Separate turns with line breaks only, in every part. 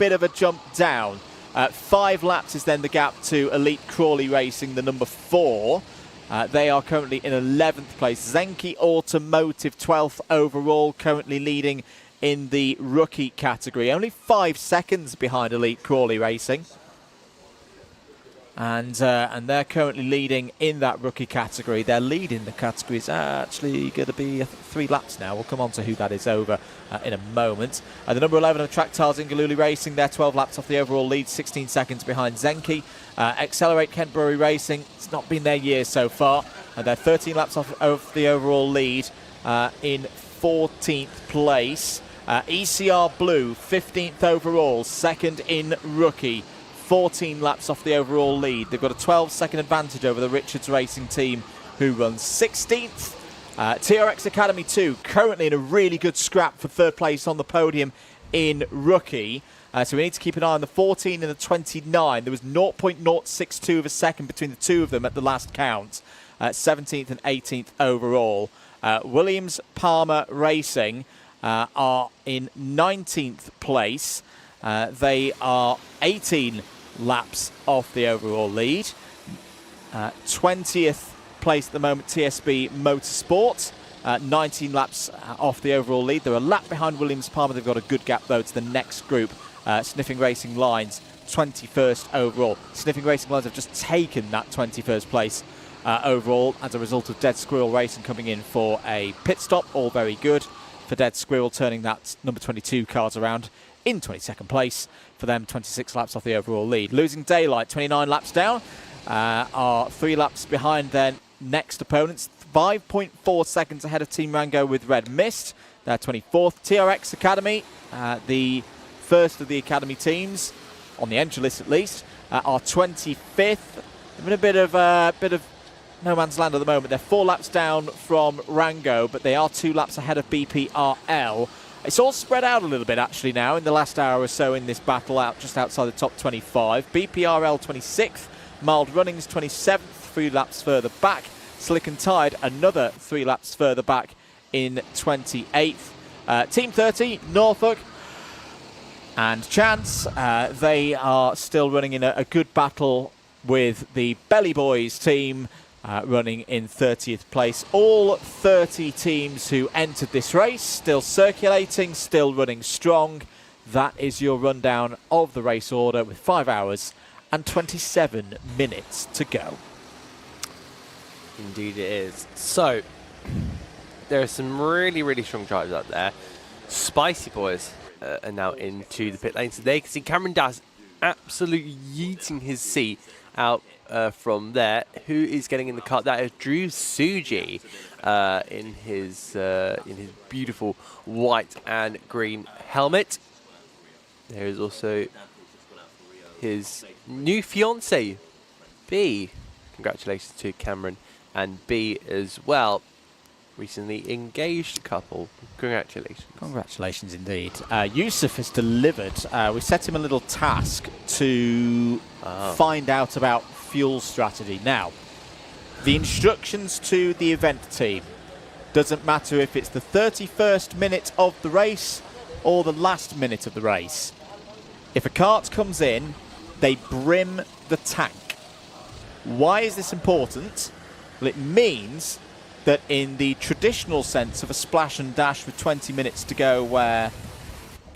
bit of a jump down. 5 laps is then the gap to Elite Crawley Racing, the number 4. They are currently in 11th place. Zenki Automotive, 12th overall, currently leading in the rookie category. Only 5 seconds behind Elite Crawley Racing. And they're currently leading in that rookie category. Their lead in the category is actually going to be 3 laps now. We'll come on to who that is over in a moment. The number 11 of Track Tiles Ingaluli Racing, they're 12 laps off the overall lead, 16 seconds behind Zenki. Accelerate Kent Brewery Racing, it's not been their year so far. They're 13 laps off the overall lead in 14th place. ECR Blue, 15th overall, second in rookie. 14 laps off the overall lead. They've got a 12-second advantage over the Richards Racing team, who runs 16th. TRX Academy 2, currently in a really good scrap for 3rd place on the podium in rookie. So we need to keep an eye on the 14 and the 29. There was 0.062 of a second between the two of them at the last count. 17th and 18th overall. Williams Palmer Racing are in 19th place. They are 18 laps off the overall lead. 20th place at the moment, TSB Motorsport. 19 laps off the overall lead. They're a lap behind Williams Palmer. They've got a good gap, though, to the next group. Sniffing Racing Lines, 21st overall. Sniffing Racing Lines have just taken that 21st place overall as a result of Dead Squirrel Racing coming in for a pit stop. All very good for Dead Squirrel, turning that number 22 cars around in 22nd place for them, 26 laps off the overall lead. Losing Daylight, 29 laps down, are 3 laps behind their next opponents, 5.4 seconds ahead of Team Rango with Red Mist. They're 24th. TRX Academy, the first of the Academy teams, on the entry list at least, are 25th. They're in a bit of no man's land at the moment. They're 4 laps down from Rango, but they are 2 laps ahead of BPRL. It's all spread out a little bit, actually, now in the last hour or so in this battle, out just outside the top 25. BPRL 26th, Mild Runnings 27th, 3 laps further back. Slick and Tide, another 3 laps further back in 28th. Team 30, Norfolk and Chance, they are still running in a good battle with the Belly Boys team, running in 30th place. All 30 teams who entered this race still circulating, still running strong. That is your rundown of the race order with 5 hours and 27 minutes to go.
Indeed it is. So, there are some really, really strong drivers out there. Spicy Boys are now into the pit lane today. You can see Cameron Das absolutely yeeting his seat out from there. Who is getting in the car? That is Drew Suji in his beautiful white and green helmet. There is also his new fiancée, B. Congratulations to Cameron and B as well. Recently engaged couple. Congratulations.
Congratulations indeed. Yusuf has delivered. We set him a little task to find out about fuel strategy. Now, the instructions to the event team, doesn't matter if it's the 31st minute of the race or the last minute of the race. If a cart comes in, they brim the tank. Why is this important? Well, it means that in the traditional sense of a splash and dash with 20 minutes to go, where,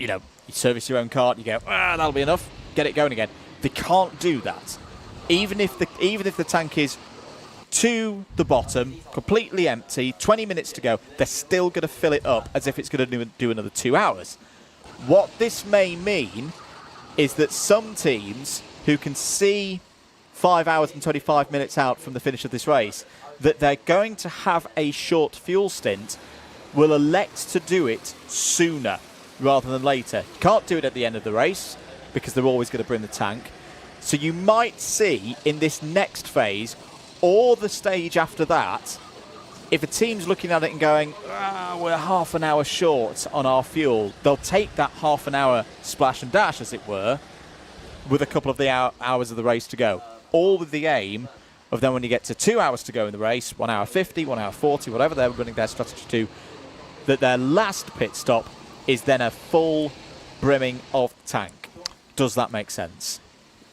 you know, you service your own cart, you go, that'll be enough, get it going again. They can't do that. Even if the tank is to the bottom, completely empty, 20 minutes to go, they're still going to fill it up as if it's going to do another 2 hours. What this may mean is that some teams who can see 5 hours and 25 minutes out from the finish of this race, that they're going to have a short fuel stint, will elect to do it sooner rather than later. You can't do it at the end of the race because they're always going to bring the tank. So you might see in this next phase or the stage after that, if a team's looking at it and going, we're half an hour short on our fuel, they'll take that half an hour splash and dash, as it were, with a couple of the hours of the race to go. All with the aim of then when you get to 2 hours to go in the race, 1 hour 50, 1 hour 40, whatever they're running their strategy to, that their last pit stop is then a full brimming of the tank. Does that make sense?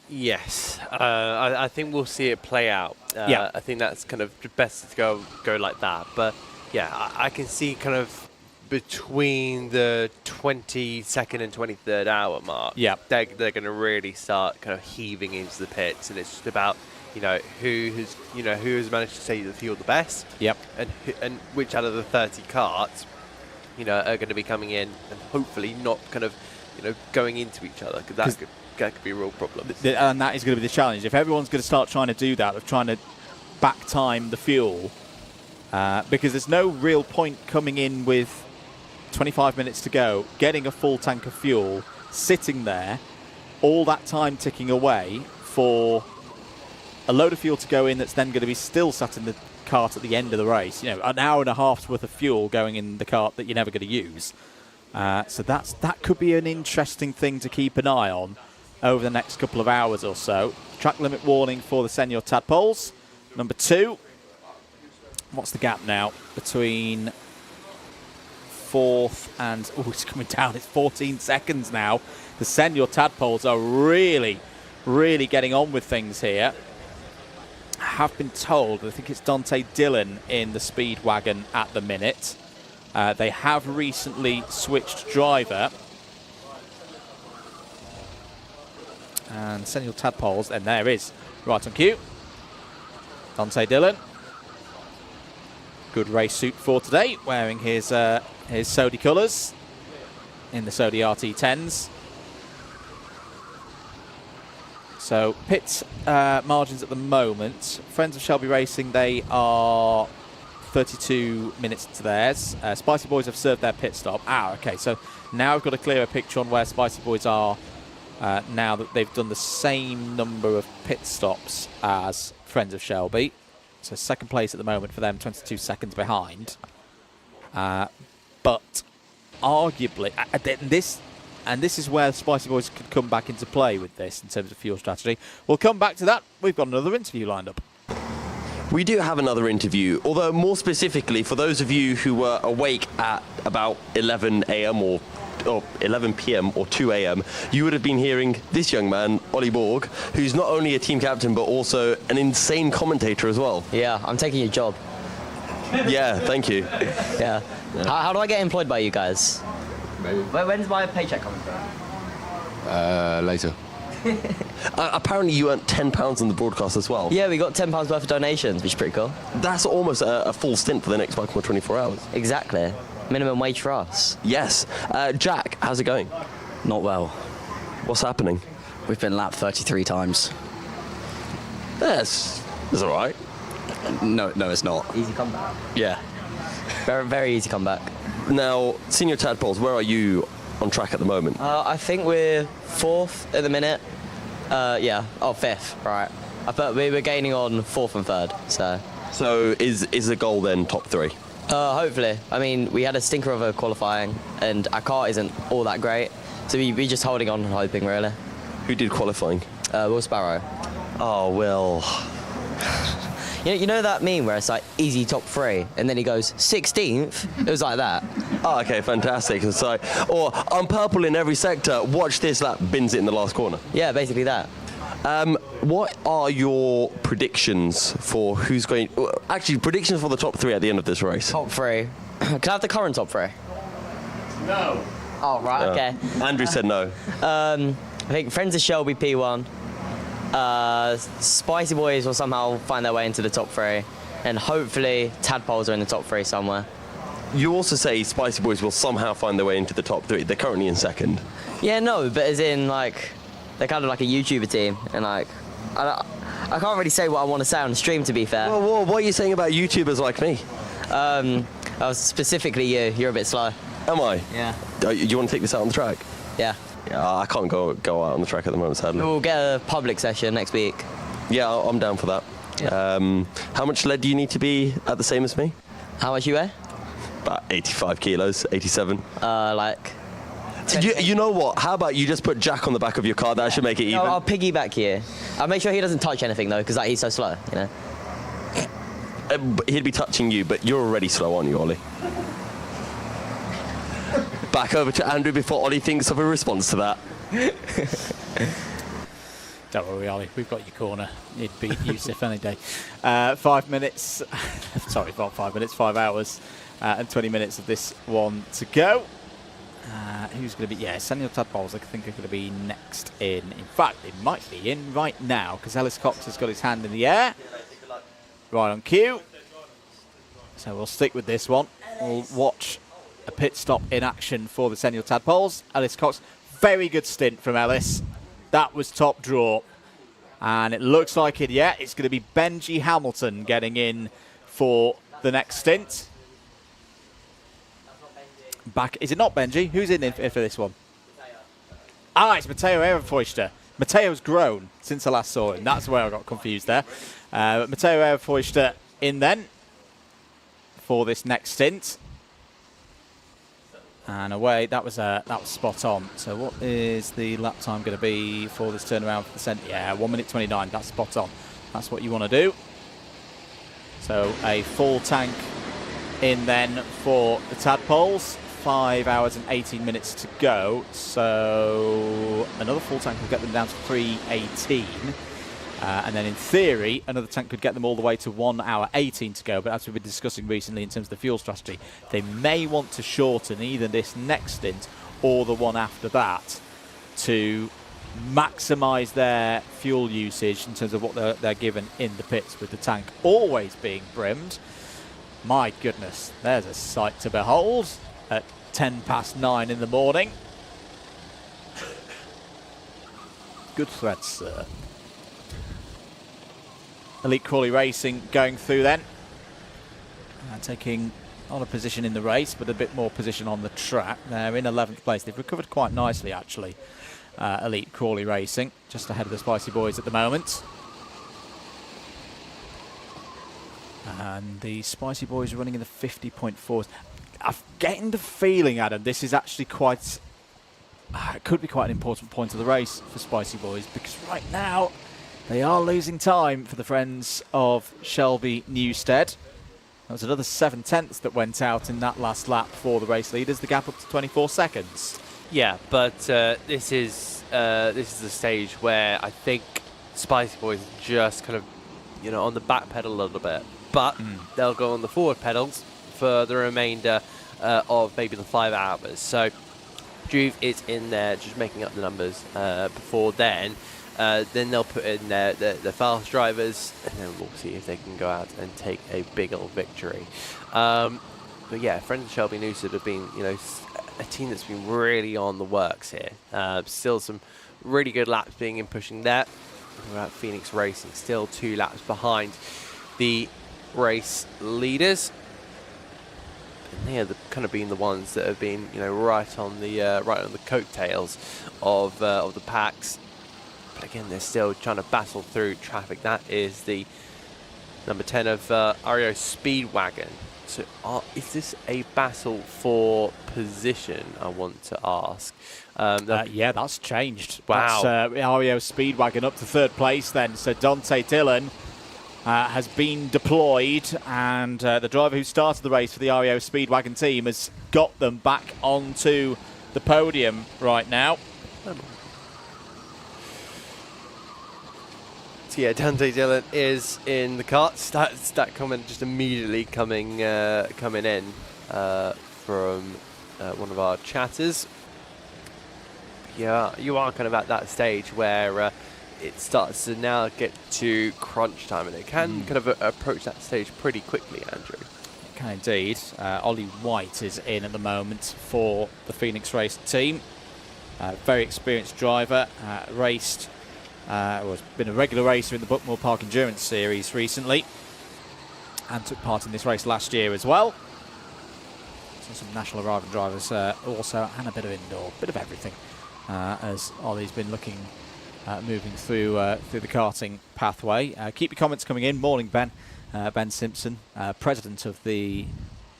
Yes, I think we'll see it play out.
Yeah.
I think that's kind of best to go like that. But yeah, I can see kind of between the 22nd and 23rd hour mark,
Yeah.
they're going to really start kind of heaving into the pits, and it's just about who has managed to take the fuel the best,
Yep.
and which out of the 30 carts are going to be coming in and hopefully not kind of going into each other, because that could be a real problem.
And that is going to be the challenge. If everyone's going to start trying to do that, of trying to back time the fuel, because there's no real point coming in with 25 minutes to go, getting a full tank of fuel, sitting there, all that time ticking away for a load of fuel to go in that's then going to be still sat in the cart at the end of the race. An hour and a half's worth of fuel going in the cart that you're never going to use. So that could be an interesting thing to keep an eye on over the next couple of hours or so. Track limit warning for the Senior Tadpoles. Number 2. What's the gap now between 4th and... Oh, it's coming down. It's 14 seconds now. The Senior Tadpoles are really, really getting on with things here. I have been told, I think it's Dante Dillon in the speed wagon at the minute. They have recently switched driver. And Senior Tadpoles, and there is, right on cue, Dante Dillon. Good race suit for today, wearing his Sodi colours in the Sodi RT10s. So pit margins at the moment. Friends of Shelby Racing, they are 32 minutes to theirs. Spicy Boys have served their pit stop. Okay, so now we've got a clearer picture on where Spicy Boys are now that they've done the same number of pit stops as Friends of Shelby. So second place at the moment for them, 22 seconds behind. But arguably, this is where Spicy Boys could come back into play with this in terms of fuel strategy. We'll come back to that. We've got another interview lined up.
We do have another interview, although more specifically for those of you who were awake at about 11 a.m. or 11 p.m. or 2 a.m., you would have been hearing this young man, Ollie Borg, who's not only a team captain but also an insane commentator as well.
Yeah, I'm taking your job.
Yeah, thank you.
Yeah. How do I get employed by you guys? Maybe. When's my paycheck coming from?
Later.
Apparently you earned £10 on the broadcast as well.
Yeah, we got £10 worth of donations, which is pretty cool.
That's almost a full stint for the next Buckmore 24 hours.
Exactly. Minimum wage for us.
Yes. Jack, how's it going?
Not well.
What's happening?
We've been lapped 33 times.
That's all right.
No, it's not.
Easy comeback.
Yeah.
Very, very easy comeback.
Now, Senior Tadpoles, where are you on track at the moment?
I think we're 4th at the minute. Fifth, right. But we were gaining on 4th and 3rd,
So is the goal then top 3?
Hopefully. I mean, we had a stinker of a qualifying, and our car isn't all that great, so we're just holding on and hoping, really.
Who did qualifying?
Will Sparrow.
Oh, Will.
You know that meme where it's like easy top 3, and then he goes 16th? It was like that.
Oh, okay, fantastic. It's like, or I'm purple in every sector, watch this lap, bins it in the last corner.
Yeah, basically that.
What are your predictions for who's going... Actually, predictions for the top 3 at the end of this race?
Top 3. Can I have the current top 3?
No.
Oh, right, okay.
Andrew said no.
I think Friends of Shelby P1. Spicy Boys will somehow find their way into the top 3. And hopefully Tadpoles are in the top 3 somewhere.
You also say Spicy Boys will somehow find their way into the top 3. They're currently in 2nd.
Yeah, no, but as in, like, they're kind of like a YouTuber team. And, like, I can't really say what I want to say on the stream, to be fair.
Whoa, what are you saying about YouTubers like me?
Specifically you. You're a bit slow.
Am I?
Yeah.
You want to take this out on the track?
Yeah.
Yeah, I can't go out on the track at the moment, sadly.
We'll get a public session next week.
Yeah, I'm down for that.
Yeah.
How much lead do you need to be at the same as me?
How much you weigh?
About 85 kilos, 87. You know what? How about you just put Jack on the back of your car? That should make it even.
No, I'll piggyback you. I'll make sure he doesn't touch anything, though, because he's so slow, you know?
He'd be touching you, but you're already slow, aren't you, Ollie? Back over to Andrew before Ollie thinks of a response to that.
Don't worry, Ollie, we've got your corner. You'd beat Yusuf any day. 5 minutes, sorry, not 5 minutes, 5 hours and 20 minutes of this one to go. Who's going to be, Samuel Tadpoles, I think, are going to be next in. In fact, it might be in right now because Ellis Cox has got his hand in the air. Right on cue. So we'll stick with this one. We'll watch a pit stop in action for the Sennial Tadpoles. Ellis Cox, very good stint from Ellis. That was top draw. And it looks like it's going to be Benji Hamilton getting in for the next stint. Back, is it not Benji? Who's in for this one? It's Matteo Ehrenfeuchter. Matteo's grown since I last saw him. That's where I got confused there. Matteo Ehrenfeuchter in then for this next stint. And away, that was spot on. So what is the lap time going to be for this turnaround for the centre? 1 minute 29. That's spot on. That's what you want to do. So a full tank in then for the Tadpoles. 5 hours and 18 minutes to go. So another full tank will get them down to 3:18. And then in theory, another tank could get them all the way to 1 hour 18 to go. But as we've been discussing recently in terms of the fuel strategy, they may want to shorten either this next stint or the one after that to maximise their fuel usage in terms of what they're given in the pits, with the tank always being brimmed. My goodness, there's a sight to behold at 9:10 in the morning. Good thread, sir. Elite Crawley Racing going through then. Taking on a position in the race, but a bit more position on the track. They're in 11th place. They've recovered quite nicely, actually. Elite Crawley Racing, just ahead of the Spicy Boys at the moment. And the Spicy Boys are running in the 50.4s. I'm getting the feeling, Adam, this is actually quite... it could be quite an important point of the race for Spicy Boys, because right now they are losing time for the friends of Shelby Newstead. That was another 7/10 that went out in that last lap for the race leaders. The gap up to 24 seconds.
Yeah, but this is the stage where I think Spicy Boys just kind of, on the back pedal a little bit. But they'll go on the forward pedals for the remainder of maybe the 5 hours. So Juve is in there just making up the numbers before then. Then they'll put in the fast drivers, and then we'll see if they can go out and take a big old victory. But yeah, friends of Shelby Newstead have been, a team that's been really on the works here. Still some really good laps being in pushing there. We're at Phoenix Racing, still 2 laps behind the race leaders. And they're kind of been the ones that have been, right on the coattails of the packs. But again, they're still trying to battle through traffic. That is the number 10 of REO Speedwagon. So is this a battle for position, I want to ask?
Yeah, that's changed.
Wow.
That's REO Speedwagon up to 3rd place then. So Dante Dillon has been deployed, and the driver who started the race for the REO Speedwagon team has got them back onto the podium right now.
So yeah, Dante Dillon is in the carts. That comment just immediately coming in from one of our chatters. Yeah, you are kind of at that stage where it starts to now get to crunch time, and it can kind of approach that stage pretty quickly, Andrew.
It can indeed. Ollie White is in at the moment for the Phoenix Race team. Very experienced driver, raced. Has been a regular racer in the Buckmore Park Endurance Series recently, and took part in this race last year as well. So some national arrival drivers also, and a bit of indoor, bit of everything, as Ollie's been looking, moving through the karting pathway. Keep your comments coming in. Morning, Ben. Ben Simpson, president of the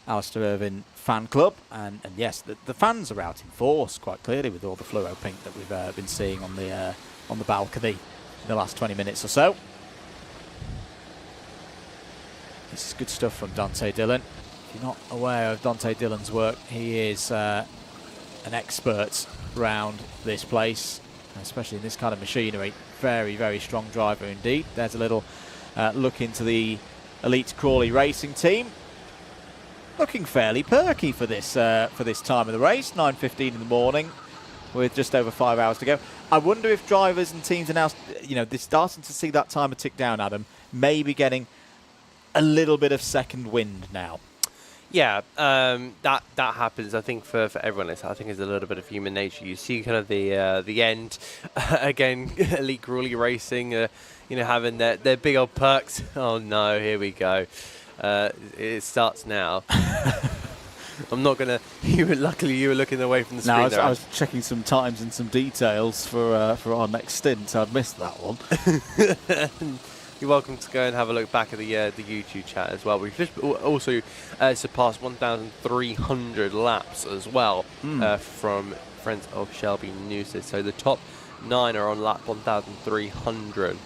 Alistair Irvine fan club, and yes, the fans are out in force quite clearly with all the fluoro pink that we've been seeing on the balcony in the last 20 minutes or so. This is good stuff from Dante Dillon. If you're not aware of Dante Dillon's work, he is an expert round this place. especially in this kind of machinery. Very, very strong driver indeed. There's a little look into the Elite Crawley racing team. Looking fairly perky for this time of the race. 9:15 in the morning, with just over 5 hours to go. I wonder if drivers and teams are now, they're starting to see that timer tick down, Adam. Maybe getting a little bit of second wind now.
Yeah, that happens. I think for everyone, I think it's a little bit of human nature. You see kind of the end again. Elite Crawley Racing, having their big old perks. Oh no, here we go. It starts now. I'm not gonna. Luckily, you were looking away from the screen.
No, I was checking some times and some details for our next stint, so I'd missed that one.
You're welcome to go and have a look back at the YouTube chat as well. We've just also surpassed 1,300 laps as well from friends of Shelby Newstead. So the top 9 are on lap 1,300.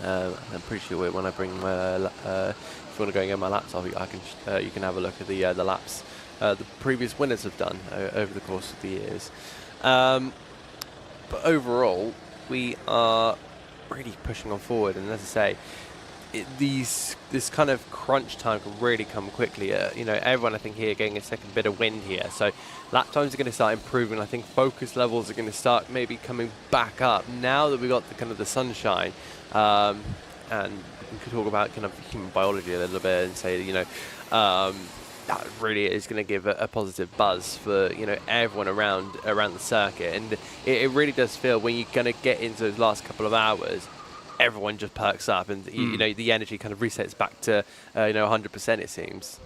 I'm pretty sure when I bring my, if you want to go and get my laptop, you can have a look at the laps the previous winners have done over the course of the years. But overall, we are really pushing on forward, and as I say, this kind of crunch time can really come quickly. Everyone I think here getting a second bit of wind here, so lap times are going to start improving. I think focus levels are going to start maybe coming back up now that we got the sunshine, and we could talk about kind of human biology a little bit and say that really is going to give a positive buzz for everyone around the circuit, and it really does feel when you're going to get into those last couple of hours, everyone just perks up, and the energy kind of resets back to 100%. It seems.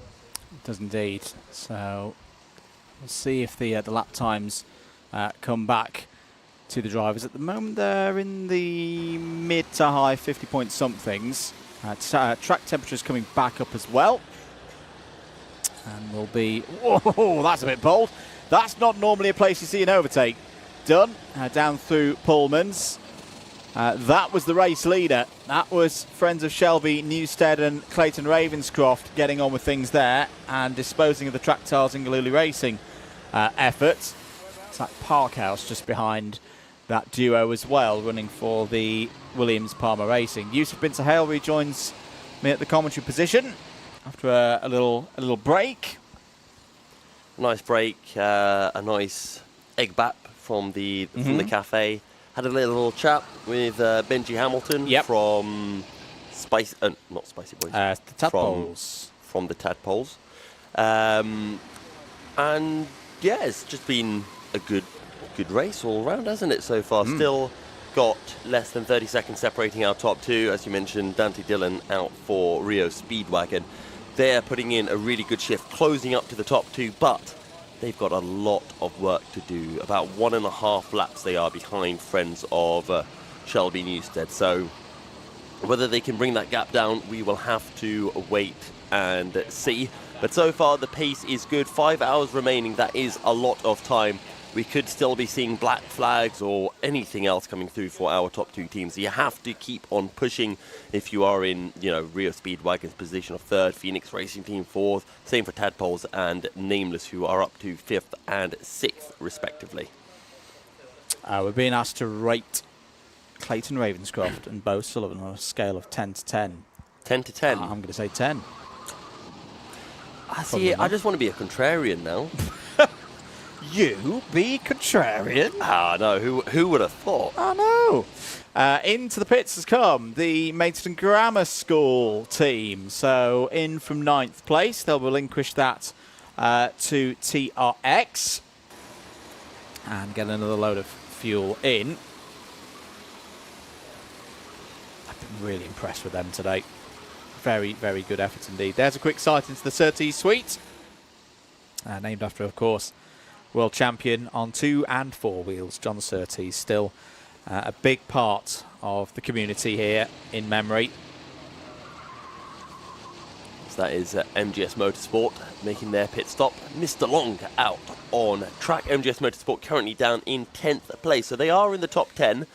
It does indeed. So we'll see if the lap times come back to the drivers. At the moment, they're in the mid to high 50 point somethings. Track temperatures coming back up as well. And we'll be... Whoa, that's a bit bold. That's not normally a place you see an overtake done. Down through Pullman's. That was the race leader. That was friends of Shelby Newstead and Clayton Ravenscroft getting on with things there and disposing of the Track Tiles Ingaluli Racing effort. It's that Parkhouse just behind that duo as well, running for the Williams Palmer Racing. Yusuf bin Sahel rejoins me at the commentary position after a little break.
Nice break, a nice egg bap from the cafe. Had a little chat with Benji Hamilton from not Spicy Boys,
the Tadpoles.
From the Tadpoles. And yeah, it's just been a good race all around, hasn't it, so far? Still got less than 30 seconds separating our top two. As you mentioned, Dante Dillon out for Rio Speedwagon. They're putting in a really good shift, closing up to the top two, but they've got a lot of work to do. About 1.5 laps they are behind friends of Shelby Newstead. So whether they can bring that gap down, we will have to wait and see. But so far, the pace is good. 5 hours remaining. That is a lot of time. We could still be seeing black flags or anything else coming through for our top two teams. So you have to keep on pushing if you are in, Rio Speedwagon's position of 3rd, Phoenix Racing Team 4th, same for Tadpoles and Nameless, who are up to 5th and 6th, respectively.
We're being asked to rate Clayton Ravenscroft and Bo Sullivan on a scale of 10 to 10.
10 to 10?
I'm going to say 10.
I just want to be a contrarian now.
You be contrarian?
No, who would have thought?
I know. Into the pits has come the Maidstone Grammar School team. So in from 9th place, they'll relinquish that to TRX and get another load of fuel in. I've been really impressed with them today. Very, very good effort indeed. There's a quick sight into the Surtees suite, named after, of course, world champion on 2 and 4 wheels, John Surtees, still a big part of the community here in memory.
So that is MGS Motorsport making their pit stop. Mr. Long out on track. MGS Motorsport currently down in 10th place, so they are in the top 10.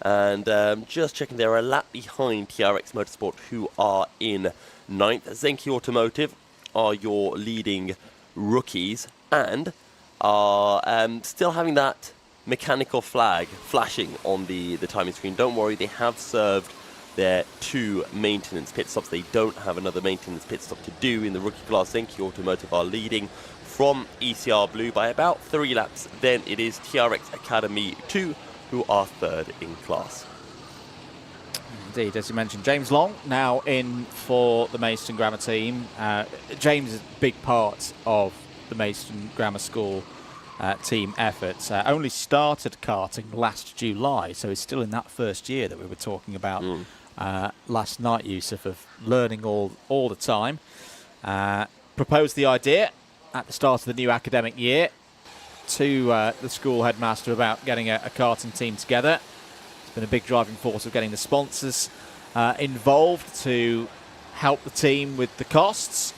And just checking, they're a lap behind TRX Motorsport, who are in 9th. Zenki Automotive are your leading rookies and are still having that mechanical flag flashing on the timing screen. Don't worry, they have served their 2 maintenance pit stops. They don't have another maintenance pit stop to do in the rookie class. Zenki Automotive are leading from ECR Blue by about 3 laps. Then it is TRX Academy 2 who are 3rd in class.
Indeed, as you mentioned, James Long now in for the Maidstone Grammar team. James is a big part of the Maidstone Grammar School team efforts. Only started karting last July, so he's still in that first year that we were talking about last night, Yusuf, of learning all the time. Proposed the idea at the start of the new academic year to the school headmaster about getting a karting team together. It's been a big driving force of getting the sponsors involved to help the team with the costs,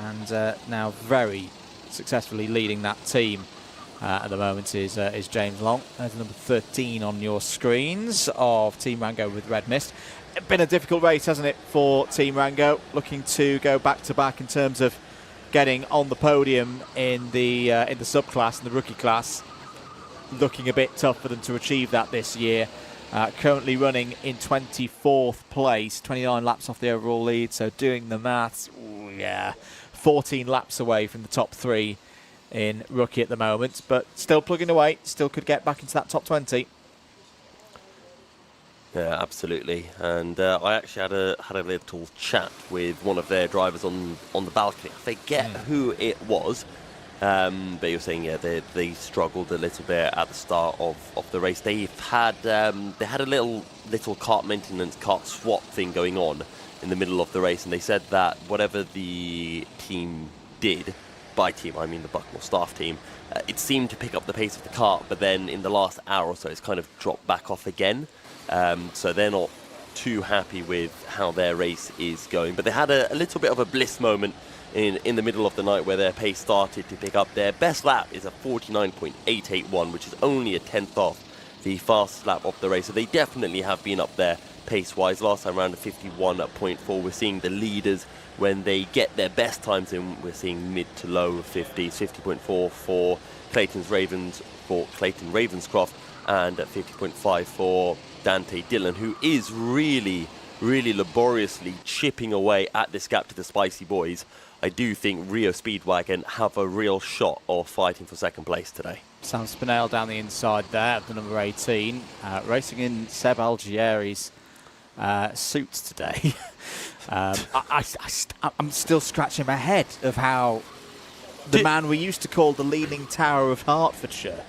and now very successfully leading that team at the moment is James Long. There's number 13 on your screens of Team Rango with Red Mist. It's been a difficult race, hasn't it, for Team Rango, looking to go back-to-back in terms of getting on the podium in the subclass, in the rookie class. Looking a bit tough for them to achieve that this year. Currently running in 24th place, 29 laps off the overall lead, so doing the maths, 14 laps away from the top 3 in rookie at the moment, but still plugging away, still could get back into that top 20.
Yeah, absolutely. And I actually had a little chat with one of their drivers on the balcony. I forget who it was, but he was saying they struggled a little bit at the start of the race. They had a little kart maintenance, kart swap thing going on in the middle of the race, and they said that whatever the team did, by team I mean the Buckmore staff team, it seemed to pick up the pace of the kart, but then in the last hour or so it's kind of dropped back off again. So they're not too happy with how their race is going. But they had a little bit of a bliss moment in the middle of the night where their pace started to pick up. Their best lap is a 49.881, which is only a tenth off the fastest lap of the race. So they definitely have been up there pace-wise. Last time around a 51.4. We're seeing the leaders, when they get their best times in, we're seeing mid to low 50s, 50.4 for Clayton Ravenscroft, and at 50.5 for Dante Dillon, who is really laboriously chipping away at this gap to the Spicy Boys. I do think Rio Speedwagon have a real shot of fighting for second place today.
Sam Spinell down the inside there at the number 18, racing in Seb Algieri's suits today. I'm still scratching my head of how the man we used to call the Leaning Tower of Hertfordshire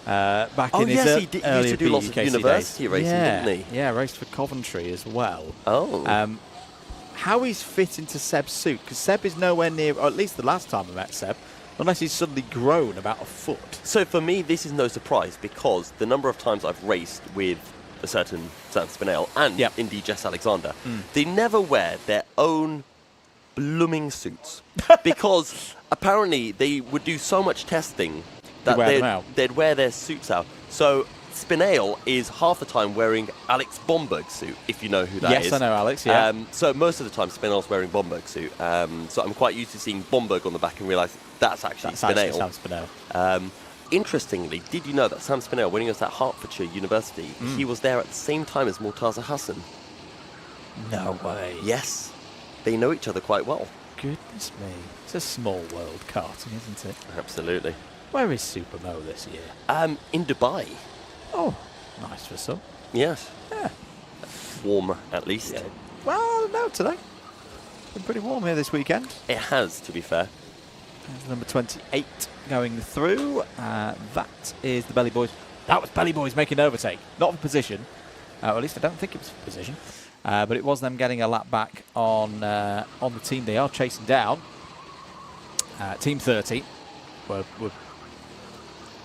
back in his
he used to do lots of university racing, didn't he?
Yeah, raced for Coventry as well.
Oh.
How he's fit into Seb's suit, because Seb is nowhere near, or at least the last time I met Seb, unless he's suddenly grown about a foot.
So for me, this is no surprise, because the number of times I've raced with a certain Sam Spinell and indeed Jess Alexander, they never wear their own blooming suits, because apparently they would do so much testing that they'd wear their suits out. So Spinell is half the time wearing Alex Bomberg's suit, if you know who that is.
Yes, I know Alex, yeah.
So most of the time Spinell's wearing Bomberg's suit. So I'm quite used to seeing Bomberg on the back and realise that's actually Spinell.
Sam Spinell.
Interestingly, did you know that Sam Spinell, when he was at Hertfordshire University, he was there at the same time as Murtaza Hassan?
No way.
Yes. They know each other quite well.
Goodness me. It's a small world karting, isn't it?
Absolutely.
Where is Supermo this year?
In Dubai.
Oh, nice for some.
Yes.
Yeah.
Warm, at least.
Yeah. Well, no, today. Been pretty warm here this weekend.
It has, to be fair.
There's number 28 going through. That is the Belly Boys. That was Belly Boys making an overtake. Not for position. Or at least I don't think it was for position. But it was them getting a lap back on the team they are chasing down. Team 30 were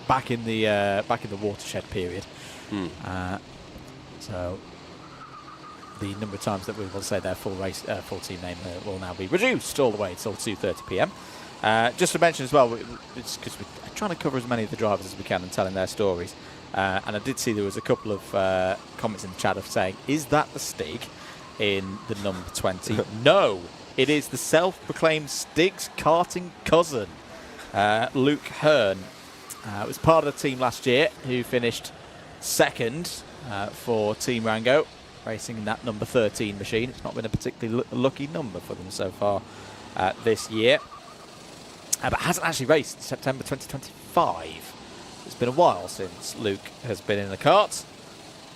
back in the watershed period. So the number of times that we will say their full team name will now be reduced all the way until 2:30 p.m. Just to mention as well, it's because we're trying to cover as many of the drivers as we can and telling their stories. And I did see there was a couple of comments in the chat of saying, "Is that the Stig in the number 20?" No, it is the self-proclaimed Stig's karting cousin, Luke Hearn. was part of the team last year who finished second for Team Rango, racing in that number 13 machine. It's not been a particularly lucky number for them so far this year. But hasn't actually raced in September 2025. It's been a while since Luke has been in the kart.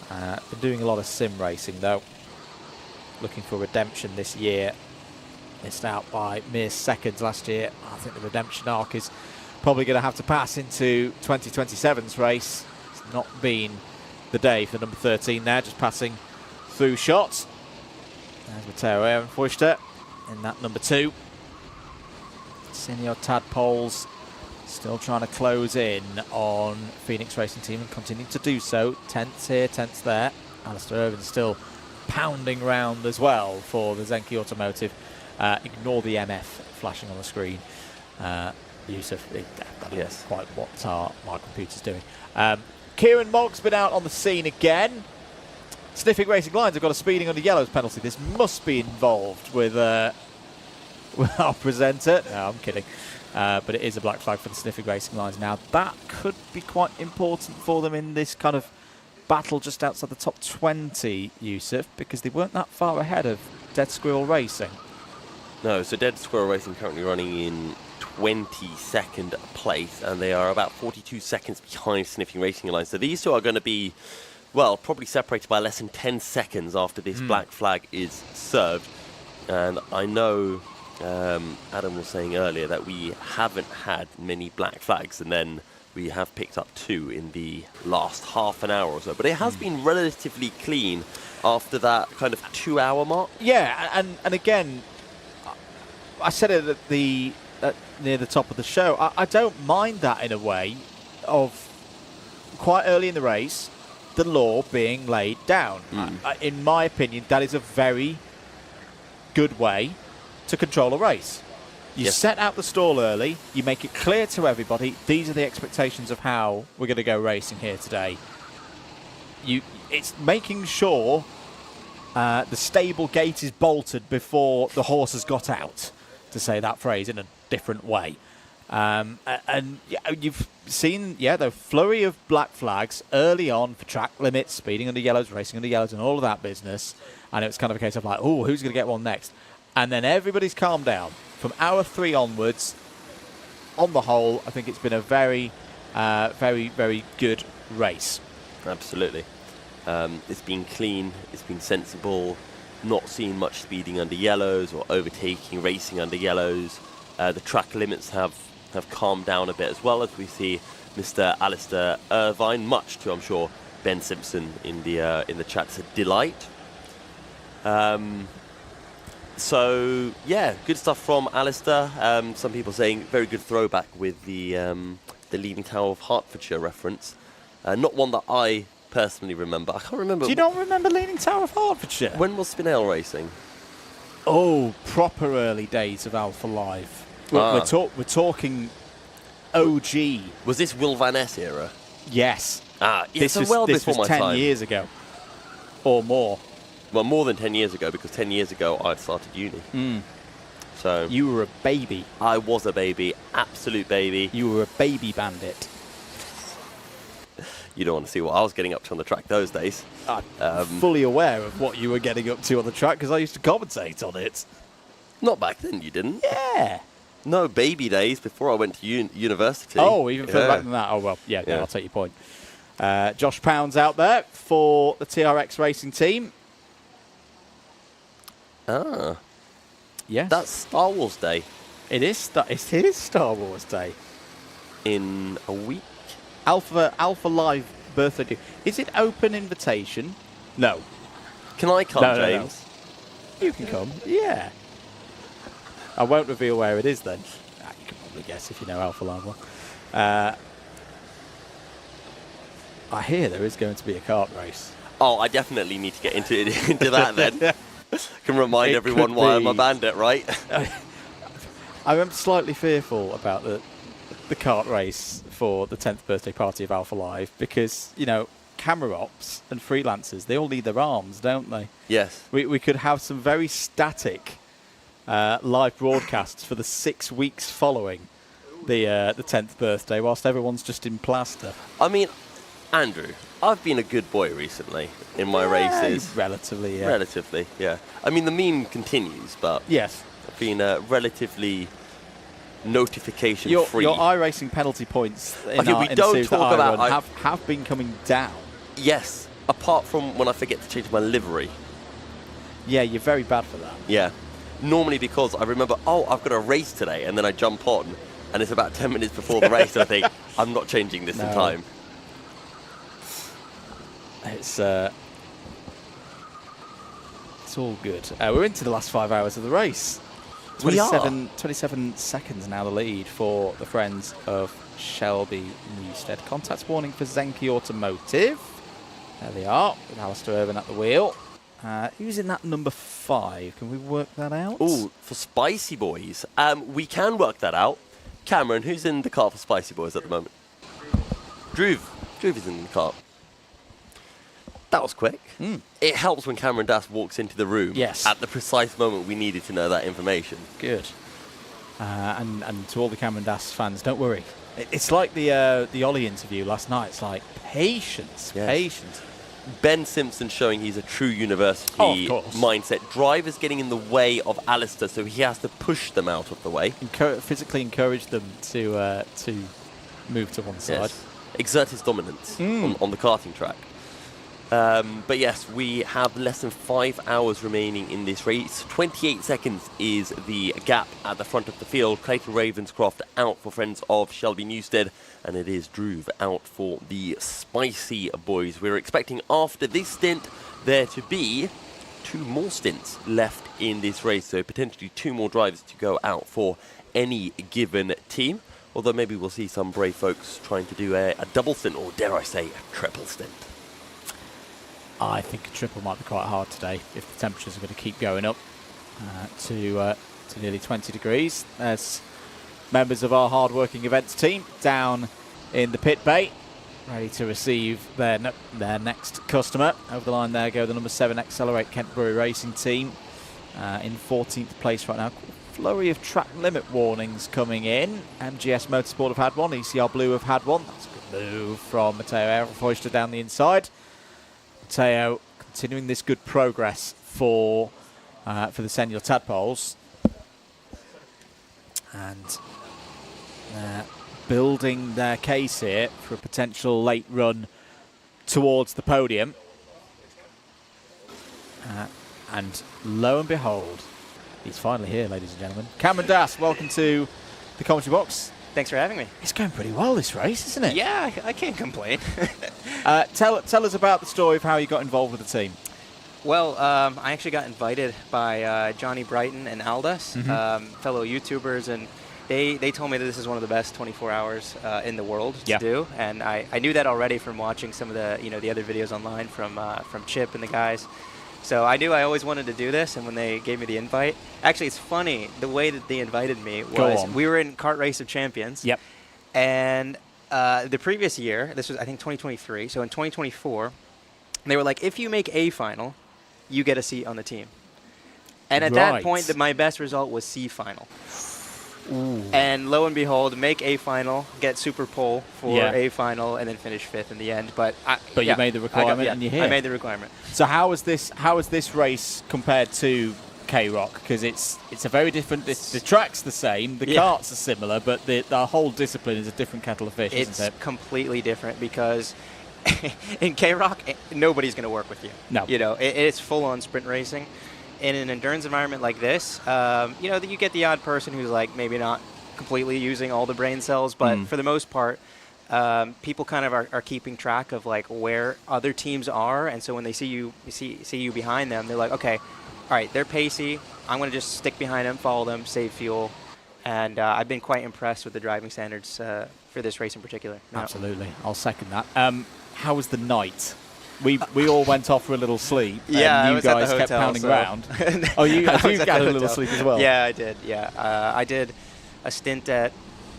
Been doing a lot of sim racing though. Looking for redemption this year. Missed out by mere seconds last year. I think the redemption arc is probably going to have to pass into 2027's race. It's not been the day for number 13 there, just passing through shots. There's Matteo Ehrenfeuchter in that number 2. Senior Tadpoles still trying to close in on Phoenix Racing Team and continue to do so. 10th here, 10th there. Alistair Irvin still pounding round as well for the Zenki Automotive. Ignore the MF flashing on the screen. Yusuf, yes, quite what my computer's doing. Kieran Mogg's been out on the scene again. Sniffing Racing Lines have got a speeding under yellows penalty. This must be involved with our presenter. No, I'm kidding. But it is a black flag for the Sniffing Racing Lines. Now, that could be quite important for them in this kind of battle just outside the top 20, Yusuf, because they weren't that far ahead of Dead Squirrel Racing.
No, so Dead Squirrel Racing currently running in 22nd place, and they are about 42 seconds behind Sniffing Racing Lines. So these two are going to be, well, probably separated by less than 10 seconds after this black flag is served. And I know Adam was saying earlier that we haven't had many black flags, and then we have picked up 2 in the last half an hour or so. But it has been relatively clean after that kind of 2-hour mark.
Yeah, and again, I said it at near the top of the show. I don't mind that in a way of quite early in the race, the law being laid down. In my opinion, that is a very good way to control a race. You set out the stall early, you make it clear to everybody, these are the expectations of how we're going to go racing here today. It's making sure the stable gate is bolted before the horse has got out, to say that phrase in a different way. And you've seen, the flurry of black flags early on for track limits, speeding under yellows, racing under yellows, and all of that business. And it's kind of a case of like, oh, who's going to get one next? And then everybody's calmed down. From hour 3 onwards, on the whole, I think it's been a very, very, very good race.
Absolutely. It's been clean, it's been sensible, not seeing much speeding under yellows or overtaking, racing under yellows. The track limits have calmed down a bit as well, as we see Mr. Alistair Irvine, much to, I'm sure, Ben Simpson in the chat. It's a delight. So, good stuff from Alistair. Some people saying very good throwback with the Leaning Tower of Hertfordshire reference. Not one that I personally remember. I can't remember.
Do you not remember Leaning Tower of Hertfordshire?
When was Spinell racing?
Oh, proper early days of Alpha Live. We're talking OG.
Was this Will Van Ness era?
Yes.
This was
10 years ago. Or more.
Well, more than 10 years ago, because 10 years ago I'd started uni. So
you were a baby.
I was a baby, absolute baby.
You were a baby bandit.
You don't want to see what I was getting up to on the track those days.
I'm fully aware of what you were getting up to on the track because I used to commentate on it.
Not back then, you didn't?
Yeah.
No, baby days before I went to university.
Oh, even further back than that. Oh, well, yeah. I'll take your point. Josh Pound's out there for the TRX Racing Team. Yes.
That's Star Wars Day.
It is Star Wars Day.
In a week?
Alpha Live birthday do. Is it open invitation? No.
Can I come, James?
No. You can come. Yeah. I won't reveal where it is then. You can probably guess if you know Alpha Live well. I hear there is going to be a kart race.
Oh, I definitely need to get into that then. Can remind everyone why I'm a bandit, right?
I am slightly fearful about the kart race for the 10th birthday party of Alpha Live because, camera ops and freelancers, they all need their arms, don't they?
Yes.
We could have some very static live broadcasts for the 6 weeks following the 10th birthday whilst everyone's just in plaster.
I mean, Andrew, I've been a good boy recently in my races.
Relatively, yeah.
Relatively, yeah. I mean, the meme continues, but
Yes.
I've been relatively notification free.
Your iRacing penalty points in
Okay, we
in the
don't
series that
talk
I
about-
run have been coming down.
Yes, apart from when I forget to change my livery.
Yeah, you're very bad for that.
Yeah. Normally because I remember, oh, I've got a race today, and then I jump on, and it's about 10 minutes before the race, and I think, I'm not changing this in
No.
time.
It's all good. We're into the last 5 hours of the race.
We are.
27 seconds now the lead for the friends of Shelby Newstead. Contact warning for Zenki Automotive. There they are, with Alistair Irvin at the wheel. Who's in that number 5? Can we work that out?
Oh, for Spicy Boys, we can work that out. Cameron, who's in the car for Spicy Boys at the moment? Drew is in the car. That was quick. It helps when Cameron Das walks into the room
Yes.
at the precise moment we needed to know that information.
Good. And to all the Cameron Das fans, don't worry. It's like the Ollie interview last night. It's like patience,
Yes.
patience.
Ben Simpson showing he's a true university
Oh, of course.
mindset. Drivers getting in the way of Alistair, so he has to push them out of the way.
Physically encourage them to move to one side.
Yes. Exert his dominance on the karting track. But yes, we have less than 5 hours remaining in this race. 28 seconds is the gap at the front of the field. Clayton Ravenscroft out for friends of Shelby Newstead, and it is Drew out for the Spicy Boys. We're expecting after this stint there to be 2 more stints left in this race, so potentially 2 more drivers to go out for any given team. Although maybe we'll see some brave folks trying to do a double stint, or dare I say, a triple stint.
I think a triple might be quite hard today if the temperatures are going to keep going up to nearly 20 degrees. There's members of our hard-working events team down in the pit bay, ready to receive their next customer. Over the line there go the number 7 Accelerate Kent Brewery Racing team in 14th place right now. Flurry of track limit warnings coming in. MGS Motorsport have had one, ECR Blue have had one. That's a good move from Matteo Ehrenfeuchter down the inside. Matteo continuing this good progress for the senior Tadpoles, and building their case here for a potential late run towards the podium. And lo and behold, he's finally here, ladies and gentlemen. Cameron Das, welcome to the commentary box.
Thanks for having me.
It's going pretty well, this race, isn't it?
Yeah, I can't complain.
Tell us about the story of how you got involved with the team.
Well, I actually got invited by Johnny Brighton and Aldas, fellow YouTubers, and they told me that this is one of the best 24 hours in the world to do, and I knew that already from watching some of the other videos online from Chip and the guys. So I knew I always wanted to do this, and when they gave me the invite, actually it's funny, the way that they invited me was we were in Kart Race of Champions, and the previous year, this was I think 2023, so in 2024, they were like, if you make A final, you get a seat on the team. And at that point, my best result was C final. Ooh. And lo and behold, make A final, get super pole for A final, and then finish 5th in the end. But
you made the requirement, and you're here.
I made the requirement.
So how is this race compared to K-Rock? Because it's a very different. The track's the same, the karts are similar, but the whole discipline is a different kettle of fish.
It's
isn't it?
completely different because in K-Rock, nobody's going to work with you.
No,
it's full-on sprint racing. In an endurance environment like this, you get the odd person who's like maybe not completely using all the brain cells, but for the most part, people kind of are keeping track of like where other teams are, and so when they see you behind them, they're like, okay, all right, they're pacey. I'm going to just stick behind them, follow them, save fuel, and I've been quite impressed with the driving standards for this race in particular.
Absolutely, I'll second that. How was the night? We all went off for a little sleep.
Yeah,
and you guys kept pounding around. Oh, you had a little sleep as well.
Yeah, I did. Yeah, I did a stint at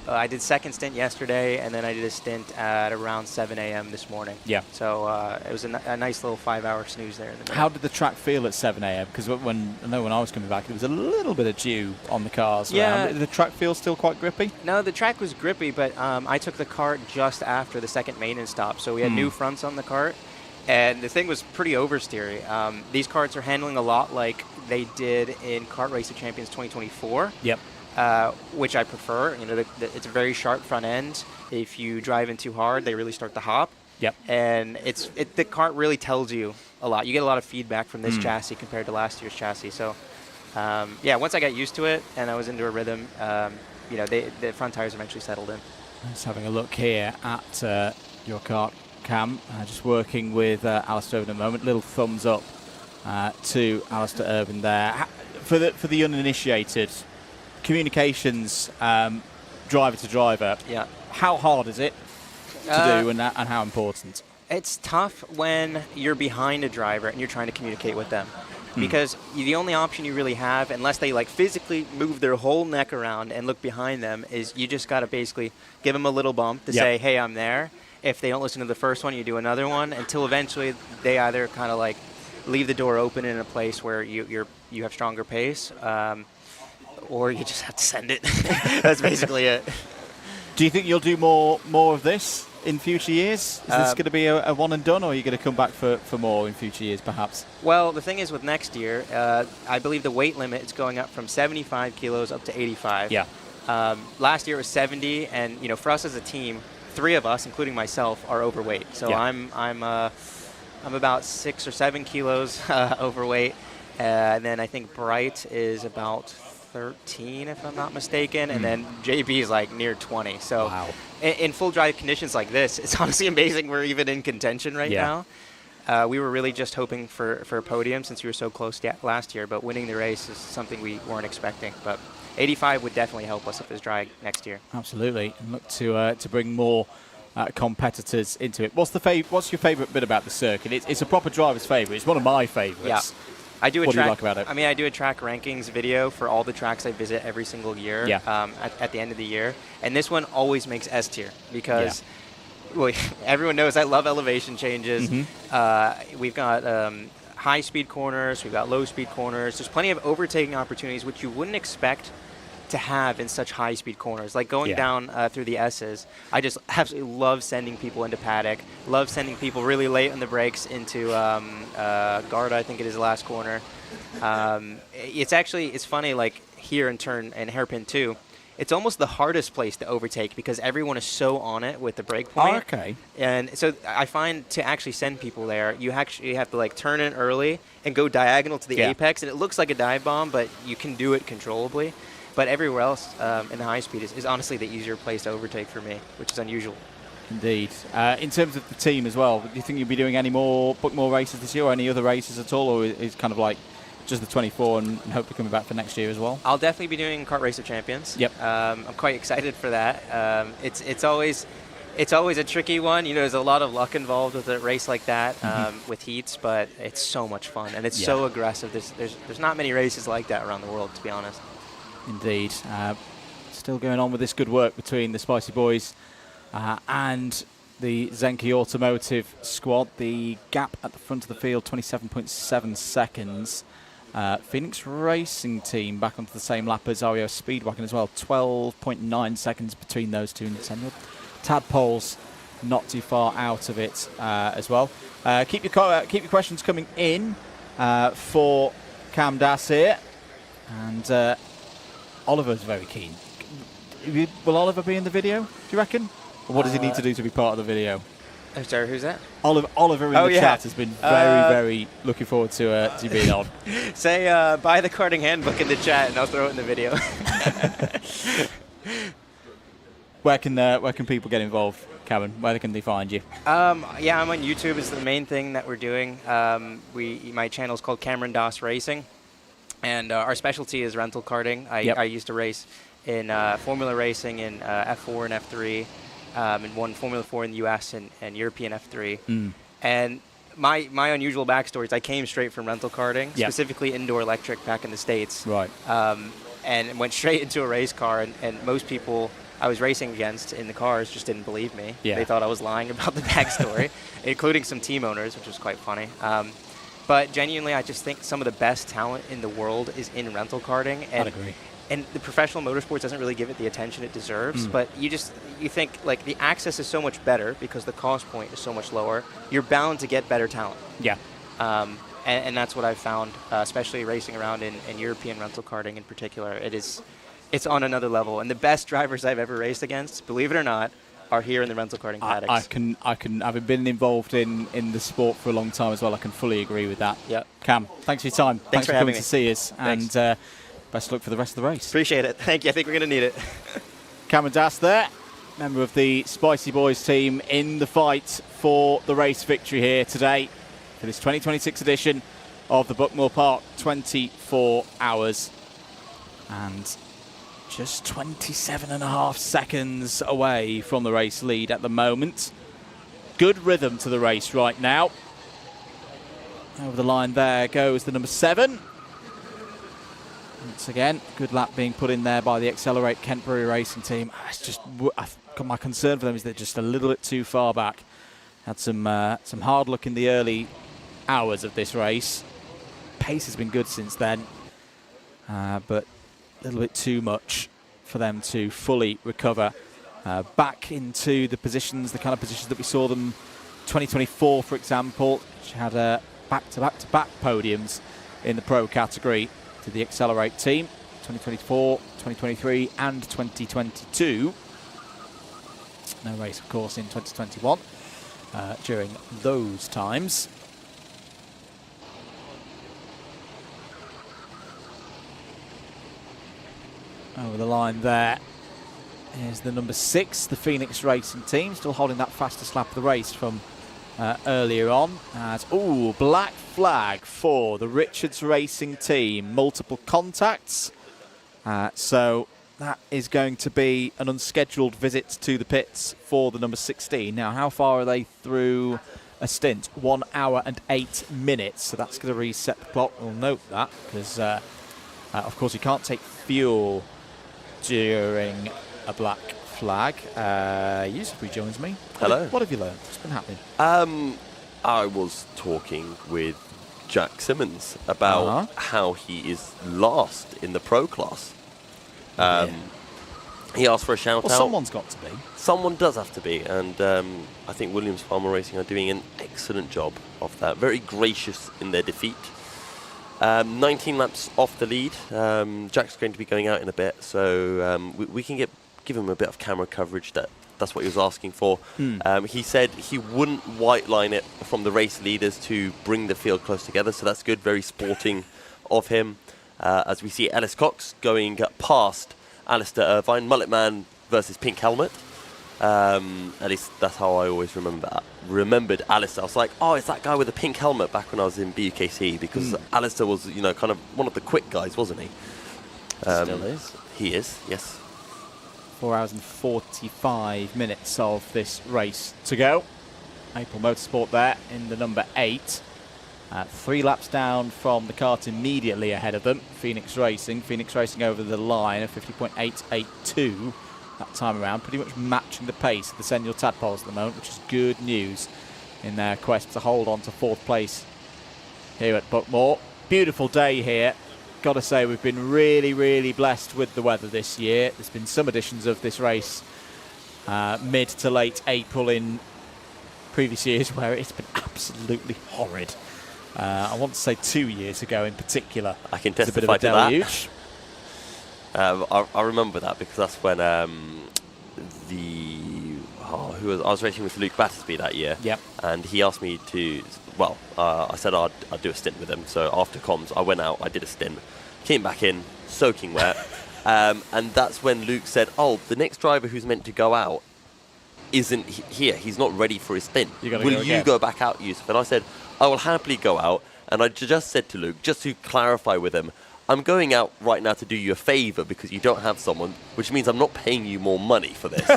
I did second stint yesterday, and then I did a stint at around 7 a.m. this morning.
Yeah.
So it was a nice little 5-hour snooze there in the middle.
How did the track feel at 7 a.m.? Because when I was coming back, there was a little bit of dew on the cars.
Yeah.
Did the track feel still quite grippy?
No, the track was grippy, but I took the cart just after the second maintenance stop, so we had new fronts on the cart, and the thing was pretty oversteery. These carts are handling a lot like they did in Kart Race of Champions 2024.
Yep.
Which I prefer. You know, it's a very sharp front end. If you drive in too hard, they really start to hop.
Yep.
And the cart really tells you a lot. You get a lot of feedback from this chassis compared to last year's chassis. So, yeah, once I got used to it and I was into a rhythm, you know, the front tires eventually settled in.
Just having a look here at your kart, Cam. Just working with Alistair Irvin at the moment. Little thumbs up to Alistair Irvin there. For the uninitiated, communications, driver to driver.
Yeah.
How hard is it to do, and how important?
It's tough when you're behind a driver and you're trying to communicate with them, because the only option you really have, unless they like physically move their whole neck around and look behind them, is you just got to basically give them a little bump to say, hey, I'm there. If they don't listen to the first one, you do another one until eventually they either kind of like leave the door open in a place where you have stronger pace, or you just have to send it. That's basically it.
Do you think you'll do more of this in future years? Is this going to be a one and done, or are you going to come back for more in future years, perhaps?
Well, the thing is with next year, I believe the weight limit is going up from 75 kilos up to 85.
Yeah.
Last year it was 70, and you know, for us as a team, 3 of us, including myself, are overweight. So
yeah.
I'm about 6 or 7 kilos overweight, and then I think Bright is about 13, if I'm not mistaken, and then JB is like near 20. So
wow.
in full drive conditions like this, it's honestly amazing we're even in contention right now. We were really just hoping for a podium since we were so close last year, but winning the race is something we weren't expecting. But 85 would definitely help us if it's dry next year.
Absolutely, and look to bring more competitors into it. What's your favourite bit about the circuit? It's a proper driver's favourite. It's one of my favourites.
Yeah. What do you like
about it?
I mean, I do a track rankings video for all the tracks I visit every single year.
Yeah.
At the end of the year, and this one always makes S tier because well, everyone knows I love elevation changes. We've got high speed corners, we've got low speed corners. There's plenty of overtaking opportunities which you wouldn't expect to have in such high speed corners, like going down through the S's. I just absolutely love sending people into Paddock, love sending people really late on the brakes into Garda, I think it is the last corner. It's funny, like here in turn and hairpin 2, it's almost the hardest place to overtake because everyone is so on it with the brake point.
Oh, okay.
And so I find to actually send people there, you actually have to like turn in early and go diagonal to the apex, and it looks like a dive bomb, but you can do it controllably. But everywhere else in the high speed is honestly the easier place to overtake for me, which is unusual.
Indeed. In terms of the team as well, do you think you'll be doing any more Buckmore races this year, or any other races at all, or is kind of like just the 24 and hopefully coming back for next year as well?
I'll definitely be doing Kart Race of Champions.
Yep.
I'm quite excited for that. It's always a tricky one. You know, there's a lot of luck involved with a race like that with heats, but it's so much fun and it's so aggressive. There's not many races like that around the world, to be honest.
Indeed. Still going on with this good work between the Spicy Boys and the Zenki Automotive squad. The gap at the front of the field, 27.7 seconds. Phoenix Racing Team back onto the same lap as REO Speedwagon as well, 12.9 seconds between those two. Tadpoles not too far out of it as well. Keep your questions coming in for Cam Das here. And Oliver's very keen. Will Oliver be in the video, do you reckon? Or what does he need to do to be part of the video?
Oh, sorry, who's that?
Oliver in the chat has been very looking forward to being on.
Say, buy the karting handbook in the chat and I'll throw it in the video.
Where can people get involved, Cameron? Where can they find you?
Yeah, I'm on YouTube. Is the main thing that we're doing. My channel is called Cameron Das Racing, and our specialty is rental karting. I used to race in Formula Racing in F4 and F3, and won Formula 4 in the US and European F3. And my unusual backstory is I came straight from rental karting, specifically indoor electric back in the States.
Right.
And went straight into a race car, and most people I was racing against in the cars just didn't believe me.
Yeah.
They thought I was lying about the backstory, including some team owners, which was quite funny. But genuinely, I just think some of the best talent in the world is in rental karting. And
I'd agree.
And the professional motorsports doesn't really give it the attention it deserves. But you think like the access is so much better because the cost point is so much lower. You're bound to get better talent.
Yeah.
And that's what I've found, especially racing around in European rental karting in particular. It's on another level. And the best drivers I've ever raced against, believe it or not, are here in the rental karting paddocks.
I can, having been involved in the sport for a long time as well, I can fully agree with that.
Yep.
Cam, thanks for your time.
Thanks for
coming
having me.
to see us.
Thanks.
And best of luck for the rest of the race.
Appreciate it. Thank you. I think we're going to need it.
Cameron Das there, member of the Spicy Boys team in the fight for the race victory here today for this 2026 edition of the Buckmore Park 24 Hours. And just 27.5 seconds away from the race lead at the moment. Good rhythm to the race right now. Over the line there goes the number 7. Once again, good lap being put in there by the Accelerate Kentbury Racing team. It's just, my concern for them is they're just a little bit too far back. Had some hard luck in the early hours of this race. Pace has been good since then, but a little bit too much for them to fully recover back into the positions, the kind of positions that we saw them 2024, for example, which had back-to-back podiums in the pro category to the Accelerate team, 2024, 2023 and 2022. No race, of course, in 2021 during those times. Over the line there is the number 6, the Phoenix Racing team, still holding that fastest lap of the race from earlier on. As black flag for the Richards Racing team, multiple contacts. So that is going to be an unscheduled visit to the pits for the number 16. Now, how far are they through a stint? 1 hour and 8 minutes. So that's going to reset the clock. We'll note that because, of course, you can't take fuel during a black flag. Yusuf rejoins me.
Hello.
What have you learned? What's been happening?
I was talking with Jack Simmons about how he is last in the pro class. He asked for a shout out.
Well, someone's got to be.
Someone does have to be, and I think Williams Farmer Racing are doing an excellent job of that. Very gracious in their defeat. 19 laps off the lead. Jack's going to be going out in a bit, so we can give him a bit of camera coverage. That's what he was asking for. He said he wouldn't white line it from the race leaders to bring the field close together, so that's good. Very sporting of him. As we see Ellis Cox going past Alistair Irvine, Mullet Man versus Pink Helmet. At least that's how I always remembered Alistair. I was like, oh, it's that guy with the pink helmet back when I was in BUKC, because Alistair was, kind of one of the quick guys, wasn't he?
Still is.
He is, yes.
4 hours and 45 minutes of this race to go. April Motorsport there in the number 8. 3 laps down from the kart immediately ahead of them. Phoenix Racing over the line of 50.882 that time around, pretty much matching the pace of the Senior Tadpoles at the moment, which is good news in their quest to hold on to 4th place here at Buckmore. Beautiful day here. Got to say, we've been really, really blessed with the weather this year. There's been some editions of this race mid to late April in previous years where it's been absolutely horrid. I want to say 2 years ago in particular.
I can
testify
testify to
to
that. I remember that because that's when I was racing with Luke Battersby that year.
Yep.
And he asked me to, I said I'd do a stint with him. So after comms, I went out, I did a stint, came back in, soaking wet. And that's when Luke said, oh, the next driver who's meant to go out isn't here. He's not ready for his stint. Will you go back out, Yusuf? And I said, I will happily go out. And I just said to Luke, just to clarify with him, I'm going out right now to do you a favour because you don't have someone, which means I'm not paying you more money for this.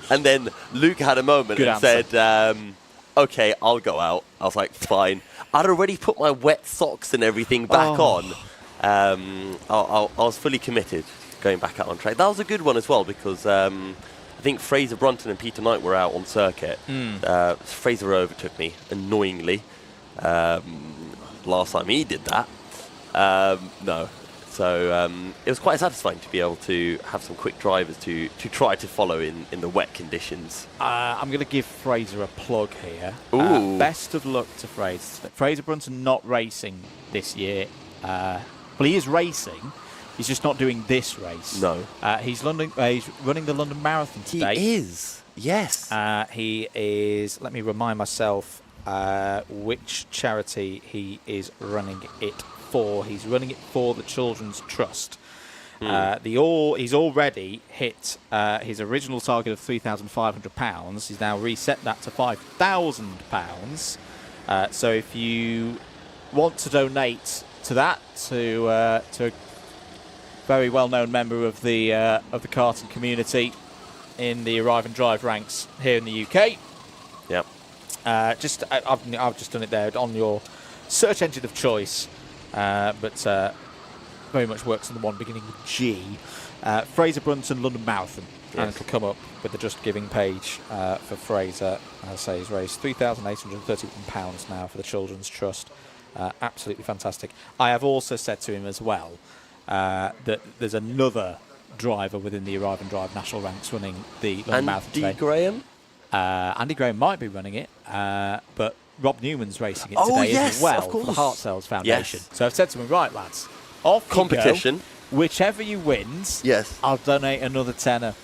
And then Luke had a moment and said, okay, I'll go out. I was like, fine. I'd already put my wet socks and everything back on. I was fully committed going back out on track. That was a good one as well because I think Fraser Brunton and Peter Knight were out on circuit. Fraser overtook me annoyingly last time he did that. No. So it was quite satisfying to be able to have some quick drivers to try to follow in the wet conditions.
I'm going to give Fraser a plug here.
Ooh.
Best of luck to Fraser. Fraser Brunson not racing this year. Well, he is racing. He's just not doing this race.
No.
He's running the London Marathon today.
He is. Yes.
He is. Let me remind myself which charity he is running it for. He's running it for the Children's Trust. He's already hit his original target of £3,500. He's now reset that to £5,000. So if you want to donate to that, to a very well-known member of the karting community in the Arrive and Drive ranks here in the UK.
Yep.
I've just done it there on your search engine of choice, but very much works on the one beginning with G. Fraser Brunson London Marathon, and it'll come up with the Just Giving page for Fraser. As I say, he's raised £3,831 now for the Children's Trust. Absolutely fantastic. I have also said to him as well that there's another driver within the Arrive and Drive national ranks running the London Marathon today.
Andy Graham?
Andy Graham might be running it, but Rob Newman's racing it today as well for the Heart Cells Foundation.
Yes.
So I've said to him, right, lads, off
Competition.
You go. Whichever you wins,
Yes.
I'll donate another tenner,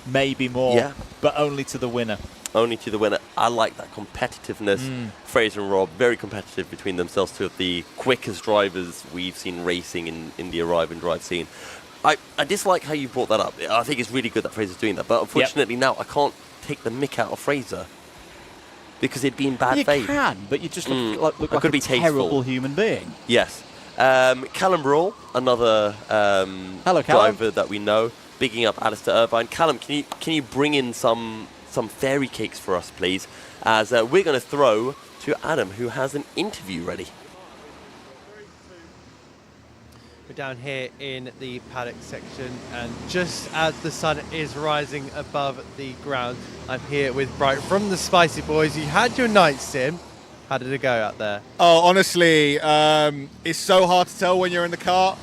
maybe more,
Yeah.
but only to the winner.
Only to the winner. I like that competitiveness. Fraser and Rob, very competitive between themselves, two of the quickest drivers we've seen racing in the Arrive and Drive scene. I dislike how you brought that up. I think it's really good that Fraser's doing that, but unfortunately now I can't take the mick out of Fraser because he'd be in bad faith.
You can, but you just look like
could
a
be tasteful.
terrible human being.
Yes. Callum Brawl, another
Hello, Callum.
driver that we know, bigging up Alistair Irvine. Callum, can you bring in some fairy cakes for us, please? As we're going to throw to Adam, who has an interview ready.
We're down here in the paddock section, and just as the sun is rising above the ground, I'm here with Bright from the Spicy Boys. You had your night sim. How did it go out there?
Oh, honestly, it's so hard to tell when you're in the car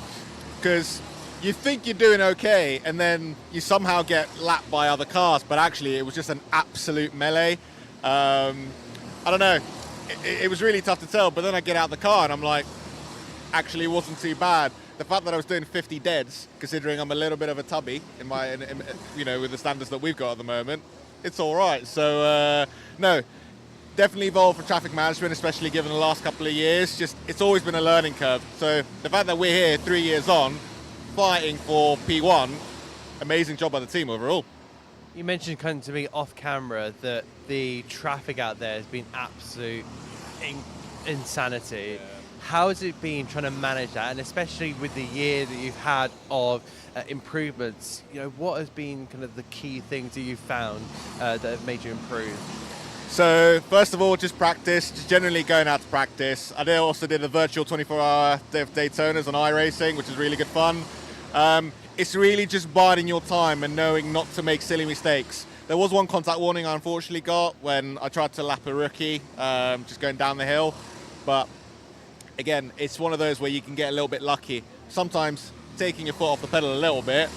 because you think you're doing okay and then you somehow get lapped by other cars, but actually it was just an absolute melee. I don't know. It was really tough to tell, but then I get out the car and I'm like, actually it wasn't too bad. The fact that I was doing 50 deads, considering I'm a little bit of a tubby in with the standards that we've got at the moment, it's all right. So no, definitely evolved for traffic management, especially given the last couple of years. Just it's always been a learning curve. So the fact that we're here 3 years on, fighting for P1, amazing job by the team overall.
You mentioned kind of to me off camera that the traffic out there has been absolute insanity. Yeah. How has it been trying to manage that, and especially with the year that you've had of improvements? What has been kind of the key things that you've found that have made you improve?
So first of all, just practice, just generally going out to practice. I also did a virtual 24-hour day of Daytonas on iRacing, which is really good fun. It's really just biding your time and knowing not to make silly mistakes. There was one contact warning I unfortunately got when I tried to lap a rookie, just going down the hill. But again, it's one of those where you can get a little bit lucky. Sometimes taking your foot off the pedal a little bit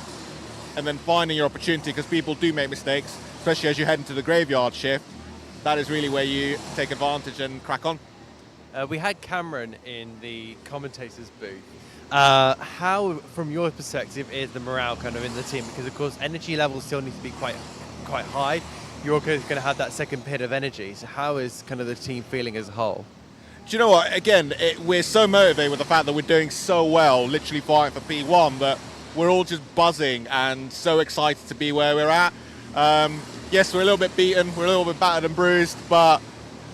and then finding your opportunity, because people do make mistakes, especially as you head into the graveyard shift. That is really where you take advantage and crack on.
We had Cameron in the commentators booth. How, from your perspective, is the morale kind of in the team? Because, of course, energy levels still need to be quite high. You're going to have that second pit of energy. So how is kind of the team feeling as a whole?
Do you know what? Again, we're so motivated with the fact that we're doing so well, literally fighting for P1, that we're all just buzzing and so excited to be where we're at. Yes, we're a little bit beaten, we're a little bit battered and bruised, but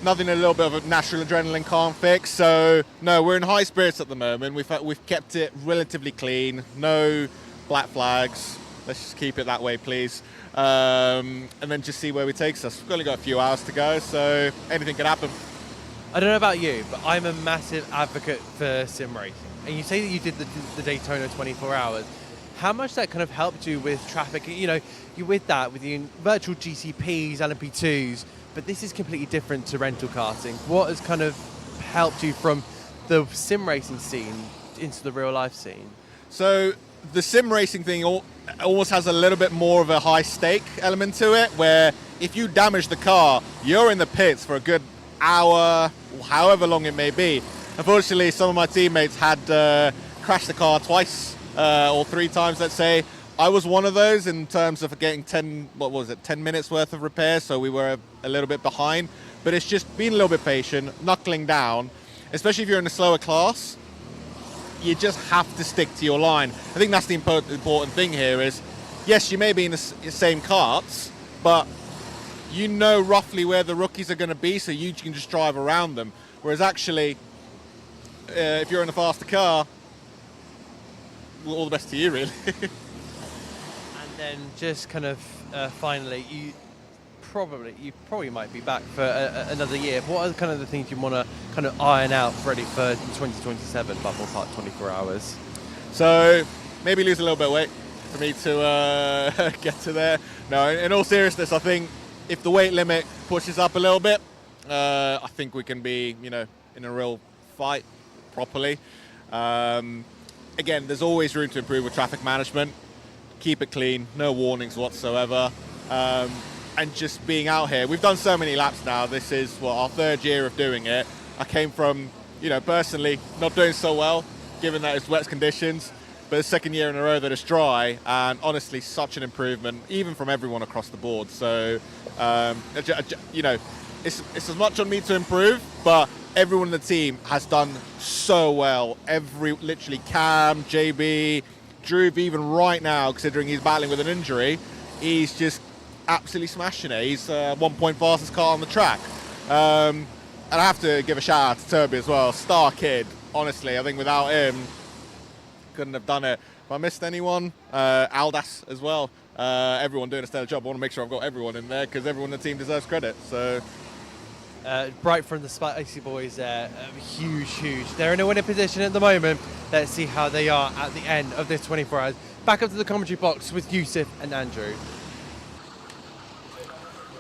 nothing a little bit of a natural adrenaline can't fix. So, no, we're in high spirits at the moment. We've kept it relatively clean, no black flags. Let's just keep it that way, please. And then just see where it takes us. We've only got a few hours to go, so anything could happen.
I don't know about you, but I'm a massive advocate for sim racing. And you say that you did the Daytona 24 hours. how much that kind of helped you with traffic. You know, you with your virtual GCPs, LMP2s, but this is completely different to rental karting. What has kind of helped you from the sim racing scene into the real life scene?
So the sim racing thing almost has a little bit more of a high stake element to it, where if you damage the car, you're in the pits for a good hour, however long it may be. Unfortunately, some of my teammates had crashed the car twice or 3 times, let's say. I was one of those in terms of getting 10 minutes worth of repairs, so we were a little bit behind. But it's just being a little bit patient, knuckling down, especially if you're in a slower class. You just have to stick to your line. I think that's the important thing here is, yes, you may be in the same karts, but you know roughly where the rookies are going to be, so you can just drive around them. Whereas actually, if you're in a faster car, well, all the best to you, really.
And then just kind of finally, you probably might be back for another year. What are kind of the things you want to kind of iron out ready for 2027 Buckmore Park 24 hours?
So maybe lose a little bit of weight for me to get to there. No, in all seriousness, I think if the weight limit pushes up a little bit, I think we can be, in a real fight properly. Again, there's always room to improve with traffic management. Keep it clean, no warnings whatsoever. And just being out here. We've done so many laps now. This is our 3rd year of doing it. I came from, personally not doing so well, given that it's wet conditions, but the 2nd year in a row that it's dry, and honestly, such an improvement, even from everyone across the board. So, it's as much on me to improve, but everyone in the team has done so well. Literally Cam, JB, Drew, even right now, considering he's battling with an injury, he's just absolutely smashing it. He's 1 point fastest car on the track. And I have to give a shout out to Toby as well. Star kid. Honestly, I think without him, couldn't have done it. If I missed anyone, Aldas as well. Everyone doing a stellar job. I want to make sure I've got everyone in there because everyone in the team deserves credit. So,
Bright from the Spicy Boys there, huge. They're in a winning position at the moment. Let's see how they are at the end of this 24 hours. Back up to the commentary box with Yusuf and Andrew.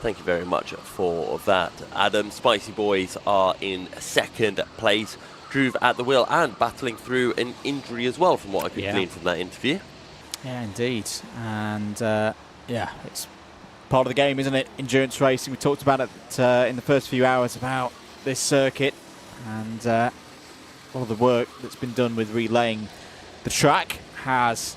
Thank you very much for that, Adam. Spicy Boys are in 2nd place. Drew at the wheel and battling through an injury as well, from what I could glean from that interview.
Yeah, indeed. And it's part of the game, isn't it? Endurance racing. We talked about it in the first few hours about this circuit and all of the work that's been done with relaying the track has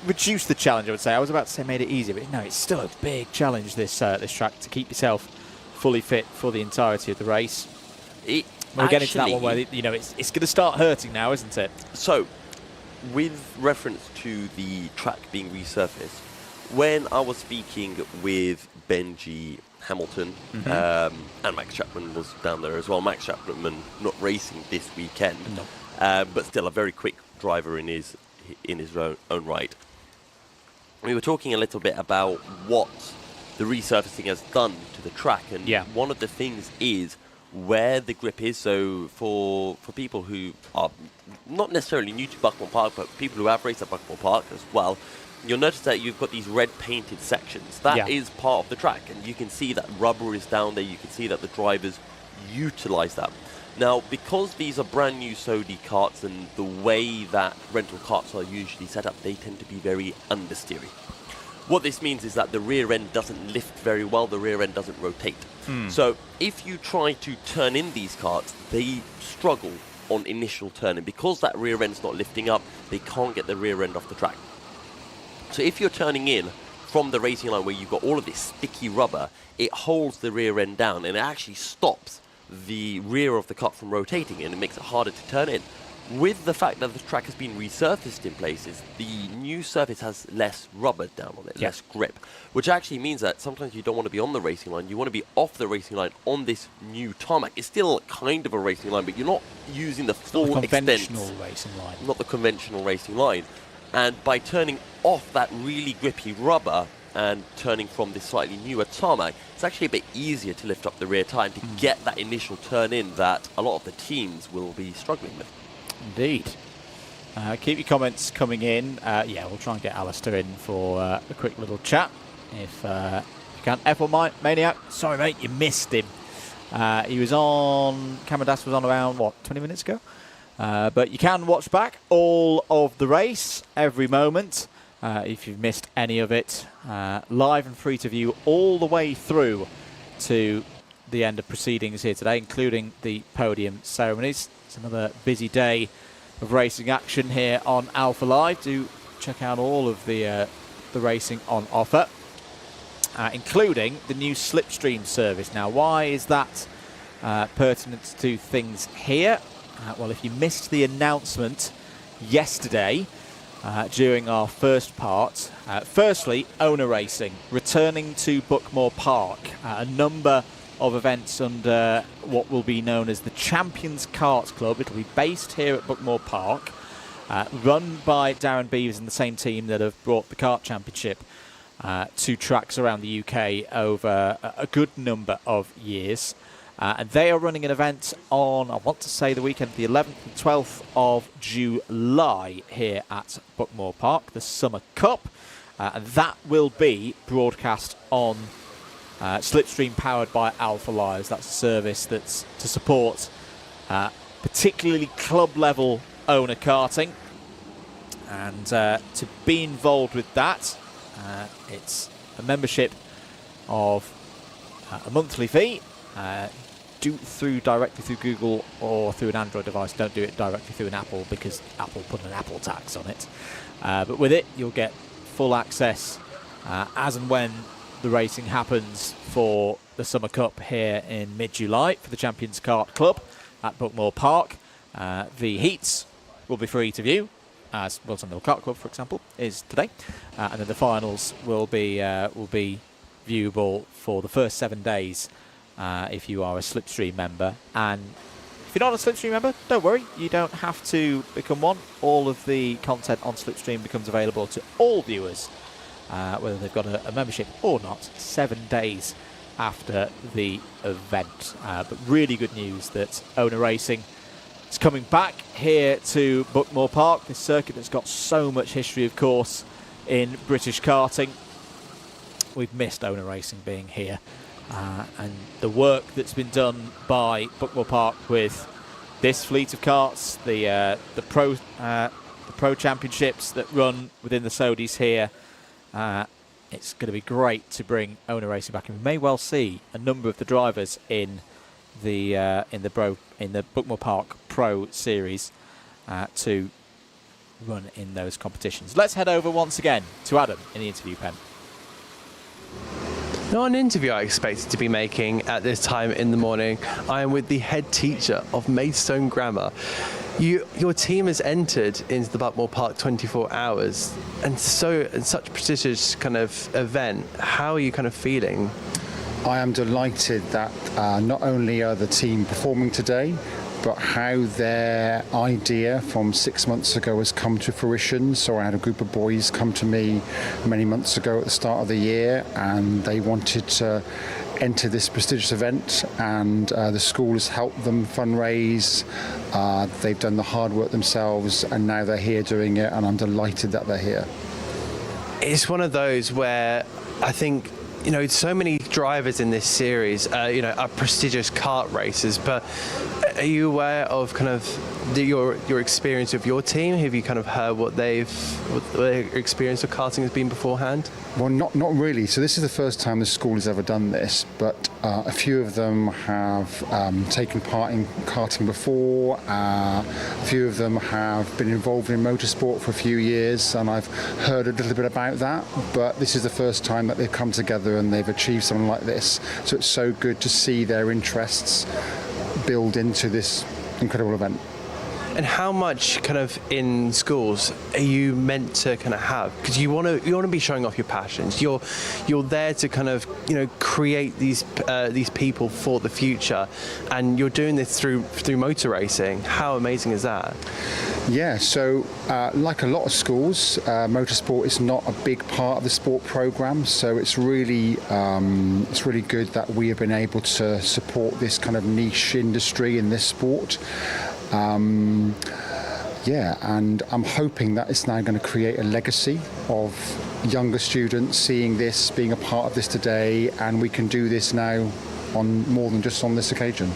reduced the challenge, I would say. I was about to say made it easier, but no, it's still a big challenge, this track, to keep yourself fully fit for the entirety of the race. We're getting to that one where it's going to start hurting now, isn't it?
So, with reference to the track being resurfaced, when I was speaking with Benji Hamilton and Max Chapman was down there as well. Max Chapman not racing this weekend, but still a very quick driver in his own right. We were talking a little bit about what the resurfacing has done to the track, and one of the things is where the grip is. So for people who are not necessarily new to Buckmore Park, but people who have raced at Buckmore Park as well, you'll notice that you've got these red painted sections. That is part of the track, and you can see that rubber is down there. You can see that the drivers utilize that. Now, because these are brand new SODI karts and the way that rental karts are usually set up, they tend to be very understeery. What this means is that the rear end doesn't lift very well, the rear end doesn't rotate. So if you try to turn in these karts, they struggle on initial turning. Because that rear end's not lifting up, they can't get the rear end off the track. So if you're turning in from the racing line where you've got all of this sticky rubber, it holds the rear end down and it actually stops the rear of the kart from rotating, and it makes it harder to turn in. With the fact that the track has been resurfaced in places, the new surface has less rubber down on it, less grip, which actually means that sometimes you don't want to be on the racing line, you want to be off the racing line on this new tarmac. It's still kind of a racing line, but you're not using the full extent. Not the conventional racing line. And by turning off that really grippy rubber and turning from this slightly newer tarmac, it's actually a bit easier to lift up the rear tyre and to get that initial turn in that a lot of the teams will be struggling with.
Indeed. Keep your comments coming in. Yeah, we'll try and get Alistair in for a quick little chat if you can. F1 Maniac, sorry mate, you missed him. He was on, Cameron Das was on around, 20 minutes ago? But you can watch back all of the race every moment if you've missed any of it. Live and free to view all the way through to the end of proceedings here today, including the podium ceremonies. It's another busy day of racing action here on Alpha Live. Do check out all of the racing on offer, including the new Slipstream service. Now, why is that pertinent to things here? Well, if you missed the announcement yesterday during our first part, firstly, owner racing returning to Buckmore Park. A number of events under what will be known as the Champions Kart Club. It'll be based here at Buckmore Park, run by Darren Beavers and the same team that have brought the kart championship to tracks around the UK over a good number of years. And they are running an event on, I want to say, the weekend of the 11th and 12th of July here at Buckmore Park, the Summer Cup. And that will be broadcast on Slipstream, powered by Alpha Lives. That's a service that's to support particularly club-level owner karting. And to be involved with that, it's a membership of a monthly fee. Do directly through Google or through an Android device. Don't do it directly through an Apple, because Apple put an Apple tax on it. But with it, you'll get full access as and when the racing happens for the Summer Cup here in mid-July for the Champions Kart Club at Buckmore Park. The heats will be free to view, as Wilton Mill Kart Club, for example, is today. And then the finals will be viewable for the first 7 days if you are a Slipstream member. And if you're not a Slipstream member, don't worry, you don't have to become one. All of the content on Slipstream becomes available to all viewers, whether they've got a membership or not, 7 days after the event. But really good news that owner racing is coming back here to Buckmore Park, this circuit that's got so much history, of course, in British karting. We've missed owner racing being here. And the work that's been done by Buckmore Park with this fleet of karts, the pro championships that run within the Sodis here, it's going to be great to bring owner racing back, and we may well see a number of the drivers in the Buckmore Park Pro Series to run in those competitions. Let's head over once again to Adam in the interview pen.
Not an interview I expected to be making at this time in the morning. I am with the head teacher of Maidstone Grammar. Your team has entered into the Buckmore Park 24 hours, and such prestigious kind of event. How are you kind of feeling?
I am delighted that not only are the team performing today, but how their idea from 6 months ago has come to fruition. So I had a group of boys come to me many months ago at the start of the year, and they wanted to enter this prestigious event, and the school has helped them fundraise. They've done the hard work themselves, and now they're here doing it, and I'm delighted that they're here.
It's one of those where I think, so many drivers in this series, are prestigious kart racers, but are you aware of kind of your experience of your team? Have you kind of heard what their experience of karting has been beforehand?
Well, not really. So this is the first time the school has ever done this, but a few of them have taken part in karting before. A few of them have been involved in motorsport for a few years, and I've heard a little bit about that. But this is the first time that they've come together and they've achieved something like this. So it's so good to see their interests build into this incredible event.
And how much kind of in schools are you meant to kind of have? Because you want to be showing off your passions. You're there to kind of create these people for the future, and you're doing this through motor racing. How amazing is that?
Yeah, so like a lot of schools, motorsport is not a big part of the sport program. So it's really good that we have been able to support this kind of niche industry in this sport. Yeah, and I'm hoping that it's now going to create a legacy of younger students seeing this, being a part of this today, and we can do this now on more than just on this occasion.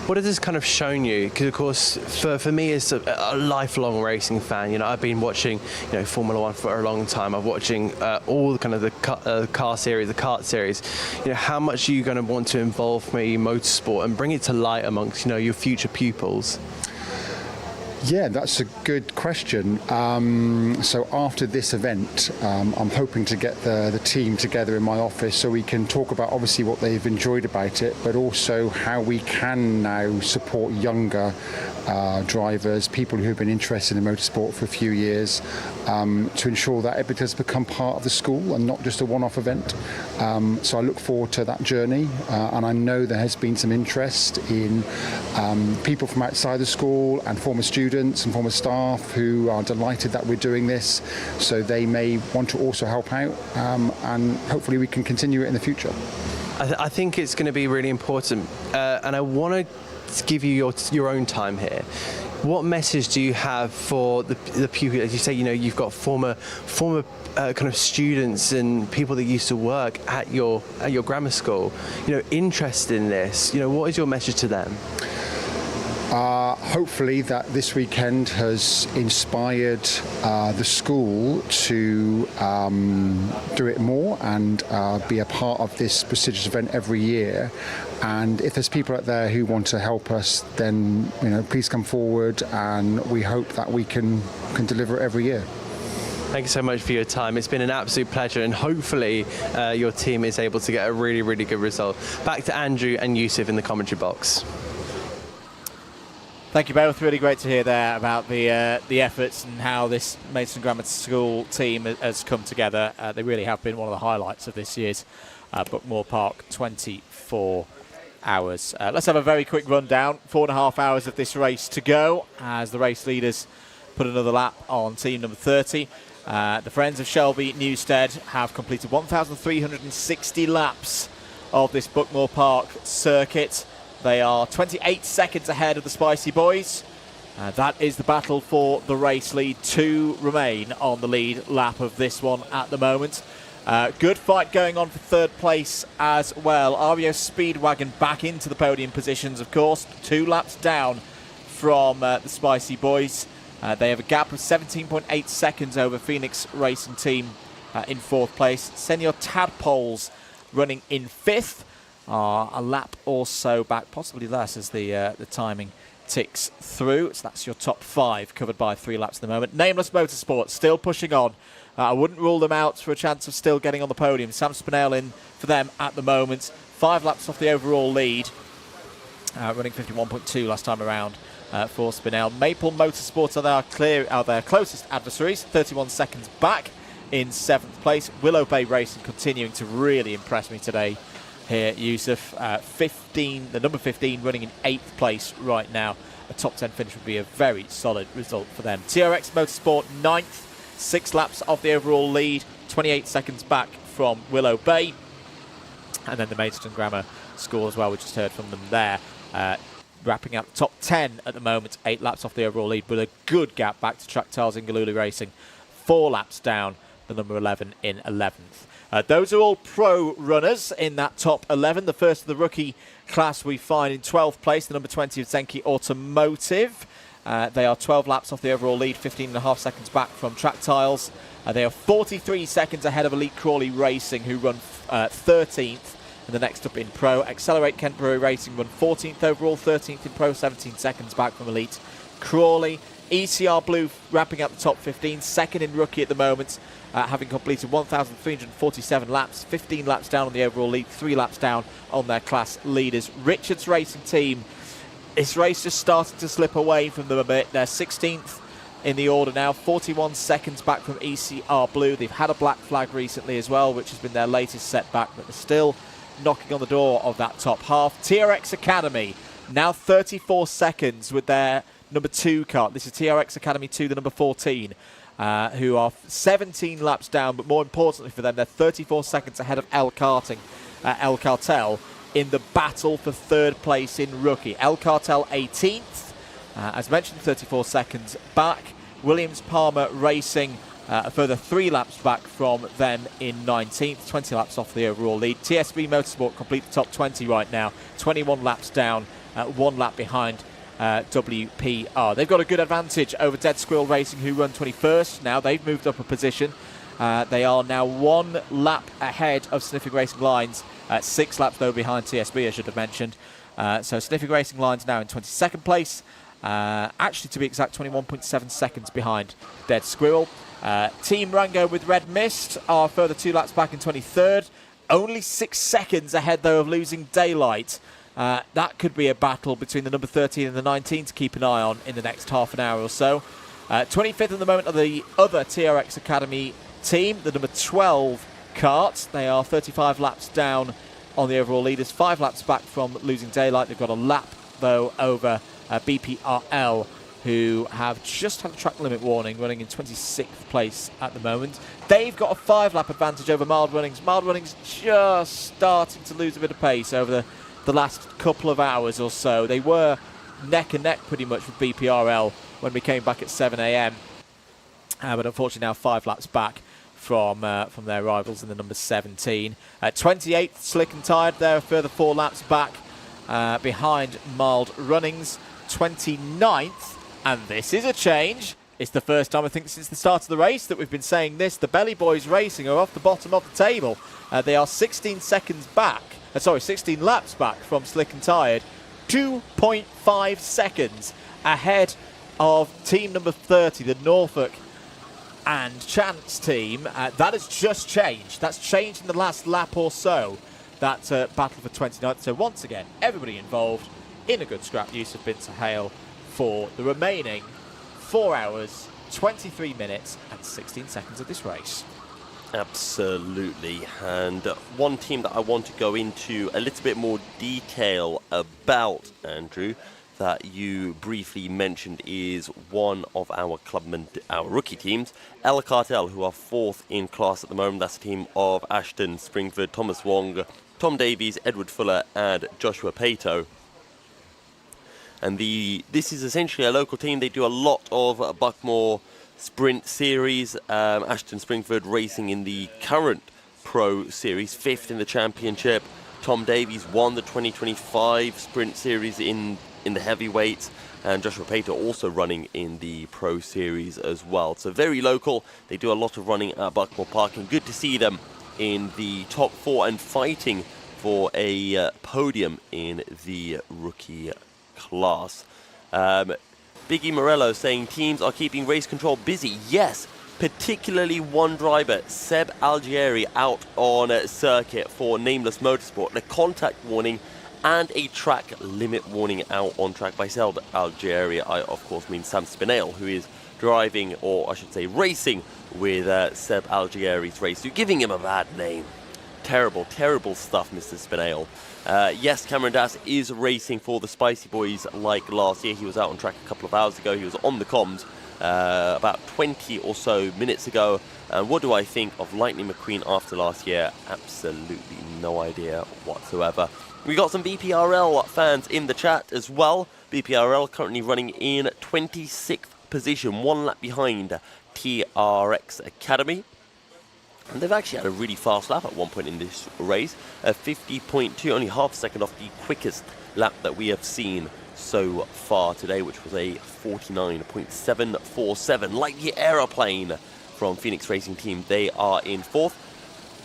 What has this kind of shown you? Because of course, for me as a lifelong racing fan, you know, I've been watching, you know, Formula One for a long time. I'm watching all the kind of the car series, the kart series. You know, how much are you going to want to involve me motorsport and bring it to light amongst, you know, your future pupils?
Yeah, that's a good question. So after this event, I'm hoping to get the team together in my office so we can talk about obviously what they've enjoyed about it, but also how we can now support younger drivers, people who've been interested in motorsport for a few years, to ensure that it does become part of the school and not just a one-off event. So I look forward to that journey, and I know there has been some interest in people from outside the school and former students and former staff who are delighted that we're doing this, so they may want to also help out, and hopefully we can continue it in the future.
I think it's going to be really important, and I want to give you your own time here. What message do you have for the pupils? As you say, you know, you've got former kind of students and people that used to work at your grammar school, you know, interested in this. You know, what is your message to them?
Hopefully that this weekend has inspired the school to do it more and be a part of this prestigious event every year. And if there's people out there who want to help us, then, you know, please come forward, and we hope that we can deliver it every year.
Thank you so much for your time. It's been an absolute pleasure, and hopefully your team is able to get a really, really good result. Back to Andrew and Yusuf in the commentary box.
Thank you both. Really great to hear there about the efforts and how this Maidstone Grammar School team has come together. They really have been one of the highlights of this year's Buckmore Park 24 hours. Let's have a very quick rundown. 4.5 hours of this race to go as the race leaders put another lap on team number 30. The Friends of Shelby Newstead have completed 1,360 laps of this Buckmore Park circuit. They are 28 seconds ahead of the Spicy Boys. That is the battle for the race lead. 2 remain on the lead lap of this one at the moment. Good fight going on for third place as well. REO Speedwagon back into the podium positions, of course. 2 laps down from the Spicy Boys. They have a gap of 17.8 seconds over Phoenix Racing Team in 4th place. Senior Tadpoles running in 5th. A lap or so back, possibly less, as the timing ticks through. So that's your top 5 covered by 3 laps at the moment. Nameless Motorsport still pushing on. I wouldn't rule them out for a chance of still getting on the podium. Sam Spinell in for them at the moment. 5 laps off the overall lead. Running 51.2 last time around for Spinell. Maple Motorsport are their closest adversaries. 31 seconds back in 7th place. Willow Bay Racing continuing to really impress me today. Here, Yusuf, the number 15 running in 8th place right now. A top 10 finish would be a very solid result for them. TRX Motorsport 9th, 6 laps off the overall lead, 28 seconds back from Willow Bay. And then the Maidstone Grammar School as well, we just heard from them there. Wrapping up top 10 at the moment, 8 laps off the overall lead, with a good gap back to Track Tiles Ingalulu Racing. 4 laps down, the number 11 in 11th. Those are all pro runners in that top 11. The first of the rookie class we find in 12th place, the number 20 of Zenki Automotive. They are 12 laps off the overall lead, 15.5 seconds back from Track Tiles. They are 43 seconds ahead of Elite Crawley Racing, who run 13th. And the next up in Pro, Accelerate Kent Brewery Racing run 14th overall, 13th in Pro, 17 seconds back from Elite Crawley. ECR Blue wrapping up the top 15, second in rookie at the moment, having completed 1,347 laps, 15 laps down on the overall lead, 3 laps down on their class leaders. Richards Racing Team, this race just started to slip away from them a bit. They're 16th in the order now, 41 seconds back from ECR Blue. They've had a black flag recently as well, which has been their latest setback, but they're still knocking on the door of that top half. TRX Academy, now 34 seconds with their number 2 car. This is TRX Academy 2, the number 14, who are 17 laps down, but more importantly for them, they're 34 seconds ahead of El Cartel in the battle for 3rd place in rookie. El Cartel 18th, As mentioned, 34 seconds back. Williams Palmer Racing a further 3 laps back from them in 19th, 20 laps off the overall lead. TSB Motorsport complete the top 20 right now, 21 laps down, 1 lap behind WPR. They've got a good advantage over Dead Squirrel Racing, who run 21st. Now they've moved up a position. They are now 1 lap ahead of Sniffing Racing Lines, 6 laps though behind TSB, I should have mentioned. So Sniffing Racing Lines now in 22nd place. Actually, to be exact, 21.7 seconds behind Dead Squirrel. Team Rango with Red Mist are further 2 laps back in 23rd. Only 6 seconds ahead, though, of Losing Daylight. That could be a battle between the number 13 and the 19 to keep an eye on in the next half an hour or so. 25th at the moment are the other TRX Academy team, the number 12 kart. They are 35 laps down on the overall leaders, 5 laps back from Losing Daylight. They've got a lap, though, over BPRL, who have just had a track limit warning, running in 26th place at the moment. They've got a 5-lap advantage over Mild Runnings. Mild Runnings just starting to lose a bit of pace over the last couple of hours or so. They were neck and neck pretty much with BPRL when we came back at 7 a.m. But unfortunately now 5 laps back from their rivals in the number 17. 28th, Slick and Tired. They're a further 4 laps back behind Mild Runnings. 29th, and this is a change. It's the first time, I think, since the start of the race that we've been saying this. The Belly Boys Racing are off the bottom of the table. They are 16 laps back from Slick and Tired. 2.5 seconds ahead of team number 30, the Norfolk and Chance team. That has just changed. That's changed in the last lap or so, that battle for 29th. So once again, everybody involved in a good scrap. Yusuf bin Sahel for the remaining 4 hours, 23 minutes and 16 seconds of this race.
Absolutely. And one team that I want to go into a little bit more detail about, Andrew, that you briefly mentioned, is one of our clubmen, our rookie teams, El Cartel, who are 4th in class at the moment. That's a team of Ashton Springford, Thomas Wong, Tom Davies, Edward Fuller and Joshua Pato. And this is essentially a local team. They do a lot of Buckmore Sprint Series. Ashton Springford racing in the current Pro Series, 5th in the championship. Tom Davies won the 2025 Sprint Series in the heavyweights. And Joshua Pato also running in the Pro Series as well. So very local. They do a lot of running at Buckmore Park. And good to see them in the top 4 and fighting for a podium in the rookie class. Biggie Morello saying teams are keeping race control busy. Yes, particularly one driver, Seb Algieri, out on circuit for Nameless Motorsport. And a contact warning and a track limit warning out on track by Seb Algieri. I, of course, mean Sam Spinale, who is driving, or I should say racing, with Seb Algieri's race. You're giving him a bad name. Terrible, terrible stuff, Mr. Spinale. Yes, Cameron Das is racing for the Spicy Boys like last year. He was out on track a couple of hours ago. He was on the comms about 20 or so minutes ago. And what do I think of Lightning McQueen after last year? Absolutely no idea whatsoever. We got some BPRL fans in the chat as well. BPRL currently running in 26th position, 1 lap behind TRX Academy. And they've actually had a really fast lap at one point in this race, 50.2, only half a second off the quickest lap that we have seen so far today, which was a 49.747, like the aeroplane from Phoenix Racing Team. They are in 4th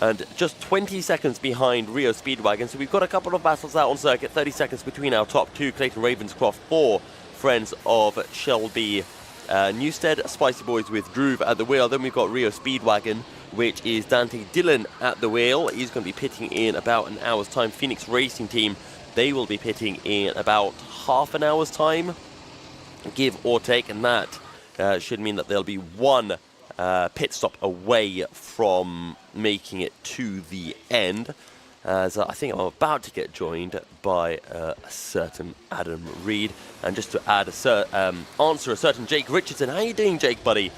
and just 20 seconds behind Rio Speedwagon. So we've got a couple of battles out on circuit, 30 seconds between our top 2, Clayton Ravenscroft for Friends of Shelby Newstead, Spicy Boys with Droove at the wheel. Then we've got Rio Speedwagon, which is Dante Dillon at the wheel. He's going to be pitting in about an hour's time. Phoenix Racing Team, they will be pitting in about half an hour's time, give or take, and that should mean that there'll be 1 pit stop away from making it to the end. As I think I'm about to get joined by a certain Adam Reed. And just to add answer a certain Jake Richardson. How you doing, Jake, buddy?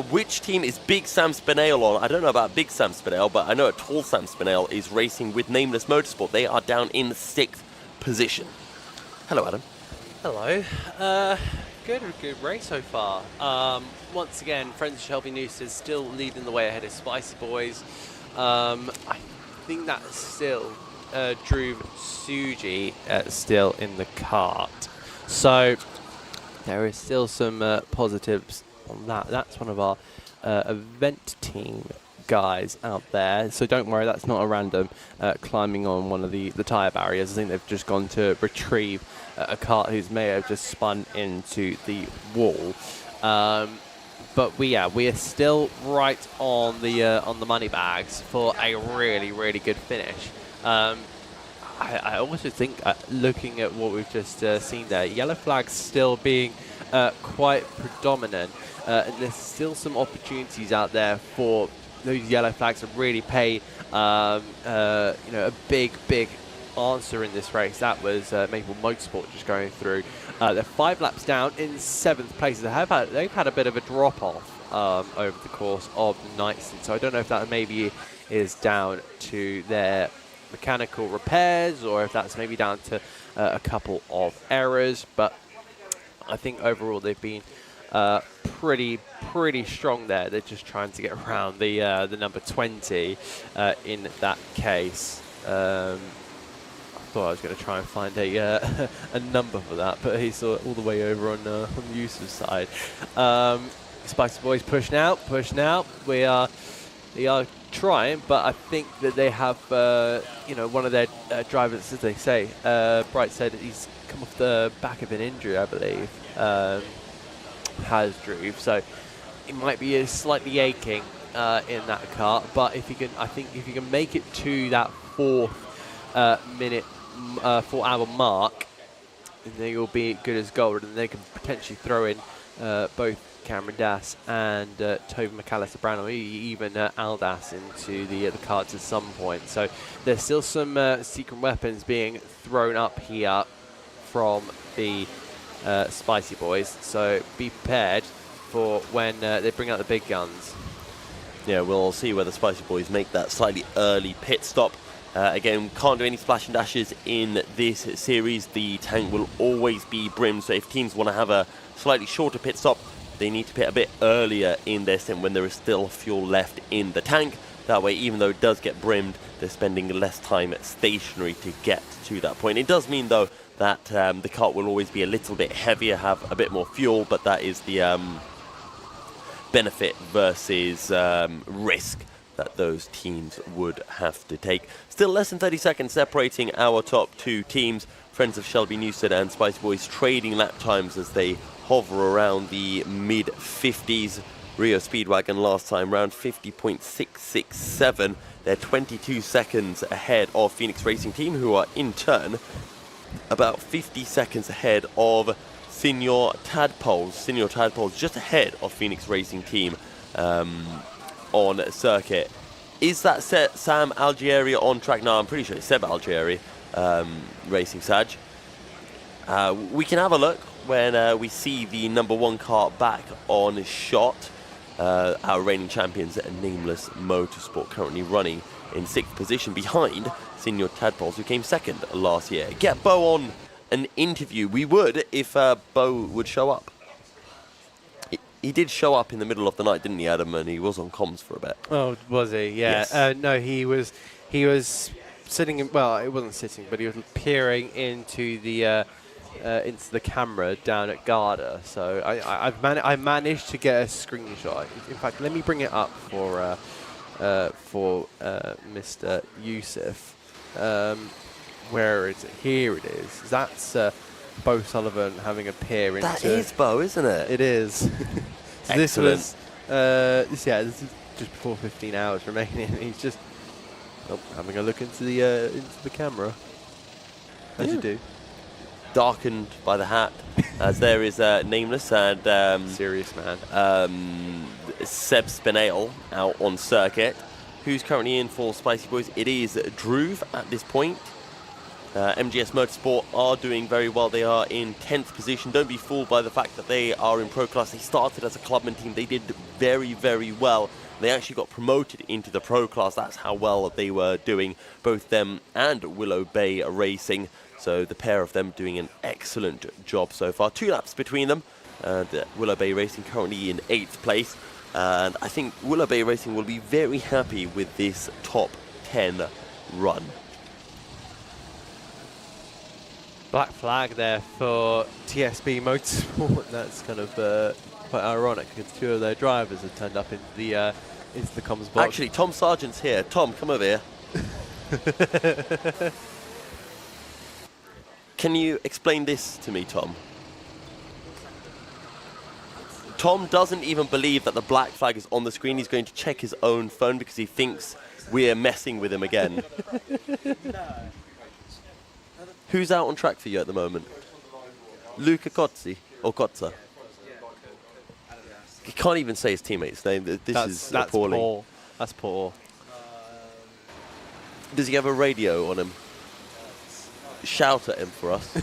Which team is Big Sam Spinale on? I don't know about Big Sam Spinale, but I know a Tall Sam Spinale is racing with Nameless Motorsport. They are down in 6th position. Hello, Adam.
Hello. good race so far. Once again, Friends of Shelby Noose is still leading the way ahead of Spicy Boys. I think that's still Drew Suji still in the kart. So there is still some positives on that. That's one of our event team guys out there. So don't worry, that's not a random climbing on one of the tyre barriers. I think they've just gone to retrieve a kart who's may have just spun into the wall. But we are still right on the money bags for a really, really good finish. I also think, looking at what we've just seen there, yellow flags still being quite predominant, and there's still some opportunities out there for those yellow flags to really pay, a big answer in this race. That was Maple Motorsport just going through. They're 5 laps down in 7th place. They've had a bit of a drop off over the course of the night, so I don't know if that maybe is down to their mechanical repairs or if that's maybe down to a couple of errors, but I think overall they've been pretty strong there. They're just trying to get around the number 20 in that case. I thought I was going to try and find a number for that, but he saw it all the way over on the Yusuf's side. Spicy Boys pushing out. They are trying, but I think that they have, one of their drivers, as they say, Bright said he's come off the back of an injury, I believe, has Drew, so it might be slightly aching in that kart. But if you can make it to that 4 hour mark, then you'll be good as gold, and they can potentially throw in both Cameron Das and Toby McAllister Brown, or even Aldas into the cards at some point. So there's still some secret weapons being thrown up here from the Spicy Boys. So be prepared for when they bring out the big guns.
Yeah, we'll see whether Spicy Boys make that slightly early pit stop. Again, can't do any splash and dashes in this series. The tank will always be brimmed, so if teams want to have a slightly shorter pit stop, they need to pit a bit earlier in their stint when there is still fuel left in the tank. That way, even though it does get brimmed, they're spending less time stationary to get to that point. It does mean, though, that the kart will always be a little bit heavier, have a bit more fuel, but that is the benefit versus risk that those teams would have to take. Still less than 30 seconds separating our top 2 teams. Friends of Shelby Newstead and Spicy Boys trading lap times as they hover around the mid-50s. Rio Speedwagon last time round 50.667. They're 22 seconds ahead of Phoenix Racing Team, who are in turn about 50 seconds ahead of Senior Tadpoles. Senior Tadpoles just ahead of Phoenix Racing Team on circuit. Is that Sam Algieri on track? No, I'm pretty sure it's Seb Algieri racing Saj. We can have a look when we see the number 1 kart back on shot. Our reigning champions at Nameless Motorsport currently running in 6th position behind Senior Tadpoles, who came 2nd last year. Get Bo on an interview. We would if Bo would show up. He did show up in the middle of the night, didn't he, Adam? And he was on comms for a bit.
Oh, was he? Yeah.
Yes.
No, he was sitting in, well, it wasn't sitting, but he was peering into the camera down at Garda. So I managed to get a screenshot. In fact, let me bring it up for Mr. Yusuf. Where is it? Here it is. That's Bo Sullivan having a peer into.
That is Bo, isn't it?
It is. So this was this is just before 15 hours remaining. He's just having a look into the camera, as you do.
Darkened by the hat, as there is Nameless and
Serious Man.
Seb Spinale out on circuit. Who's currently in for Spicy Boys? It is Druve at this point. MGS Motorsport are doing very well. They are in 10th position. Don't be fooled by the fact that they are in Pro Class. They started as a clubman team. They did very, very well. They actually got promoted into the Pro Class. That's how well they were doing, both them and Willow Bay Racing. So the pair of them doing an excellent job so far. 2 laps between them. and Willow Bay Racing currently in 8th place. And I think Willow Bay Racing will be very happy with this top 10 run.
Black flag there for TSB Motorsport. That's kind of quite ironic because 2 of their drivers have turned up into the comms box.
Actually, Tom Sargent's here. Tom, come over here. Can you explain this to me, Tom? Tom doesn't even believe that the black flag is on the screen. He's going to check his own phone because he thinks we're messing with him again. Who's out on track for you at the moment? Luca Cozzi or Cozza? He can't even say his teammate's name. That's appalling.
Poor. That's poor.
Does he have a radio on him? Shout at him for us.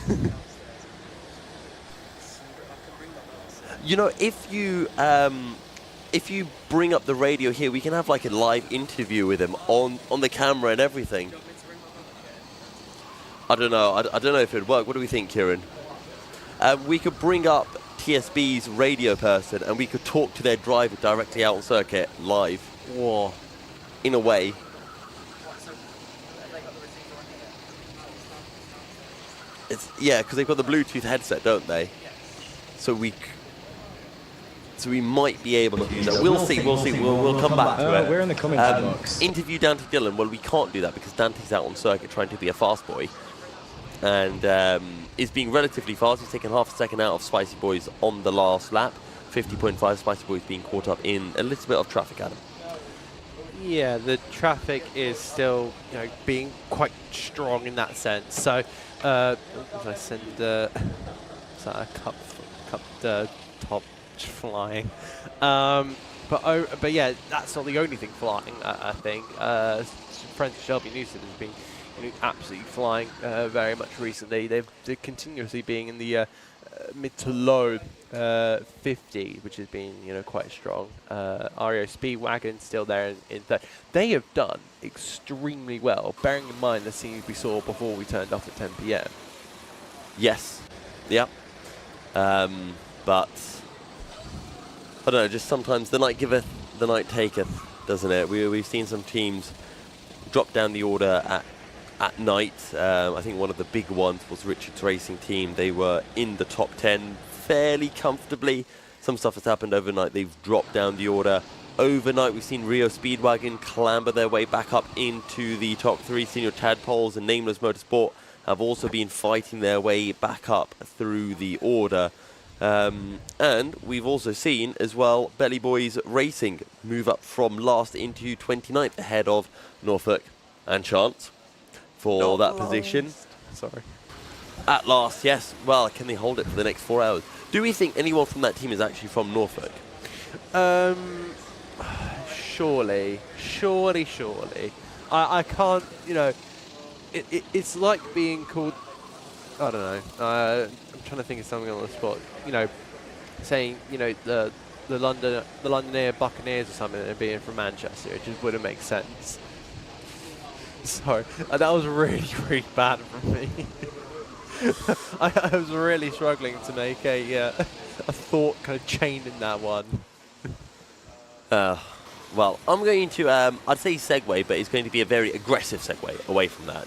You know, if you bring up the radio here, we can have like a live interview with him on the camera and everything. I don't know. I don't know if it would work. What do we think, Kieran? We could bring up TSB's radio person and we could talk to their driver directly out on circuit live.
Whoa.
In a way. Yeah, because they've got the Bluetooth headset, don't they? So we might be able to use that. We'll see. We'll come back to it.
We're in the commentary box.
Interview Dante Dillon. Well, we can't do that because Dante's out on circuit trying to be a fast boy. And is being relatively fast. He's taken half a second out of Spicy Boys on the last lap. 50.5. Spicy Boys being caught up in a little bit of traffic, Adam.
Yeah, the traffic is still, being quite strong in that sense. So, if I send a cup top flying, but yeah, that's not the only thing flying. I think friends of Shelby Newsom has been absolutely flying very much recently. They're continuously being in the mid to low 50, which has been quite strong. REO Speedwagon still there in third. They have done extremely well, bearing in mind the scenes we saw before we turned off at 10 p.m.
Yes. Yep. But I don't know. Just sometimes the night giveth, the night taketh, doesn't it? We've seen some teams drop down the order at night. I think one of the big ones was Richard's Racing Team. They were in the top 10 fairly comfortably. Some stuff has happened overnight. They've dropped down the order. Overnight, we've seen Rio Speedwagon clamber their way back up into the top 3. Senior Tadpoles and Nameless Motorsport have also been fighting their way back up through the order. And we've also seen as well Belly Boys Racing move up from last into 29th ahead of Norfolk and Chance for that position.
Sorry.
At last, yes. Well, can they hold it for the next 4 hours? Do we think anyone from that team is actually from Norfolk?
Surely. I can't, it's like being called, I don't know, I'm trying to think of something on the spot, saying, the Londoner Buccaneers or something and being from Manchester. It just wouldn't make sense. Sorry, that was really, really bad for me. I was really struggling to make a thought kind of chain in that one.
Well, I'm going to, I'd say segue, but it's going to be a very aggressive segue away from that.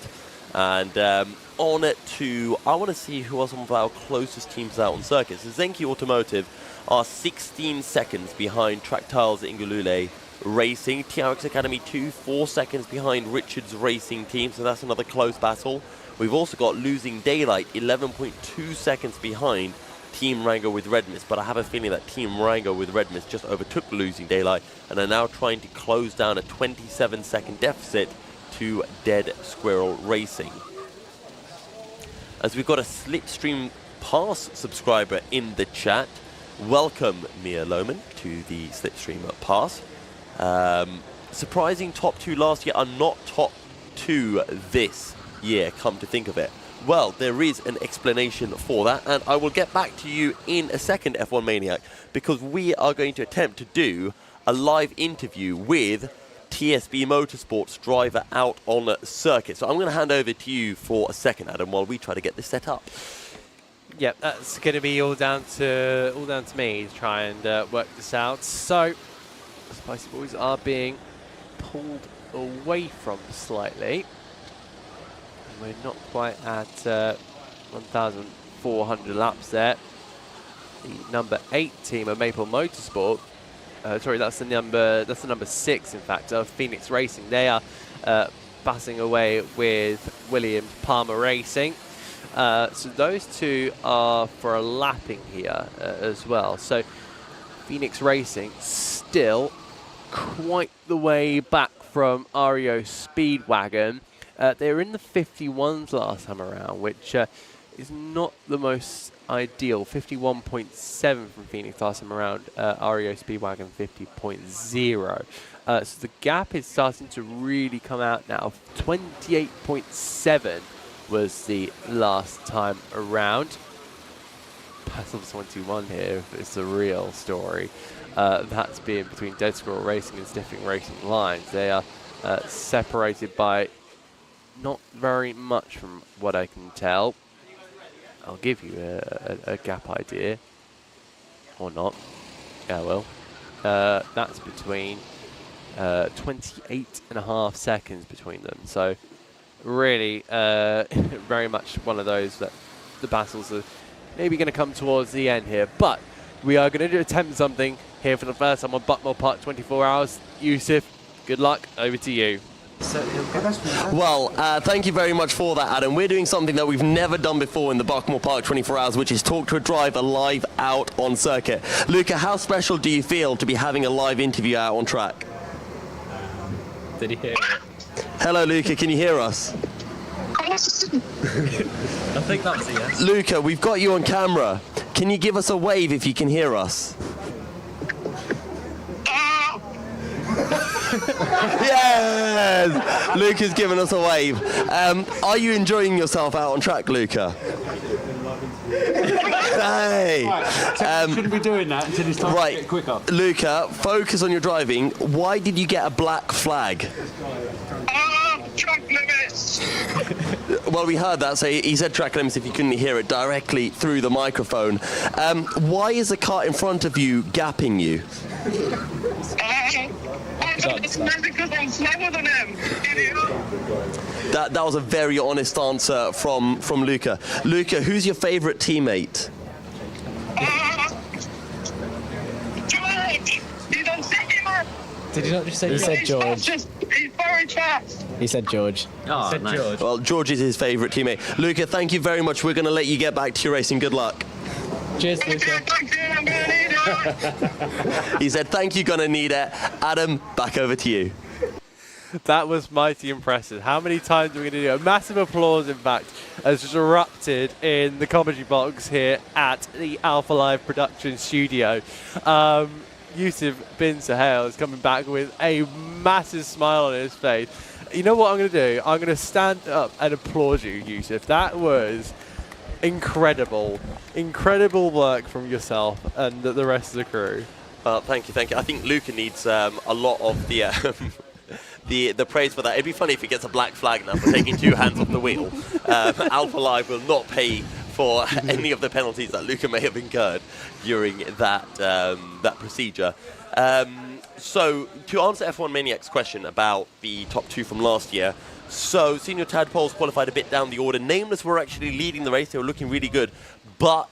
And on it to, I want to see who are some of our closest teams out on circuit. So Zenki Automotive are 16 seconds behind Tractiles Ingulule Racing. TRX Academy 2, 4 seconds behind Richard's Racing Team, so that's another close battle. We've also got Losing Daylight, 11.2 seconds behind Team Rango with Red Mist, but I have a feeling that Team Rango with Red Mist just overtook Losing Daylight and are now trying to close down a 27-second deficit to Dead Squirrel Racing. As we've got a Slipstream Pass subscriber in the chat, welcome Mia Lohman to the Slipstream Pass. Surprising top 2 last year are not top 2 this year, come to think of it. Well, there is an explanation for that, and I will get back to you in a second, F1 Maniac, because we are going to attempt to do a live interview with TSB Motorsports driver out on circuit. So I'm going to hand over to you for a second, Adam, while we try to get this set up.
Yep, that's going to be all down to me to try and work this out. So, Spicy Boys are being pulled away from slightly. We're not quite at 1,400 laps there. The number 8 team of Maple Motorsport. Sorry, that's the number 6, in fact, of Phoenix Racing. They are passing away with Williams Palmer Racing. So those two are for a lapping here as well. So Phoenix Racing still quite the way back from REO Speedwagon. They were in the 51s last time around, which is not the most ideal. 51.7 from Phoenix last time around, REO Speedwagon 50.0. So the gap is starting to really come out now. 28.7 was the last time around. Passels 121 here, if it's the real story. That's being between Dead Squirrel Racing and Sniffing Racing lines. They are separated by not very much from what I can tell. I'll give you a gap idea. Or not. Yeah, well. That's between 28.5 seconds between them. So really very much one of those that the battles are maybe going to come towards the end here. But we are going to attempt something here for the first time on Buckmore Park 24 hours. Yusuf, good luck. Over to you.
Well, thank you very much for that, Adam. We're doing something that we've never done before in the Buckmore Park 24 hours, which is talk to a driver live out on circuit. Luca, how special do you feel to be having a live interview out on track?
Did he hear it?
Hello, Luca. Can you hear us?
I think that's a yes.
Luca, we've got you on camera. Can you give us a wave if you can hear us? Yes! Luca's given us a wave. Are you enjoying yourself out on track, Luca? Hey!
Shouldn't be doing that until it's time to get quicker.
Luca, focus on your driving. Why did you get a black flag?
Track limits!
Well, we heard that, so he said track limits if you couldn't hear it directly through the microphone. Why is the car in front of you gapping you?
It's because I'm slower than him, idiot!
That was a very honest answer from Luca. Luca, who's your favourite teammate?
George! You don't see him!
Did he not just say he said George?
He's very fast!
He said George.
Oh,
said
nice.
George.
Well, George is his favourite teammate. Luca, thank you very much. We're going to let you get back to your racing. Good luck.
Cheers, Luca.
Thank you, I'm gonna need it!
He said, thank you, gonna need it. Adam, back over to you.
That was mighty impressive. How many times are we going to do a massive applause, in fact, has just erupted in the commentary box here at the Alpha Live production studio. Yusuf bin Sahel is coming back with a massive smile on his face. You know what I'm going to do? I'm going to stand up and applaud you, Yusuf. That was incredible. Incredible work from yourself and the rest of the crew.
Well, thank you. I think Luca needs a lot of the praise for that. It'd be funny if he gets a black flag now for taking 2 hands off the wheel. Alpha Live will not pay for any of the penalties that Luca may have incurred during that procedure. So, to answer F1 Maniac's question about the top 2 from last year, so Senior Tadpoles qualified a bit down the order. Nameless were actually leading the race. They were looking really good. But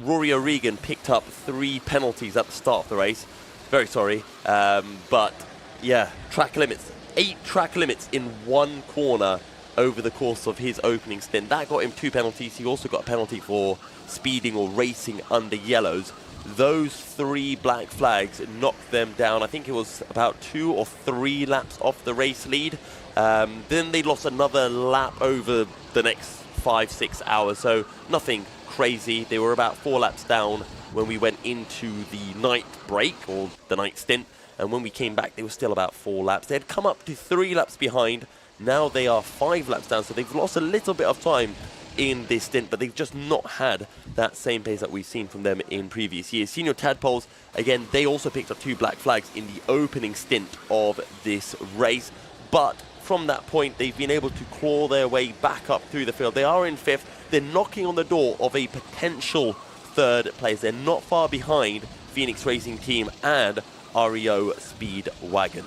Rory O'Regan picked up 3 penalties at the start of the race. Very sorry. But, yeah, track limits. 8 track limits in 1 corner over the course of his opening stint. That got him 2 penalties. He also got a penalty for speeding or racing under yellows. Those 3 black flags knocked them down. I think it was about 2 or 3 laps off the race lead. Then they lost another lap over the next 5-6 hours, so nothing crazy. They were about 4 laps down when we went into the night break, or the night stint, and when we came back they were still about 4 laps. They had come up to 3 laps behind. Now they are 5 laps down, so they've lost a little bit of time in this stint, but they've just not had that same pace that we've seen from them in previous years. Senior Tadpoles, again, they also picked up 2 black flags in the opening stint of this race, but from that point they've been able to claw their way back up through the field. They are in 5th, they're knocking on the door of a potential third place. They're not far behind Phoenix Racing Team and REO Speedwagon.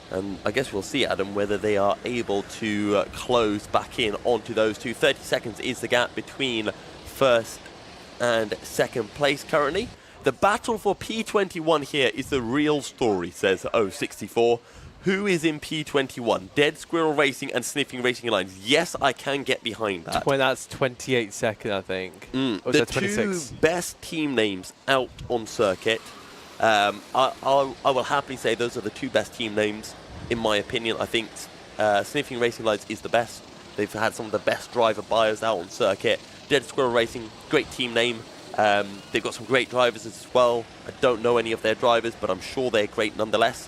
And I guess we'll see, Adam, whether they are able to close back in onto those two. 30 seconds is the gap between first and second place currently. The battle for P21 here is the real story, says 064. Who is in P21? Dead Squirrel Racing and Sniffing Racing Lines. Yes, I can get behind that.
That's 28 seconds, I think. Or
The
is that 26?
two best team names out on circuit. I will happily say those are the two best team names, in my opinion. I think Sniffing Racing Lines is the best. They've had some of the best driver buyers out on circuit. Dead Squirrel Racing, great team name. They've got some great drivers as well. I don't know any of their drivers, but I'm sure they're great nonetheless.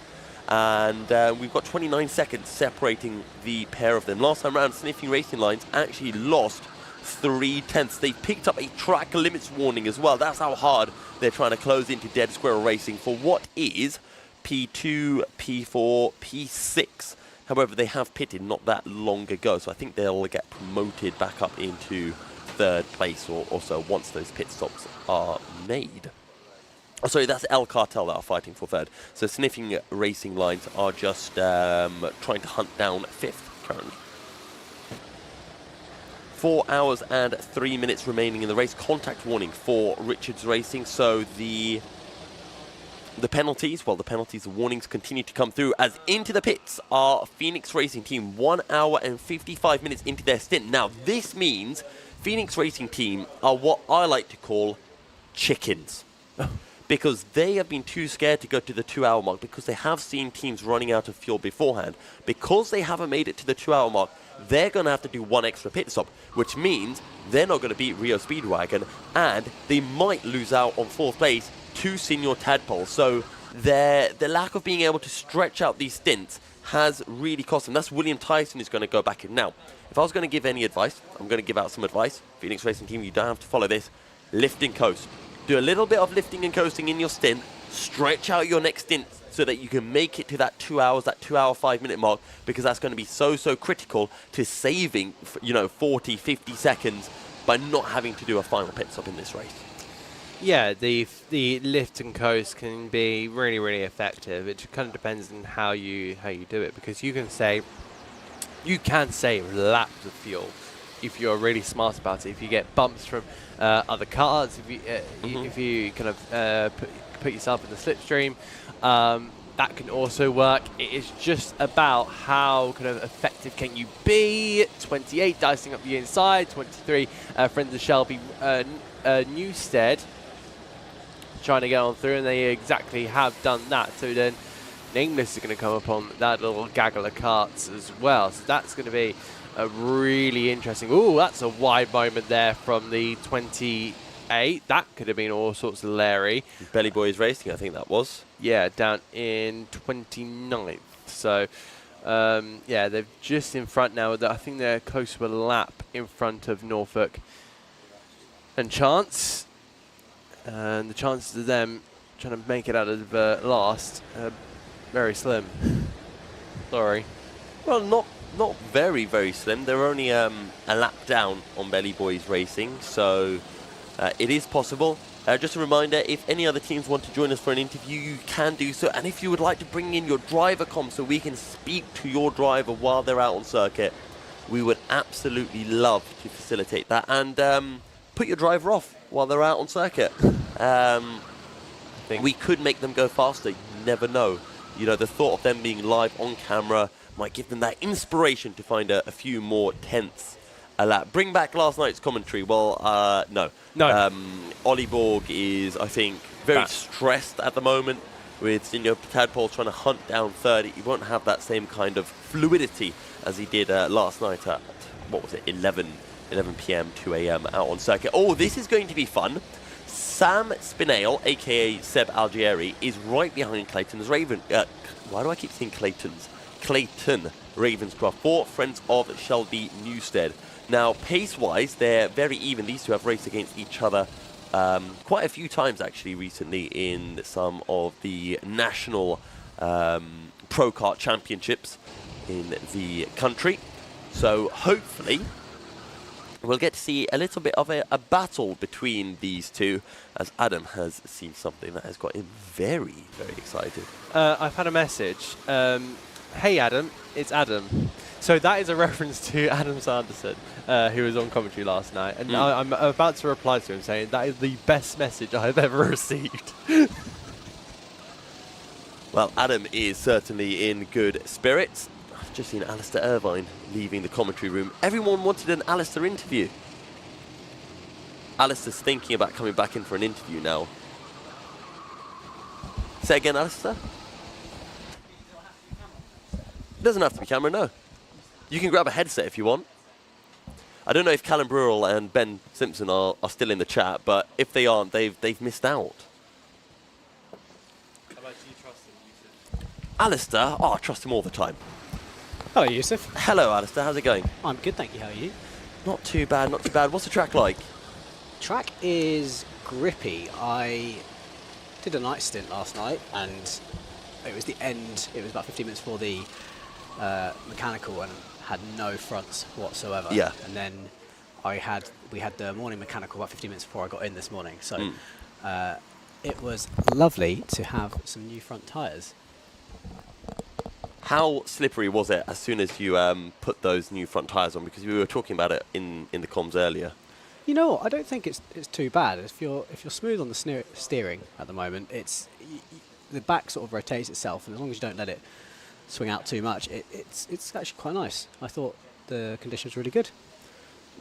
And we've got 29 seconds separating the pair of them. Last time around, Sniffing Racing Lines actually lost 3/10. They've picked up a track limits warning as well. That's how hard they're trying to close into Dead Squirrel Racing for what is P2, P4, P6. However, they have pitted not that long ago, so I think they'll get promoted back up into third place or so once those pit stops are made. Oh, sorry, that's El Cartel that are fighting for third. So Sniffing Racing Lines are just trying to hunt down fifth currently. 4 hours and 3 minutes remaining in the race. Contact warning for Richards Racing. So the penalties, the warnings continue to come through as into the pits are Phoenix Racing Team, 1 hour and 55 minutes into their stint. Now, this means Phoenix Racing Team are what I like to call chickens. Because they have been too scared to go to the 2 hour mark, because they have seen teams running out of fuel beforehand. Because they haven't made it to the 2 hour mark, they're going to have to do one extra pit stop, which means they're not going to beat Rio Speedwagon, and they might lose out on fourth place to Senior Tadpoles. So the lack of being able to stretch out these stints has really cost them. That's William Tyson who's going to go back in. Now, if I was going to give any advice, I'm going to give out some advice. Phoenix Racing Team, you don't have to follow this. Lift and coast. Do a little bit of lifting and coasting in your stint. Stretch out your next stint so that you can make it to that 2 hours, that 2 hour, 5 minute mark, because that's going to be so critical to saving, 40, 50 seconds by not having to do a final pit stop in this race.
Yeah, the lift and coast can be really, really effective. It kind of depends on how you do it, because you can save laps of fuel if you're really smart about it. If you get bumps from other cars, if you kind of put yourself in the slipstream, that can also work. It is just about how kind of effective can you be. 28 dicing up the inside, 23 friends of Shelby Newstead trying to get on through, and they exactly have done that. So then Nameless is going to come upon that little gaggle of carts as well. So that's going to be a really interesting. Ooh, that's a wide moment there from the 28. That could have been all sorts of Larry.
Belly Boys Racing, I think that was.
Yeah, down in 29th. So, yeah, they're just in front now. I think they're close to a lap in front of Norfolk and Chance. And the chances of them trying to make it out of last very slim. Sorry.
Well, not very, very slim. They're only a lap down on Belly Boys Racing, so it is possible. Just a reminder, if any other teams want to join us for an interview, you can do so. And if you would like to bring in your driver comm so we can speak to your driver while they're out on circuit, we would absolutely love to facilitate that. And put your driver off while they're out on circuit. We could make them go faster. You never know. The thought of them being live on camera might give them that inspiration to find a few more tenths a lap. Bring back last night's commentary. Well, no. Ollie Borg is, I think, very stressed at the moment with Senior Tadpoles trying to hunt down third. He won't have that same kind of fluidity as he did last night at, 11 p.m., 2 a.m. out on circuit. Oh, this is going to be fun. Sam Spinale, a.k.a. Seb Algieri, is right behind Clayton's Raven. Why do I keep saying Clayton's? Clayton Ravenscroft, for friends of Shelby Newstead. Now, pace-wise, they're very even. These two have raced against each other quite a few times, actually, recently in some of the national Pro Kart championships in the country. So, hopefully, we'll get to see a little bit of a battle between these two, as Adam has seen something that has got him very, very excited.
I've had a message. Hey Adam, it's Adam. So that is a reference to Adam Sanderson, who was on commentary last night. And I'm about to reply to him saying that is the best message I've ever received.
Well, Adam is certainly in good spirits. I've just seen Alistair Irvine leaving the commentary room. Everyone wanted an Alistair interview. Alistair's thinking about coming back in for an interview now. Say again, Alistair? It doesn't have to be camera, no. You can grab a headset if you want. I don't know if Callum Burrell and Ben Simpson are still in the chat, but if they aren't, they've missed out.
How about you trust him, Yusuf?
Alistair? Oh, I trust him all the time.
Hello, Yusuf.
Hello, Alistair. How's it going?
I'm good, thank you. How are you?
Not too bad, not too bad. What's the track like?
Track is grippy. I did a night stint last night, and it was the end. It was about 15 minutes before the mechanical, and had no fronts whatsoever.
Yeah.
And then we had the morning mechanical about 15 minutes before I got in this morning. So it was lovely to have some new front tyres.
How slippery was it as soon as you put those new front tyres on? Because we were talking about it in the comms earlier.
You know what? I don't think it's too bad. If you're smooth on the steering at the moment, the back sort of rotates itself, and as long as you don't let it swing out too much, it's actually quite nice. I thought the conditions were really good.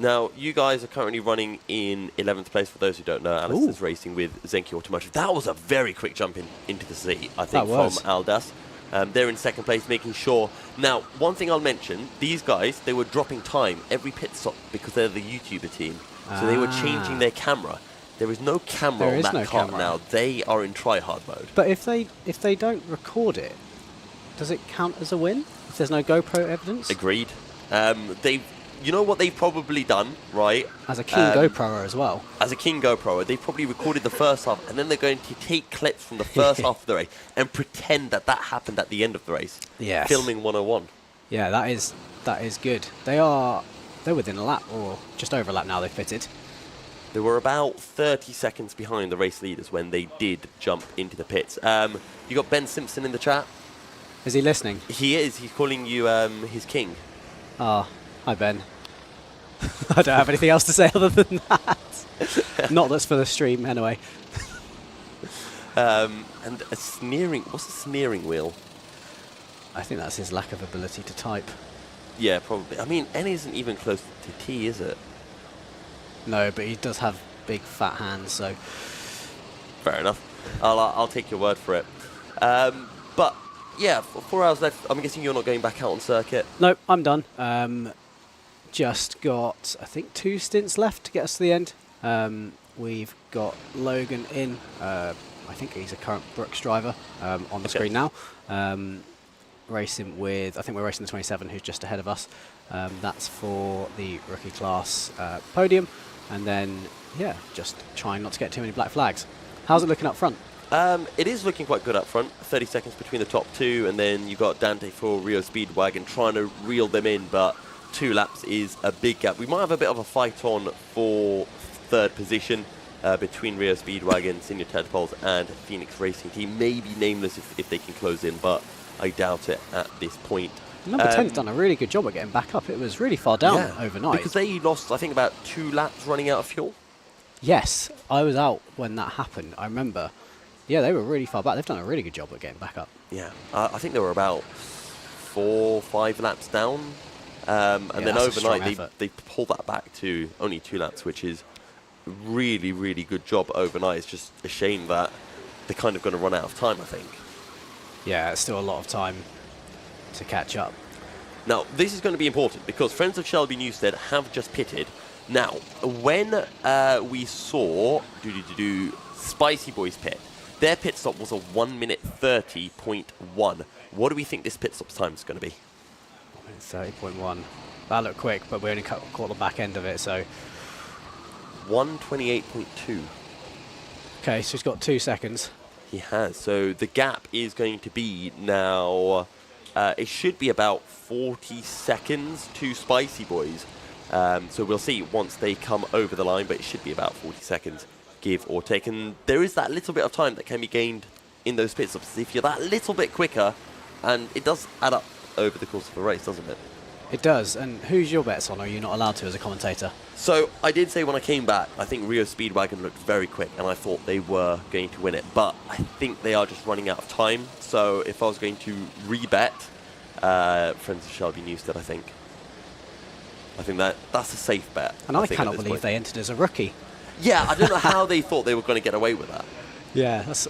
Now, you guys are currently running in 11th place. For those who don't know, Alistair's racing with Zenki Automotive. That was a very quick jump into the seat, I think, from Aldas. They're in second place, making sure. Now, one thing I'll mention, these guys, they were dropping time every pit stop because they're the YouTuber team. So they were changing their camera. There is no camera on that car now. They are in try-hard mode.
But if they don't record it, does it count as a win? If there's no GoPro evidence?
Agreed. You know what they've probably done, right?
As a King GoPro as well.
As a King GoPro, they've probably recorded the first half, and then they're going to take clips from the first half of the race and pretend that happened at the end of the race.
Yes.
Filming 101.
Yeah, that is good. They're within a lap, or just over a lap now. They fitted.
They were about 30 seconds behind the race leaders when they did jump into the pits. You got Ben Simpson in the chat.
Is he listening?
He is. He's calling you his king.
Ah, hi Ben. I don't have anything else to say other than that. Not that's for the stream, anyway.
And a sneering. What's a sneering wheel?
I think that's his lack of ability to type.
Yeah, probably. I mean, N isn't even close to T, is it?
No, but he does have big fat hands, so.
Fair enough. I'll take your word for it. But yeah, 4 hours left. I'm guessing you're not going back out on circuit.
No, I'm done. Just got, I think, 2 stints left to get us to the end. We've got Logan in. I think he's a current Brooks driver on the screen now. Racing with, I think we're racing the 27, who's just ahead of us. That's for the rookie class podium. And then, yeah, just trying not to get too many black flags. How's it looking up front?
It is looking quite good up front. 30 seconds between the top 2, and then you've got Dante for Rio Speedwagon trying to reel them in, but 2 laps is a big gap. We might have a bit of a fight on for 3rd position between Rio Speedwagon, Senior Tadpoles, and Phoenix Racing Team. Maybe nameless if they can close in, but I doubt it at this point.
Number 10's done a really good job at getting back up. It was really far down overnight.
Because they lost, I think, about 2 laps running out of fuel.
Yes, I was out when that happened. I remember. Yeah, they were really far back. They've done a really good job at getting back up.
Yeah, I think they were about 4 or 5 laps down. And then overnight, they pulled that back to only 2 laps, which is really, really good job overnight. It's just a shame that they're kind of going to run out of time, I think.
Yeah, it's still a lot of time to catch up.
Now, this is going to be important because friends of Shelby Newstead have just pitted. Now, when we saw Spicy Boys pit, their pit stop was a 1:30.1. What do we think this pit stop's time is going to be?
1:30.1. That looked quick, but we only caught the back end of it, so.
1:28.2.
Okay, so he's got 2 seconds.
He has. So the gap is going to be now, it should be about 40 seconds to Spicy Boys. So we'll see once they come over the line, but it should be about 40 seconds, give or take. And there is that little bit of time that can be gained in those pit stops if you're that little bit quicker, and it does add up over the course of a race, doesn't it?
It does. And who's your bets on? Or are you not allowed to as a commentator?
So I did say when I came back, I think Rio Speedwagon looked very quick, and I thought they were going to win it. But I think they are just running out of time. So if I was going to re-bet, friends of Shelby Newstead, I think that's a safe bet.
And I cannot believe they entered as a rookie.
Yeah, I don't know how they thought they were going to get away with that.
Yeah, that's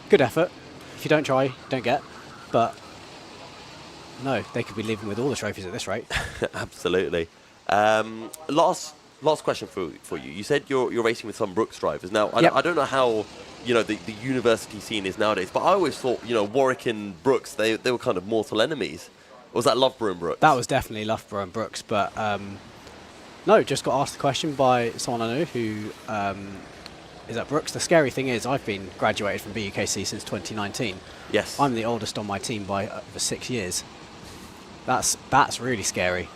good effort. If you don't try, you don't get. But no, they could be leaving with all the trophies at this rate.
Absolutely. Last question for you. You said you're racing with some Brooks drivers. Now, I don't know how the university scene is nowadays, but I always thought Warwick and Brooks they were kind of mortal enemies. Or was that Loughborough and Brooks?
That was definitely Loughborough and Brooks, but no, just got asked the question by someone I know who is at Brooks. The scary thing is I've been graduated from BUKC since 2019.
Yes.
I'm the oldest on my team by over 6 years. That's really scary.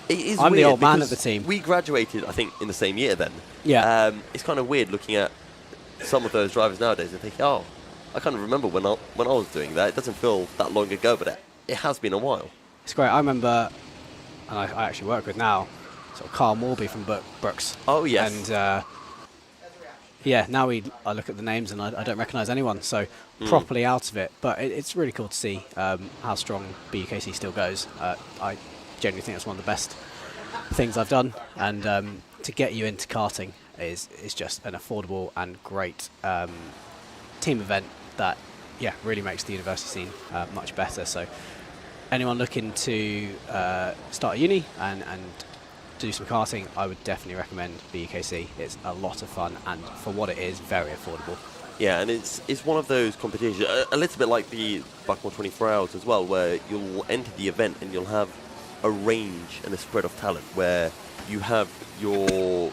It is
I'm the
weird
old man of the team.
We graduated, I think, in the same year then.
Yeah.
It's kind of weird looking at some of those drivers nowadays and thinking, oh, I kind of remember when I was doing that. It doesn't feel that long ago, but it has been a while.
It's great. I remember, and I actually work with now, sort of Carl Morby from Brooks.
Oh, yes.
And yeah, now I look at the names and I don't recognise anyone, so properly out of it. But it's really cool to see how strong BUKC still goes. I genuinely think it's one of the best things I've done, and to get you into karting is just an affordable and great team event that really makes the university scene much better. So anyone looking to start a uni and do some karting, I would definitely recommend BUKC. It's a lot of fun, and for what it is, very affordable.
Yeah, and it's one of those competitions, a little bit like the Buckmore 24 Hours as well, where you'll enter the event and you'll have a range and a spread of talent, where you have your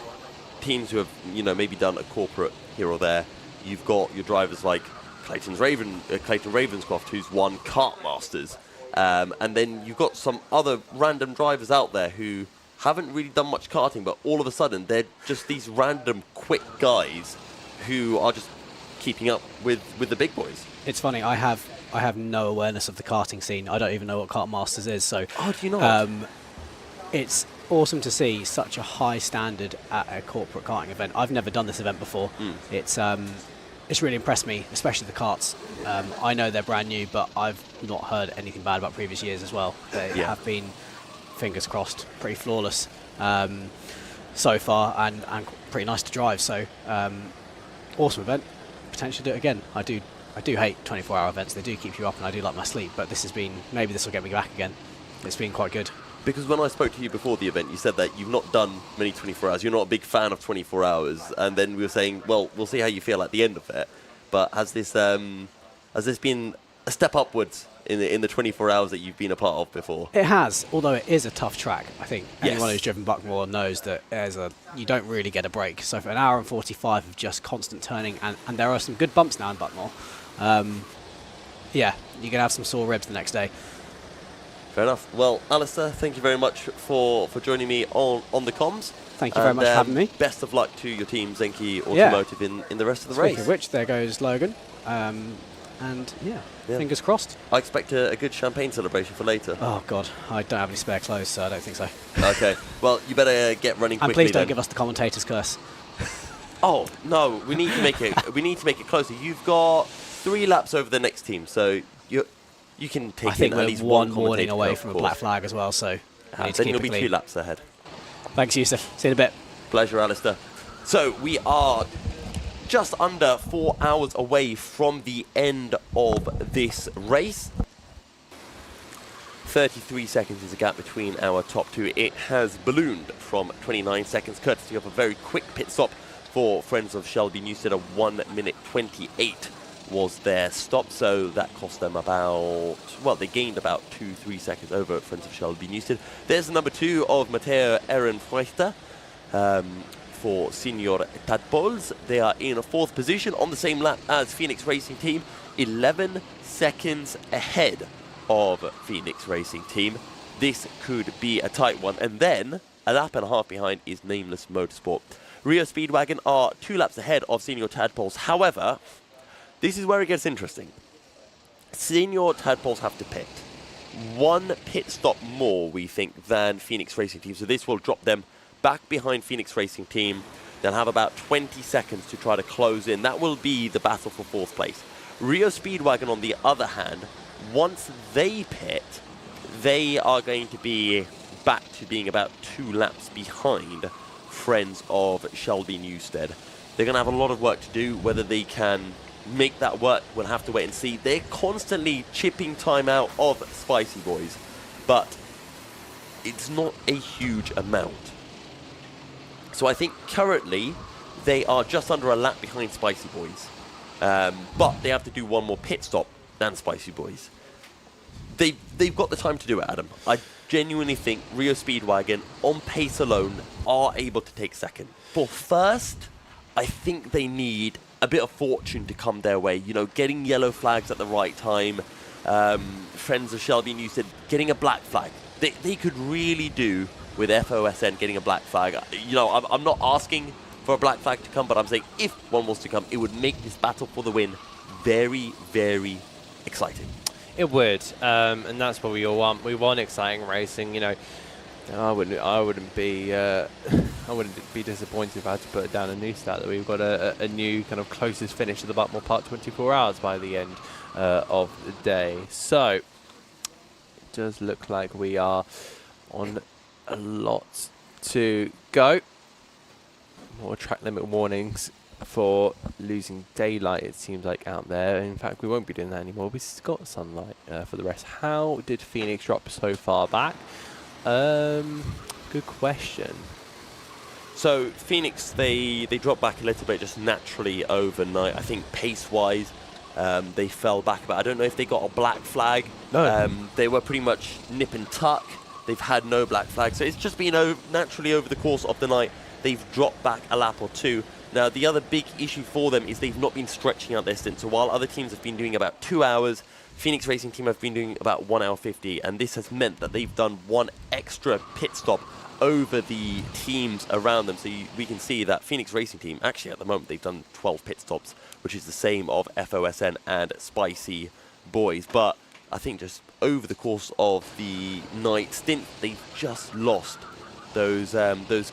teams who have maybe done a corporate here or there. You've got your drivers like Clayton Ravenscroft, who's won Kart Masters, and then you've got some other random drivers out there who haven't really done much karting, but all of a sudden they're just these random quick guys who are just keeping up with the big boys.
It's funny, I have no awareness of the karting scene. I don't even know what Kart Masters is. So
do you not?
It's awesome to see such a high standard at a corporate karting event. I've never done this event before. It's really impressed me, especially the karts. I know they're brand new, but I've not heard anything bad about previous years as well. They have been, fingers crossed, pretty flawless so far, and pretty nice to drive. So awesome event. Potentially do it again. I do hate 24-hour events. They do keep you up, and I do like my sleep. But maybe this will get me back again. It's been quite good.
Because when I spoke to you before the event, you said that you've not done many 24 hours. You're not a big fan of 24 hours. And then we were saying, well, we'll see how you feel at the end of it. But has this been a step upwards in the 24 hours that you've been a part of before?
It has, although it is a tough track. I think anyone who's driven Buckmore knows that you don't really get a break. So for an hour and 45 of just constant turning, and there are some good bumps now in Buckmore, you're going to have some sore ribs the next day.
Fair enough. Well, Alistair, thank you very much for joining me on the comms.
Thank you very much for having me.
Best of luck to your team, Zenki Automotive, in the rest of the race.
Speaking of which, there goes Logan. And fingers crossed.
I expect a good champagne celebration for later.
Oh God, I don't have any spare clothes, so I don't think so.
Okay, well, you better get running quickly.
And please don't
then.
give us the commentator's curse.
Oh no, we need to make it. We need to make it closer. You've got 3 laps over the next team, so you can take in at least one
morning
commentator
away from a black flag as well. So
then you'll be 2 laps ahead.
Thanks, Yusuf. See you in a bit.
Pleasure, Alistair. So we are just under 4 hours away from the end of this race. 33 seconds is the gap between our top 2. It has ballooned from 29 seconds, courtesy of a very quick pit stop for friends of Shelby Newstead. 1 minute 28 was their stop, so that cost them they gained about 2-3 seconds over friends of Shelby Newstead. There's the number 2 of Matteo Ehrenfeuchter for Senior Tadpoles. They are in a 4th position on the same lap as Phoenix Racing Team, 11 seconds ahead of Phoenix Racing Team. This could be a tight one. And then a lap and a half behind is Nameless Motorsport. Rio Speedwagon are 2 laps ahead of Senior Tadpoles. However, this is where it gets interesting. Senior Tadpoles have to pit. 1 pit stop more, we think, than Phoenix Racing Team. So this will drop them back behind Phoenix Racing Team. They'll have about 20 seconds to try to close in. That will be the battle for 4th place. Rio Speedwagon, on the other hand, once they pit, they are going to be back to being about 2 laps behind friends of Shelby Newstead. They're going to have a lot of work to do. Whether they can make that work, we'll have to wait and see. They're constantly chipping time out of Spicy Boys, but it's not a huge amount. So I think currently they are just under a lap behind Spicy Boys, but they have to do 1 more pit stop than Spicy Boys. They've got the time to do it, Adam. I genuinely think Rio Speedwagon, on pace alone, are able to take 2nd. For 1st, I think they need a bit of fortune to come their way. You know, getting yellow flags at the right time. Friends of Shelby Newstead getting a black flag. They could really do with FOSN getting a black flag. You know, I'm not asking for a black flag to come, but I'm saying if one was to come, it would make this battle for the win very, very exciting.
It would, and that's what we all want. We want exciting racing. You know, I wouldn't be disappointed if I had to put down a new stat that we've got a new kind of closest finish to the Buckmore Park 24 hours by the end of the day. So it does look like we are on a lot to go. More track limit warnings for losing daylight, it seems like, out there. In fact, we won't be doing that anymore. We've got sunlight for the rest. How did Phoenix drop so far back? Good question.
So Phoenix, they dropped back a little bit just naturally overnight. I think pace-wise, they fell back a bit. I don't know if they got a black flag.
No.
They were pretty much nip and tuck. They've had no black flag. So it's just been naturally over the course of the night, they've dropped back a lap or 2. Now, the other big issue for them is they've not been stretching out their stint. So while other teams have been doing about 2 hours, Phoenix Racing Team have been doing about 1 hour 50. And this has meant that they've done 1 extra pit stop over the teams around them. So we can see that Phoenix Racing Team, actually at the moment, they've done 12 pit stops, which is the same of FOSN and Spicy Boys. But I think just over the course of the night stint, they've just lost those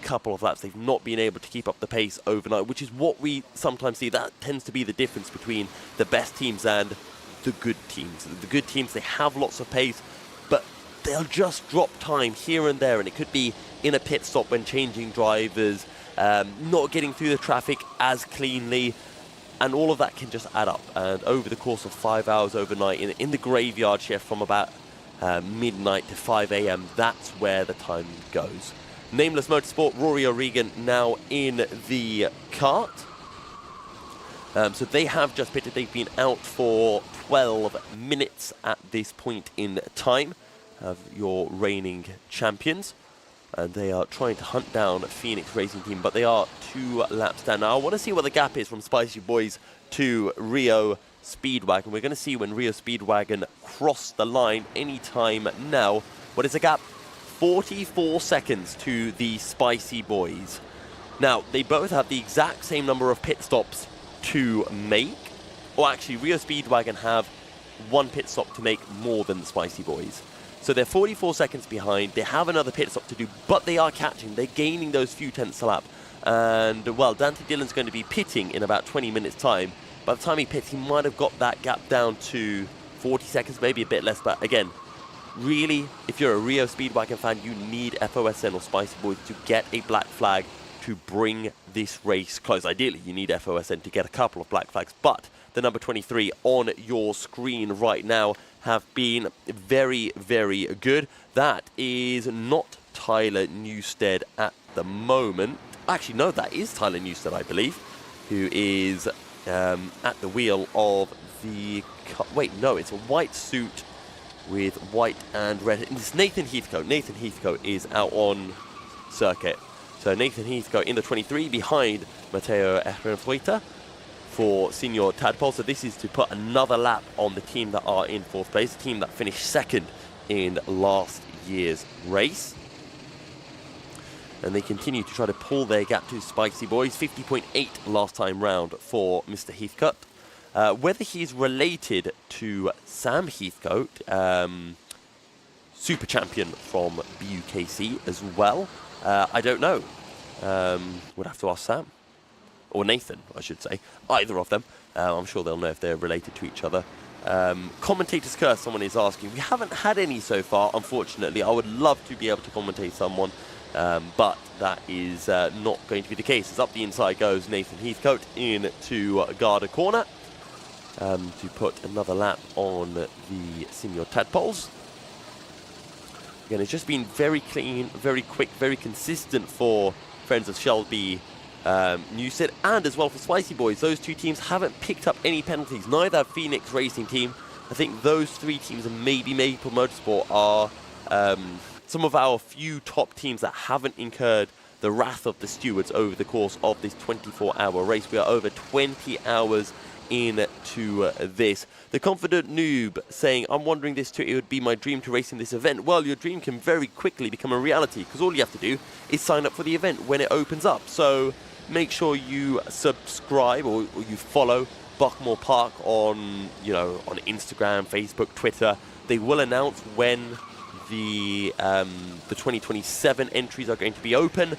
couple of laps. They've not been able to keep up the pace overnight, which is what we sometimes see. That tends to be the difference between the best teams and the good teams. The good teams, they have lots of pace, but they'll just drop time here and there, and it could be in a pit stop when changing drivers, not getting through the traffic as cleanly, and all of that can just add up. And over the course of 5 hours overnight, in the graveyard shift from about midnight to 5 a.m., that's where the time goes. Nameless Motorsport, Rory O'Regan now in the kart. So they have just pitted. They've been out for 12 minutes at this point in time, your reigning champions. And they are trying to hunt down Phoenix Racing Team, but they are 2 laps down. Now, I want to see what the gap is from Spicy Boys to Rio Speedwagon. We're going to see when Rio Speedwagon cross the line anytime now. What is the gap? 44 seconds to the Spicy Boys. Now, they both have the exact same number of pit stops to make. Or actually, Rio Speedwagon have 1 pit stop to make more than the Spicy Boys. So they're 44 seconds behind. They have another pit stop to do, but they are catching. They're gaining those few tenths a lap. And, well, Dante Dillon's going to be pitting in about 20 minutes' time. By the time he pits, he might have got that gap down to 40 seconds, maybe a bit less. But, again, really, if you're a Rio Speedwagon fan, you need FOSN or Spicy Boys to get a black flag to bring this race close. Ideally, you need FOSN to get a couple of black flags. But the number 23 on your screen right now have been very, very good. That is not Tyler Newstead at the moment. Actually, no, that is Tyler Newstead, I believe, who is at the wheel of the... Wait, no, it's a white suit with white and red. It's Nathan Heathcote. Nathan Heathcote is out on circuit. So Nathan Heathcote in the 23 behind Mateo Ehrenfeuchter for Senior Tadpole. So this is to put another lap on the team that are in 4th place, the team that finished 2nd in last year's race. and they continue to try to pull their gap to Spicy Boys. 50.8 last time round for Mr. Heathcote. Whether he's related to Sam Heathcote, super champion from BUKC as well, I don't know. Would have to ask Sam. Or Nathan, I should say. Either of them. I'm sure they'll know if they're related to each other. Commentator's curse, someone is asking. We haven't had any so far, unfortunately. I would love to be able to commentate someone, but that is not going to be the case. As up the inside goes Nathan Heathcote in to guard a corner to put another lap on the Senior Tadpoles. Again, it's just been very clean, very quick, very consistent for Friends of Shelby Newstead, and as well for Spicy Boys. Those two teams haven't picked up any penalties. Neither have Phoenix Racing Team. I think those three teams and maybe Maple Motorsport are some of our few top teams that haven't incurred the wrath of the stewards over the course of this 24-hour race. We are over 20 hours into this. The Confident Noob saying, I'm wondering this too, it would be my dream to race in this event. Well, your dream can very quickly become a reality, because all you have to do is sign up for the event when it opens up. So make sure you subscribe or you follow Buckmore Park on Instagram, Facebook, Twitter. They will announce when the 2027 entries are going to be open.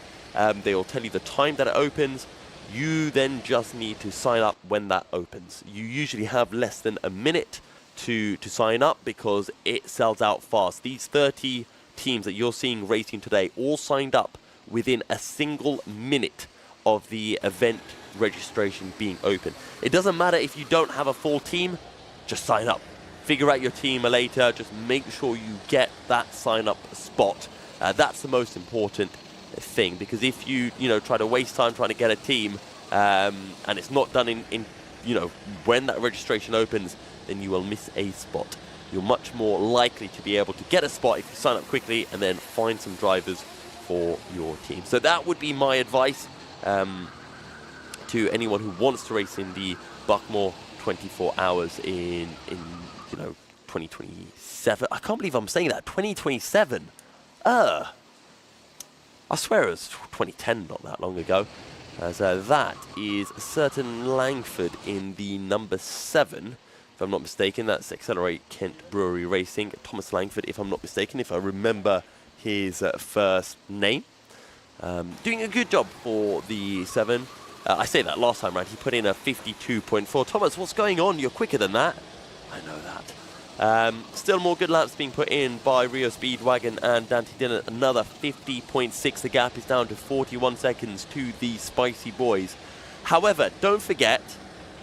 They will tell you the time that it opens. You then just need to sign up when that opens. You usually have less than a minute to sign up because it sells out fast. These 30 teams that you're seeing racing today all signed up within a single minute of the event registration being open. It doesn't matter if you don't have a full team, just sign up. Figure out your team later, just make sure you get that sign up spot. That's the most important thing, because if you try to waste time trying to get a team and it's not done in when that registration opens, then you will miss a spot. You're much more likely to be able to get a spot if you sign up quickly and then find some drivers for your team. So that would be my advice to anyone who wants to race in the Buckmore 24 hours in 2027. I can't believe I'm saying that. 2027. I swear it was 2010, not that long ago. So that is certain Langford in the number 7, if I'm not mistaken. That's Accelerate Kent Brewery Racing. Thomas Langford, if I'm not mistaken, if I remember his first name. Doing a good job for the 7. I say that last time, right? He put in a 52.4. Thomas, what's going on? You're quicker than that. I know that. Still more good laps being put in by Rio Speedwagon and Dante Dillon. Another 50.6. The gap is down to 41 seconds to the Spicy Boys. However, don't forget,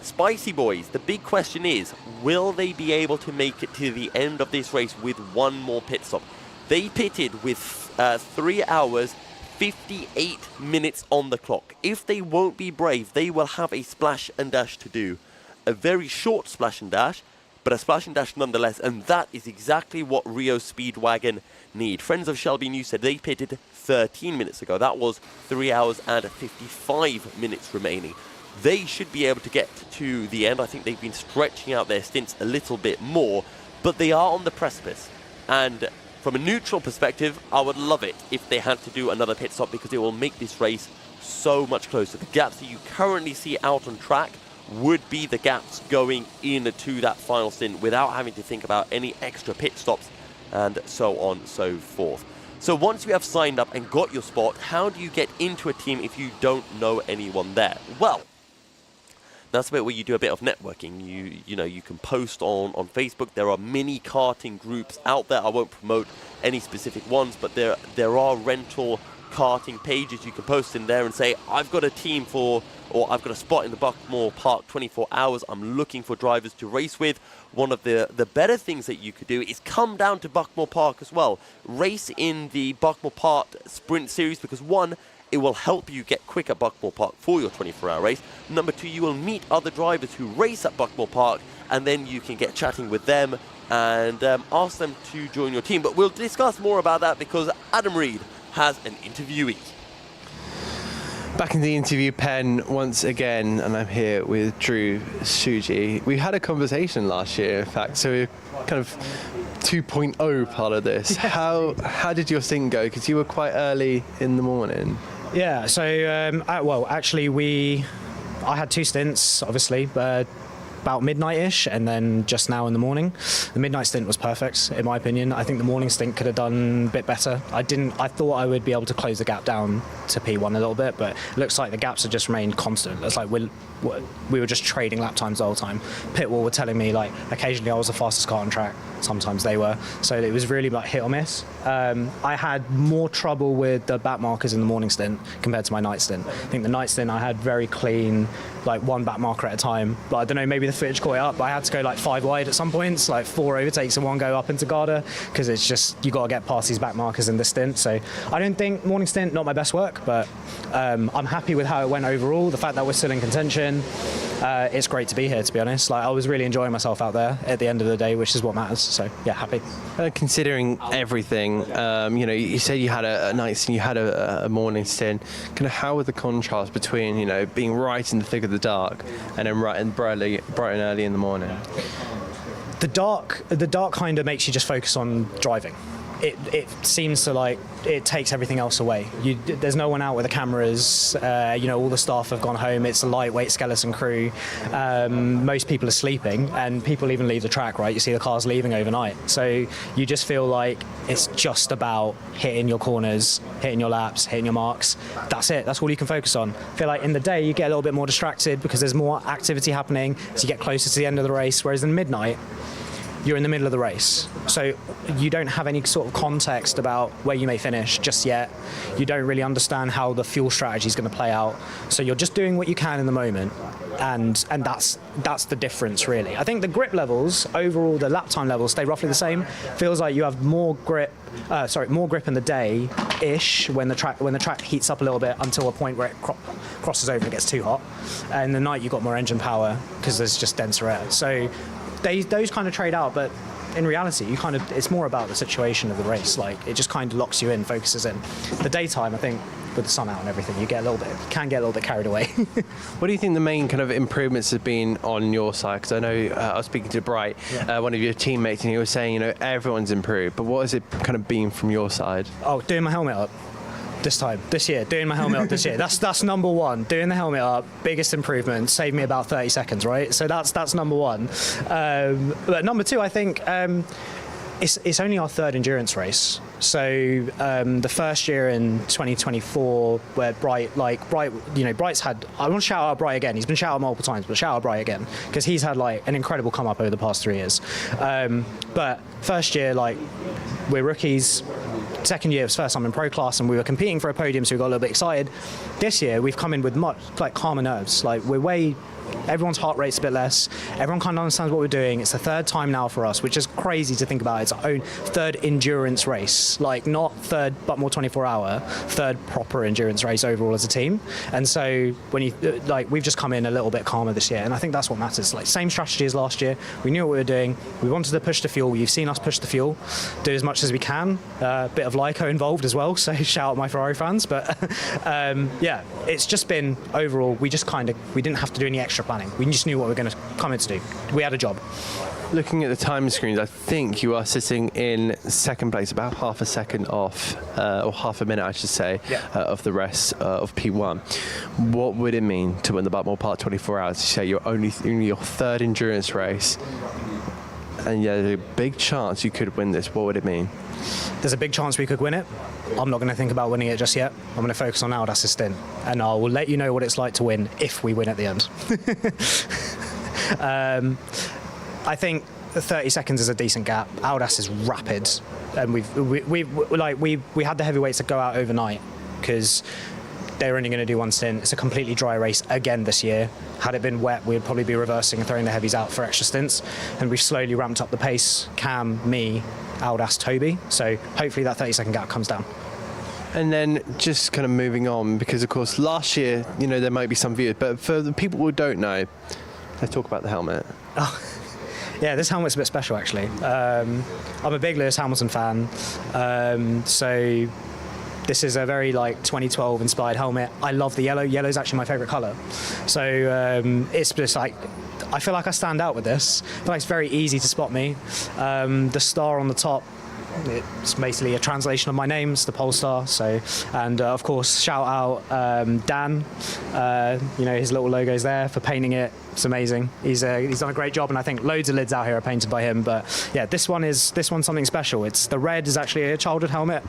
Spicy Boys, the big question is, will they be able to make it to the end of this race with one more pit stop? They pitted with 3 hours, 58 minutes on the clock. If they won't be brave, they will have a splash and dash to do. A very short splash and dash, but a splash and dash nonetheless, and that is exactly what Rio Speedwagon need. Friends of Shelby Newstead, they pitted 13 minutes ago. That was 3 hours and 55 minutes remaining. They should be able to get to the end. I think they've been stretching out their stints a little bit more, but they are on the precipice. And from a neutral perspective, I would love it if they had to do another pit stop, because it will make this race so much closer. The gaps that you currently see out on track would be the gaps going into that final stint without having to think about any extra pit stops and so on and so forth. So once you have signed up and got your spot, how do you get into a team if you don't know anyone there? Well, that's a bit where you do a bit of networking. You can post on Facebook. There are many karting groups out there. I won't promote any specific ones, but there are rental karting pages you can post in there and say, I've got a team or I've got a spot in the Buckmore Park 24 hours. I'm looking for drivers to race with. One of the better things that you could do is come down to Buckmore Park as well. Race in the Buckmore Park Sprint Series, because one, it will help you get quick at Buckmore Park for your 24-hour race. Number two, you will meet other drivers who race at Buckmore Park, and then you can get chatting with them and ask them to join your team. But we'll discuss more about that because Adam Reed has an interviewee.
Back in the interview pen once again, and I'm here with Drew Suji. We had a conversation last year, in fact, so we're kind of 2.0 part of this. How did your stint go? Because you were quite early in the morning.
Yeah, so, I had 2 stints, obviously, about midnight-ish, and then just now in the morning. The midnight stint was perfect, in my opinion. I think the morning stint could have done a bit better. I thought I would be able to close the gap down to P1 a little bit, but it looks like the gaps have just remained constant. It's like we were just trading lap times the whole time. Pitwall were telling me, like, occasionally I was the fastest car on track. Sometimes they were. So it was really like hit or miss. I had more trouble with the back markers in the morning stint compared to my night stint. I think the night stint I had very clean, like 1 back marker at a time. But I don't know, maybe the footage caught it up, but I had to go like 5 wide at some points, like 4 overtakes and 1 go up into Garda, because it's just, you got to get past these back markers in this stint. So I don't think morning stint, not my best work, but I'm happy with how it went overall. The fact that we're still in contention, it's great to be here, to be honest. Like, I was really enjoying myself out there at the end of the day, which is what matters. So yeah, happy.
Considering everything, you said you had a night stint, you had a morning stint. Kind of how were the contrast between, being right in the thick of the dark and then bright and early in the morning?
The dark kind of makes you just focus on driving. It seems to, like, it takes everything else away. There's no one out with the cameras. All the staff have gone home. It's a lightweight skeleton crew. Most people are sleeping, and people even leave the track, right? You see the cars leaving overnight. So you just feel like it's just about hitting your corners, hitting your laps, hitting your marks. That's it. That's all you can focus on. I feel like in the day you get a little bit more distracted because there's more activity happening as you get closer to the end of the race, whereas in midnight, you're in the middle of the race. So you don't have any sort of context about where you may finish just yet. You don't really understand how the fuel strategy is going to play out. So you're just doing what you can in the moment. And that's the difference, really. I think the grip levels, overall, the lap time levels stay roughly the same. Feels like you have more grip in the day-ish when the track heats up a little bit until a point where it crosses over and it gets too hot. And the night you've got more engine power because there's just denser air. So those kind of trade out, but in reality, it's more about the situation of the race. Like, it just kind of locks you in, focuses in. The daytime, I think, with the sun out and everything, you can get a little bit carried away.
What do you think the main kind of improvements have been on your side? Because I know I was speaking to Bright, one of your teammates, and he was saying, everyone's improved. But what has it kind of been from your side?
Oh, doing my helmet up. This year, doing my helmet up this year. That's number one. Doing the helmet up, biggest improvement. Saved me about 30 seconds, right? So that's number one. But number two, I think it's only our 3rd endurance race. So the first year in 2024, where Bright's had. I want to shout out Bright again. He's been shouted out multiple times, but shout out Bright again because he's had like an incredible come up over the past 3 years. But first year, like, we're rookies. Second year, it was first time in pro class, and we were competing for a podium, so we got a little bit excited. This year, we've come in with much calmer nerves. Like, everyone's heart rate's a bit less. Everyone kind of understands what we're doing. It's the 3rd time now for us, which is crazy to think about. It's our own 3rd endurance race, like not 3rd Buckmore 24-hour, 3rd proper endurance race overall as a team. And so when we've just come in a little bit calmer this year, and I think that's what matters. Like, same strategy as last year. We knew what we were doing. We wanted to push the fuel. You've seen us push the fuel, do as much as we can. A bit of Lyco involved as well, so shout out my Ferrari fans. But it's just been overall. We didn't have to do any extra planning. We just knew what we were going to come in to do. We had a job.
Looking at the time screens, I think you are sitting in 2nd place, about half a second off, or half a minute, I should say, of the rest of P1. What would it mean to win the Buckmore Park 24 hours? You say you're only in your 3rd endurance race, and there's a big chance you could win this. What would it mean?
There's a big chance we could win it. I'm not going to think about winning it just yet. I'm going to focus on Aldas's stint, and I will let you know what it's like to win if we win at the end. I think 30 seconds is a decent gap. Aldas is rapid, and we had the heavyweights that go out overnight because they're only going to do one stint. It's a completely dry race again this year. Had it been wet, we'd probably be reversing and throwing the heavies out for extra stints. And we've slowly ramped up the pace. Cam, me, Aldas, Toby. So hopefully that 30-second gap comes down.
And then just kind of moving on, because of course last year, there might be some viewers, but for the people who don't know, let's talk about the helmet.
Oh. Yeah, this helmet's a bit special, actually. I'm a big Lewis Hamilton fan, so this is a very 2012 inspired helmet. I love the yellow. Yellow's actually my favourite colour. So it's just I feel like I stand out with this. I feel like it's very easy to spot me. The star on the top, it's basically a translation of my name. It's the Polestar. So, and of course, shout out Dan. His little logo's there for painting it. It's amazing. He's done a great job, and I think loads of lids out here are painted by him. But yeah, this one's something special. It's the red is actually a childhood helmet,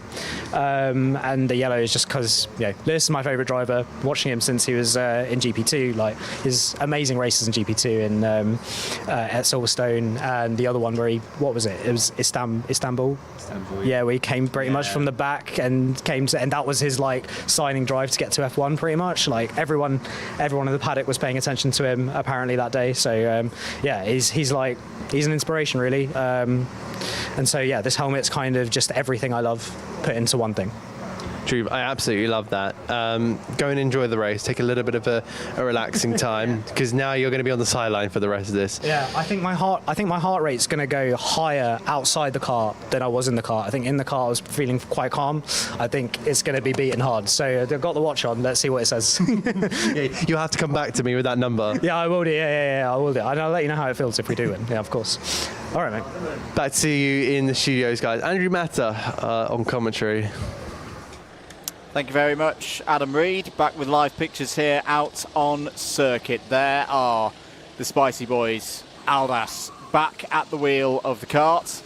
and the yellow is just because Lewis is my favourite driver. Watching him since he was in GP2, like his amazing races in GP2 at Silverstone, and the other one where what was it? It was Istanbul. Yeah, where he came pretty much from the back and and that was his like signing drive to get to F1 pretty much. Like everyone in the paddock was paying attention to him apparently that day. So he's an inspiration really. And so this helmet's kind of just everything I love put into one thing.
True, I absolutely love that. Go and enjoy the race. Take a little bit of a relaxing time because now you're going to be on the sideline for the rest of this.
Yeah, I think my heart rate's going to go higher outside the car than I was in the car. I think in the car I was feeling quite calm. I think it's going to be beating hard. So I've got the watch on. Let's see what it says.
You'll have to come back to me with that number.
Yeah, I will do. Yeah, I will do. And I'll let you know how it feels if we do win. Yeah, of course. All right, mate.
Back to you in the studios, guys. Andrew Mata on commentary.
Thank you very much, Adam Reed. Back with live pictures here out on circuit. There are the Spicy Boys. Aldas back at the wheel of the kart.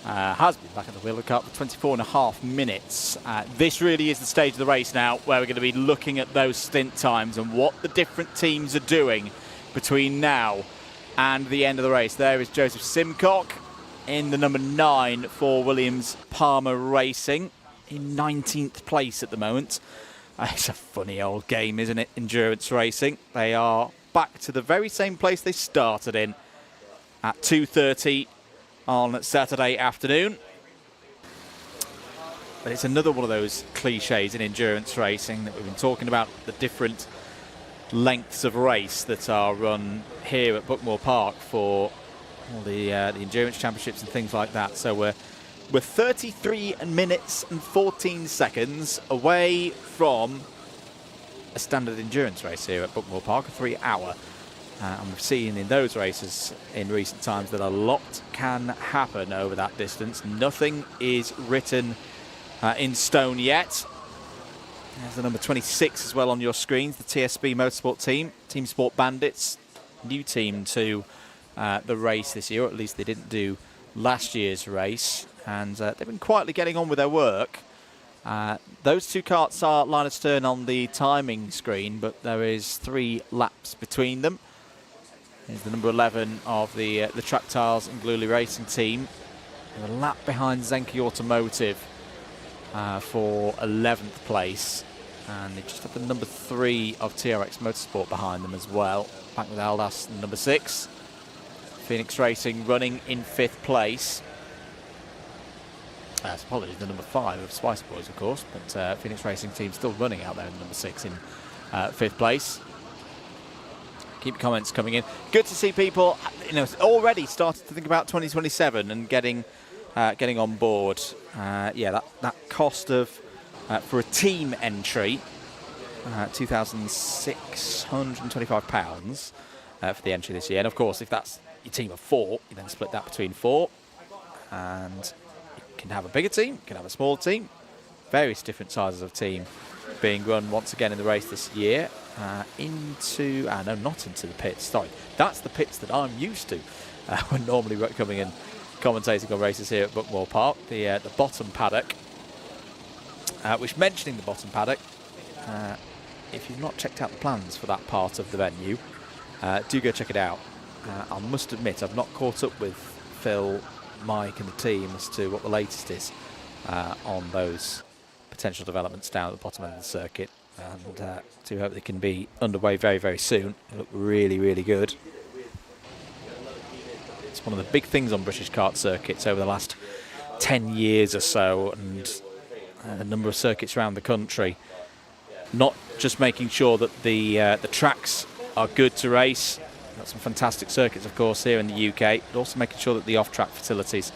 Has been back at the wheel of the kart for 24.5 minutes. This really is the stage of the race now where we're going to be looking at those stint times and what the different teams are doing between now and the end of the race. There is Joseph Simcock in the number 9 for Williams Palmer Racing, in 19th place at the moment. It's a funny old game, isn't it? Endurance racing. They are back to the very same place they started in at 2:30 on Saturday afternoon. But it's another one of those cliches in endurance racing that we've been talking about, the different lengths of race that are run here at Buckmore Park for all the endurance championships and things like that. So we're 33 minutes and 14 seconds away from a standard endurance race here at Buckmore Park, a 3-hour. And we've seen in those races in recent times that a lot can happen over that distance. Nothing is written in stone yet. There's the number 26 as well on your screens, the TSB Motorsport team, Team Sport Bandits, new team to the race this year, or at least they didn't do last year's race. And they've been quietly getting on with their work. Those two karts are line of stern on the timing screen, but there is 3 laps between them. Here's the number 11 of the Track Tiles and Gluley Racing team. And a lap behind Zenki Automotive for 11th place. And they just have the number 3 of TRX Motorsport behind them as well. Back with Aldas, number 6. Phoenix Racing running in 5th place. Apologies, the number 5 of Spice Boys, of course, but Phoenix Racing team still running out there in number 6 in 5th place. Keep your comments coming in. Good to see people, already started to think about 2027 and getting on board. That cost of for a team entry, £2,625 for the entry this year. And of course, if that's your team of 4, you then split that between 4, and can have a bigger team, can have a small team, various different sizes of team being run once again in the race this year. Not into the pits, sorry, that's the pits that I'm used to when normally coming in commentating on races here at Buckmore Park, the bottom paddock, which, mentioning the bottom paddock, if you've not checked out the plans for that part of the venue, do go check it out. I must admit I've not caught up with Phil, Mike and the team as to what the latest is on those potential developments down at the bottom end of the circuit, and do hope they can be underway very, very soon. They look really, really good. It's one of the big things on British kart circuits over the last 10 years or so, and a number of circuits around the country. Not just making sure that the tracks are good to race. Got some fantastic circuits, of course, here in the UK, but also making sure that the off-track facilities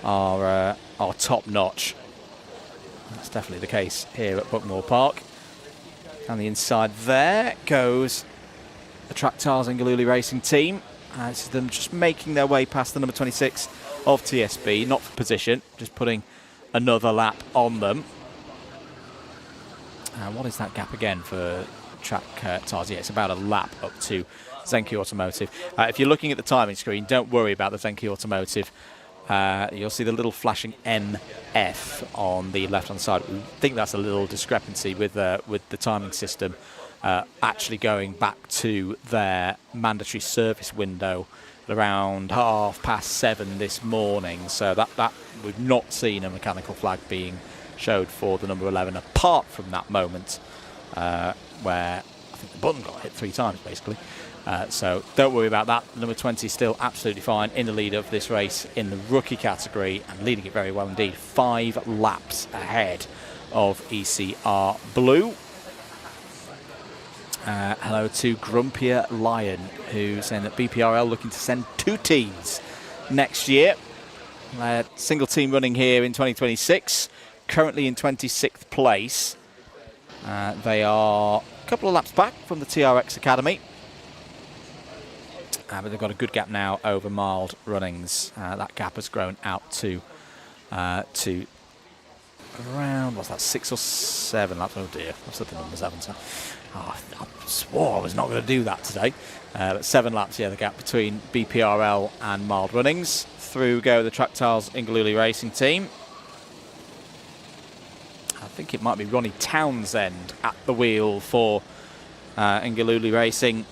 are top-notch. That's definitely the case here at Buckmore Park. And the inside there goes a the Tadpoles and Galooly Racing team. This is them just making their way past the number 26 of TSB, not for position, just putting another lap on them. What is that gap again for Tadpoles? Yeah, it's about a lap up to Zenki Automotive. If you're looking at the timing screen, don't worry about the Zenki Automotive. You'll see the little flashing NF on the left-hand side. I think that's a little discrepancy with the timing system actually going back to their mandatory service window at around 7:30 this morning. So that we've not seen a mechanical flag being showed for the number 11, apart from that moment where I think the button got hit 3 times, basically. So don't worry about that. Number 20 still absolutely fine in the lead of this race in the rookie category and leading it very well indeed. 5 laps ahead of ECR Blue. Hello to Grumpier Lion, who's saying that BPRL looking to send 2 teams next year. Single team running here in 2026, currently in 26th place. They are a couple of laps back from the TRX Academy. But they've got a good gap now over Mild Runnings. That gap has grown out to around, what's that, 6 or 7 laps? Oh dear, I've said the number 7. So. I swore I was not going to do that today. But 7 laps, yeah, the gap between BPRL and Mild Runnings. Through go the Tadpoles Galooly Racing team. I think it might be Ronnie Townsend at the wheel for Galooly Racing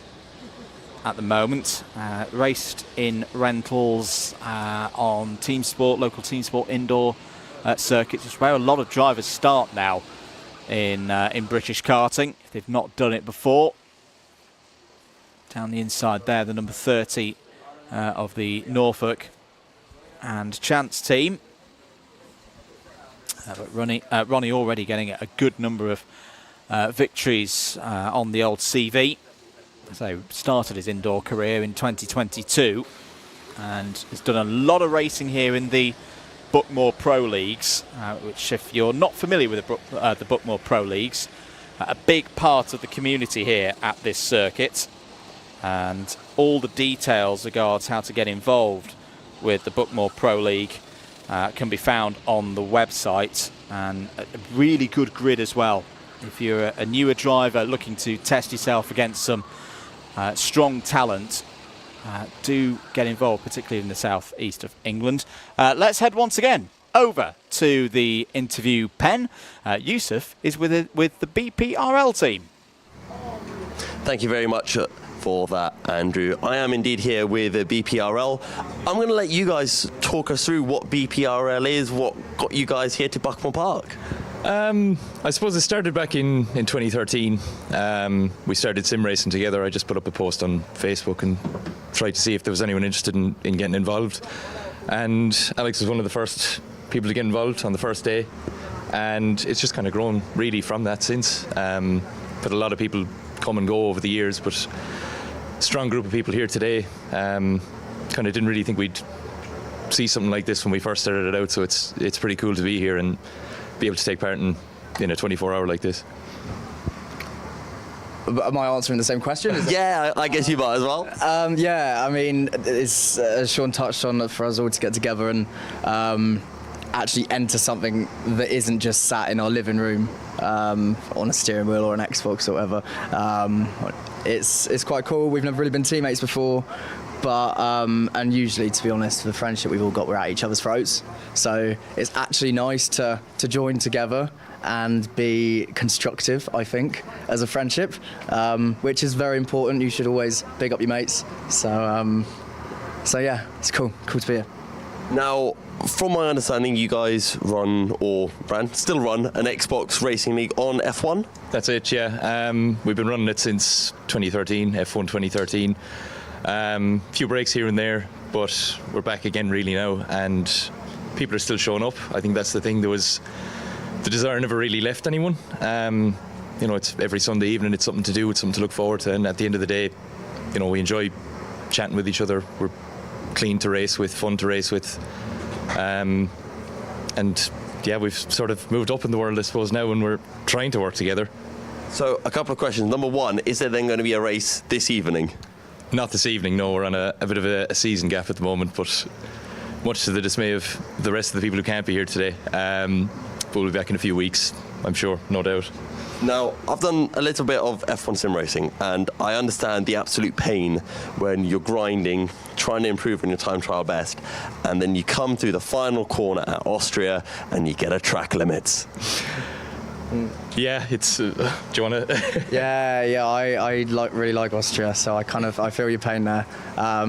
at the moment. Raced in rentals on Team Sport, local Team Sport indoor circuits. It's where a lot of drivers start now in British karting, if they've not done it before. Down the inside there, the number 30 of the Norfolk and Chance team. But Ronnie already getting a good number of victories on the old CV. So started his indoor career in 2022 and has done a lot of racing here in the Buckmore Pro Leagues, which, if you're not familiar with the Buckmore Pro Leagues, a big part of the community here at this circuit, and all the details regards how to get involved with the Buckmore Pro League can be found on the website, and a really good grid as well. If you're a newer driver looking to test yourself against some strong talent, do get involved, particularly in the southeast of England. Let's head once again over to the interview pen. Yusuf is with the BPRL team.
Thank you very much for that, Andrew. I am indeed here with BPRL. I'm going to let you guys talk us through what BPRL is, what got you guys here to Buckmore Park.
I suppose it started back in 2013. We started sim racing together. I just put up a post on Facebook and tried to see if there was anyone interested in getting involved. And Alex was one of the first people to get involved on the first day. And it's just kind of grown really from that since. But a lot of people come and go over the years, but strong group of people here today. Kind of didn't really think we'd see something like this when we first started it out. So it's pretty cool to be here and be able to take part in a 24-hour like this.
Am I answering the same question?
Yeah, I guess you might as well.
Yeah, I mean, it's as Sean touched on, for us all to get together and actually enter something that isn't just sat in our living room on a steering wheel or an Xbox or whatever. It's quite cool. We've never really been teammates before. But and usually, to be honest, for the friendship we've all got, we're at each other's throats. So it's actually nice to join together and be constructive, I think, as a friendship, which is very important. You should always big up your mates. So yeah, it's cool to be here.
Now, from my understanding, you guys still run an Xbox Racing League on F1?
That's it, yeah. We've been running it since 2013, F1 2013. Few breaks here and there, but we're back again really now, and people are still showing up. I think that's the thing. The desire never really left anyone. It's every Sunday evening, it's something to do, it's something to look forward to, and at the end of the day, we enjoy chatting with each other. We're clean to race with, fun to race with, and yeah, we've sort of moved up in the world, I suppose, now, and we're trying to work together.
So a couple of questions. Number one, is there then going to be a race this evening?
Not this evening, no. We're on a bit of a season gap at the moment, but much to the dismay of the rest of the people who can't be here today. But we'll be back in a few weeks, I'm sure, no doubt.
Now, I've done a little bit of F1 sim racing, and I understand the absolute pain when you're grinding, trying to improve on your time trial best, and then you come through the final corner at Austria and you get a track limits.
Yeah, it's. Do you want to?
yeah. I really like Austria, so I feel your pain there. I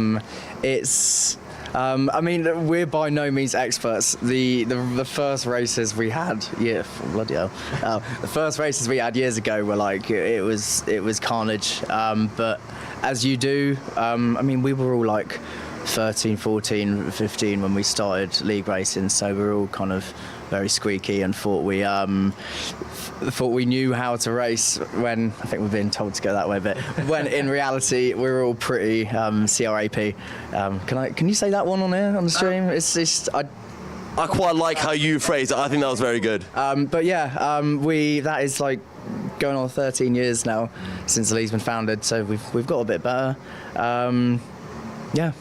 mean, we're by no means experts. The first races we had, bloody hell. The first races we had years ago were like it was carnage. But as you do, I mean, we were all like 13, 14, 15 when we started league racing, so we were all kind of very squeaky and thought we knew how to race when I think we're being told to go that way, but when in reality we're all pretty CRAP. Can you say that one on here on the stream?
I quite like how you phrased it. I think that was very good.
But yeah, that is like going on 13 years now since the league's been founded, so we've got a bit better. Yeah.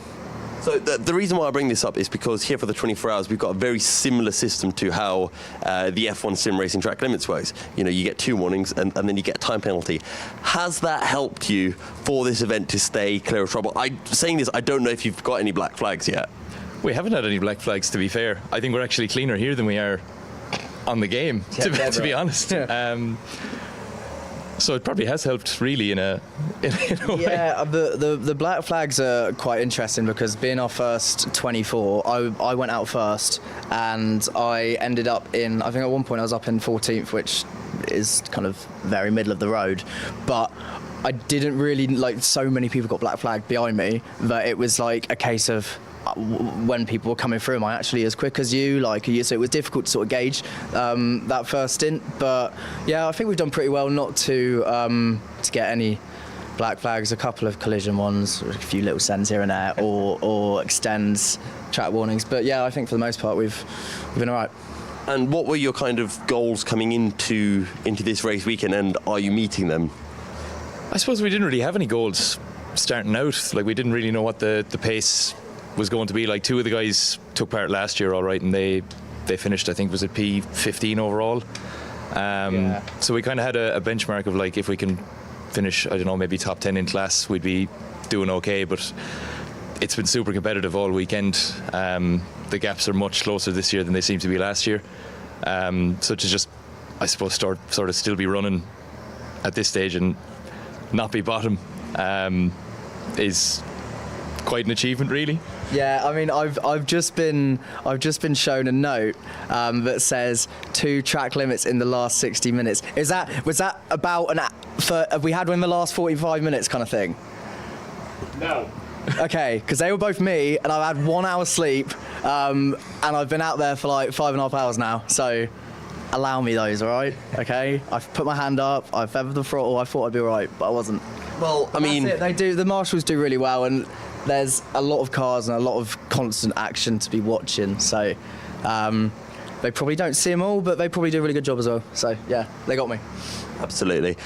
So the reason why I bring this up is because here for the 24 hours we've got a very similar system to how the F1 sim racing track limits works. You know, you get 2 warnings and then you get a time penalty. Has that helped you for this event to stay clear of trouble? Saying this, I don't know if you've got any black flags yet.
We haven't had any black flags, to be fair. I think we're actually cleaner here than we are on the game, to be honest. So it probably has helped, really, in a way.
Yeah, the black flags are quite interesting because being our first 24, I went out first and I ended up I think at one point I was up in 14th, which is kind of very middle of the road. But I didn't really, like, so many people got black flagged behind me that it was like a case of when people were coming through, am I actually as quick as you? So it was difficult to sort of gauge that first stint. But yeah, I think we've done pretty well not to get any black flags. A couple of collision ones, a few little sends here and there, or extends, track warnings. But yeah, I think for the most part we've been all right.
And what were your kind of goals coming into this race weekend, and are you meeting them?
I suppose we didn't really have any goals starting out. Like, we didn't really know what the pace was going to be. Like, 2 of the guys took part last year, all right, and they finished, I think, was it P15 overall. So we kind of had a benchmark of, like, if we can finish, I don't know, maybe top 10 in class, we'd be doing okay. But it's been super competitive all weekend. The gaps are much closer this year than they seemed to be last year. So to just, I suppose, sort of still be running at this stage and not be bottom is quite an achievement, really.
Yeah, I mean, I've just been shown a note that says 2 track limits in the last 60 minutes. Was that about have we had one in the last 45 minutes kind of thing?
No.
Okay, because they were both me, and I've had 1 hour sleep, and I've been out there for like 5.5 hours now. So allow me those, all right? Okay, I've put my hand up, I've feathered the throttle. I thought I'd be all right, but I wasn't.
Well, I mean,
the marshals do really well, and there's a lot of cars and a lot of constant action to be watching. So they probably don't see them all, but they probably do a really good job as well. So yeah, they got me.
Absolutely.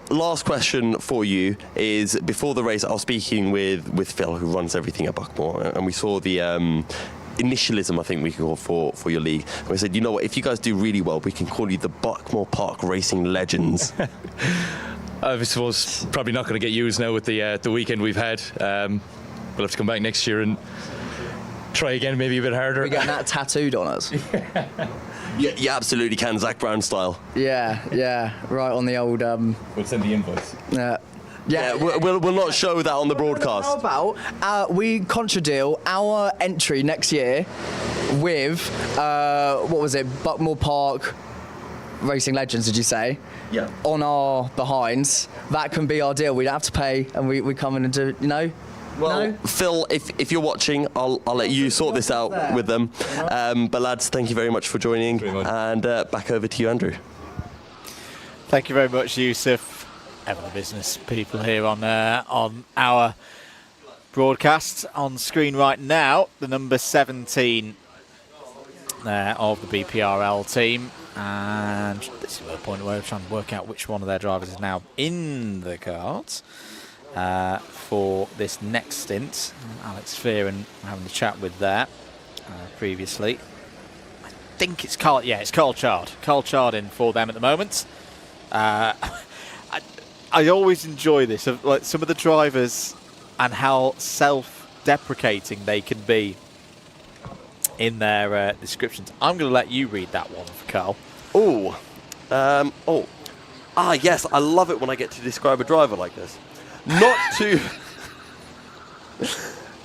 Last question for you is, before the race, I was speaking with Phil, who runs everything at Buckmore, and we saw the initialism, I think we could call for your league. And we said, you know what, if you guys do really well, we can call you the Buckmore Park Racing Legends.
I suppose probably not going to get used now with the weekend we've had. We'll have to come back next year and try again, maybe a bit harder.
We're getting that tattooed on us.
Yeah, you absolutely can, Zach Brown style.
Yeah, right on the old.
We'll send the invoice.
Yeah,
we'll not show that on the broadcast.
How about we contra-deal our entry next year with what was it, Buckmore Park Racing Legends? Did you say?
Yeah.
On our behinds, that can be our deal. We don't have to pay, and we come in and do, you know.
Well, no? Phil, if you're watching, I'll let you sort this out with them. But lads, thank you very much for joining, and back over to you, Andrew.
Thank you very much, Yusuf. Ever the business people here on our broadcast. On screen right now, the number 17 of the BPRL team, And this is a point where we're trying to work out which one of their drivers is now in the kart for this next stint. Alex Fearon having a chat with there previously. I think it's Carl. Yeah, it's Carl Chard. Carl Chard in for them at the moment. I always enjoy this, of like some of the drivers and how self-deprecating they can be in their descriptions. I'm going to let you read that one for Carl.
Yes, I love it when I get to describe a driver like this.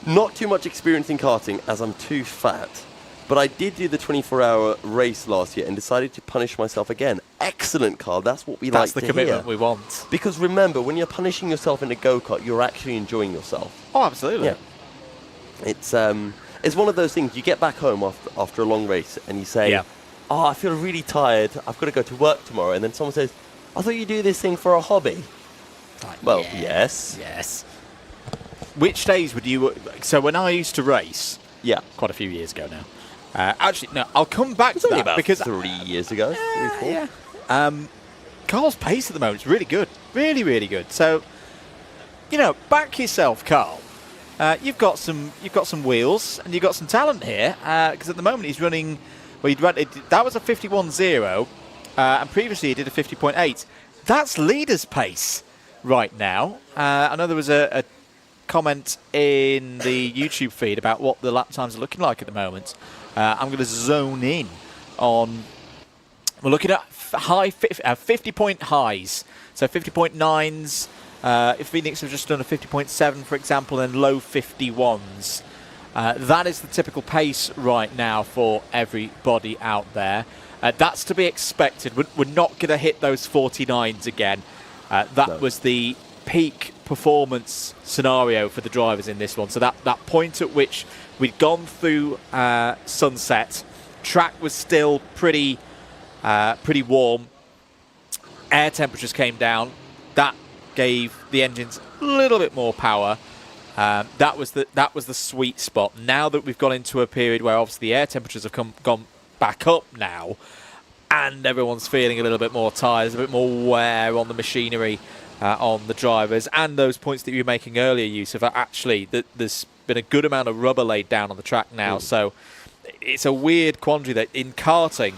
Not too much experience in karting, as I'm too fat. But I did do the 24-hour race last year and decided to punish myself again. Excellent, Carl. That's what we like to hear.
That's the commitment we want.
Because remember, when you're punishing yourself in a go-kart, you're actually enjoying yourself.
Oh, absolutely.
Yeah. It's one of those things. You get back home after a long race and you say, "Oh, I feel really tired. I've got to go to work tomorrow." And then someone says, "I thought you do this thing for a hobby." Well, yes.
Yes. Which days would you... So when I used to race, quite a few years ago now. Actually, no, I'll come back to that
about
because
3 years ago. 3, 4.
Carl's pace at the moment is really good. Really, really good. So, back yourself, Carl. You've got some wheels and you've got some talent here because at the moment he's running... Well, that was a 51.0 and previously he did a 50.8. That's leader's pace right now. I know there was a comment in the YouTube feed about what the lap times are looking like at the moment. I'm going to zone in on... We're looking at 50-point highs. So 50.9s. If Phoenix have just done a 50.7, for example, and low 51s. That is the typical pace right now for everybody out there. That's to be expected. We're not going to hit those 49s again. That was the peak performance scenario for the drivers in this one. So that point at which we'd gone through sunset, track was still pretty warm. Air temperatures came down. That gave the engines a little bit more power. That was the sweet spot. Now that we've gone into a period where obviously the air temperatures have gone back up now, and everyone's feeling a little bit more tired, there's a bit more wear on the machinery, on the drivers, and those points that you were making earlier, Yusuf, are actually there's been a good amount of rubber laid down on the track now. So it's a weird quandary that in karting,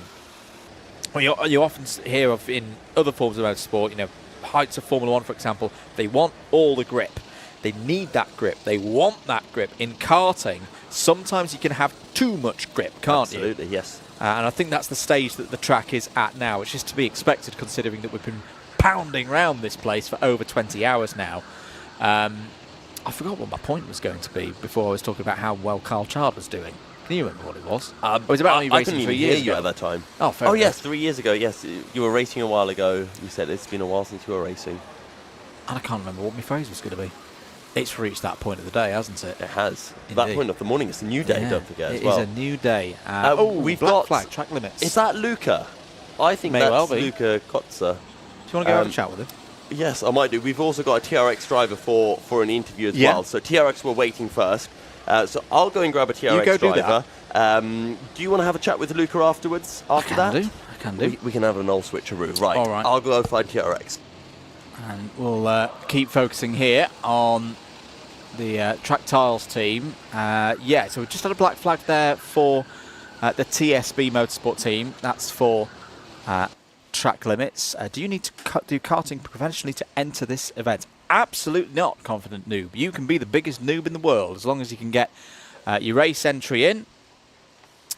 well, you often hear of in other forms of motorsport, heights of Formula 1, for example, they want all the grip. They need that grip. They want that grip. In karting, sometimes you can have too much grip, can't you?
Absolutely, yes.
And I think that's the stage that the track is at now, which is to be expected considering that we've been pounding around this place for over 20 hours now. I forgot what my point was going to be before I was talking about how well Carl Chard was doing. Can you remember what it was? It was about me racing 3 years ago.
You at that time.
Oh, fair enough.
Yes, 3 years ago, yes. You were racing a while ago. You said it's been a while since you were racing.
And I can't remember what my phrase was going to be. It's reached that point of the day, hasn't it?
It has.
Indeed.
That point of the morning, it's a new day, don't forget as
It
well.
is a new day.
We've
black
got
flag, track limits.
Is that Luca? I think
May
that's
well be.
Luca Kotzer.
Do you want to go have a chat with him?
Yes, I might do. We've also got a TRX driver for an interview as well. So TRX were waiting first. So I'll go and grab a TRX driver. Do you want to have a chat with Luca afterwards? After that?
I can do.
We can have an old switcheroo. Right.
All right.
I'll go find TRX.
And we'll keep focusing here on the Track Tiles team. So we just had a black flag there for the TSB Motorsport team. That's for track limits. Do you need to do karting professionally to enter this event? Absolutely not, confident noob. You can be the biggest noob in the world as long as you can get your race entry in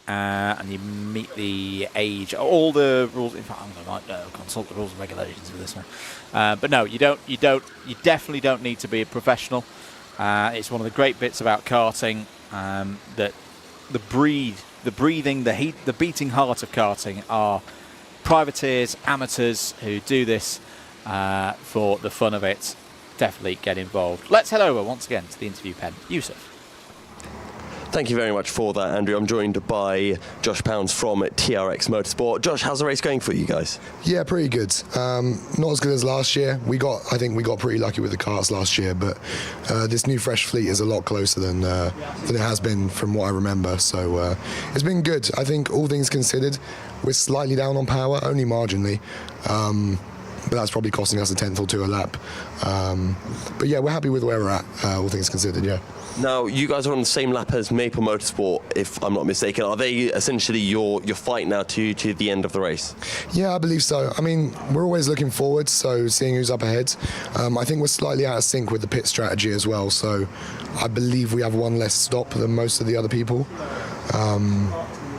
and you meet the age, all the rules. In fact, I'm going to consult the rules and regulations for this one. But no, you definitely don't need to be a professional. It's one of the great bits about karting that the breathing, the heat, the beating heart of karting are privateers, amateurs who do this for the fun of it. Definitely get involved. Let's head over once again to the interview pen. Yusuf.
Thank you very much for that, Andrew. I'm joined by Josh Pounds from TRX Motorsport. Josh, how's the race going for you guys?
Yeah, pretty good. Not as good as last year. I think we got pretty lucky with the karts last year, but this new fresh fleet is a lot closer than it has been from what I remember. So it's been good. I think all things considered, we're slightly down on power, only marginally. But that's probably costing us a tenth or two a lap. But yeah, we're happy with where we're at, all things considered, yeah.
Now, you guys are on the same lap as Maple Motorsport, if I'm not mistaken. Are they essentially your fight now to the end of the race?
Yeah, I believe so. I mean, we're always looking forward, so seeing who's up ahead. I think we're slightly out of sync with the pit strategy as well, so I believe we have one less stop than most of the other people.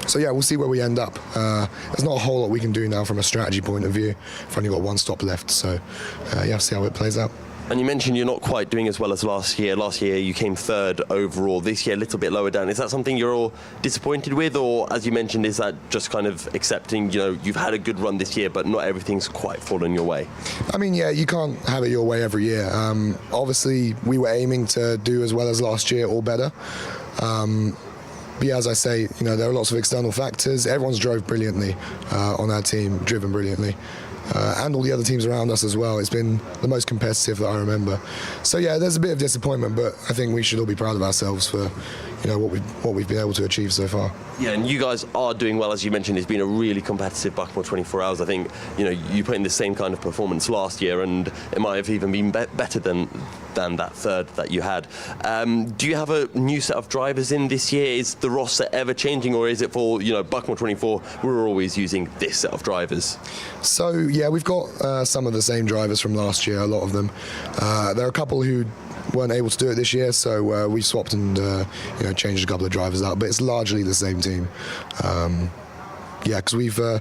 So yeah, we'll see where we end up. There's not a whole lot we can do now from a strategy point of view. We've only got one stop left, so yeah, see how it plays out.
And you mentioned you're not quite doing as well as last year. Last year you came third overall. This year a little bit lower down. Is that something you're all disappointed with, or as you mentioned, is that just kind of accepting, you've had a good run this year, but not everything's quite fallen your way?
I mean, yeah, you can't have it your way every year. Obviously, we were aiming to do as well as last year or better. But yeah, as I say, there are lots of external factors. Everyone's drove brilliantly on our team, driven brilliantly. And all the other teams around us as well. It's been the most competitive that I remember. So yeah, there's a bit of disappointment, but I think we should all be proud of ourselves for what we've been able to achieve so far.
Yeah, and you guys are doing well, as you mentioned. It's been a really competitive Buckmore 24 Hours. I think you put in the same kind of performance last year, and it might have even been better than that third that you had. Do you have a new set of drivers in this year? Is the roster ever changing, or is it for Buckmore 24? We're always using this set of drivers.
So yeah, we've got some of the same drivers from last year. A lot of them. There are a couple who weren't able to do it this year, so we swapped and changed a couple of drivers out, but it's largely the same team. Yeah, because we've a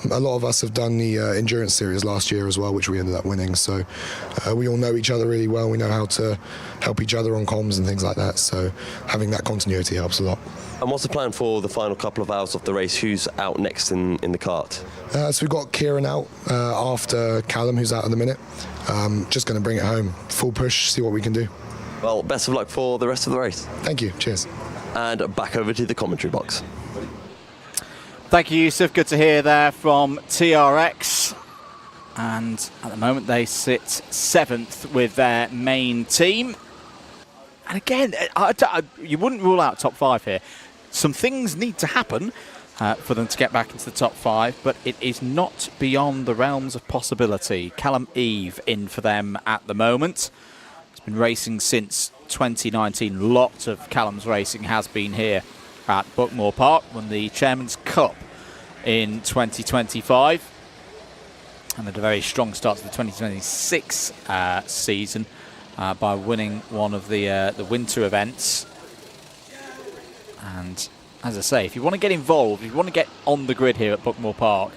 lot of us have done the endurance series last year as well, which we ended up winning. So we all know each other really well. We know how to help each other on comms and things like that. So having that continuity helps a lot.
And what's the plan for the final couple of hours of the race? Who's out next in the kart?
So we've got Kieran out after Callum, who's out at the minute. Just going to bring it home, full push, see what we can do.
Well, best of luck for the rest of the race.
Thank you. Cheers.
And back over to the commentary box.
Thank you, Yusuf. Good to hear there from TRX. And at the moment, they sit 7th with their main team. And again, you wouldn't rule out top 5 here. Some things need to happen for them to get back into the top 5, but it is not beyond the realms of possibility. Callum Eve in for them at the moment. He's been racing since 2019. Lots of Callum's racing has been here at Buckmore Park. Won the Chairman's Cup in 2025 and had a very strong start to the 2026 season by winning one of the winter events. And as I say, if you want to get involved, if you want to get on the grid here at Buckmore Park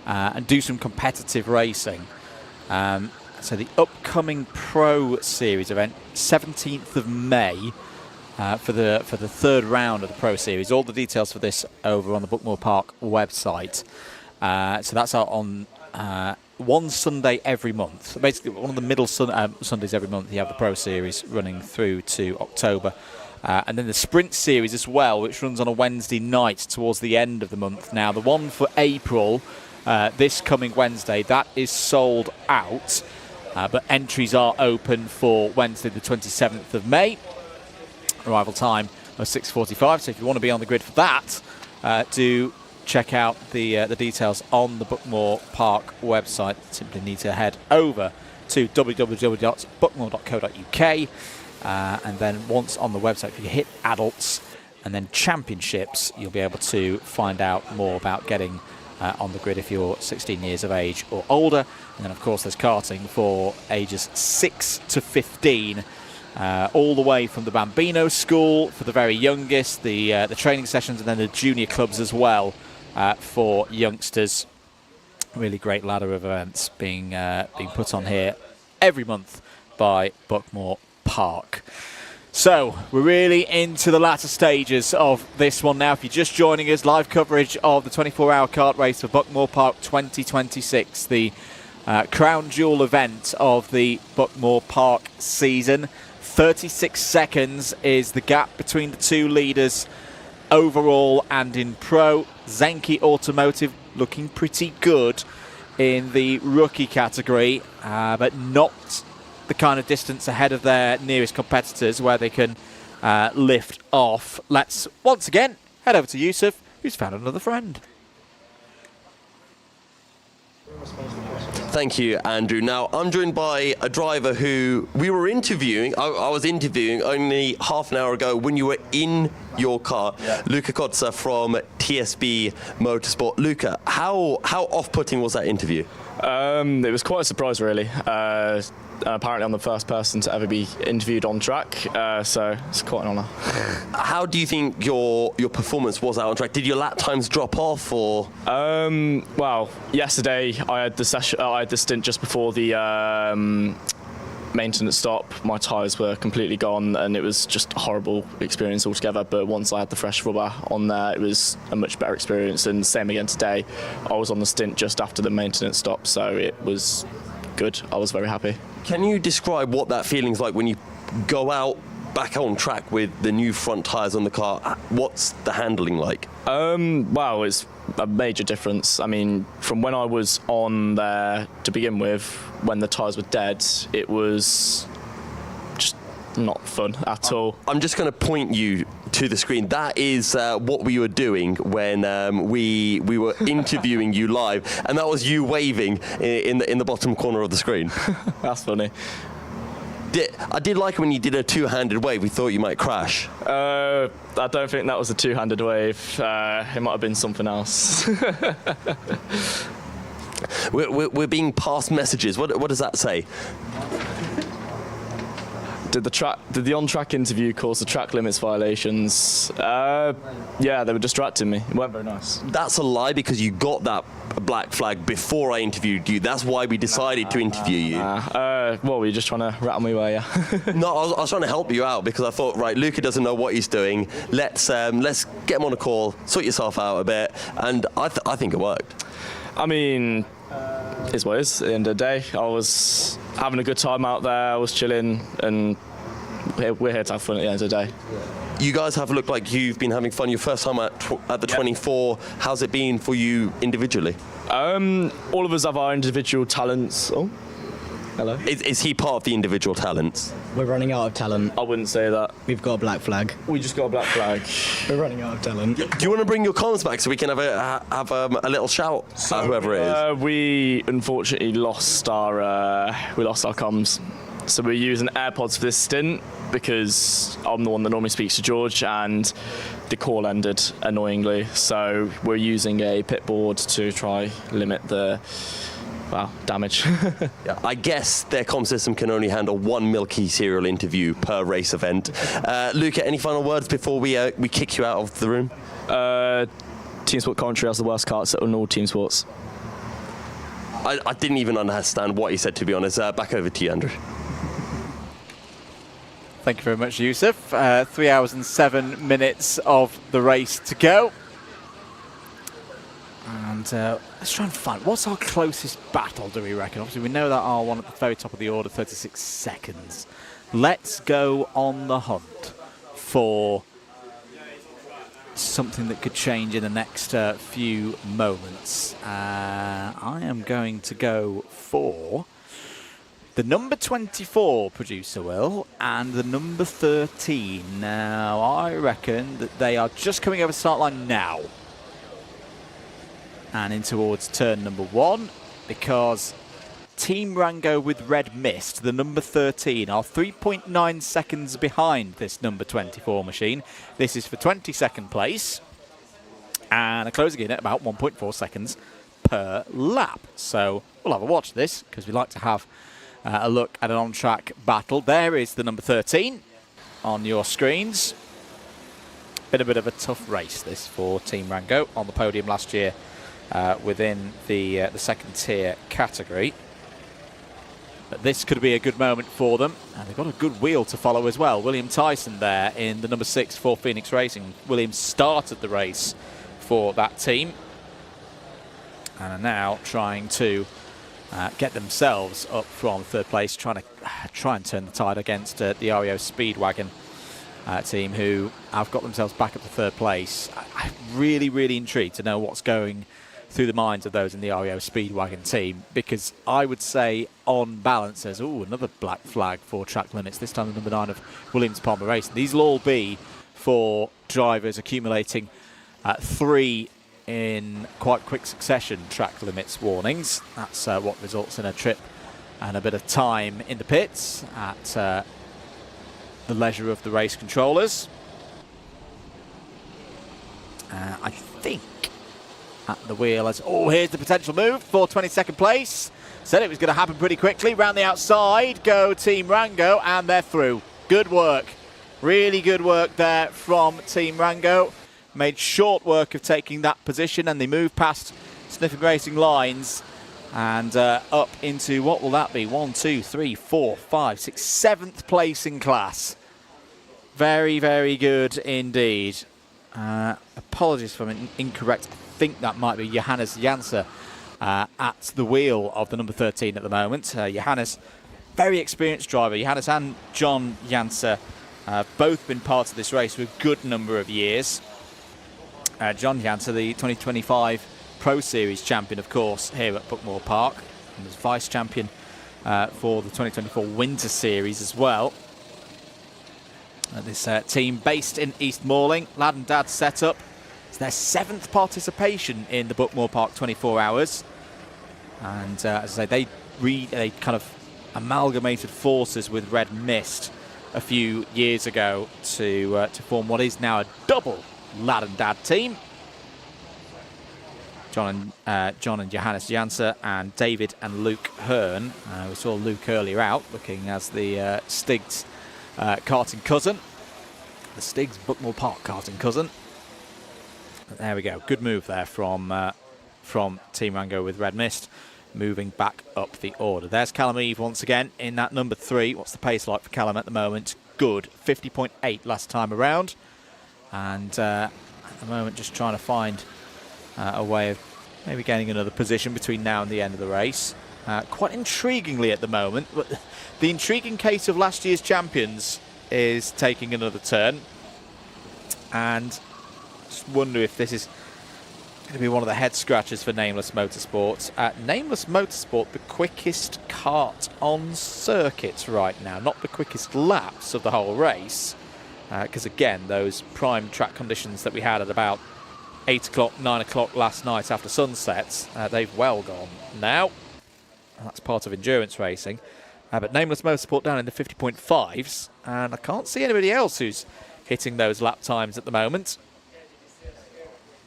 and do some competitive racing, so the upcoming Pro Series event, 17th of May, for the third round of the Pro Series. All the details for this over on the Buckmore Park website. So that's out on one Sunday every month. Basically, one of the middle Sundays every month, you have the Pro Series running through to October. And then the Sprint Series as well, which runs on a Wednesday night towards the end of the month. Now, the one for April, this coming Wednesday, that is sold out. But entries are open for Wednesday, the 27th of May. Arrival time of 6:45. So if you want to be on the grid for that, do check out the details on the Buckmore Park website. Simply need to head over to www.buckmore.co.uk. And then once on the website, if you hit adults and then championships, you'll be able to find out more about getting on the grid if you're 16 years of age or older. And then, of course, there's karting for ages 6 to 15, all the way from the Bambino School for the very youngest, the training sessions, and then the junior clubs as well for youngsters. Really great ladder of events being put on here every month by Buckmore Park. So we're really into the latter stages of this one now. If you're just joining us, live coverage of the 24-hour kart race for Buckmore Park 2026, the crown jewel event of the Buckmore Park season. 36 seconds is the gap between the two leaders overall and in Pro. Zenki Automotive looking pretty good in the rookie category, but not the kind of distance ahead of their nearest competitors where they can lift off. Let's once again head over to Yusuf, who's found another friend.
Thank you, Andrew. Now, I'm joined by a driver who we were interviewing. I was interviewing only half an hour ago when you were in your car. Yeah. Luca Kotza from TSB Motorsport. Luca, how off-putting was that interview?
It was quite a surprise, really. Apparently I'm the first person to ever be interviewed on track, so it's quite an honour.
How do you think your performance was out on track? Did your lap times drop off, or?
Well, yesterday I had the session. I had the stint just before the maintenance stop. My tyres were completely gone, and it was just a horrible experience altogether. But once I had the fresh rubber on there, it was a much better experience. And same again today. I was on the stint just after the maintenance stop, so it was good. I was very happy.
Can you describe what that feeling's like when you go out back on track with the new front tyres on the car? What's the handling like?
Well, it's a major difference. I mean, from when I was on there to begin with, when the tyres were dead, it was just not fun at all.
I'm just going to point you to the screen. That is what we were doing when we were interviewing you live, and that was you waving in the bottom corner of the screen.
That's funny.
I did like it when you did a two-handed wave. We thought you might crash.
I don't think that was a two-handed wave. It might have been something else.
We're being passed messages. What does that say?
Did the on-track interview cause the track limits violations? Yeah, they were distracting me. It weren't very nice.
That's a lie, because you got that black flag before I interviewed you. That's why we decided to interview you.
Well, were you just trying to rattle me away, yeah?
No, I was trying to help you out, because I thought, right, Luca doesn't know what he's doing. Let's get him on a call, sort yourself out a bit, and I think it worked.
I mean, it's what it is. At the end of the day, I was having a good time out there. I was chilling, and we're here to have fun at the end of the day.
You guys have looked like you've been having fun. Your first time at the 24. How's it been for you individually?
All of us have our individual talents. Oh, hello.
Is he part of the individual talents?
We're running out of talent.
I wouldn't say that.
We've got a black flag.
We just got a black flag.
We're running out of talent.
Do you want to bring your comms back so we can have a little shout at whoever it is?
We unfortunately lost our comms. So we're using AirPods for this stint because I'm the one that normally speaks to George, and the call ended annoyingly. So we're using a pit board to try limit the damage.
Yeah, I guess their comm system can only handle one Milky Cereal interview per race event. Luca, any final words before we kick you out of the room?
Team Sport commentary has the worst carts on all team sports.
I didn't even understand what he said, to be honest. Back over to you, Andrew.
Thank you very much, Yusuf. 3 hours and 7 minutes of the race to go. And let's try and find, what's our closest battle, do we reckon? Obviously, we know that our one at the very top of the order, 36 seconds. Let's go on the hunt for something that could change in the next few moments. I am going to go for the number 24, producer Will, and the number 13. Now, I reckon that they are just coming over the start line now. And in towards turn number 1, because Team Rango with Red Mist, the number 13, are 3.9 seconds behind this number 24 machine. This is for 22nd place, and are closing in at about 1.4 seconds per lap. So we'll have a watch of this, because we like to have a look at an on-track battle. There is the number 13 on your screens. Been a bit of a tough race, this, for Team Rango on the podium last year within the second tier category. But this could be a good moment for them. And they've got a good wheel to follow as well. William Tyson there in the number 6 for Phoenix Racing. William started the race for that team, and are now trying to get themselves up from third place, trying to try and turn the tide against the REO Speedwagon team, who have got themselves back up to third place. I'm really, really intrigued to know what's going through the minds of those in the REO Speedwagon team, because I would say on balance there's another black flag for track limits, this time the number 9 of Williams Palmer Racing. These will all be for drivers accumulating 3 in quite quick succession track limits warnings. That's what results in a trip and a bit of time in the pits at the leisure of the race controllers. I think at the wheel as here's the potential move for 22nd place. Said it was going to happen pretty quickly. Round the outside go Team Rango, and they're through. Good work, really good work there from Team Rango. Made short work of taking that position, and they move past Sniffing Racing lines and up into, what will that be? 1, 2, 3, 4, 5, 6, 7th place in class. Very, very good indeed. Apologies for an incorrect. I think that might be Johannes Janse at the wheel of the number 13 at the moment. Johannes, very experienced driver. Johannes and John Janse both been part of this race for a good number of years. John Janse, the 2025 Pro Series champion, of course, here at Buckmore Park, and was vice champion for the 2024 Winter Series as well. This team based in East Malling, lad and dad set up. It's their 7th participation in the Buckmore Park 24 Hours. And as I say, they kind of amalgamated forces with Red Mist a few years ago to form what is now a double lad and dad team. John and Johannes Janse and David and Luke Hearn. We saw Luke earlier out looking as the Stig's karting cousin. The Stig's Buckmore Park karting cousin. But there we go. Good move there from Team Rango with Red Mist, moving back up the order. There's Callum Eve once again in that number 3. What's the pace like for Callum at the moment? Good. 50.8 last time around. And at the moment just trying to find a way of maybe gaining another position between now and the end of the race. Quite intriguingly at the moment, but the intriguing case of last year's champions is taking another turn, and just wonder if this is going to be one of the head scratchers for Nameless Motorsport. Nameless Motorsport, the quickest kart on circuit right now, not the quickest laps of the whole race, because again, those prime track conditions that we had at about 8 o'clock, 9 o'clock last night after sunset, they've well gone now. That's part of endurance racing. But Nameless Motorsport down in the 50.5s, and I can't see anybody else who's hitting those lap times at the moment.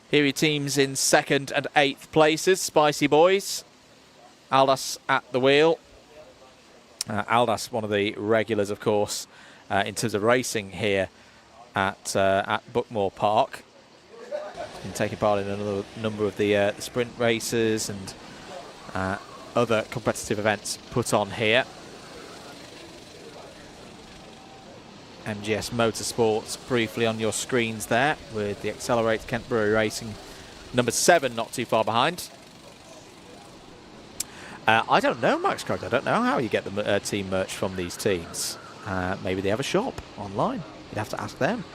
Here are your teams in 2nd and 8th places. Spicy Boys, Aldas at the wheel. Aldas, one of the regulars, of course, in terms of racing here at Buckmore Park. Been taking part in another number of the sprint races and other competitive events put on here. MGS Motorsports briefly on your screens there, with the Accelerate Kent Brewery Racing number 7 not too far behind. I don't know, Max Cox, I don't know how you get the team merch from these teams. Maybe they have a shop online. You'd have to ask them.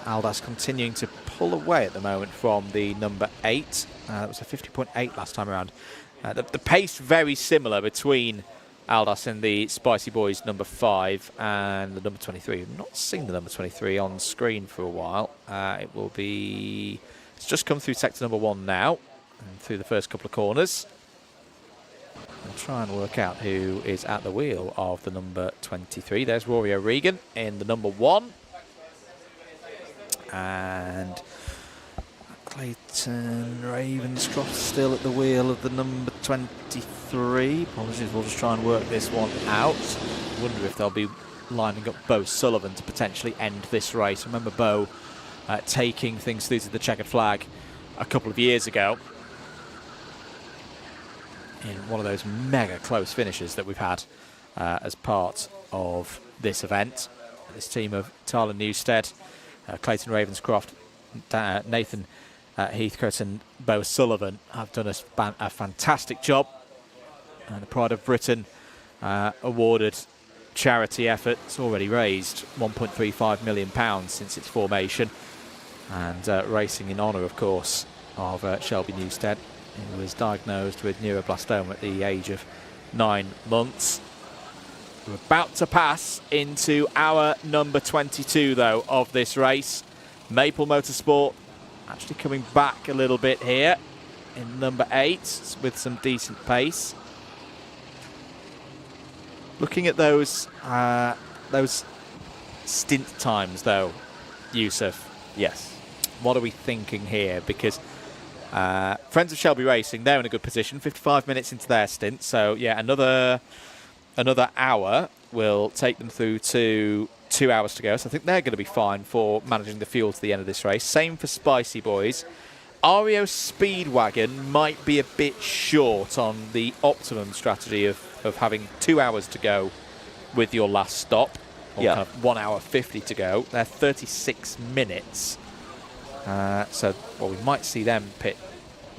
Aldas continuing to pull away at the moment from the number 8. That was a 50.8 last time around. The pace very similar between Aldas and the Spicy Boys number 5 and the number 23. We've not seen the number 23 on screen for a while. It's just come through sector number 1 now, and through the first couple of corners. We'll try and work out who is at the wheel of the number 23. There's Rory O'Regan in the number 1. And Clayton Ravenscroft still at the wheel of the number 23. Apologies, we'll just try and work this one out. Wonder if they'll be lining up Bo Sullivan to potentially end this race. Remember Bo taking things through to the checkered flag a couple of years ago in one of those mega close finishes that we've had as part of this event. This team of Tyler Newstead, Clayton Ravenscroft, Nathan Heathcote and Bo Sullivan have done a fantastic job. And the Pride of Britain awarded charity effort. It's already raised £1.35 million since its formation. And racing in honour, of course, of Shelby Newstead, who was diagnosed with neuroblastoma at the age of 9 months. We're about to pass into hour number 22, though, of this race. Maple Motorsport actually coming back a little bit here in number 8 with some decent pace. Looking at those stint times, though, Yusuf.
Yes.
What are we thinking here? Because Friends of Shelby Racing, they're in a good position, 55 minutes into their stint. So, yeah, another hour will take them through to 2 hours to go. So I think they're going to be fine for managing the fuel to the end of this race. Same for Spicy Boys. REO Speedwagon might be a bit short on the optimum strategy of having 2 hours to go with your last stop. Or kind of 1 hour 50 to go. They're 36 minutes. So, we might see them pit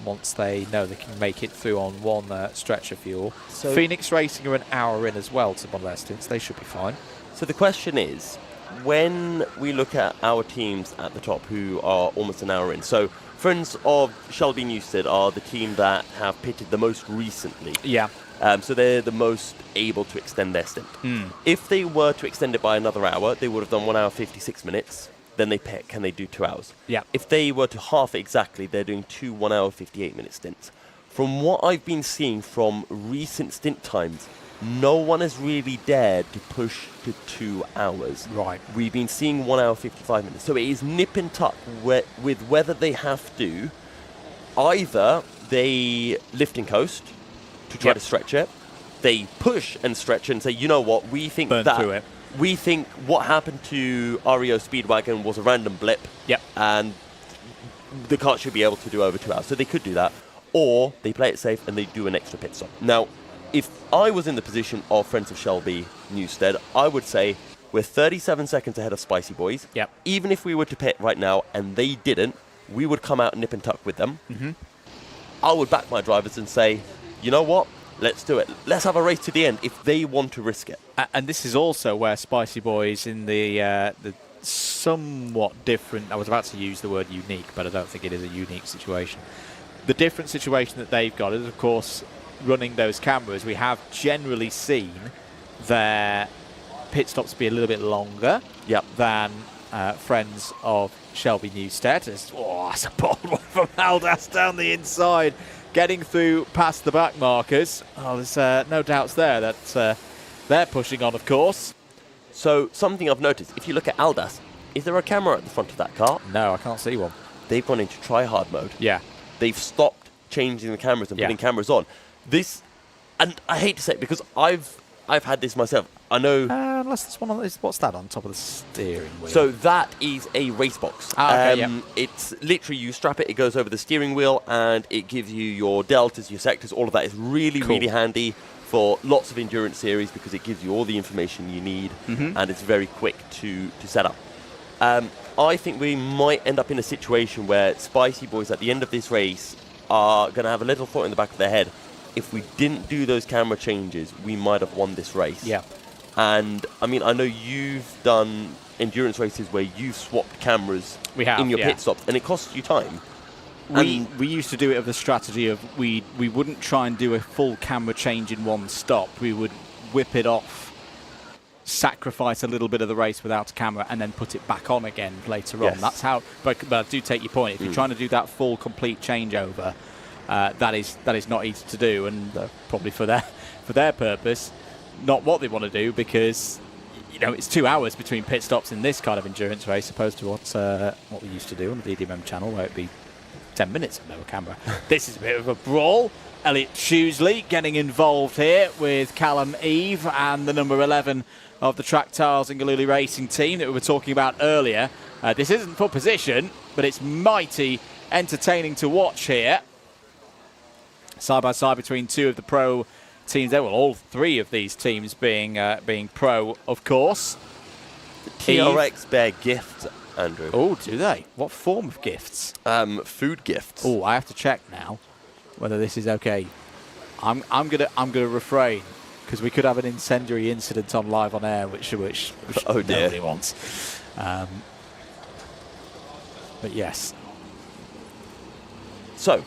once they know they can make it through on one stretch of fuel. So Phoenix Racing are an hour in as well to one of their stints. They should be fine.
So the question is, when we look at our teams at the top who are almost an hour in, so Friends of Shelby Newstead are the team that have pitted the most recently.
Yeah.
So they're the most able to extend their stint. If they were to extend it by another hour, they would have done 1 hour 56 minutes. Then they pick, can they do 2 hours?
Yeah.
If they were to half it exactly, they're doing 2 1 hour 58 minute stints. From what I've been seeing from recent stint times, no one has really dared to push to 2 hours.
Right.
We've been seeing 1 hour 55 minutes. So it is nip and tuck with whether they have to, either they lift and coast to try to stretch it, they push and stretch and say, you know what, we think
burn through it.
We think what happened to REO Speedwagon was a random blip.
Yep.
And the car should be able to do over 2 hours. So they could do that. Or they play it safe and they do an extra pit stop. Now, if I was in the position of Friends of Shelby Newstead, I would say we're 37 seconds ahead of Spicy Boys.
Yep.
Even if we were to pit right now and they didn't, we would come out nip and tuck with them. I would back my drivers and say, you know what? Let's do it. Let's have a race to the end if they want to risk it.
And this is also where Spicy Boys in the somewhat different, I was about to use the word unique, but I don't think it is a unique situation. The different situation that they've got is, of course, running those cameras. We have generally seen their pit stops be a little bit longer than Friends of Shelby Newstead. That's a bold one from Aldas down the inside, getting through past the back markers. Oh, there's no doubts there that they're pushing on, of course.
So something I've noticed, if you look at Aldas, is there a camera at the front of that car?
No, I can't see one.
They've gone into try-hard mode.
Yeah.
They've stopped changing the cameras and putting cameras on. This, and I hate to say it because I've had this myself. I know.
Unless there's one on this, what's that on top of the steering wheel?
So that is a race box. It's literally you strap it, it goes over the steering wheel, and it gives you your deltas, your sectors, all of that. Is really, really handy for lots of endurance series because it gives you all the information you need, and it's very quick to set up. I think we might end up in a situation where Spicy Boys at the end of this race are going to have a little thought in the back of their head. If we didn't do those camera changes, we might have won this race.
Yeah.
And, I mean, I know you've done endurance races where you've swapped cameras in your pit stops, and it costs you time.
We used to do it with the strategy of we wouldn't try and do a full camera change in one stop. We would whip it off, sacrifice a little bit of the race without a camera, and then put it back on again later on. That's how. But I do take your point. If you're trying to do that full, complete changeover, that is not easy to do, and probably for their purpose, not what they want to do, because it's 2 hours between pit stops in this kind of endurance race, opposed to what we used to do on the DDMM channel, where it'd be 10 minutes of no camera. This is a bit of a brawl. Elliot Shusley getting involved here with Callum Eve and the number 11 of the Track Tiles and Galooly Racing team that we were talking about earlier. This isn't for position, but it's mighty entertaining to watch here. Side by side between two of the pro teams there. Well, all three of these teams being pro, of course.
The TRX Bear Gift Andrew.
Oh, do they? What form of gifts?
Food gifts.
Oh, I have to check now whether this is okay. I'm gonna refrain because we could have an incendiary incident on live on air, which
oh dear,
nobody wants. But yes.
So,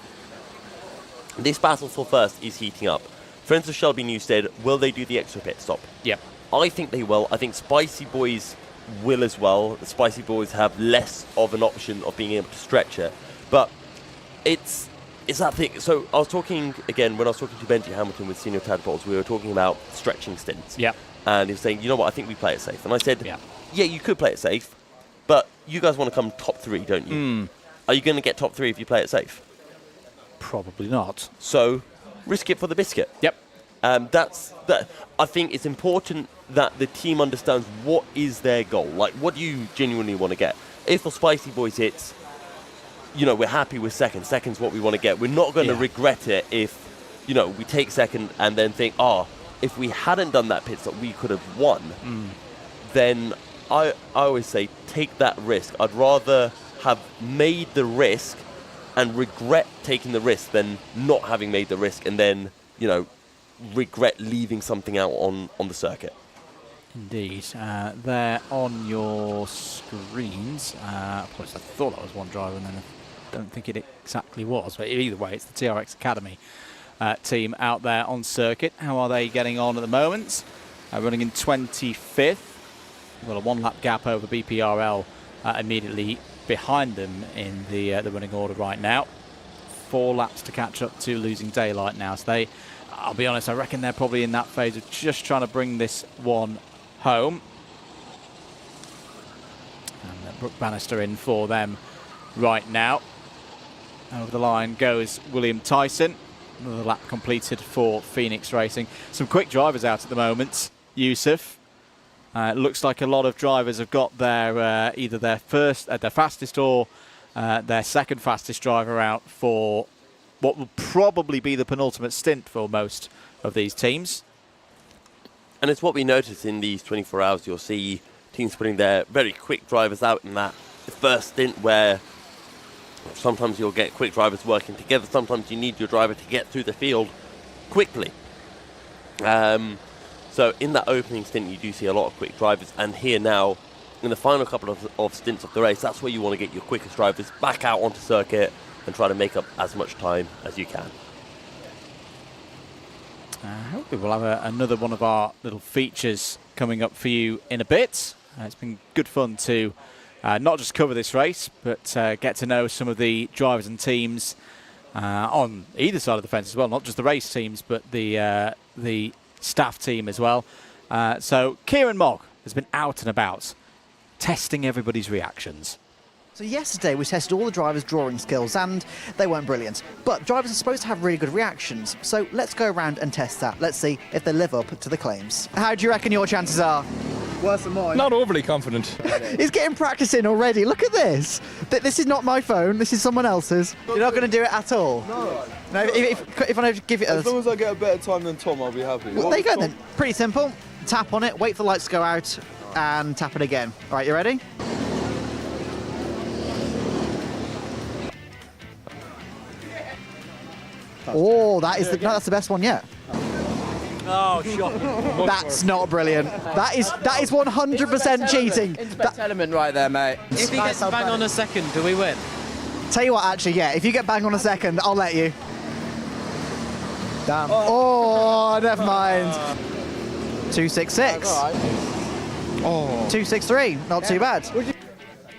this battle for first is heating up. Friends of Shelby Newstead, will they do the extra pit stop?
Yep.
I think they will. I think Spicy Boys will as well. The Spicy Boys have less of an option of being able to stretch it. But it's that thing. So I was talking, again, when I was talking to Benji Hamilton with Senior Tadpoles, we were talking about stretching stints.
Yep.
And he was saying, you know what, I think we play it safe. And I said,
yeah,
you could play it safe, but you guys want to come top 3, don't you? Are you going to get top 3 if you play it safe?
Probably not.
So, risk it for the biscuit.
Yep.
I think it's important that the team understands what is their goal. Like, what do you genuinely want to get? If the Spicy Boys hits, we're happy with second. Second's what we want to get. We're not going to regret it if, we take second and then think, if we hadn't done that pit stop, we could have won. Then I always say, take that risk. I'd rather have made the risk and regret taking the risk than not having made the risk and then, regret leaving something out on the circuit.
Indeed. There on your screens, I thought that was one driver and then I don't think it exactly was, but either way, it's the TRX Academy team out there on circuit. How are they getting on at the moment? Running in 25th. Well, a one-lap gap over BPRL immediately behind them in the running order right now. 4 laps to catch up to losing daylight now. So I'll be honest, I reckon they're probably in that phase of just trying to bring this one home. And Brooke Bannister in for them right now. Over the line goes William Tyson. Another lap completed for Phoenix Racing. Some quick drivers out at the moment. Yusuf. It looks like a lot of drivers have got their either their fastest or their second fastest driver out for what will probably be the penultimate stint for most of these teams.
And it's what we notice in these 24 hours. You'll see teams putting their very quick drivers out in that first stint where sometimes you'll get quick drivers working together. Sometimes you need your driver to get through the field quickly. So in that opening stint, you do see a lot of quick drivers. And here now, in the final couple of stints of the race, that's where you want to get your quickest drivers back out onto circuit and try to make up as much time as you can.
Hopefully we'll have another one of our little features coming up for you in a bit. It's been good fun to not just cover this race, but get to know some of the drivers and teams on either side of the fence as well. Not just the race teams, but the staff team as well. So Kieran Mogg has been out and about testing everybody's reactions.
So yesterday we tested all the drivers' drawing skills and they weren't brilliant. But drivers are supposed to have really good reactions. So let's go around and test that. Let's see if they live up to the claims. How do you reckon your chances are?
Worse than mine.
Not overly confident.
He's getting practice in already. Look at this. This is not my phone. This is someone else's. You're not going to do it at all?
No.
No. If I give it
as long as I get a better time than Tom, I'll be happy.
Well, there you go then. Pretty simple. Tap on it, wait for the lights to go out, and tap it again. All right, you ready? Oh, that's the best one yet.
Oh, shocking.
That's not brilliant. That is 100% cheating.
It's best element right there, mate.
If he gets bang on a second, do we win?
Tell you what, actually, yeah. If you get bang on a second, I'll let you. Damn. Oh, never mind. 266. Oh. 263. Not too bad.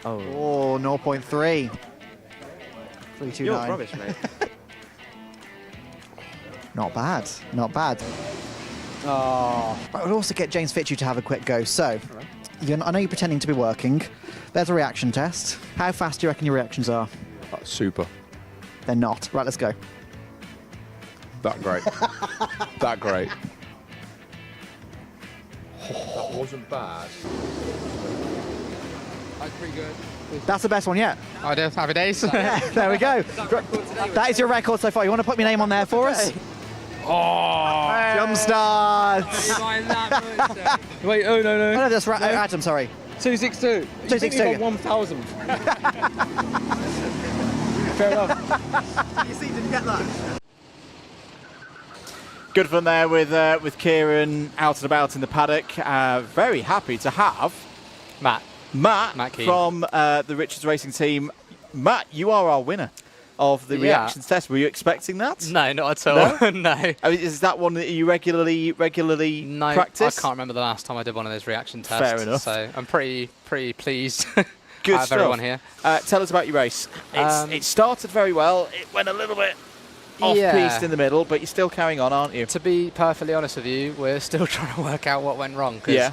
Oh, 0.3. 329.
You're rubbish, mate.
Not bad. Not bad.
Oh.
I would also get James Fitzhugh to have a quick go. So, I know you're pretending to be working. There's a reaction test. How fast do you reckon your reactions are?
Super.
They're not. Right, let's go.
That great. That great. That wasn't bad. That's pretty good.
That's the best one yet.
I do. Happy days.
Yeah, there we go. That is your record so far. You want to put my name on there for us?
Oh!
Jump starts.
Wait, oh no.
Oh, no, that's Adam, sorry.
262.
262.
1,000. Fair enough.
You see, did you get that?
Good fun there with Kieran out and about in the paddock. Very happy to have
Matt Keane.
from the Richards Racing team. Matt, you are our winner of the reactions test. Were you expecting that?
No, not at all. No.
I mean, is that one that you regularly practice?
I can't remember the last time I did one of those reaction tests.
Fair enough.
So I'm pretty pleased.
Good
to have
stuff.
everyone here.
Tell us about your race. It started very well. It went a little bit off-piste in the middle, but you're still carrying on, aren't you?
To be perfectly honest with you, we're still trying to work out what went wrong. Cause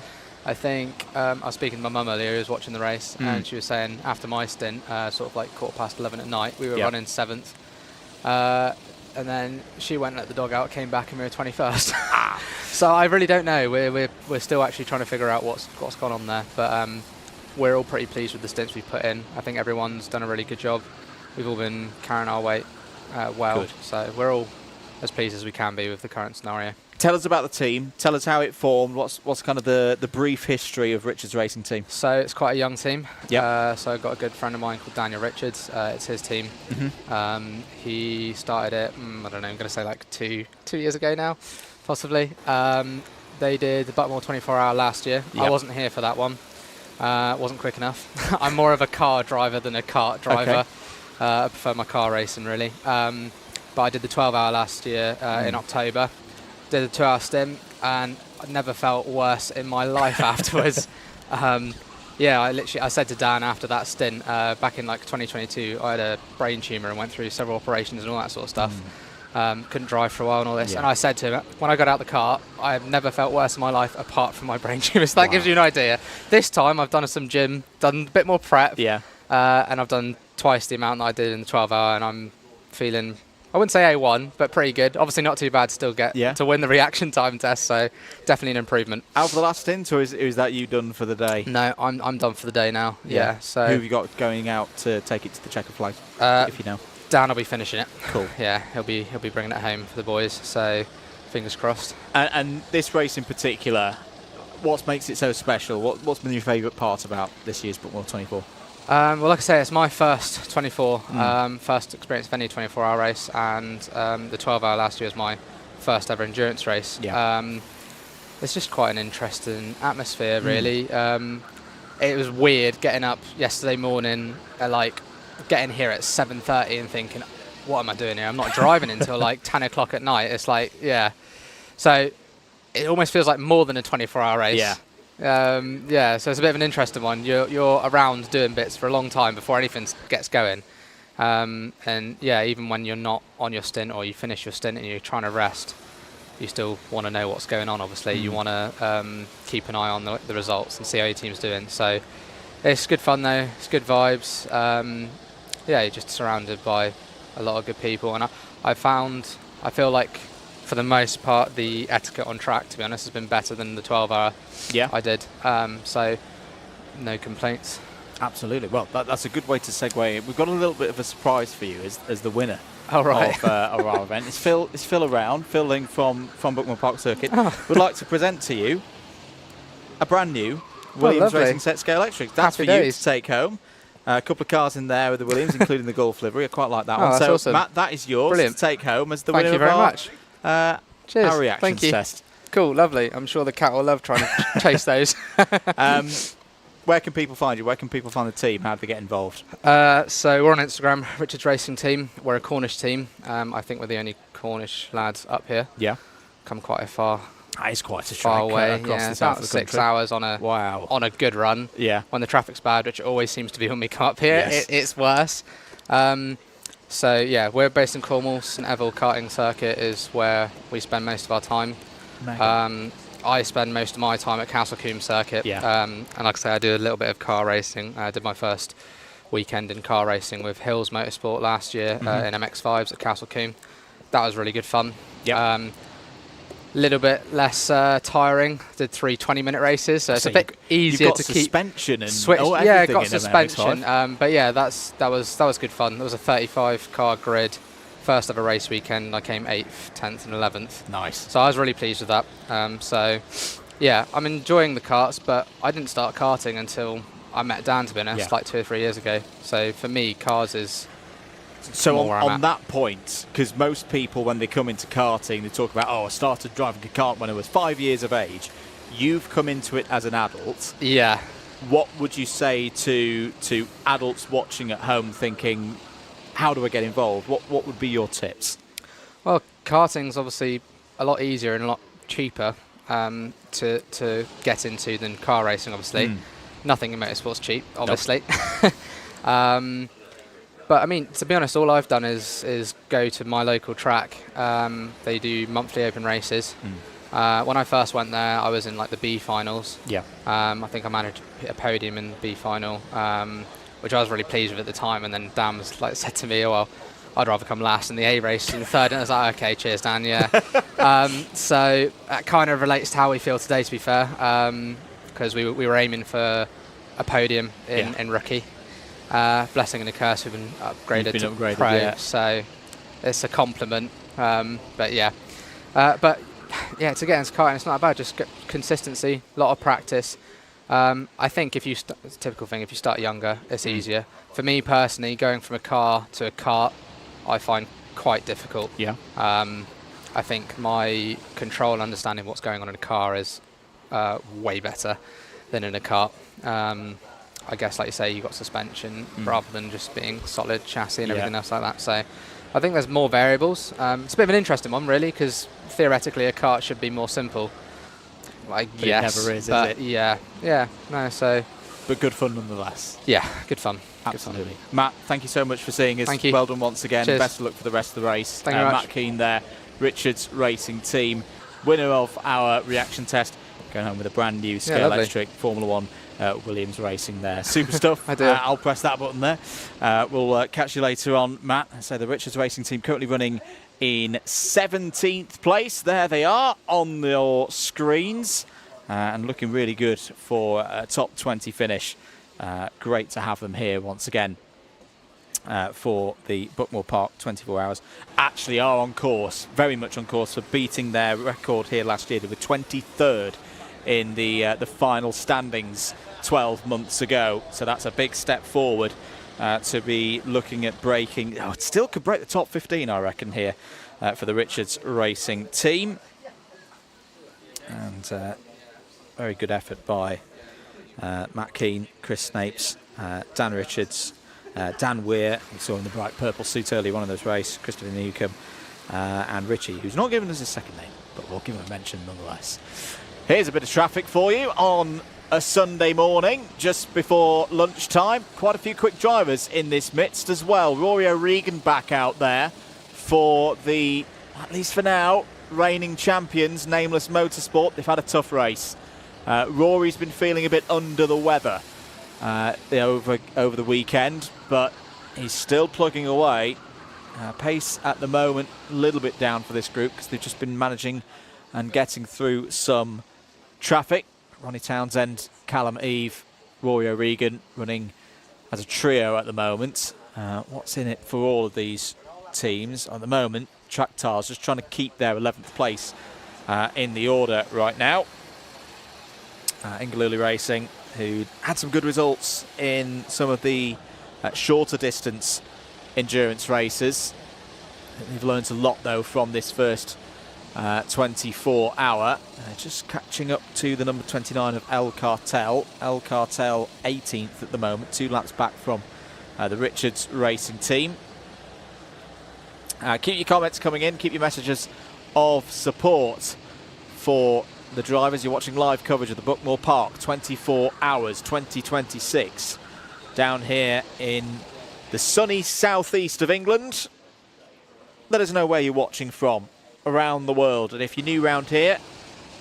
I think I was speaking to my mum earlier, who was watching the race, and she was saying after my stint, sort of like 11:15 at night, we were running 7th. And then she went and let the dog out, came back, and we were 21st. So I really don't know. We're still actually trying to figure out what's gone on there. But we're all pretty pleased with the stints we've put in. I think everyone's done a really good job. We've all been carrying our weight well. Good. So we're all as pleased as we can be with the current scenario.
Tell us about the team. Tell us how it formed. What's kind of the brief history of Richards Racing team?
So it's quite a young team.
Yeah.
So I've got a good friend of mine called Daniel Richards. It's his team. He started it. I don't know. I'm going to say like two years ago now, possibly. They did the Buckmore 24-hour last year.
Yep.
I wasn't here for that one. Wasn't quick enough. I'm more of a car driver than a kart driver.
Okay.
I prefer my car racing really. But I did the 12-hour last year in October. Did a 2-hour stint, and I never felt worse in my life afterwards. I said to Dan after that stint, back in like 2022, I had a brain tumour and went through several operations and all that sort of stuff. Couldn't drive for a while and all this.
Yeah.
And I said to him, when I got out of the car, I have never felt worse in my life apart from my brain tumour. So that gives you an idea. This time I've done some gym, done a bit more prep, and I've done twice the amount that I did in the 12-hour, and I'm feeling, I wouldn't say A1, but pretty good. Obviously not too bad to still get to win the reaction time test, so definitely an improvement.
Out for the last stint, or is that you done for the day?
No, I'm done for the day now. Yeah. So
who have you got going out to take it to the checker flag? If you know.
Dan will be finishing it.
Cool.
Yeah, he'll be bringing it home for the boys. So fingers crossed.
And this race in particular, what makes it so special? What's been your favourite part about this year's Buckmore 24?
Well, like I say, it's my first 24, first experience of any 24-hour race, and the 12-hour last year was my first ever endurance race.
Yeah.
It's just quite an interesting atmosphere, really. It was weird getting up yesterday morning, getting here at 7:30 and thinking, what am I doing here? I'm not driving until like 10 o'clock at night. It's like, So it almost feels like more than a 24-hour race.
Yeah.
So it's a bit of an interesting one. You're around doing bits for a long time before anything gets going. Even when you're not on your stint or you finish your stint and you're trying to rest, you still want to know what's going on, obviously. You want to keep an eye on the results and see how your team's doing. So it's good fun, though. It's good vibes. You're just surrounded by a lot of good people. And I feel like, for the most part, the etiquette on track, to be honest, has been better than the 12-hour I did. So no complaints.
Absolutely. Well, that's a good way to segue. We've got a little bit of a surprise for you as the winner
of
our event. It's Phil around, Phil Ling from Buckmore Park Circuit. Would like to present to you a brand new Williams Racing Set Scale Electric. That's
Happy
for
days.
you to take home. A couple of cars in there with the Williams, including the Gulf livery. I quite like that one.
That's
So,
awesome.
Matt, that is yours to take home as the
Thank
winner
you very
of
much. Cheers.
our reactions
Thank you.
test.
Cool, lovely. I'm sure the cat will love trying to chase those.
Where can people find you? Where can people find the team? How do they get involved?
So we're on Instagram, Richards Racing Team. We're a Cornish team. I think we're the only Cornish lads up here.
Yeah.
Come quite a far.
That is quite a
far
trek
away.
across the south
about
of the
6
country.
hours on a good run.
Yeah.
When the traffic's bad, which it always seems to be when we come up here,
Yes.
it's worse. We're based in Cornwall. St Eville karting circuit is where we spend most of our time. I spend most of my time at Castlecombe circuit.
Yeah.
And like I say, I do a little bit of car racing. I did my first weekend in car racing with Hills Motorsport last year in MX5s at Castlecombe. That was really good fun.
Yeah.
Little bit less tiring. Did 3 20-minute races, so it's a bit easier to keep
suspension and
switch.
everything
Got
in
suspension.
MX5.
That was good fun. There was a 35 car grid. First ever race weekend. I came 8th, 10th, and 11th.
Nice.
So I was really pleased with that. Yeah, I'm enjoying the karts, but I didn't start karting until I met Dan, to be honest, like 2 or 3 years ago. So for me, cars is
So
more where I'm
on
at.
that point, because most people, when they come into karting, they talk about, I started driving a kart when I was 5 years of age. You've come into it as an adult.
Yeah.
What would you say to adults watching at home thinking, how do I get involved? What would be your tips?
Well, karting's obviously a lot easier and a lot cheaper to get into than car racing, obviously. Nothing in motorsport's cheap, obviously. But I mean, to be honest, all I've done is go to my local track. They do monthly open races. When I first went there, I was in like the B finals.
Yeah.
I think I managed to hit a podium in the B final, which I was really pleased with at the time. And then Dan was like said to me, "Oh well, I'd rather come last in the A race in the third." And I was like, "Okay, cheers, Dan." Yeah. So that kind of relates to how we feel today, to be fair, because we were aiming for a podium in rookie. Blessing and a curse, we've been upgraded to pro, so it's a compliment. But yeah, to get into karting, it's not bad. Just consistency, a lot of practice. I think it's a typical thing. If you start younger, it's easier. For me personally, going from a car to a kart, I find quite difficult.
Yeah.
I think my control and understanding of what's going on in a car is way better than in a kart. I guess, like you say, you've got suspension rather than just being solid chassis and everything else like that. So I think there's more variables. It's a bit of an interesting one, really, because theoretically a kart should be more simple. Like,
but yes, it never is it?
Yeah. No, so...
But good fun nonetheless.
Yeah, good fun.
Absolutely.
Good fun.
Matt, thank you so much for seeing us.
Thank you.
Well done once again.
Cheers.
Best of luck for the rest of the race.
Thank you very much.
Matt Keane there, Richards Racing Team, winner of our reaction test, going home with a brand new scale electric Formula 1 Williams Racing there. Super stuff.
I do.
I'll press that button there. We'll catch you later on, Matt. So the Richards Racing Team currently running in 17th place. There they are on your screens and looking really good for a top 20 finish. Great to have them here once again for the Buckmore Park 24 hours. Actually are on course, very much on course for beating their record here last year. They were 23rd in the final standings 12 months ago. So that's a big step forward to be looking at breaking. Oh, it still could break the top 15, I reckon, here for the Richards Racing Team. And very good effort by Matt Keane, Chris Snapes, Dan Richards, Dan Weir, we saw in the bright purple suit earlier on in this race, Christopher Newcomb, and Richie, who's not given us his second name, but we'll give him a mention nonetheless. Here's a bit of traffic for you on a Sunday morning, just before lunchtime. Quite a few quick drivers in this midst as well. Rory O'Regan back out there for the, at least for now, reigning champions, Nameless Motorsport. They've had a tough race. Rory's been feeling a bit under the weather over the weekend, but he's still plugging away. Pace at the moment a little bit down for this group because they've just been managing and getting through some traffic. Ronnie Townsend, Callum Eve, Rory O'Regan running as a trio at the moment. What's in it for all of these teams at the moment? Tractar's just trying to keep their 11th place in the order right now. Ingaluli Racing, who had some good results in some of the shorter distance endurance races. They've learned a lot though from this first 24 hour. Just catching up to the number 29 of El Cartel. El Cartel 18th at the moment, 2 laps back from the Richards Racing Team. Keep your comments coming in, keep your messages of support for the drivers. You're watching live coverage of the Buckmore Park 24 hours 2026 down here in the sunny southeast of England. Let us know where you're watching from around the world, and if you're new around here,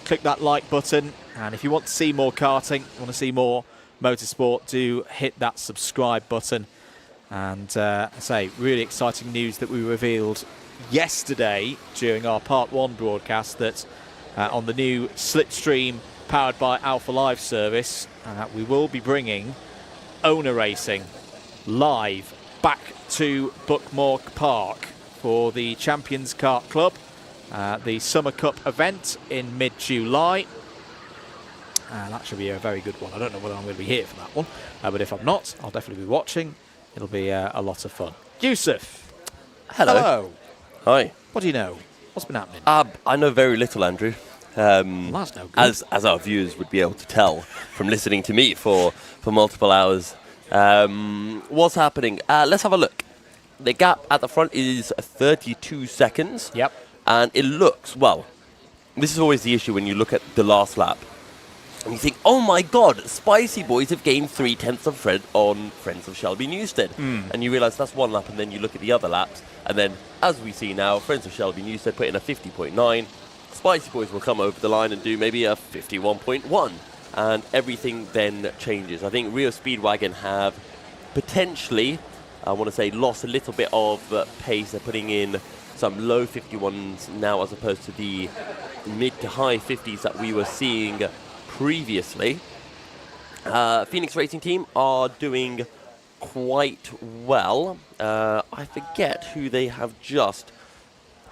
click that like button, and if you want to see more karting, want to see more motorsport, do hit that subscribe button. And I say, really exciting news that we revealed yesterday during our part 1 broadcast, that on the new Slipstream powered by Alpha Live service, we will be bringing owner racing live back to Buckmore Park for the Champions Kart Club, the Summer Cup event in mid-July. That should be a very good one. I don't know whether I'm going to be here for that one, but if I'm not, I'll definitely be watching. It'll be a lot of fun. Yusuf.
Hello. Hi.
What do you know? What's been happening?
I know very little, Andrew.
That's no good.
As our viewers would be able to tell from listening to me for multiple hours. What's happening? Let's have a look. The gap at the front is 32 seconds.
Yep.
And it looks, well, this is always the issue when you look at the last lap. And you think, oh my God, Spicy Boys have gained 0.3 of Fred on Friends of Shelby Newstead. And you realise that's one lap, and then you look at the other laps. And then, as we see now, Friends of Shelby Newstead put in a 50.9. Spicy Boys will come over the line and do maybe a 51.1. And everything then changes. I think Rio Speedwagon have potentially, I want to say, lost a little bit of pace. They're putting in some low 51s now as opposed to the mid to high 50s that we were seeing previously. Phoenix Racing Team are doing quite well. I forget who they have just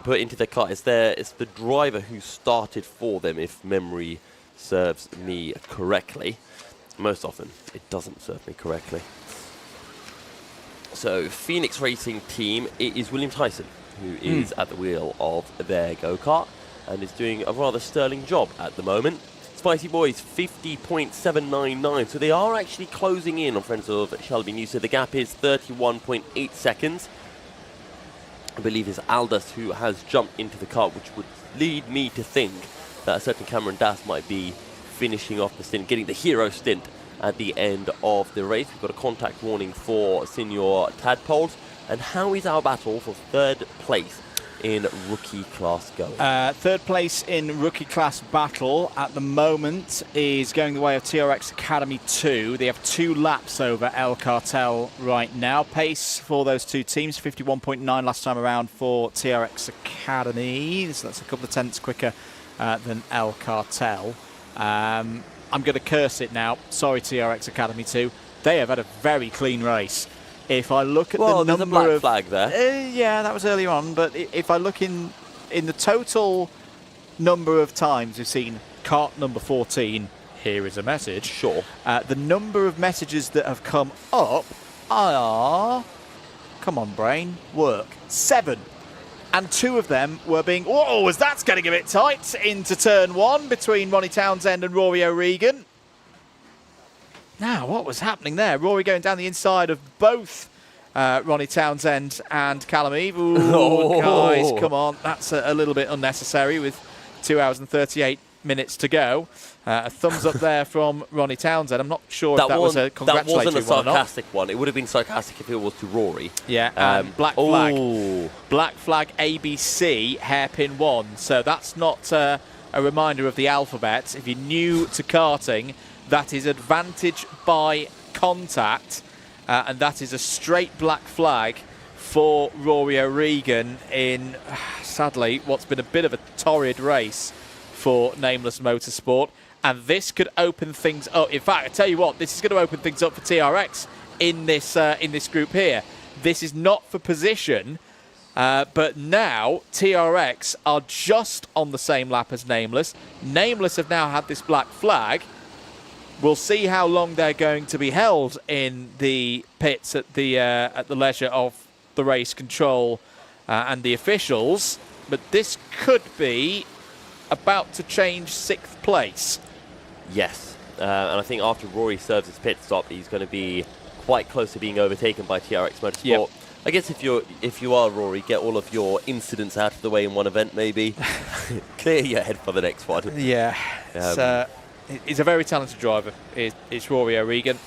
put into the car. It's the driver who started for them, if memory serves me correctly. Most often, it doesn't serve me correctly. So, Phoenix Racing Team, it is William Tyson, who is at the wheel of their go-kart and is doing a rather sterling job at the moment. Spicy Boys, 50.799. So they are actually closing in on Friends of Shelby Newstead. The gap is 31.8 seconds. I believe it's Aldous who has jumped into the car, which would lead me to think that a certain Cameron Das might be finishing off the stint, getting the hero stint at the end of the race. We've got a contact warning for Senior Tadpoles. And how is our battle for third place in rookie class going?
Third place in rookie class battle at the moment is going the way of TRX Academy 2. They have 2 laps over El Cartel right now. Pace for those two teams, 51.9 last time around for TRX Academy. So that's a couple of tenths quicker than El Cartel. I'm going to curse it now. Sorry, TRX Academy 2. They have had a very clean race. If I look at the number
there's a black
of
flag there.
Yeah, that was earlier on. But if I look in the total number of times we've seen kart number 14, here is a message.
Sure.
The number of messages that have come up are, come on, brain, work, 7. And 2 of them were being, whoa, as that's getting a bit tight into turn 1 between Ronnie Townsend and Rory O'Regan. Now, what was happening there? Rory going down the inside of both Ronnie Townsend and Callum Eve. Ooh, guys, come on. That's a little bit unnecessary with 2 hours and 38 minutes to go. A thumbs up there from Ronnie Townsend. I'm not sure if that was a congratulatory one.
That wasn't a sarcastic one. It would have been sarcastic if it was to Rory.
Yeah, black flag. Black flag ABC, hairpin 1. So that's not a reminder of the alphabet. If you're new to karting, that is advantage by contact, and that is a straight black flag for Rory O'Regan in, sadly, what's been a bit of a torrid race for Nameless Motorsport. And this could open things up. In fact, I tell you what, this is going to open things up for TRX in this group here. This is not for position, but now TRX are just on the same lap as Nameless. Nameless have now had this black flag. We'll see how long they're going to be held in the pits at the leisure of the race control and the officials. But this could be about to change 6th place.
Yes, and I think after Rory serves his pit stop, he's going to be quite close to being overtaken by TRX Motorsport. Yep. I guess if you are Rory, get all of your incidents out of the way in one event, maybe. Clear your head for the next one.
Yeah. He's a very talented driver. It's Rory O'Regan.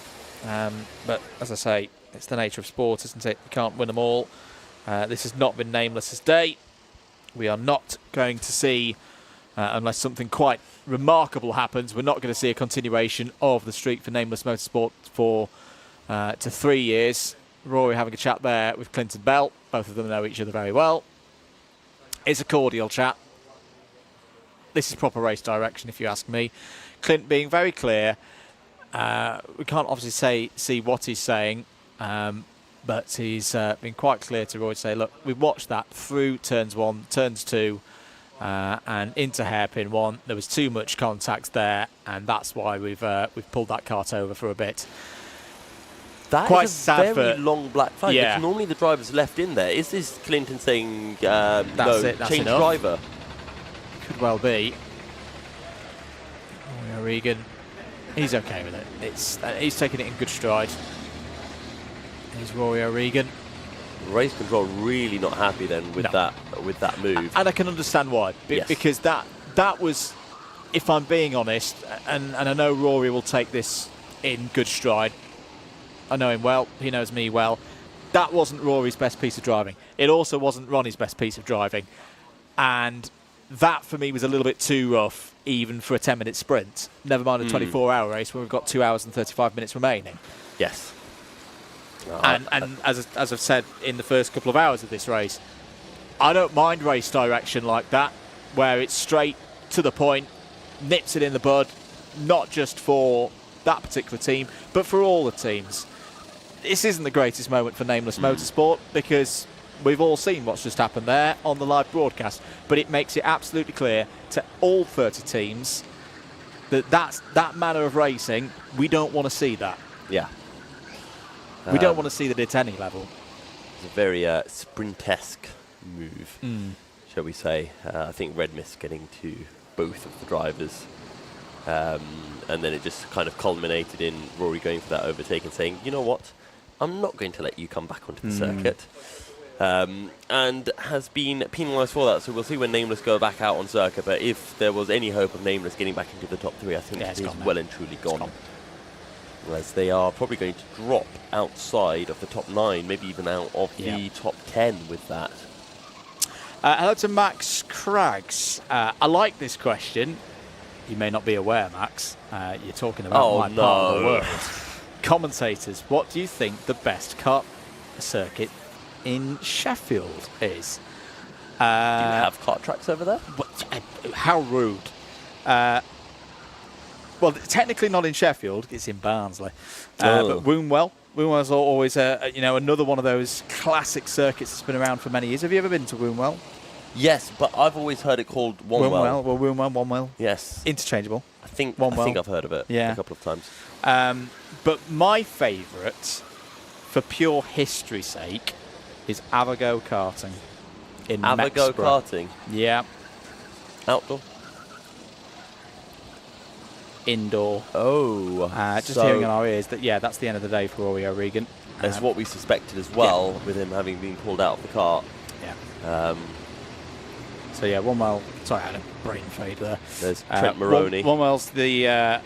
But as I say, it's the nature of sport, isn't it? You can't win them all. This has not been Nameless's day. We are not going to see, unless something quite remarkable happens, we're not going to see a continuation of the streak for Nameless Motorsport for to 3 years. Rory having a chat there with Clinton Bell. Both of them know each other very well. It's a cordial chat. This is proper race direction, if you ask me. Clint being very clear. We can't obviously see what he's saying, but he's been quite clear to Roy to say, look, we've watched that through turns 1, turns 2. and into hairpin 1. There was too much contact there, and that's why we've pulled that kart over for a bit.
That
Quite
is a
sad
very
for-
long black flag.
Yeah.
Because normally the driver's left in there. Is this Clinton saying,
That's
no,
it, that's
change
enough.
driver?
Could well be. Oh, Regan, he's okay with it. He's taking it in good stride. Here's Rory O'Regan.
Race control really not happy then with that move.
And I can understand why.
Yes.
Because that was, if I'm being honest, and I know Rory will take this in good stride. I know him well. He knows me well. That wasn't Rory's best piece of driving. It also wasn't Ronnie's best piece of driving. And that, for me, was a little bit too rough, even for a 10-minute sprint. Never mind a 24-hour race where we've got 2 hours and 35 minutes remaining.
Yes.
And as I've said in the first couple of hours of this race, I don't mind race direction like that, where it's straight to the point, nips it in the bud, not just for that particular team, but for all the teams. This isn't the greatest moment for Nameless Motorsport, because we've all seen what's just happened there on the live broadcast, but it makes it absolutely clear to all 30 teams that manner of racing, we don't want to see that.
Yeah.
We don't want to see that at any level.
It's a very sprintesque move, shall we say. I think Red Mist getting to both of the drivers. And then it just kind of culminated in Rory going for that overtake and saying, you know what, I'm not going to let you come back onto the circuit. And has been penalised for that. So we'll see when Nameless go back out on circuit. But if there was any hope of Nameless getting back into the top 3, I think it is well and truly gone. Whereas they are probably going to drop outside of the top 9, maybe even out of the top 10 with that.
Hello to Max Craggs. I like this question. You may not be aware, Max. You're talking about my part of the world. Commentators, what do you think the best kart circuit in Sheffield is?
Do you have kart tracks over there?
How rude. Well, technically not in Sheffield. It's in Barnsley. But Wombwell's always another one of those classic circuits that's been around for many years. Have you ever been to Wombwell?
Yes, but I've always heard it called Wombwell.
Wombwell.
Yes.
Interchangeable.
I think
Wombwell.
I've heard of it a couple of times.
But my favourite, for pure history's sake, is go-karting in Mexborough.
Go-karting?
Yeah.
Outdoor?
Indoor.
Oh.
Just hearing in our ears that, that's the end of the day for Rory O'Regan.
That's what we suspected as well, with him having been pulled out of the kart.
Yeah. Wombwell. Sorry, I had a brain fade there.
There's Trent Maroney.
Wombwell's the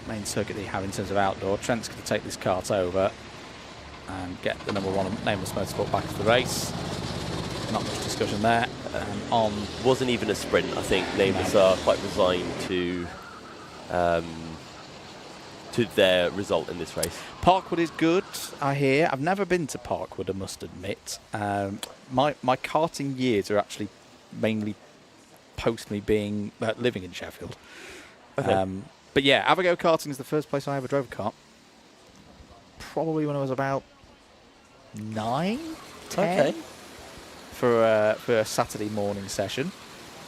main circuit that you have in terms of outdoor. Trent's going to take this kart over and get the number 1 Nameless Motorsport back into the race. Not much discussion there.
Wasn't even a sprint. I think Nameless are quite resigned to their result in this race.
Parkwood is good, I hear. I've never been to Parkwood, I must admit. My karting years are actually mainly post me being living in Sheffield.
Okay.
But go-karting is the first place I ever drove a kart. Probably when I was about 9, 10.
Okay.
For a Saturday morning session.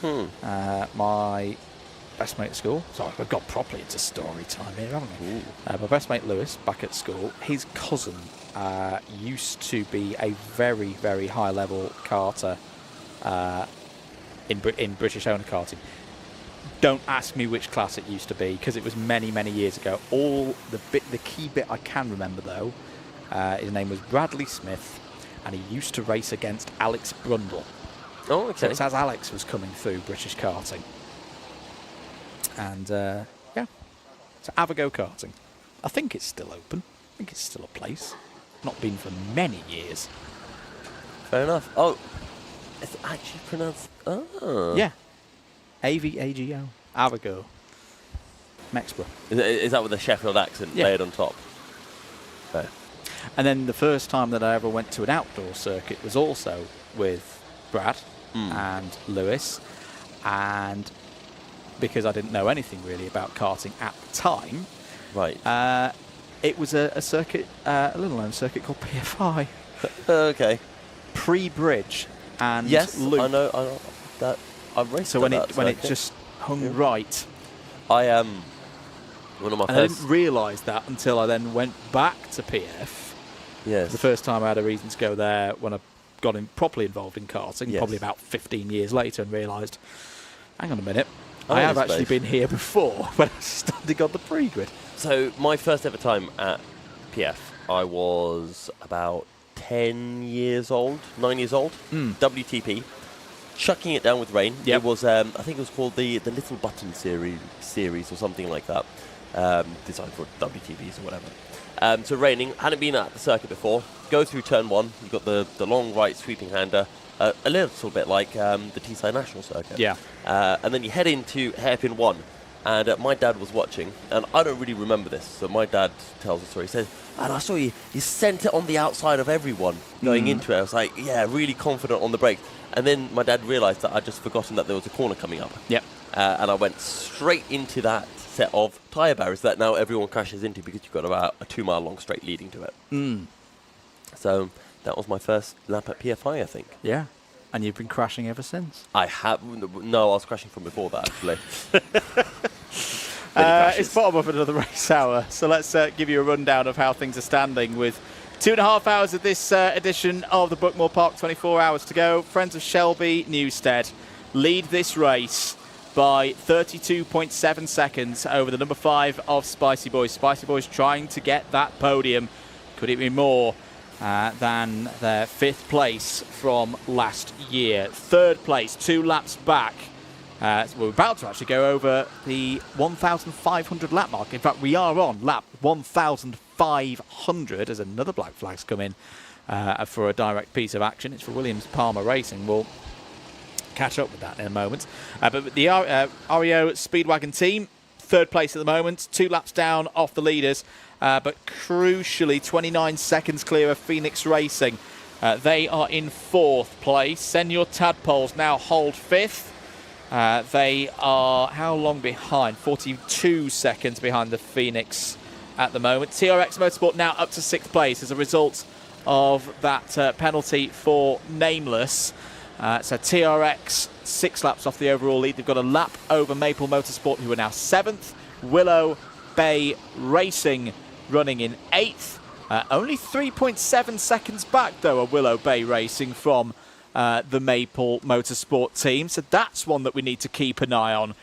My best mate at school. Sorry, we've got properly into story time here, haven't we? My best mate Lewis, back at school, his cousin used to be a very, very high level karter in British owner karting. Don't ask me which class it used to be, because it was many, many years ago. The key bit I can remember though, his name was Bradley Smith, and he used to race against Alex Brundle.
Oh, okay.
So it's as Alex was coming through British karting. And so go-karting. I think it's still open. I think it's still a place. Not been for many years.
Fair enough. Oh, it's actually pronounced. Oh.
Yeah. AVAGO. Avago. Mexborough.
Is that with a Sheffield accent layered on top? Fair.
And then the first time that I ever went to an outdoor circuit was also with Brad and Lewis. And because I didn't know anything really about karting at the time, it was a circuit, a little known circuit called PFI.
Okay.
Pre-bridge and
yes,
loop.
I know that. I've raced
So
on
when it
that
just hung right.
I am one of my
And I
first.
didn't realise that until I then went back to PF.
Yes.
The first time I had a reason to go there when I got properly involved in karting,
Yes.
probably about 15 years later, and realised, hang on a minute,
Oh,
I have
yes,
actually
babe.
been here before when I started on the pre-grid.
So my first ever time at PF, I was about 10 years old, 9 years old. WTP, chucking it down with rain.
Yep.
It was, I think it was called the Little Button series or something like that, designed for WTPs or whatever. So raining, hadn't been at the circuit before. Go through turn one, you've got the long right sweeping hander, a little bit like the Teesside National Circuit.
Yeah.
And then you head into hairpin one. And my dad was watching, and I don't really remember this, so my dad tells the story. He says, and I saw you sent it on the outside of everyone going into it. I was like, yeah, really confident on the brakes. And then my dad realised that I'd just forgotten that there was a corner coming up.
Yep.
And I went straight into that set of tyre barriers that now everyone crashes into because you've got about a 2 mile long straight leading to it. So that was my first lap at PFI, I think.
Yeah. And you've been crashing ever since?
I have. No, I was crashing from before that, actually.
It's bottom of another race hour, so let's give you a rundown of how things are standing with 2.5 hours of this edition of the Buckmore Park, 24 hours to go. Friends of Shelby Newstead lead this race by 32.7 seconds over the number 5 of Spicy Boys. Spicy Boys trying to get that podium. Could it be more than their 5th place from last year? 3rd place, 2 laps back. So we're about to actually go over the 1,500 lap mark. In fact, we are on lap 1,500 as another black flag's come in for a direct piece of action. It's for Williams Palmer Racing. We'll catch up with that in a moment. But the REO Speedwagon team, 3rd place at the moment, 2 laps down off the leaders, but crucially 29 seconds clear of Phoenix Racing. They are in 4th place. Senior Tadpoles now hold 5th. They are how long behind? 42 seconds behind the Phoenix at the moment. TRX Motorsport now up to 6th place as a result of that penalty for Nameless. So TRX 6 laps off the overall lead. They've got a lap over Maple Motorsport, who are now 7th. Willow Bay Racing running in 8th. Only 3.7 seconds back, though, are Willow Bay Racing from the Maple Motorsport team. So that's one that we need to keep an eye on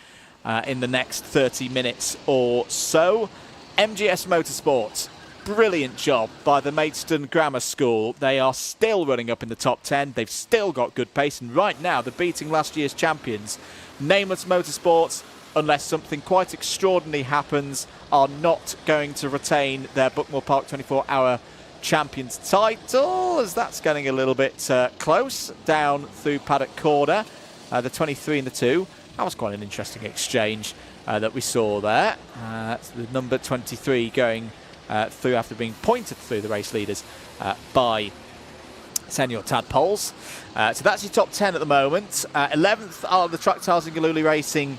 in the next 30 minutes or so. MGS Motorsport, brilliant job by the Maidstone Grammar School. They are still running up in the top 10. They've still got good pace, and right now they're beating last year's champions. Nameless Motorsports, unless something quite extraordinary happens, are not going to retain their Buckmore Park 24-hour champions title, as that's getting a little bit close down through Paddock corner. The 23 and the 2. That was quite an interesting exchange that we saw there. The number 23 going through after being pointed through the race leaders by Senior Tadpoles. So that's your top 10 at the moment. 11th are the Truck Tiles and Galooly Racing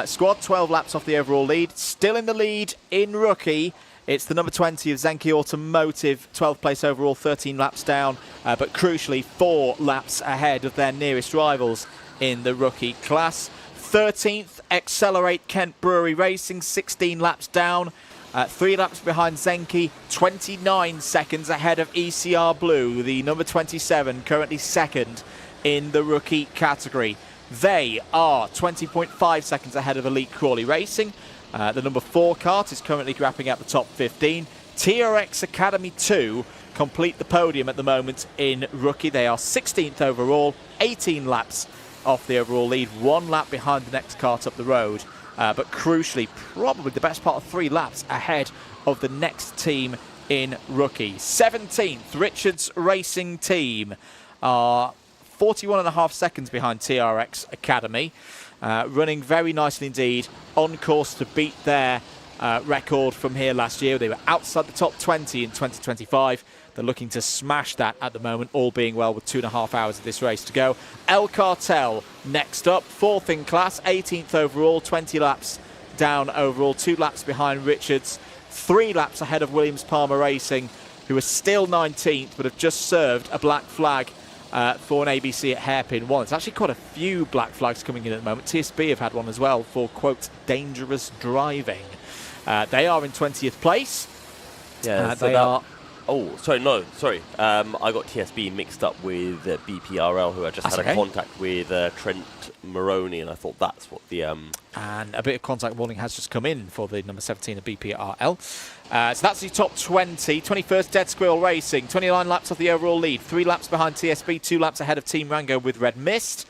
squad, 12 laps off the overall lead. Still in the lead in rookie. It's the number 20 of Zenki Automotive, 12th place overall, 13 laps down, but crucially 4 laps ahead of their nearest rivals in the rookie class. 13th, Accelerate Kent Brewery Racing, 16 laps down, 3 laps behind Zenki, 29 seconds ahead of ECR Blue, the number 27, currently 2nd in the rookie category. They are 20.5 seconds ahead of Elite Crawley Racing. The number 4 kart is currently grappling at the top 15. TRX Academy 2 complete the podium at the moment in rookie. They are 16th overall, 18 laps off the overall lead, 1 lap behind the next kart up the road. But crucially, probably the best part of 3 laps ahead of the next team in rookie. 17th, Richards Racing Team are 41.5 seconds behind TRX Academy. Running very nicely indeed, on course to beat their record from here last year. They were outside the top 20 in 2025. They're looking to smash that at the moment, all being well with 2.5 hours of this race to go. El Cartel next up, 4th in class, 18th overall, 20 laps down overall, 2 laps behind Richards, 3 laps ahead of Williams Palmer Racing, who are still 19th but have just served a black flag for an ABC at hairpin 1. There's actually quite a few black flags coming in at the moment. TSB have had one as well for, quote, dangerous driving. They are in 20th place.
Yeah,
they are...
Oh, sorry, no, sorry. I got TSB mixed up with BPRL, who I just had a contact with Trent Maroney, and I thought that's what the...
And a bit of contact warning has just come in for the number 17 of BPRL. So that's the top 20. 21st, Dead Squirrel Racing. 29 laps off the overall lead. 3 laps behind TSB, 2 laps ahead of Team Rango with Red Mist.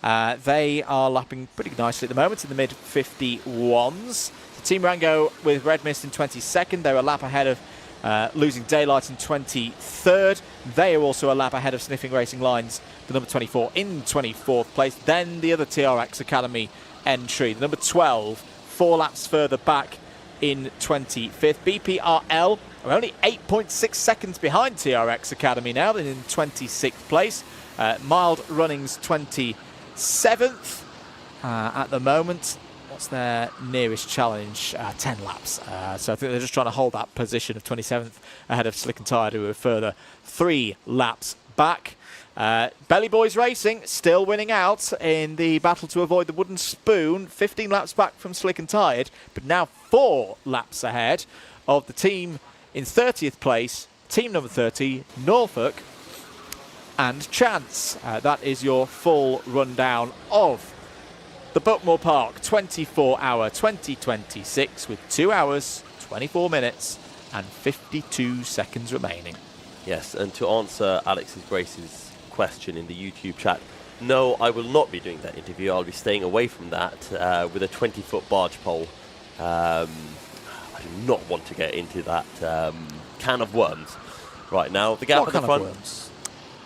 They are lapping pretty nicely at the moment in the mid-51s. Team Rango with Red Mist in 22nd. They're a lap ahead of Losing Daylight in 23rd. They are also a lap ahead of Sniffing Racing Lines, the number 24, in 24th place. Then the other TRX Academy entry, the number 12, 4 laps further back in 25th. BPRL are only 8.6 seconds behind TRX Academy now. They're in 26th place. Mild Runnings 27th at the moment. What's their nearest challenge? 10 laps. So I think they're just trying to hold that position of 27th ahead of Slick and Tired, who are further 3 laps back. Belly Boys Racing still winning out in the battle to avoid the wooden spoon. 15 laps back from Slick and Tired, but now 4 laps ahead of the team in 30th place, team number 30, Norfolk and Chance. That is your full rundown of the Buckmore Park 24-hour 2026 with 2 hours, 24 minutes and 52 seconds remaining.
Yes, and to answer Alex's Grace's question in the YouTube chat, no, I will not be doing that interview. I'll be staying away from that with a 20-foot barge pole. I do not want to get into that can of worms right now. The gap at the front. What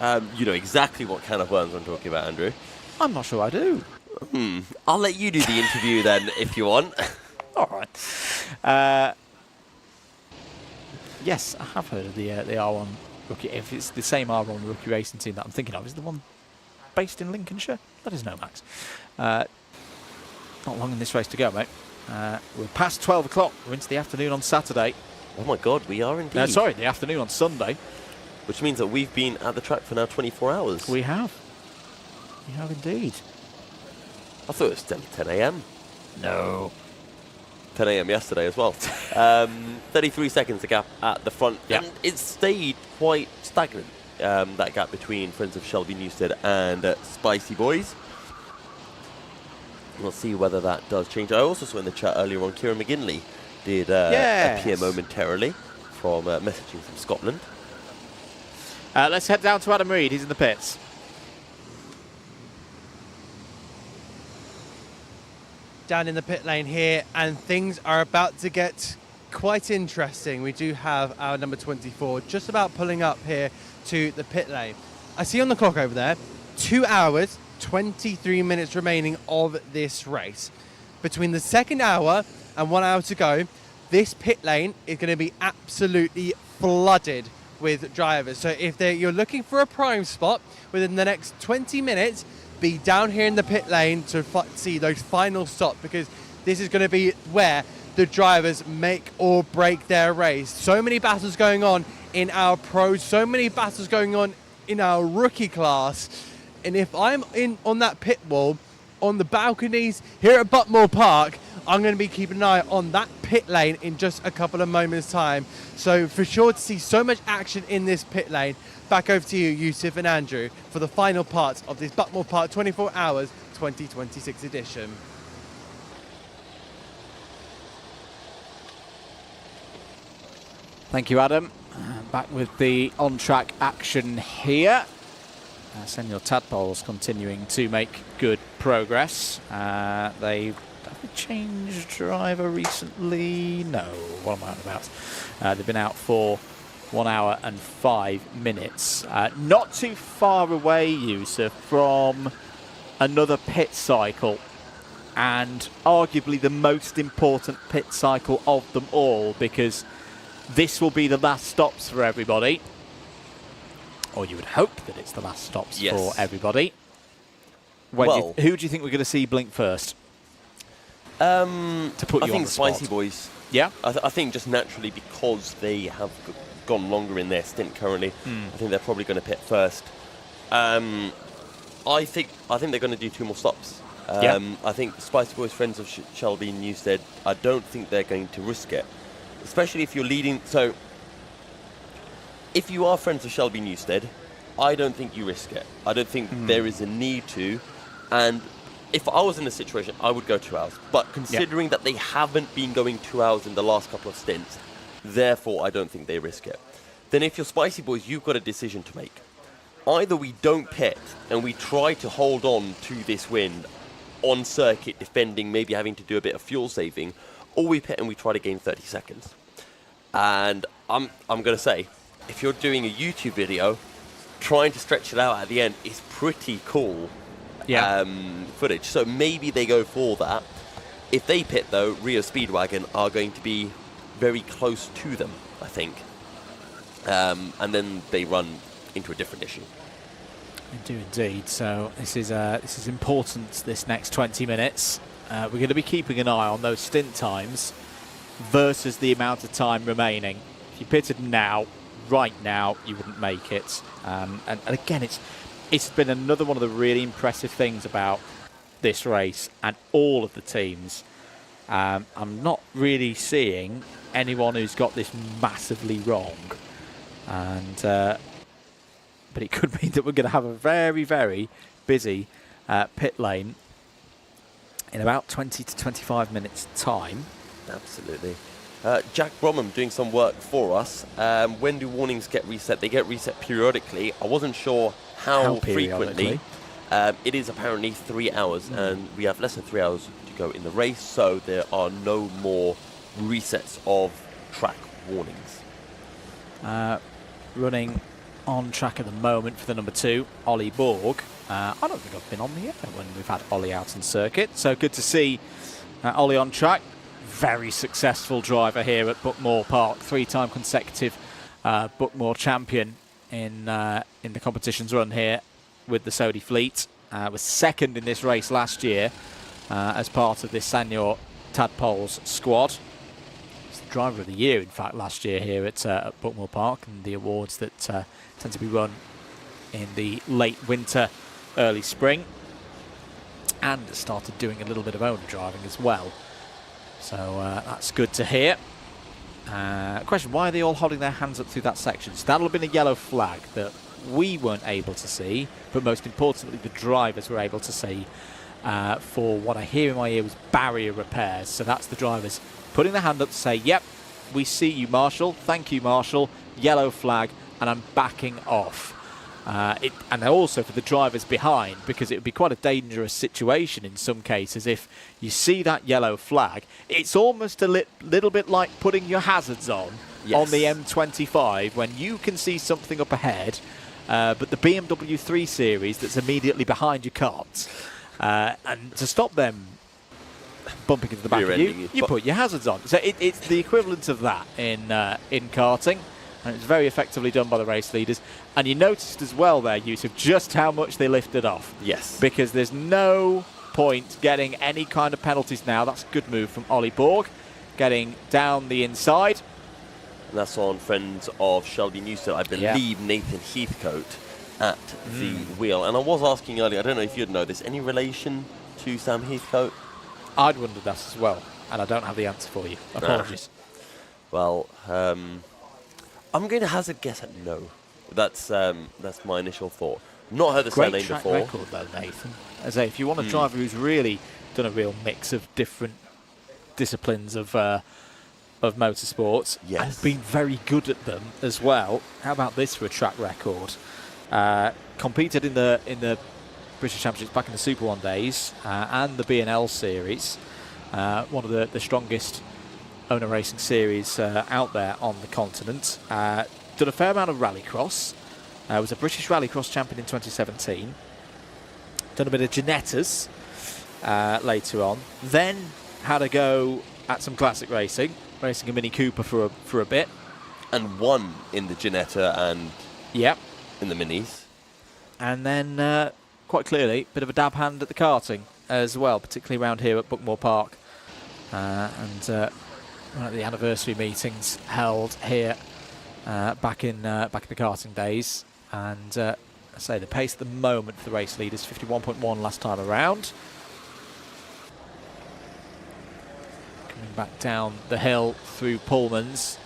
can of worms? You know exactly what can of worms I'm talking about, Andrew.
I'm not sure I do.
I'll let you do the interview then, if you want.
All right. Yes, I have heard of the R1 rookie. If it's the same R1 rookie racing team that I'm thinking of, is the one based in Lincolnshire? That is no Max. Not long in this race to go, mate. We're past 12 o'clock. We're into the afternoon on Saturday.
Oh my God, we are indeed.
Sorry, the afternoon on Sunday.
Which means that we've been at the track for now 24 hours.
We have. We have indeed.
I thought it was 10 a.m.
No.
10 a.m. yesterday as well. 33 seconds the gap at the front.
Yep.
And it stayed quite stagnant, that gap between Friends of Shelby Newstead and Spicy Boys. We'll see whether that does change. I also saw in the chat earlier on, Kieran McGinley did appear momentarily from messaging from Scotland.
Let's head down to Adam Reed. He's in the pits.
Down in the pit lane here, and things are about to get quite interesting. We do have our number 24 just about pulling up here to the pit lane. I see on the clock over there 2 hours 23 minutes remaining of this race. Between the second hour and 1 hour to go, this pit lane is going to be absolutely flooded with drivers. So if you're looking for a prime spot within the next 20 minutes, be down here in the pit lane to see those final stops, because this is going to be where the drivers make or break their race. So many battles going on in our pros, so many battles going on in our rookie class. And if I'm on that pit wall, on the balconies here at Buckmore Park, I'm going to be keeping an eye on that pit lane in just a couple of moments' time. So for sure to see so much action in this pit lane. Back over to you, Yusuf and Andrew, for the final part of this Buckmore Park 24 Hours 2026 edition.
Thank you, Adam. Back with the on-track action here. Senior Tadpoles continuing to make good progress. They've changed driver recently. No, what am I on about? They've been out for 1 hour and 5 minutes. Not too far away, Yusuf, from another pit cycle, and arguably the most important pit cycle of them all, because this will be the last stops for everybody. Or you would hope that it's the last stops for everybody. Who do you think we're going to see blink first? To put you on the spot.
Spicy Boys.
Yeah?
I think just naturally, because they have gone longer in their stint currently, I think they're probably going to pit first. I think they're going to do 2 more stops. I think Spicy Boys, friends of Shelby Newstead, I don't think they're going to risk it, especially if you're leading. So, if you are friends of Shelby Newstead, I don't think you risk it. I don't think there is a need to. And if I was in a situation, I would go 2 hours. But considering that they haven't been going 2 hours in the last couple of stints, therefore I don't think they risk it. Then if you're Spicy Boys, you've got a decision to make. Either we don't pit and we try to hold on to this win on circuit, defending, maybe having to do a bit of fuel saving, or we pit and we try to gain 30 seconds. And I'm going to say, if you're doing a YouTube video, trying to stretch it out at the end is pretty cool footage. So maybe they go for that. If they pit, though, Rio Speedwagon are going to be very close to them, I think. And then they run into a different issue.
They do indeed. So this is important, this next 20 minutes. We're going to be keeping an eye on those stint times versus the amount of time remaining. If you pitted now, right now, you wouldn't make it. And again, it's been another one of the really impressive things about this race and all of the teams. I'm not really seeing anyone who's got this massively wrong. And but it could mean that we're going to have a very, very busy pit lane in about 20 to 25 minutes time.
Absolutely. Jack Bromham doing some work for us. When do warnings get reset? They get reset periodically. I wasn't sure how frequently. It is apparently 3 hours, and we have less than 3 hours to go in the race, so there are no more resets of track warnings.
Running on track at the moment for the number 2, Ollie Borg. I don't think I've been on the air when we've had Ollie out on circuit, so good to see Ollie on track. Very successful driver here at Buckmore Park, 3-time consecutive Buckmore champion in the competition's run here with the Sodi fleet. Was second in this race last year as part of this Sanyur Tadpoles squad. It's the driver of the year, in fact, last year here at Buckmore Park, and the awards that tend to be run in the late winter, early spring, and started doing a little bit of owner driving as well. So that's good to hear. Question, why are they all holding their hands up through that section? So that'll have been a yellow flag that we weren't able to see, but most importantly the drivers were able to see for what I hear in my ear was barrier repairs. So that's the drivers putting their hand up to say, yep, we see you, Marshall, thank you, Marshall, yellow flag, and I'm backing off. And also for the drivers behind, because it would be quite a dangerous situation in some cases if you see that yellow flag. It's almost a little bit like putting your hazards on the M25 when you can see something up ahead, but the BMW 3 Series that's immediately behind you can't. And to stop them bumping into the back of you put your hazards on. So it's the equivalent of that in karting. And it's very effectively done by the race leaders. And you noticed as well there, Yusuf, just how much they lifted off.
Yes.
Because there's no point getting any kind of penalties now. That's a good move from Ollie Borg, getting down the inside.
And that's on friends of Shelby Newstead, I believe Nathan Heathcote at the wheel. And I was asking earlier, I don't know if you'd know this, any relation to Sam Heathcote?
I'd wondered that as well, and I don't have the answer for you. Apologies.
Well, I'm going to hazard a guess at no. That's my initial thought. Not heard the surname before.
Great track record though, Nathan. As I say, if you want a driver who's really done a real mix of different disciplines of motorsports and been very good at them as well, how about this for a track record? Competed in the British Championships back in the Super 1 days and the B&L series, one of the strongest owner racing series out there on the continent. Done a fair amount of rallycross. Was a British rallycross champion in 2017. Done a bit of Ginettas later on. Then had a go at some classic racing a Mini Cooper for a bit.
And won in the Ginetta and in the Minis. And
then quite clearly, a bit of a dab hand at the karting as well, particularly around here at Buckmore Park. And one of the anniversary meetings held here back in the karting days, and I say the pace at the moment for the race leaders, 51.1 last time around. Coming back down the hill through Pullman's.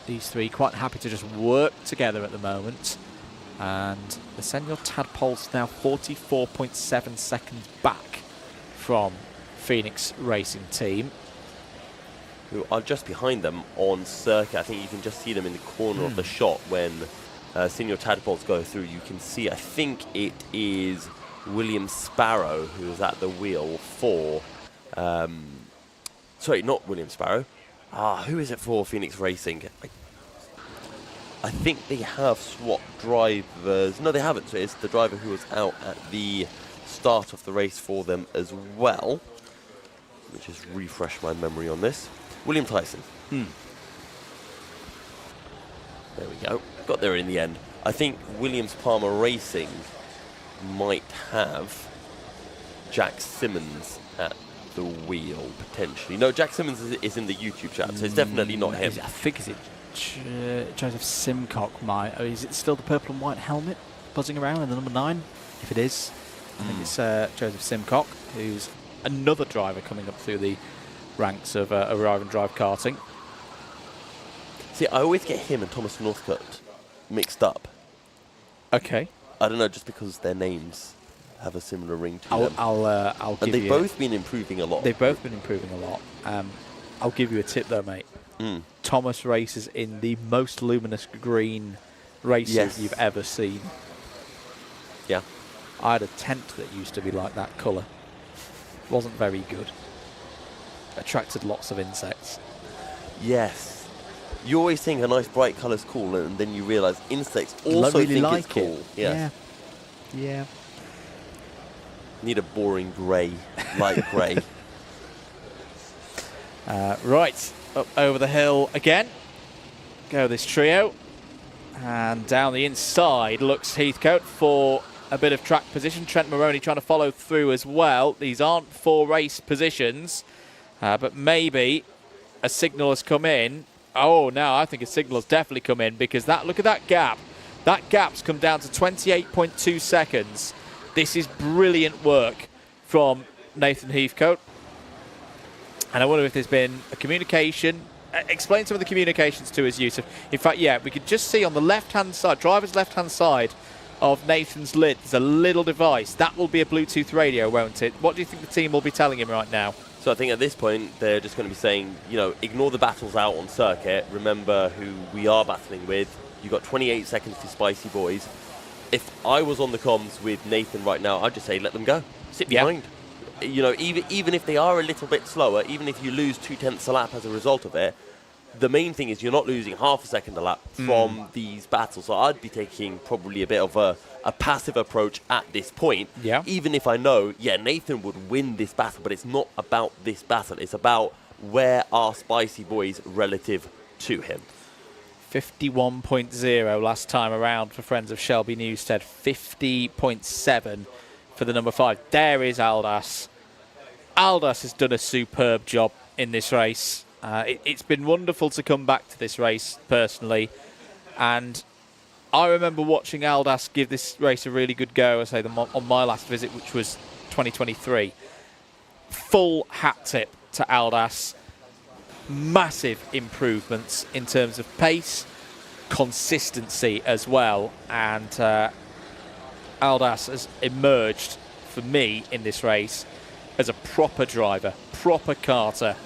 These three quite happy to just work together at the moment. And the Senior Tadpoles now 44.7 seconds back from Phoenix Racing Team,
who are just behind them on circuit. I think you can just see them in the corner of the shot when Senior Tadpoles go through. You can see, I think it is William Sparrow who is at the wheel for... sorry, not William Sparrow. Who is it for Phoenix Racing? I think they have swapped drivers. No, they haven't. So it's the driver who was out at the start of the race for them as well. Let me just refresh my memory on this. William Tyson. There we go. Got there in the end. I think Williams Palmer Racing might have Jack Simmons at the wheel, potentially. No, Jack Simmons is in the YouTube chat, so it's definitely not him.
I think is it Joseph Simcock might. Or is it still the purple and white helmet buzzing around in the number 9? If it is, I think it's Joseph Simcock, who's another driver coming up through the ranks of Arrive and Drive karting.
See, I always get him and Thomas Northcote mixed up.
Okay.
I don't know, just because their names have a similar ring to them.
I'll give
and they've
you
both been improving a lot.
They've both been improving a lot. I'll give you a tip though, mate. Thomas races in the most luminous green races you've ever seen.
Yeah.
I had a tent that used to be like that colour. Wasn't very good. Attracted lots of insects.
Yes. You always think a nice bright colour's cool, and then you realise insects also
really
think
like
it's cool.
It. Yeah.
Need a boring grey, light grey.
Right, up over the hill again. Go this trio. And down the inside looks Heathcote for a bit of track position. Trent Moroney trying to follow through as well. These aren't for race positions, but maybe a signal has come in. Oh, no, I think a signal has definitely come in, because look at that gap. That gap's come down to 28.2 seconds. This is brilliant work from Nathan Heathcote. And I wonder if there's been a communication. Explain some of the communications to us, Yusuf. In fact, yeah, we could just see on the left-hand side, driver's left-hand side of Nathan's lid, there's a little device. That will be a Bluetooth radio, won't it? What do you think the team will be telling him right now?
So I think at this point, they're just going to be saying, ignore the battles out on circuit. Remember who we are battling with. You've got 28 seconds to Spicy Boys. If I was on the comms with Nathan right now, I'd just say, let them go. Sit behind. Even if they are a little bit slower, even if you lose 0.2 a lap as a result of it, the main thing is you're not losing half a second a lap from these battles. So I'd be taking probably a bit of a passive approach at this point.
Yeah.
Even if I know, Nathan would win this battle, but it's not about this battle. It's about where are Spicy Boys relative to him.
51.0 last time around for Friends of Shelby Newstead. 50.7 for the number 5. There is Aldas. Aldas has done a superb job in this race. It's been wonderful to come back to this race personally, and I remember watching Aldas give this race a really good go, I say, on my last visit, which was 2023. Full hat tip to Aldas. Massive improvements in terms of pace, consistency as well, and Aldas has emerged for me in this race as a proper driver, proper karter,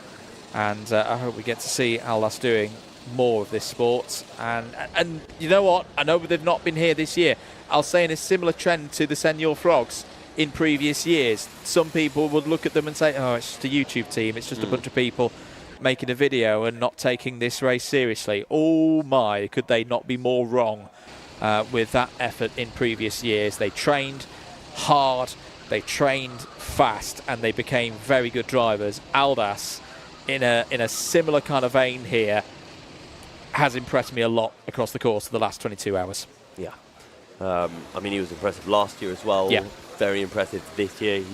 and I hope we get to see Aldas doing more of this sport. And you know what? I know they've not been here this year. I'll say in a similar trend to the Senior Frogs in previous years. Some people would look at them and say, oh, it's just a YouTube team. It's just a bunch of people making a video and not taking this race seriously. Oh my, could they not be more wrong with that effort in previous years. They trained hard, they trained fast, and they became very good drivers. Aldas, in a similar kind of vein here, has impressed me a lot across the course of the last 22 hours.
Yeah. I mean, he was impressive last year as well.
Yeah.
Very impressive this year.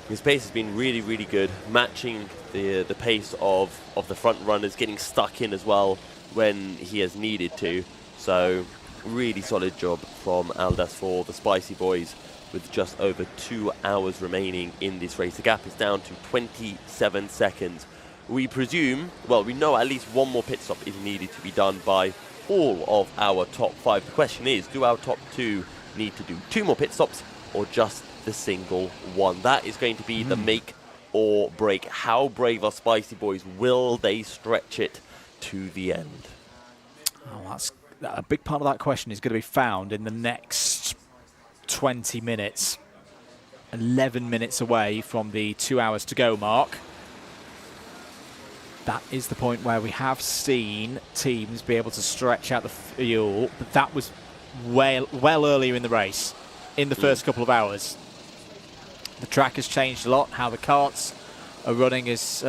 His pace has been really, really good, matching the pace of the front runners, getting stuck in as well when he has needed to. So really solid job from Aldas for the Spicy Boys with just over 2 hours remaining in this race. The gap is down to 27 seconds. We presume, well, we know at least one more pit stop is needed to be done by all of our top 5. The question is, do our top 2 need to do 2 more pit stops or just the single one? That is going to be the make or break. How brave are Spicy Boys? Will they stretch it to the end?
Oh, that's a big part of that question is going to be found in the next 20 minutes. 11 minutes away from the 2 hours to go mark. That is the point where we have seen teams be able to stretch out the fuel, but that was well earlier in the race, in the first couple of hours. The track has changed a lot. How the karts are running has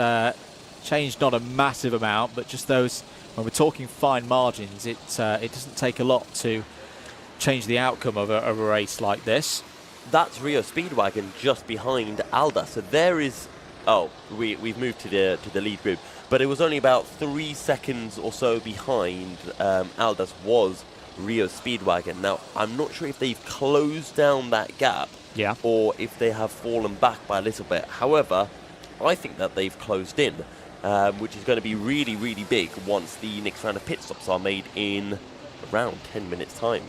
changed not a massive amount, but just those, when we're talking fine margins, it doesn't take a lot to change the outcome of a race like this.
That's Rio Speedwagon just behind Alda. So there is, we've moved to the lead group, but it was only about 3 seconds or so behind Aldas was Rio Speedwagon. Now, I'm not sure if they've closed down that gap or if they have fallen back by a little bit. However, I think that they've closed in, which is going to be really, really big once the next round of pit stops are made in around 10 minutes' time.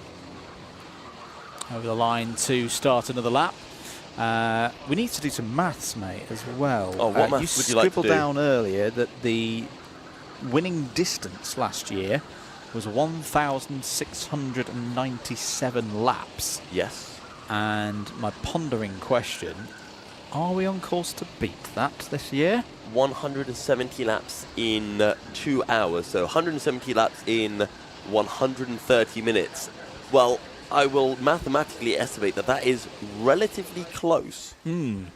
Over the line to start another lap. We need to do some maths, mate, as well.
Oh, what maths would you like to do?
You scribbled down earlier that the winning distance last year was 1,697 laps.
Yes.
And my pondering question, are we on course to beat that this year?
170 laps in 2 hours, so 170 laps in 130 minutes. Well, I will mathematically estimate that is relatively close. And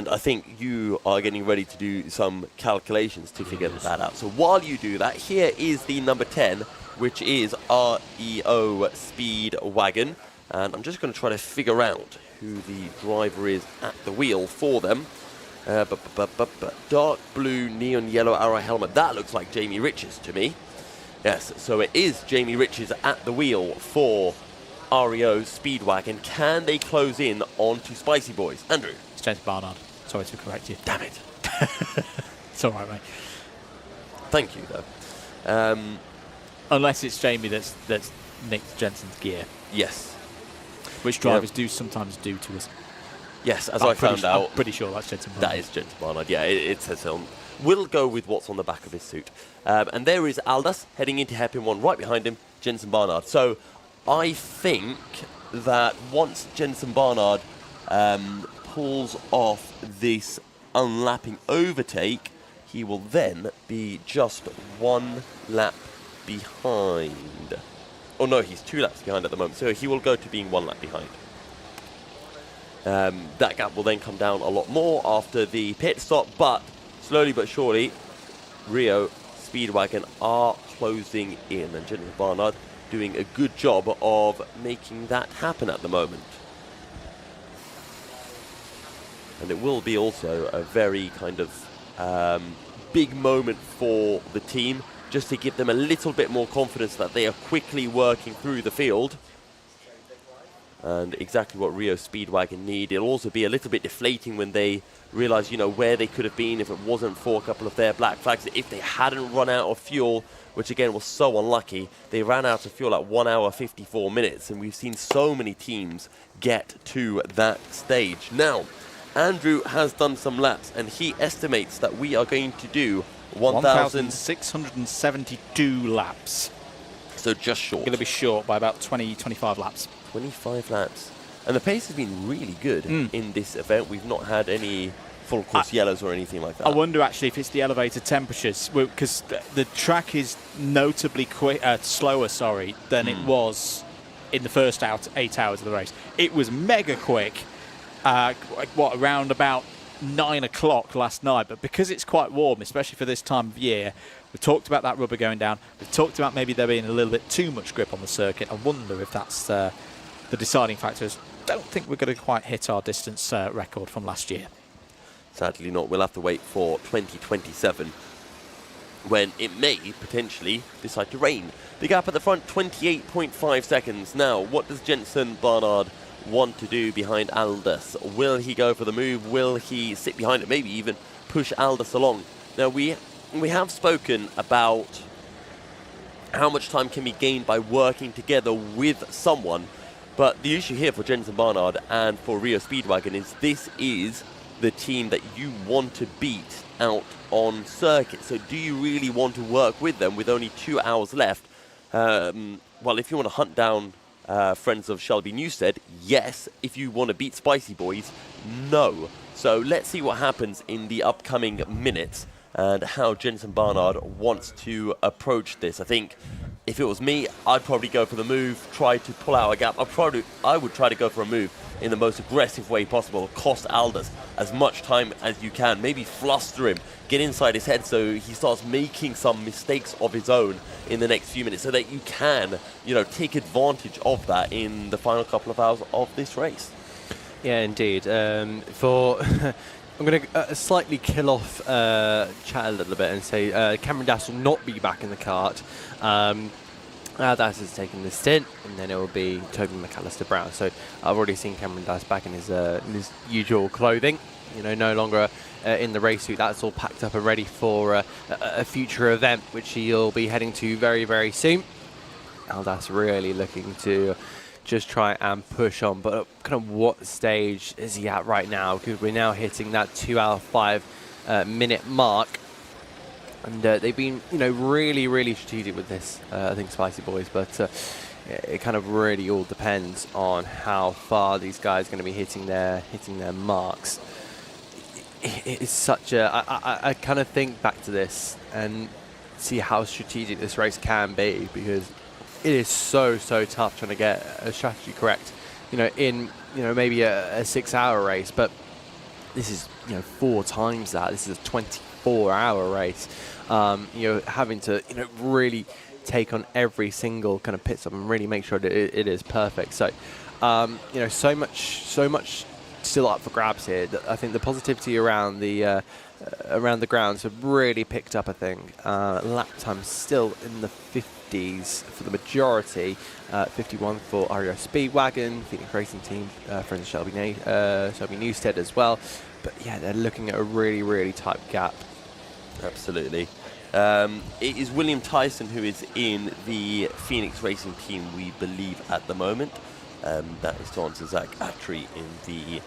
I think you are getting ready to do some calculations to figure that out. So while you do that, here is the number 10, which is REO Speedwagon. And I'm just going to try to figure out who the driver is at the wheel for them. Dark blue, neon yellow arrow helmet. That looks like Jamie Riches to me. Yes, so it is Jamie Riches at the wheel for REO Speedwagon. Can they close in onto Spicy Boys? Andrew?
It's James Barnard. Sorry to correct you.
Damn it.
It's all right, mate.
Thank you, though.
Unless it's Jamie that's nicked Jensen's gear.
Yes.
Which drivers do sometimes do to us.
Yes, as I found out.
I'm pretty sure that's Jensen Barnard.
That is Jensen Barnard, yeah. It says so. We'll go with what's on the back of his suit. And there is Aldas heading into hairpin 1 right behind him, Jensen Barnard. So I think that once Jensen Barnard pulls off this unlapping overtake, he will then be just 1 lap behind. Oh no, he's 2 laps behind at the moment, so he will go to being 1 lap behind. That gap will then come down a lot more after the pit stop, but slowly but surely, Rio Speedwagon are closing in, and Jensen Barnard doing a good job of making that happen at the moment. And it will be also a very kind of big moment for the team, just to give them a little bit more confidence that they are quickly working through the field. And exactly what Rio Speedwagon need. It'll also be a little bit deflating when they realize, where they could have been if it wasn't for a couple of their black flags. If they hadn't run out of fuel, which again was so unlucky, they ran out of fuel at 1 hour 54 minutes, and we've seen so many teams get to that stage. Now, Andrew has done some laps, and he estimates that we are going to do
1,672 laps.
So just short.
Going to be short by about 25 laps.
25 laps. And the pace has been really good in this event. We've not had any full course yellows or anything like that.
I wonder actually if it's the elevated temperatures, because the track is notably slower than it was in the first 8 hours of the race. It was mega quick, around about 9 o'clock last night, but because it's quite warm, especially for this time of year, we've talked about that rubber going down, we've talked about maybe there being a little bit too much grip on the circuit. I wonder if that's the deciding factors. Don't think we're going to quite hit our distance record from last year.
Sadly not. We'll have to wait for 2027. when it may potentially decide to rain. The gap at the front, 28.5 seconds. Now, what does Jenson Barnard want to do behind Aldous? Will he go for the move? Will he sit behind it? Maybe even push Aldous along? Now, we have spoken about how much time can be gained by working together with someone, but the issue here for Jenson Barnard and for Rio Speedwagon is this is the team that you want to beat out on circuit. So do you really want to work with them with only 2 hours left? Well, if you want to hunt down friends of Shelby Newstead, yes. If you want to beat Spicy Boys, no. So let's see what happens in the upcoming minutes and how Jenson Barnard wants to approach this. I think if it was me, I'd probably go for the move, try to pull out a gap. I would try to go for a move in the most aggressive way possible, cost Aldous as much time as you can, maybe fluster him, get inside his head so he starts making some mistakes of his own in the next few minutes so that you can, take advantage of that in the final couple of hours of this race.
Yeah, indeed. I'm going to slightly kill off chat a little bit and say Cameron Dass will not be back in the kart. Dass has taken the stint, and then it will be Toby McAllister Brown. So I've already seen Cameron Dass back in his usual clothing. No longer in the race suit. That's all packed up and ready for a future event, which he'll be heading to very, very soon. Aldas really looking to just try and push on, but kind of what stage is he at right now? Because we're now hitting that 2 hour 5 minute mark, and they've been really, really strategic with this. I think Spicy Boys, but it kind of really all depends on how far these guys are going to be hitting their marks. It is such a I kind of think back to this and see how strategic this race can be, because it is so tough trying to get a strategy correct, in maybe a 6 hour race, but this is 4 times that. This is a 24-hour race. Having to really take on every single kind of pit stop and really make sure that it is perfect. So so much still up for grabs here. I think the positivity around the grounds have really picked up. I think lap time still in the 50s for the majority, 51 for REO Speedwagon, Phoenix Racing Team, friends of Shelby Newstead as well. But yeah, they're looking at a really, really tight gap.
Absolutely. It is William Tyson who is in the Phoenix Racing Team, we believe, at the moment. That is to answer Zach Attry in the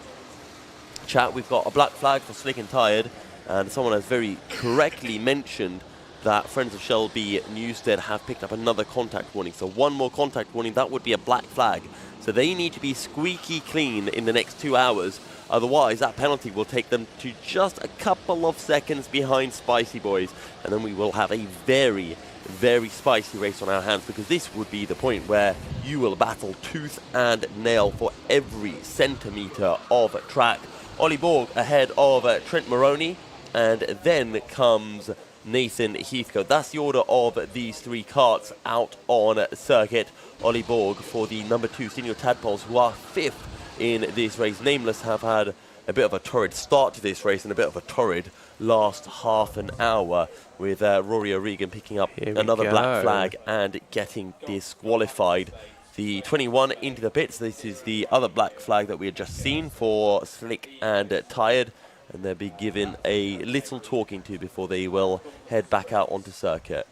chat. We've got a black flag for Slick and Tired, and someone has very correctly mentioned that friends of Shelby Newstead have picked up another contact warning. So one more contact warning, that would be a black flag. So they need to be squeaky clean in the next 2 hours. Otherwise, that penalty will take them to just a couple of seconds behind Spicy Boys. And then we will have a very, very spicy race on our hands, because this would be the point where you will battle tooth and nail for every centimetre of track. Ollie Borg ahead of Trent Moroney, and then comes Nathan Heathcote. That's the order of these 3 karts out on circuit. Ollie Borg for the number 2 senior Tadpoles, who are 5th in this race. Nameless have had a bit of a torrid start to this race and a bit of a torrid last half an hour, with Rory O'Regan picking up another black flag and getting disqualified. The 21 into the pits. This is the other black flag that we had just seen for Slick and Tired, and they'll be given a little talking to before they will head back out onto circuit.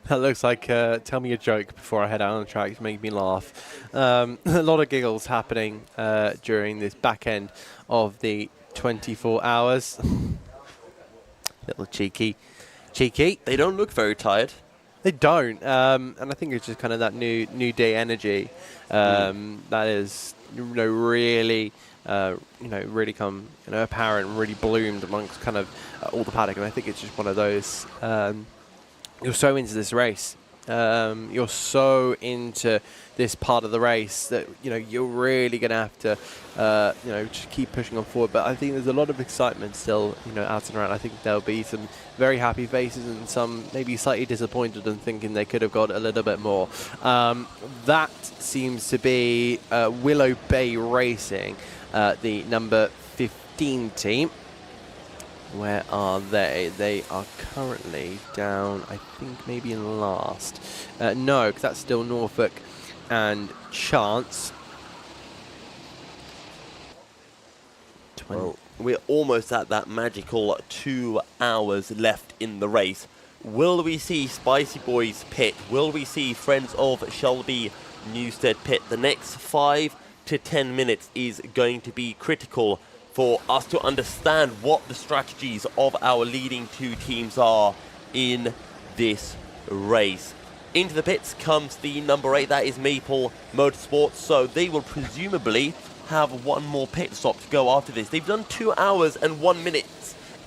That looks like tell me a joke before I head out on the track. It's making me laugh. A lot of giggles happening during this back end of the 24 hours. Little cheeky.
They don't look very tired.
They don't, and I think it's just kind of that new day energy that is, really, really come apparent, and really bloomed amongst kind of all the paddock. And I think it's just one of those. You're so into this race. You're so into this part of the race that you're really going to have to just keep pushing on forward. But I think there's a lot of excitement still out and around. I think there'll be some very happy faces and some maybe slightly disappointed and thinking they could have got a little bit more. That seems to be Willow Bay Racing, the number 15 team. Where are they? They are currently down, I think, maybe in last. No, because that's still Norfolk and Chance.
Well, we're almost at that magical 2 hours left in the race. Will we see Spicy Boys pit? Will we see Friends of Shelby Newstead pit? The next 5 to 10 minutes is going to be critical for us to understand what the strategies of our leading 2 teams are in this race. Into the pits comes the number 8, that is Maple Motorsports, so they will presumably have one more pit stop to go after this. They've done 2 hours and 1 minute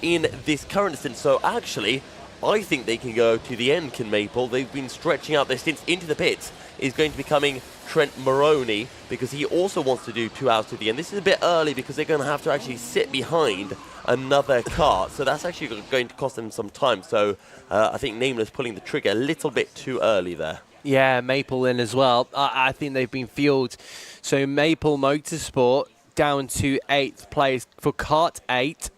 in this current stint, so actually I think they can go to the end, can Maple. They've been stretching out their stints. Into the pits is going to be coming Trent Maroney, because he also wants to do 2 hours to the end. This is a bit early because they're going to have to actually sit behind another car, so that's actually going to cost them some time. So I think Nameless pulling the trigger a little bit too early there.
Yeah, Maple in as well. I think they've been fueled. So Maple Motorsport down to 8th place for Kart 8.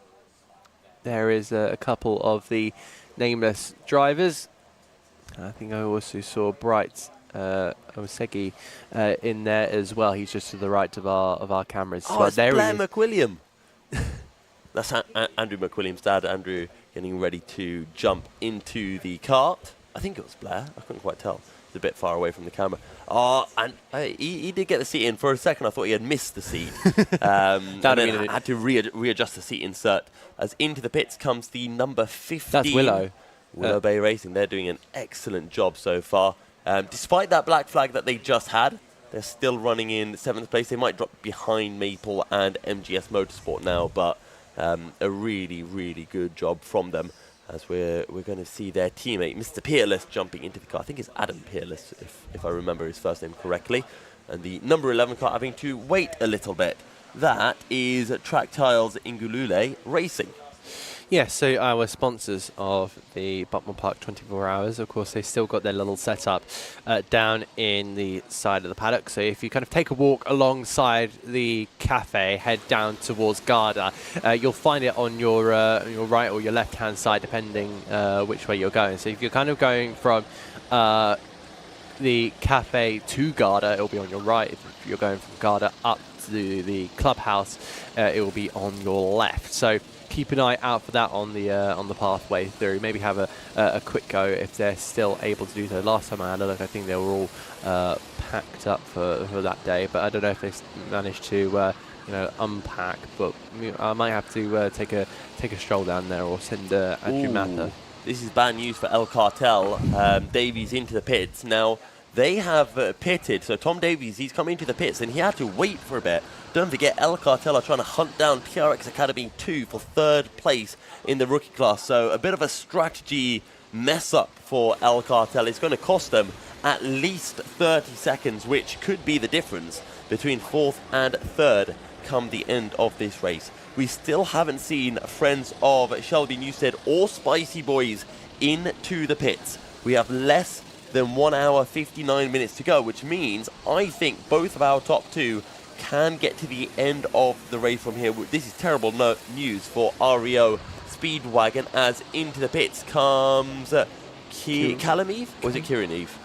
There is a couple of the Nameless drivers. I think I also saw Bright Osegi in there as well. He's just to the right of our cameras.
Oh, it's Blair McWilliam. That's Andrew McWilliam's dad. Andrew getting ready to jump into the kart. I think it was Blair. I couldn't quite tell. It's a bit far away from the camera. Oh, and he did get the seat in. For a second, I thought he had missed the seat. And then I had to readjust the seat insert. As into the pits comes the number 15.
That's Willow.
Willow Bay Racing. They're doing an excellent job so far. Despite that black flag that they just had, they're still running in 7th place. They might drop behind Maple and MGS Motorsport now, but a really, really good job from them, as we're going to see their teammate, Mr. Peerless, jumping into the car. I think it's Adam Peerless, if I remember his first name correctly. And the number 11 car having to wait a little bit. That is Track Tiles Ingulule Racing.
Yeah, so our sponsors of the Buckmore Park 24 Hours, of course, they still got their little setup down in the side of the paddock. So if you kind of take a walk alongside the cafe, head down towards Garda, you'll find it on your right or your left-hand side, depending which way you're going. So if you're kind of going from the cafe to Garda, it'll be on your right. If you're going from Garda up to the clubhouse, it will be on your left. So keep an eye out for that on the pathway through. Maybe have a quick go if they're still able to do so. Last time I had a look, I think they were all packed up for that day, but I don't know if they managed to unpack. But I might have to take a stroll down there or send Andrew Mather.
This is bad news for El Cartel. Davies into the pits now. They have pitted, so Tom Davies, he's come into the pits and he had to wait for a bit. Don't forget, El Cartel are trying to hunt down TRX Academy 2 for 3rd place in the rookie class. So a bit of a strategy mess up for El Cartel. It's going to cost them at least 30 seconds, which could be the difference between 4th and 3rd come the end of this race. We still haven't seen friends of Shelby Newstead or Spicy Boys into the pits. We have less than 1 hour 59 minutes to go, which means I think both of our top 2 can get to the end of the race from here. This is terrible news for REO Speedwagon, as into the pits comes Callum Eve? Or was it Kieran Eve?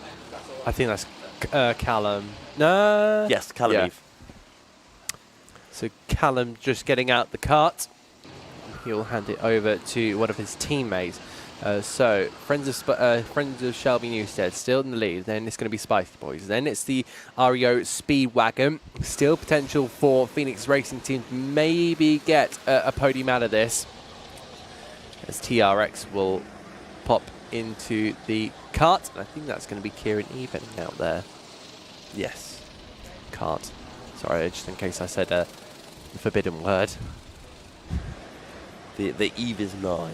I think that's Callum. No.
Yes, Callum Eve.
So Callum just getting out the cart. He'll hand it over to one of his teammates. So Friends of Shelby Newstead still in the lead. Then it's going to be Spicy Boys. Then it's the REO Speedwagon. Still potential for Phoenix Racing Team to maybe get a podium out of this, as TRX will pop into the cart. And I think that's going to be Kieran Eve heading out there. Yes, cart. Sorry, just in case I said a forbidden word.
The Eve is nigh.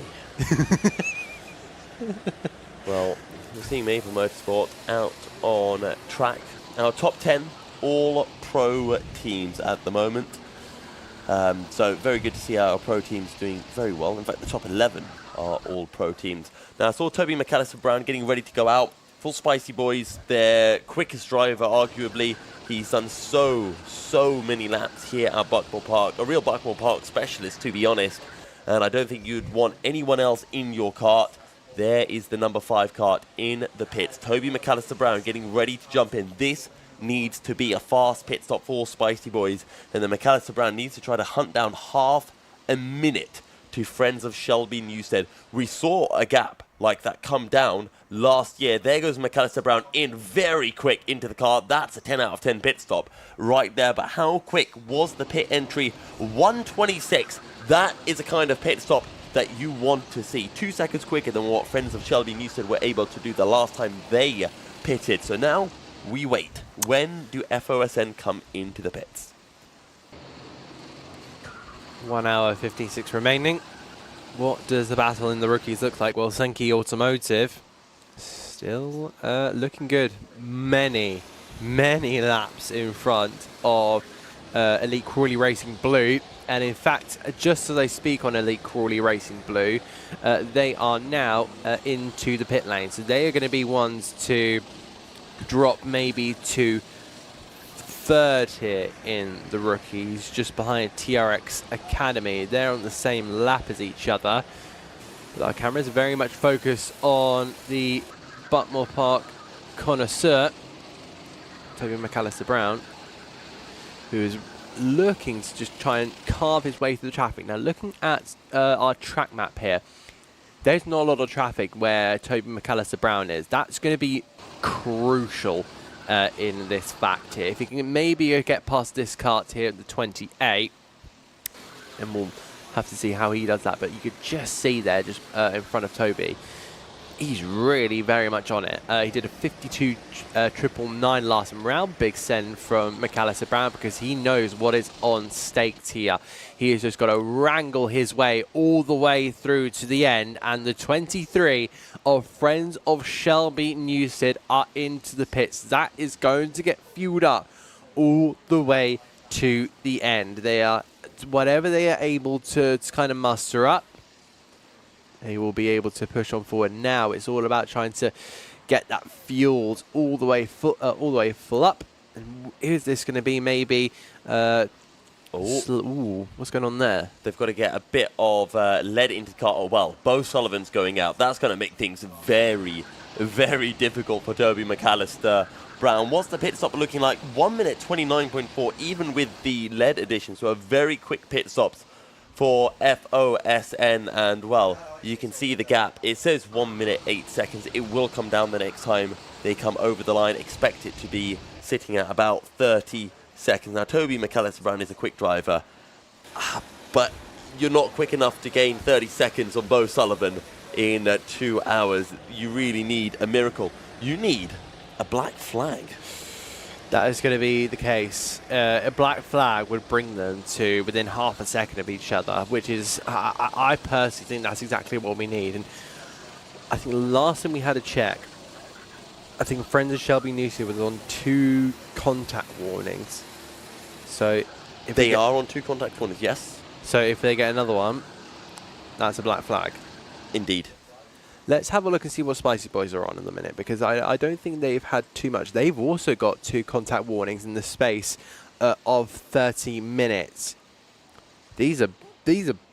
Well, we're seeing Maple Motorsport out on track. Our top 10 all pro teams at the moment. So very good to see our pro teams doing very well. In fact, the top 11 are all pro teams. Now, I saw Toby McAllister Brown getting ready to go out. Full Spicy Boys, their quickest driver, arguably. He's done so many laps here at Buckmore Park. A real Buckmore Park specialist, to be honest. and I don't think you'd want anyone else in your kart. There is the number 5 kart in the pits. Toby McAllister-Brown getting ready to jump in. This needs to be a fast pit stop for Spicy Boys, and then McAllister-Brown needs to try to hunt down half a minute to Friends of Shelby Newstead. We saw a gap like that come down last year. There goes McAllister-Brown in very quick into the car. That's a 10 out of 10 pit stop right there. But how quick was the pit entry? 1:26. That is a kind of pit stop that you want to see. 2 seconds quicker than what Friends of Shelby Newstead were able to do the last time they pitted. So now we wait. When do FOSN come into the pits?
1 hour 56 remaining. What does the battle in the rookies look like? Well, Senki Automotive still looking good. Many laps in front of Elite Crawley Racing Blue. And in fact, just as I speak on Elite Crawley Racing Blue, they are now into the pit lane. So they are going to be ones to drop maybe to third here in the rookies, just behind TRX Academy. They're on the same lap as each other. But our cameras are very much focused on the Buckmore Park connoisseur, Toby McAllister-Brown, who is looking to just try and carve his way through the traffic. Now, looking at our track map here, there's not a lot of traffic where Toby McAllister-Brown is. That's going to be crucial in this fact here. If he can maybe get past this kart here at the 28, and we'll have to see how he does that. But you could just see there, just in front of Toby, he's really very much on it. He did a 52 999 last round. Big send from McAllister-Brown because he knows what is on stake here. He has just got to wrangle his way all the way through to the end, and the 23 of Friends of Shelby Newstead are into the pits. That is going to get fueled up all the way to the end. They are, whatever they are able to kind of muster up, they will be able to push on forward. Now it's all about trying to get that fueled all the way full up. And is this going to be maybe? Ooh, what's going on there?
They've got to get a bit of lead into the car. Oh, well, Bo Sullivan's going out. That's going to make things very, very difficult for Toby McAllister-Brown. What's the pit stop looking like? 1 minute 29.4, even with the lead addition. So a very quick pit stops for FOSN, and well, you can see the gap. It says 1 minute 8 seconds. It will come down the next time they come over the line. Expect it to be sitting at about 30 seconds. Now, Toby McAllister-Brown is a quick driver, but you're not quick enough to gain 30 seconds on Bo Sullivan in 2 hours. You really need a miracle. You need a black flag.
That is going to be the case. A black flag would bring them to within half a second of each other, which is, I personally think that's exactly what we need. And I think the last time we had a check, I think Friends of Shelby Newstead was on 2 contact warnings. So if
they are on 2 contact warnings, yes.
So if they get another one, that's a black flag.
Indeed.
Let's have a look and see what Spicy Boys are on in a minute, because I don't think they've had too much. They've also got 2 contact warnings in the space of 30 minutes. These are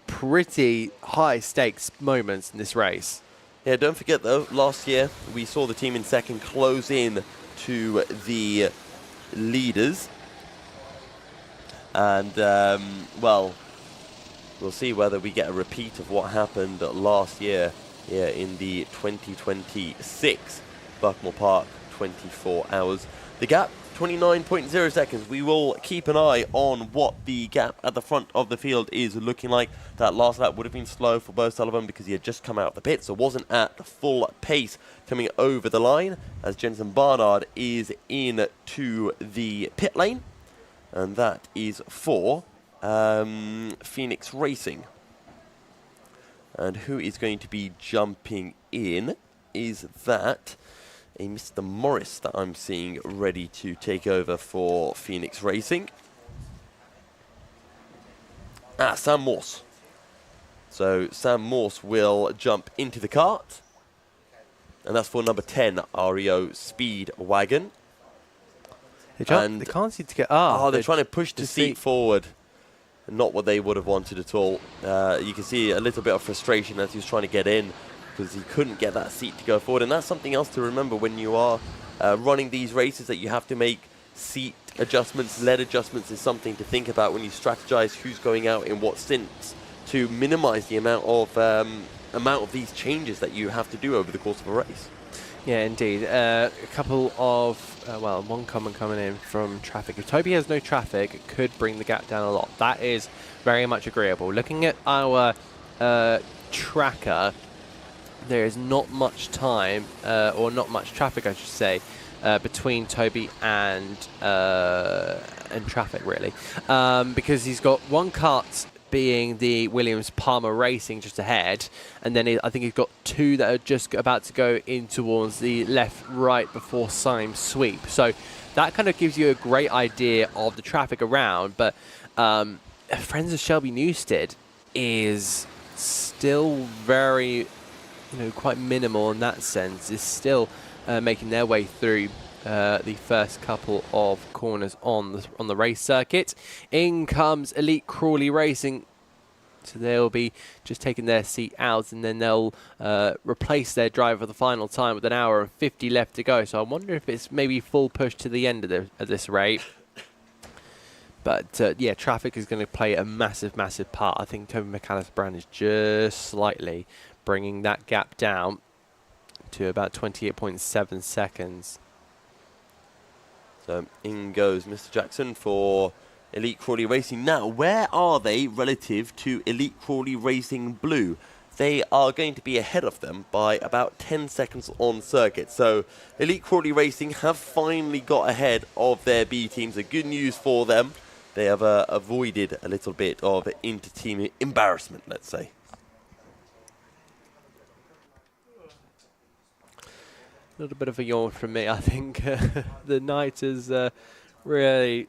pretty high stakes moments in this race.
Yeah, don't forget though, last year we saw the team in second close in to the leaders. And, well, we'll see whether we get a repeat of what happened last year. Yeah, in the 2026 Buckmore Park 24 hours. The gap, 29.0 seconds. We will keep an eye on what the gap at the front of the field is looking like. That last lap would have been slow for Bo Sullivan because he had just come out of the pit, so wasn't at the full pace coming over the line, as Jensen Barnard is in to the pit lane. And that is for Phoenix Racing. And who is going to be jumping in is that a Mr. Morris that I'm seeing ready to take over for Phoenix Racing. Sam Morse. So Sam Morse will jump into the kart. And that's for number 10, REO Speedwagon.
They can't seem to get...
they're trying to push the seat forward. not what they would have wanted at all. You can see a little bit of frustration as he was trying to get in because he couldn't get that seat to go forward. And that's something else to remember when you are running these races, that you have to make seat adjustments. Lead adjustments is something to think about when you strategize who's going out in what stints, to minimize the amount of these changes that you have to do over the course of a race.
Yeah, indeed. A couple of, one comment coming in from traffic. If Toby has no traffic, it could bring the gap down a lot. That is very much agreeable. Looking at our tracker, there is not much time, or not much traffic, I should say, between Toby and traffic, really. Because he's got one kart being the Williams Palmer Racing just ahead, and then I think he's got two that are just about to go in towards the left-right before Symes sweep. So that kind of gives you a great idea of the traffic around, but Friends of Shelby Newstead is still very, quite minimal in that sense. Is still making their way through the first couple of corners on the race circuit. In comes Elite Crawley Racing, so they'll be just taking their seat out, and then they'll replace their driver for the final time with 1 hour and 50 left to go. So I wonder if it's maybe full push to the end of this rate. But yeah, traffic is going to play a massive, massive part. I think Toby McAllister-Brown is just slightly bringing that gap down to about 28.7 seconds.
So in goes Mr. Jackson for Elite Crawley Racing. Now, where are they relative to Elite Crawley Racing Blue? They are going to be ahead of them by about 10 seconds on circuit. So Elite Crawley Racing have finally got ahead of their B teams. So good news for them. They have avoided a little bit of inter-team embarrassment, let's say.
A little bit of a yawn from me. I think the night has really,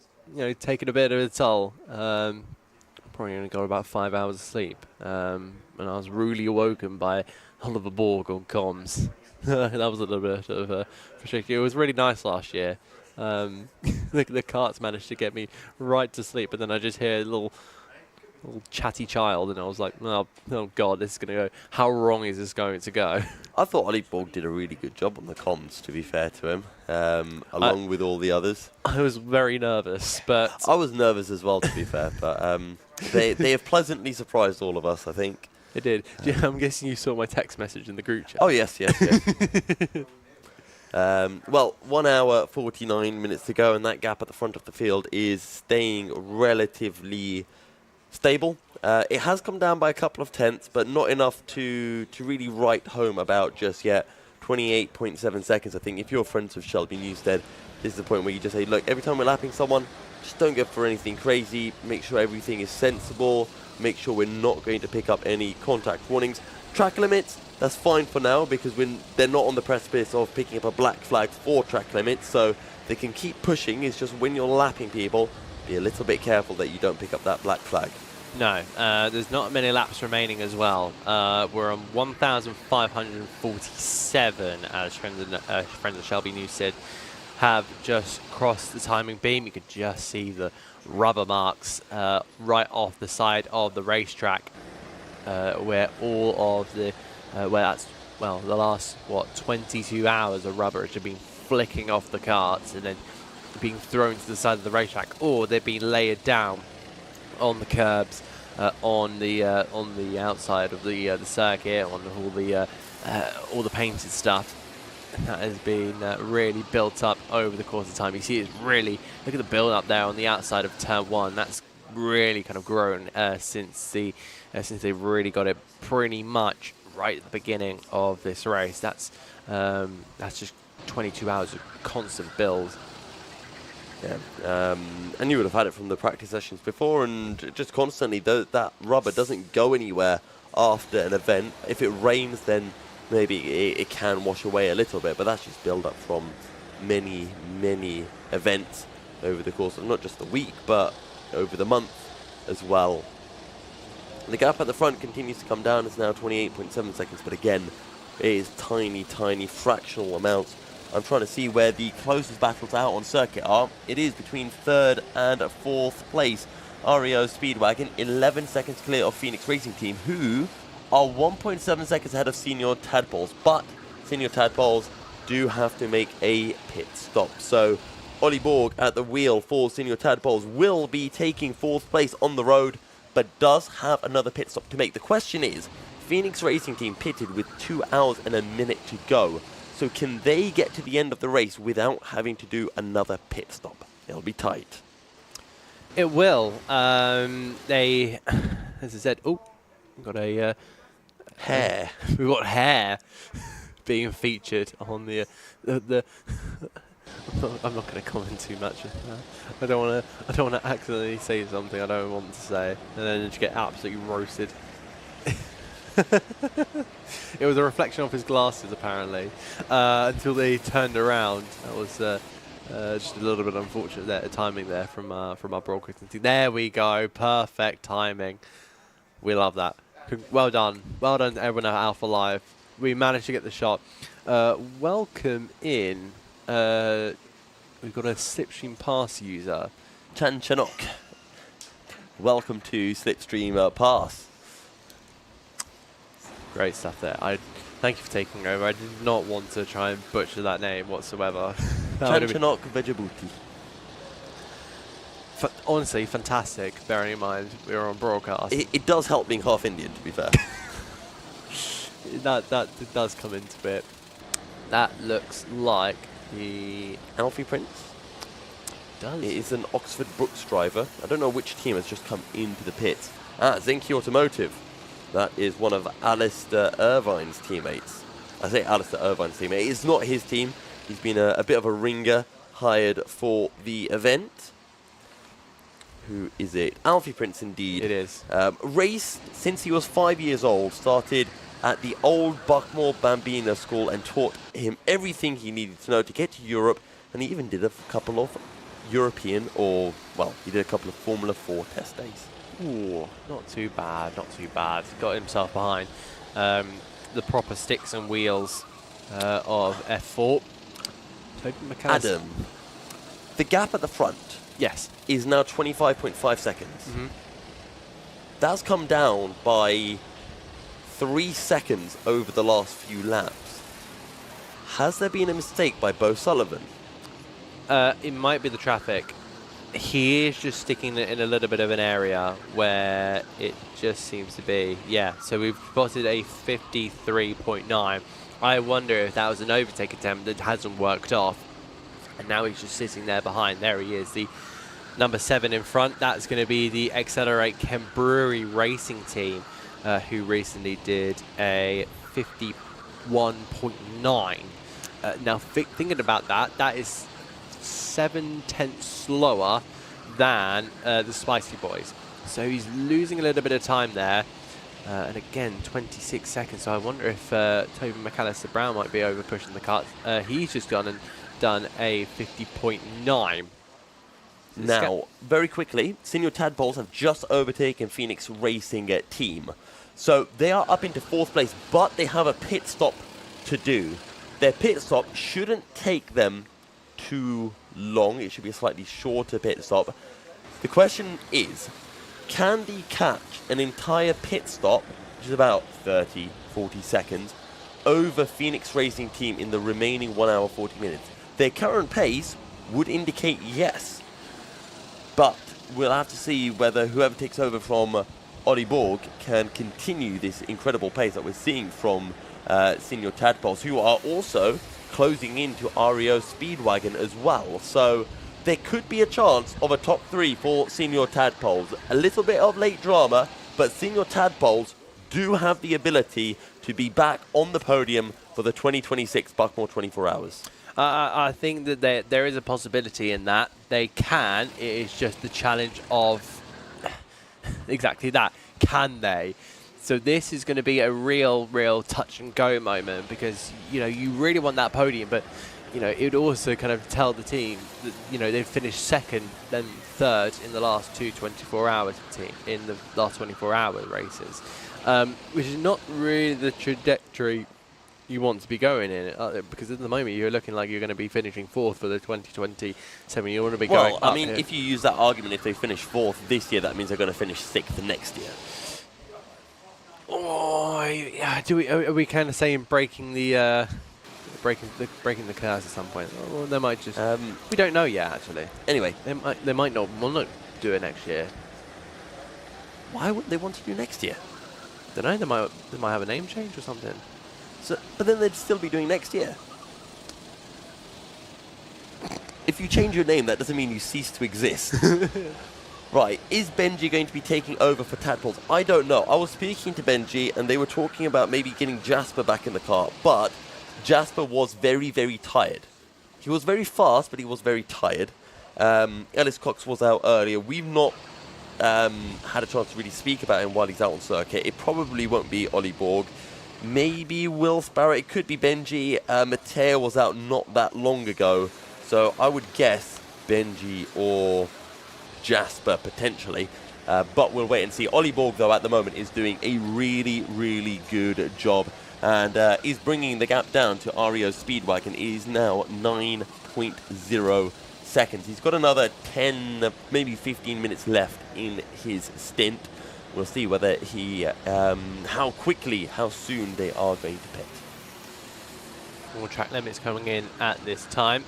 taken a bit of a toll. Probably only got about 5 hours of sleep, and I was rudely awoken by Oliver Borg on comms. That was a little bit of frustrating. It was really nice last year. The carts managed to get me right to sleep, but then I just hear a little chatty child, and I was like, oh God, this is going to go. How wrong is this going to go?
I thought Ollie Borg did a really good job on the comms, to be fair to him, along with all the others.
I was very nervous, but...
I was nervous as well, to be fair, but they have pleasantly surprised all of us, I think.
They did. I'm guessing you saw my text message in the group chat.
Oh, yes. Well, 1 hour, 49 minutes to go, and that gap at the front of the field is staying relatively stable. It has come down by a couple of tenths, but not enough to really write home about just yet. 28.7 seconds, I think. If you're friends with Shelby Newstead, this is the point where you just say, look, every time we're lapping someone, just don't go for anything crazy. Make sure everything is sensible. Make sure we're not going to pick up any contact warnings. Track limits, that's fine for now, because they're not on the precipice of picking up a black flag for track limits, so they can keep pushing. It's just when you're lapping people, be a little bit careful that you don't pick up that black flag.
No, there's not many laps remaining as well. We're on 1,547 as friends of Shelby Newstead have just crossed the timing beam. You can just see the rubber marks right off the side of the racetrack, where all of the the last 22 hours of rubber has been flicking off the karts and then being thrown to the side of the racetrack, or they've been layered down on the curbs, on the outside of the circuit, on all the painted stuff. And that has been really built up over the course of time. You see, it's really, look at the build up there on the outside of turn 1. That's really kind of grown since they've really got it pretty much right at the beginning of this race. That's just 22 hours of constant build.
Yeah, and you would have had it from the practice sessions before, and just constantly that rubber doesn't go anywhere after an event. If it rains, then maybe it can wash away a little bit, but that's just build up from many events over the course of not just the week, but over the month as well. The gap at the front continues to come down. It's now 28.7 seconds, but again, it is tiny fractional amounts. I'm trying to see where the closest battles out on circuit are. It is between 3rd and 4th place. REO Speedwagon, 11 seconds clear of Phoenix Racing Team, who are 1.7 seconds ahead of Senior Tadpoles. But Senior Tadpoles do have to make a pit stop. So Ollie Borg at the wheel for Senior Tadpoles will be taking 4th place on the road, but does have another pit stop to make. The question is, Phoenix Racing Team pitted with 2 hours and a minute to go. So can they get to the end of the race without having to do another pit stop? It'll be tight.
It will. They, as I said, we've got a
hair.
We've got hair being featured on the. I'm not going to comment too much. I don't want to accidentally say something I don't want to say, and then just get absolutely roasted. It was a reflection of his glasses, apparently, until they turned around. That was just a little bit unfortunate there, timing there from our broadcasting team. There we go, perfect timing. We love that. Well done to everyone at Alpha Live. We managed to get the shot. Welcome in. We've got a Slipstream Pass user,
Chan Chanok. Welcome to Slipstream Pass.
Great stuff there. Thank you for taking over. I did not want to try and butcher that name whatsoever.
Chanchanok Vejabuti.
Honestly, fantastic, bearing in mind we were on broadcast.
It does help being half Indian, to be fair.
that does come into it. That looks like the
Alfie Prince.
It does.
It is an Oxford Brooks driver. I don't know which team has just come into the pits. Zinky Automotive. That is one of Alistair Irvine's teammates. I say Alistair Irvine's teammate. It's not his team. He's been a bit of a ringer hired for the event. Who is it? Alfie Prince, indeed.
It is.
Raced since he was 5 years old. Started at the old Buckmore Bambina school and taught him everything he needed to know to get to Europe. And he even did a couple of European, he did a couple of Formula 4 test days.
Ooh, not too bad, not too bad. Got himself behind the proper sticks and wheels of F4.
Adam, the gap at the front is now 25.5 seconds. That's come down by 3 seconds over the last few laps. Has there been a mistake by Bo Sullivan?
It might be the traffic. He is just sticking it in a little bit of an area where it just seems to be. Yeah, so we've spotted a 53.9. I wonder if that was an overtake attempt that hasn't worked off. And now he's just sitting there behind. There he is, the number 7 in front. That's going to be the Accelerate Ken Brewery Racing Team, who recently did a 51.9. Now, thinking about that, that is 7/10 slower than the Spicy Boys. So he's losing a little bit of time there. And again, 26 seconds. So I wonder if Toby McAllister Brown might be over pushing the cart. He's just gone and done a 50.9.
Now, very quickly, Senior Tadpoles have just overtaken Phoenix Racing Team. So they are up into 4th place, but they have a pit stop to do. Their pit stop shouldn't take them too long. It should be a slightly shorter pit stop. The question is, can they catch an entire pit stop, which is about 30, 40 seconds, over Phoenix Racing Team in the remaining 1 hour, 40 minutes? Their current pace would indicate yes. But we'll have to see whether whoever takes over from Ollie Borg can continue this incredible pace that we're seeing from Senior Tadpoles, who are also closing into REO Speedwagon as well. So there could be a chance of a top 3 for Senior Tadpoles. A little bit of late drama, but Senior Tadpoles do have the ability to be back on the podium for the 2026 Buckmore 24 Hours.
I think that there is a possibility in that. They can. It is just the challenge of exactly that. Can they? So this is going to be a real touch and go moment, because you really want that podium, but it would also kind of tell the team that they've finished 2nd, then 3rd in the last 24 hours team in the last 24-hour races, which is not really the trajectory you want to be going in, because at the moment you're looking like you're going to be finishing 4th for the 2027. You want to be going up.
Well, I mean,
here.
if you use that argument, if they finish 4th this year, that means they're going to finish 6th next year.
Oh, yeah. Are we kind of saying breaking the breaking the curse at some point? Or they might just. We don't know yet, actually.
Anyway,
they might not want to do it next year.
Why would they want to do next year?
Don't know. They might have a name change or something.
So, but then they'd still be doing next year. If you change your name, that doesn't mean you cease to exist. Right, is Benji going to be taking over for Tadpoles? I don't know. I was speaking to Benji, and they were talking about maybe getting Jasper back in the car, but Jasper was very, very tired. He was very fast, but he was very tired. Ellis Cox was out earlier. We've not had a chance to really speak about him while he's out on circuit. It probably won't be Ollie Borg. Maybe Will Sparrow. It could be Benji. Matteo was out not that long ago, so I would guess Benji or Jasper potentially, but we'll wait and see. Ollie Borg, though, at the moment is doing a really, really good job and is bringing the gap down to Ario's Speedwagon. It is now 9.0 seconds. He's got another 10, maybe 15 minutes left in his stint. We'll see whether he, how soon they are going to pit.
More track limits coming in at this time,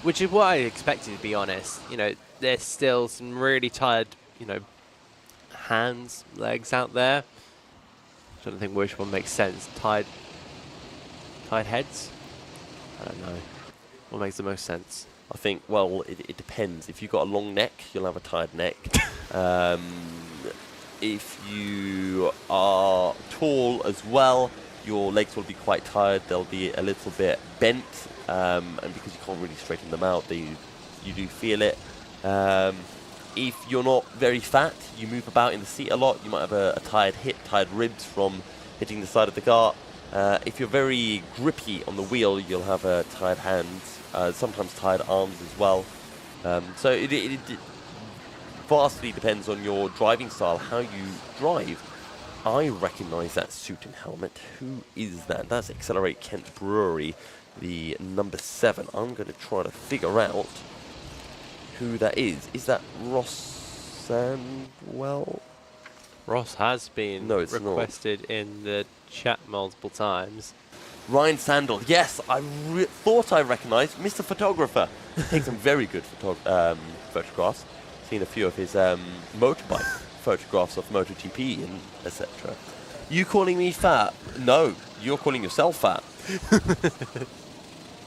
which is what I expected, to be honest. You know, there's still some really tired, hands, legs out there. I don't think which one makes sense. Tired heads? I don't know. What makes the most sense?
I think, well, it depends. If you've got a long neck, you'll have a tired neck. If you are tall as well, your legs will be quite tired. They'll be a little bit bent, and because you can't really straighten them out, you do feel it. If you're not very fat, you move about in the seat a lot, you might have a tired hip, tired ribs from hitting the side of the car. If you're very grippy on the wheel, you'll have tired hands, sometimes tired arms as well. So it vastly depends on your driving style, how you drive. I recognise that suit and helmet. Who is that? That's Accelerate Kent Brewery, the number 7. I'm going to try to figure out who that is. Is that Ross Sandwell?
Ross has been requested in the chat multiple times.
Ryan Sandel. Yes, I thought I recognised Mr. Photographer. Takes some very good photographs. Seen a few of his motorbike photographs of MotoGP and etc. You calling me fat? No, you're calling yourself fat.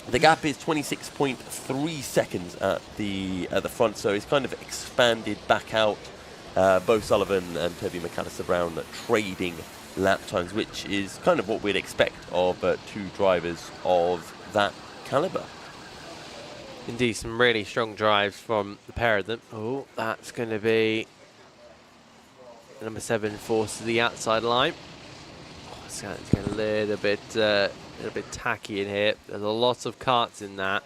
The gap is 26.3 seconds at the front, so it's kind of expanded back out. Bo Sullivan and Toby McAllister-Brown trading lap times, which is kind of what we'd expect of two drivers of that caliber.
Indeed, some really strong drives from the pair of them. Oh, that's going to be number 7 forced to the outside line. Oh, it's getting a little bit tacky in here. There's a lot of karts in that.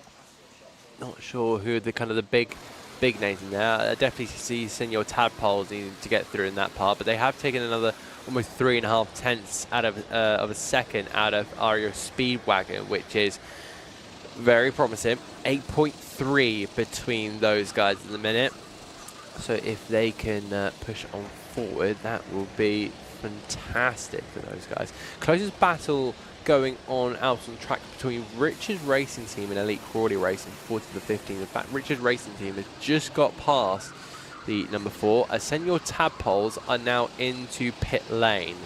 Not sure who the kind of the big names in there. I definitely see Senor Tadpoles needing to get through in that part, but they have taken another almost 3.5 tenths out of a second out of Ario Speedwagon, which is very promising. 8.3 between those guys in the minute. So if they can push on forward, that will be fantastic for those guys. Closest battle going on out on track between Richard Racing Team and Elite Crawley Racing, 40 to 15. In fact, Richard Racing Team has just got past the number 4. Senor Tadpoles are now into pit lane.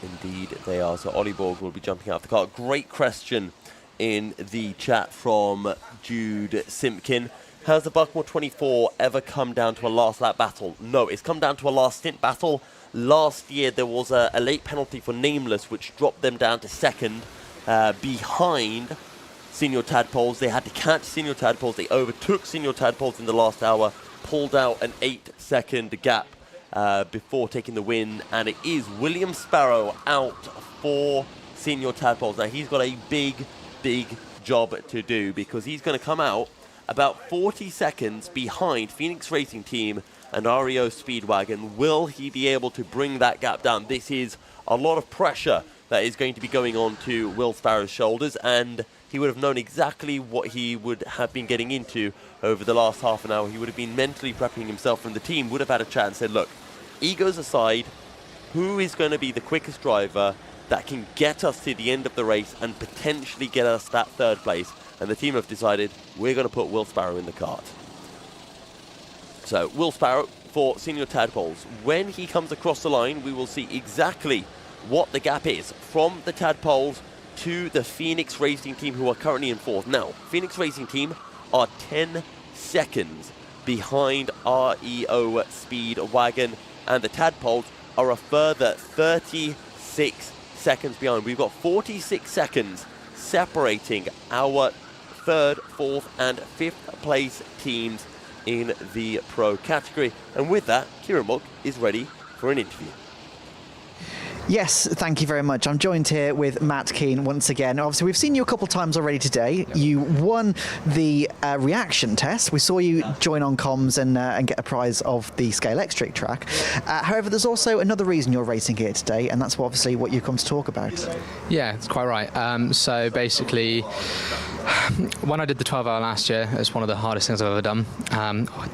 Indeed, they are. So Ollie Borg will be jumping out of the car. Great question in the chat from Jude Simpkin. Has the Buckmore 24 ever come down to a last lap battle? No, it's come down to a last stint battle. Last year there was a late penalty for Nameless, which dropped them down to second behind Senor Tadpoles. They had to catch Senor Tadpoles. They overtook Senor Tadpoles in the last hour, pulled out an 8-second gap before taking the win. And it is William Sparrow out for Senor Tadpoles. Now he's got a big job to do, because he's going to come out about 40 seconds behind Phoenix Racing Team and REO Speedwagon. Will he be able to bring that gap down? This is a lot of pressure that is going to be going on to Will Sparrow's shoulders, and he would have known exactly what he would have been getting into over the last half an hour. He would have been mentally prepping himself, and the team would have had a chat and said, look, egos aside, who is going to be the quickest driver that can get us to the end of the race and potentially get us that third place? And the team have decided, we're going to put Will Sparrow in the kart. So, Will Sparrow for Senior Tadpoles. When he comes across the line, we will see exactly what the gap is from the Tadpoles to the Phoenix Racing Team, who are currently in 4th. Now, Phoenix Racing Team are 10 seconds behind REO Speedwagon, and the Tadpoles are a further 36 seconds behind. We've got 46 seconds separating our 3rd, 4th, and 5th place teams in the pro category. And with that, Kieran Mock is ready for an interview.
Yes, thank you very much. I'm joined here with Matt Keane once again. Obviously, we've seen you a couple of times already today. Yep. You won the reaction test. We saw you join on comms and get a prize of the Scale X Trick track. However, there's also another reason you're racing here today, and that's obviously what you come to talk about.
Yeah, that's quite right. So basically, when I did the 12-hour last year, it's one of the hardest things I've ever done.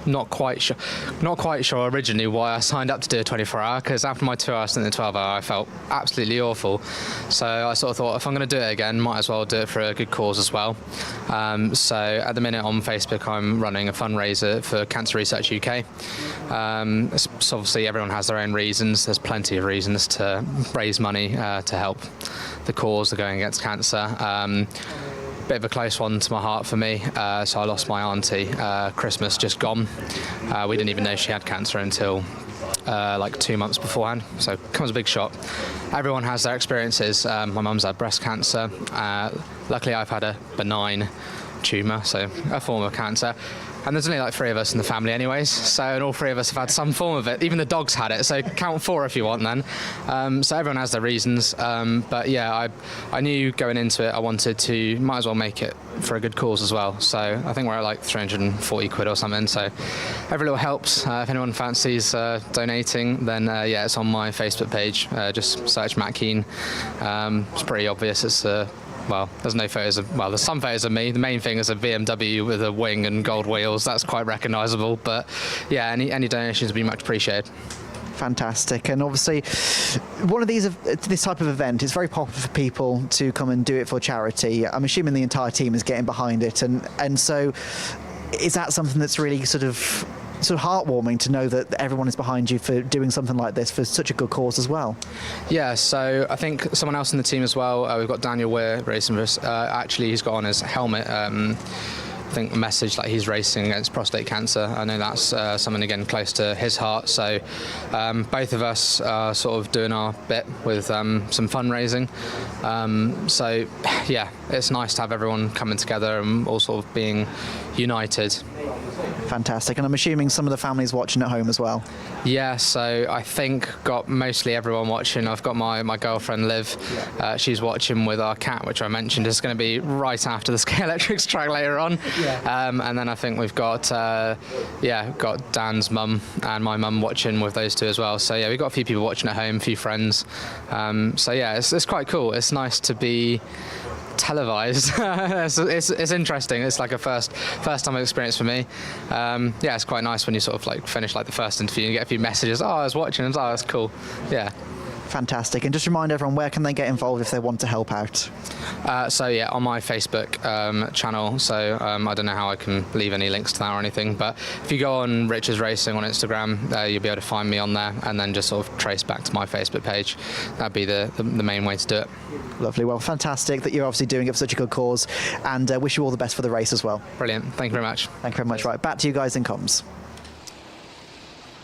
Not quite sure originally why I signed up to do a 24-hour, because after my 2 hours in the 12-hour, I felt absolutely awful. So I sort of thought, if I'm going to do it again, might as well do it for a good cause as well. So at the minute on Facebook, I'm running a fundraiser for Cancer Research UK. So obviously everyone has their own reasons. There's plenty of reasons to raise money to help the cause of going against cancer. Bit of a close one to my heart for me. So I lost my auntie Christmas just gone. We didn't even know she had cancer until like 2 months beforehand, so it comes a big shock. Everyone has their experiences. My mum's had breast cancer. Luckily I've had a benign tumour, so a form of cancer. And there's only like 3 of us in the family anyways, so and all 3 of us have had some form of it. Even the dogs had it, so count 4 if you want then. So everyone has their reasons, but yeah, I knew going into it I wanted to, might as well make it for a good cause as well. So I think we're at like 340 quid or something, so every little helps. If anyone fancies donating, then yeah, it's on my Facebook page. Just search Matt Keane. It's pretty obvious. It's well, there's no photos of, well, there's some photos of me. The main thing is a BMW with a wing and gold wheels. That's quite recognisable. But yeah, any donations would be much appreciated.
Fantastic. And obviously, one of this type of event is very popular for people to come and do it for charity. I'm assuming the entire team is getting behind it. And so is that something that's really sort of heartwarming to know that everyone is behind you for doing something like this for such a good cause as well?
Yeah, so I think someone else in the team as well, we've got Daniel Weir racing with us. Actually, he's got on his helmet, I think, a message that he's racing against prostate cancer. I know that's something, again, close to his heart. So both of us are sort of doing our bit with some fundraising. So yeah, it's nice to have everyone coming together and all sort of being united.
Fantastic. And I'm assuming some of the families watching at home as well.
Yeah, so I think got mostly everyone watching. I've got my girlfriend Liv. She's watching with our cat, which I mentioned is going to be right after the Scale Electrics track later on. Yeah. And then I think we've got got Dan's mum and my mum watching with those 2 as well. So yeah, we've got a few people watching at home, a few friends. So yeah, it's quite cool. It's nice to be televised. it's interesting. It's like a first time experience for me. Yeah, it's quite nice when you sort of like finish like the first interview and you get a few messages. Oh, I was watching. And, oh, that's cool. Yeah.
Fantastic. And just remind everyone, where can they get involved if they want to help out?
So yeah, on my Facebook channel. So I don't know how I can leave any links to that or anything, but if you go on Richards Racing on Instagram, you'll be able to find me on there and then just sort of trace back to my Facebook page. That'd be the main way to do it.
Lovely. Well, fantastic that you're obviously doing it for such a good cause, and wish you all the best for the race as well.
Brilliant. Thank you very much.
Thank you very much. Right, back to you guys in comms.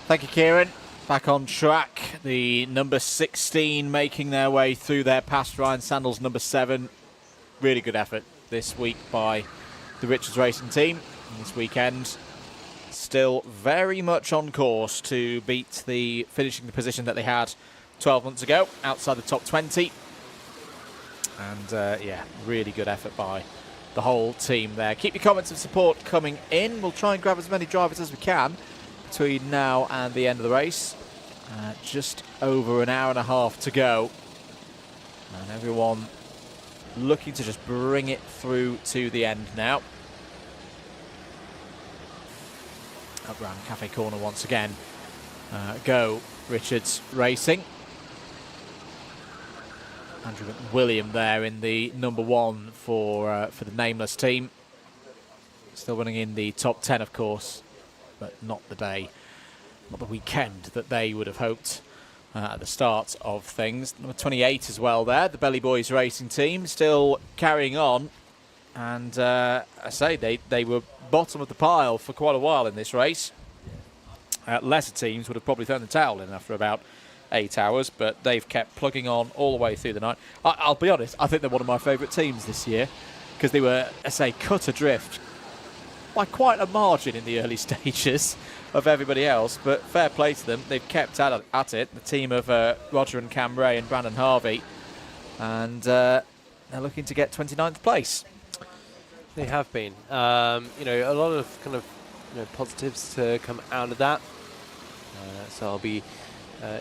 Thank you, Kieran. Back on track, the number 16 making their way through there past Ryan Sandals, number 7. Really good effort this week by the Richards Racing team. This weekend, still very much on course to beat the finishing the position that they had 12 months ago, outside the top 20. And yeah, really good effort by the whole team there. Keep your comments of support coming in. We'll try and grab as many drivers as we can. between now and the end of the race. Just over an hour and a half to go. And everyone looking to just bring it through to the end now. Up round Cafe Corner once again. Go Richards Racing. Andrew McWilliam there in the number 1 for the nameless team. Still running in the top 10, of course, but not the weekend that they would have hoped at the start of things. Number 28 as well there, the Belly Boys Racing team, still carrying on. And I say they were bottom of the pile for quite a while in this race. Lesser teams would have probably thrown the towel in after about 8 hours, but they've kept plugging on all the way through the night. I'll be honest, I think they're one of my favourite teams this year, because they were, I say, cut adrift by quite a margin in the early stages of everybody else, but fair play to them. They've kept at it, the team of Roger and Cam Ray and Brandon Harvey, and they're looking to get 29th place.
They have been. A lot of kind of positives to come out of that. So I'll be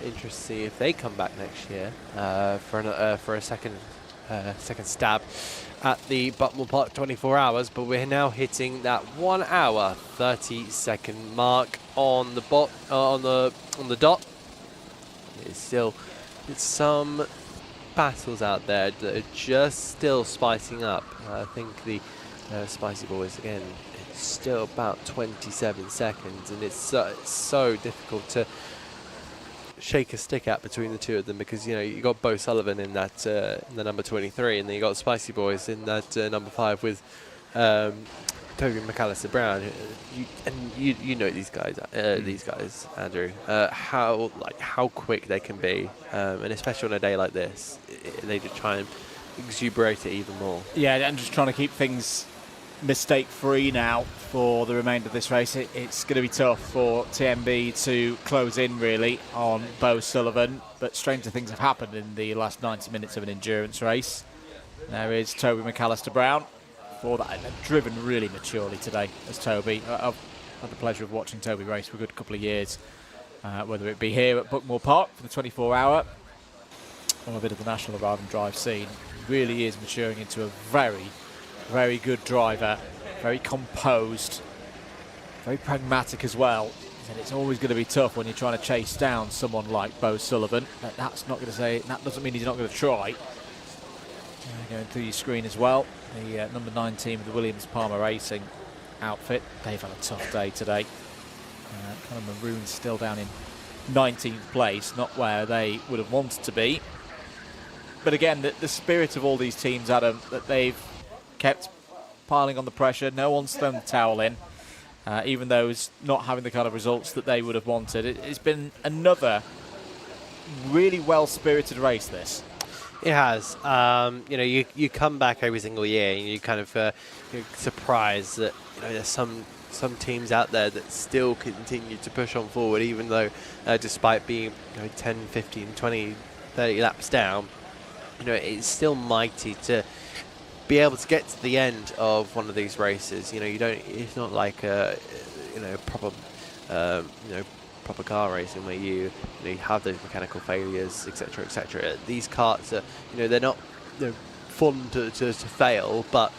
interested to see if they come back next year for a second stab at the Buckmore Park 24 hours. But we're now hitting that 1 hour 30-second mark on the dot. It's some battles out there that are just still spicing up. I think the Spicy Boys again. It's still about 27 seconds, and it's so difficult to shake a stick at between the two of them, because you got Bo Sullivan in that in the number 23, and then you got Spicy Boys in that number 5 with Toby McAllister Brown. You know these guys, Andrew. How quick they can be, and especially on a day like this, they just try and exuberate it even more.
Yeah, and just trying to keep things mistake-free now for the remainder of this race. It's going to be tough for TMB to close in really on Bo Sullivan, but stranger things have happened in the last 90 minutes of an endurance race. There is Toby McAllister Brown for that, driven really maturely today as Toby. I've had the pleasure of watching Toby race for a good couple of years, whether it be here at Buckmore Park for the 24-hour or a bit of the national arrive and drive scene. He really is maturing into a very good driver, very composed, very pragmatic as well. And it's always going to be tough when you're trying to chase down someone like Bo Sullivan. That doesn't mean he's not going to try. Going through your screen as well, the number 9 team of the Williams Palmer Racing outfit. They've had a tough day today. Kind of Maroons still down in 19th place, not where they would have wanted to be. But again, the spirit of all these teams, Adam, that they've kept piling on the pressure. No one's thrown the towel in, even those not having the kind of results that they would have wanted. It's been another really well-spirited race, this.
It has. You come back every single year and you kind of you're surprised that there's some teams out there that still continue to push on forward, even though despite being 10, 15, 20, 30 laps down, it's still mighty to be able to get to the end of one of these races. It's not like proper car racing where you have those mechanical failures, etc., etc. These karts are, they're not fun to fail, but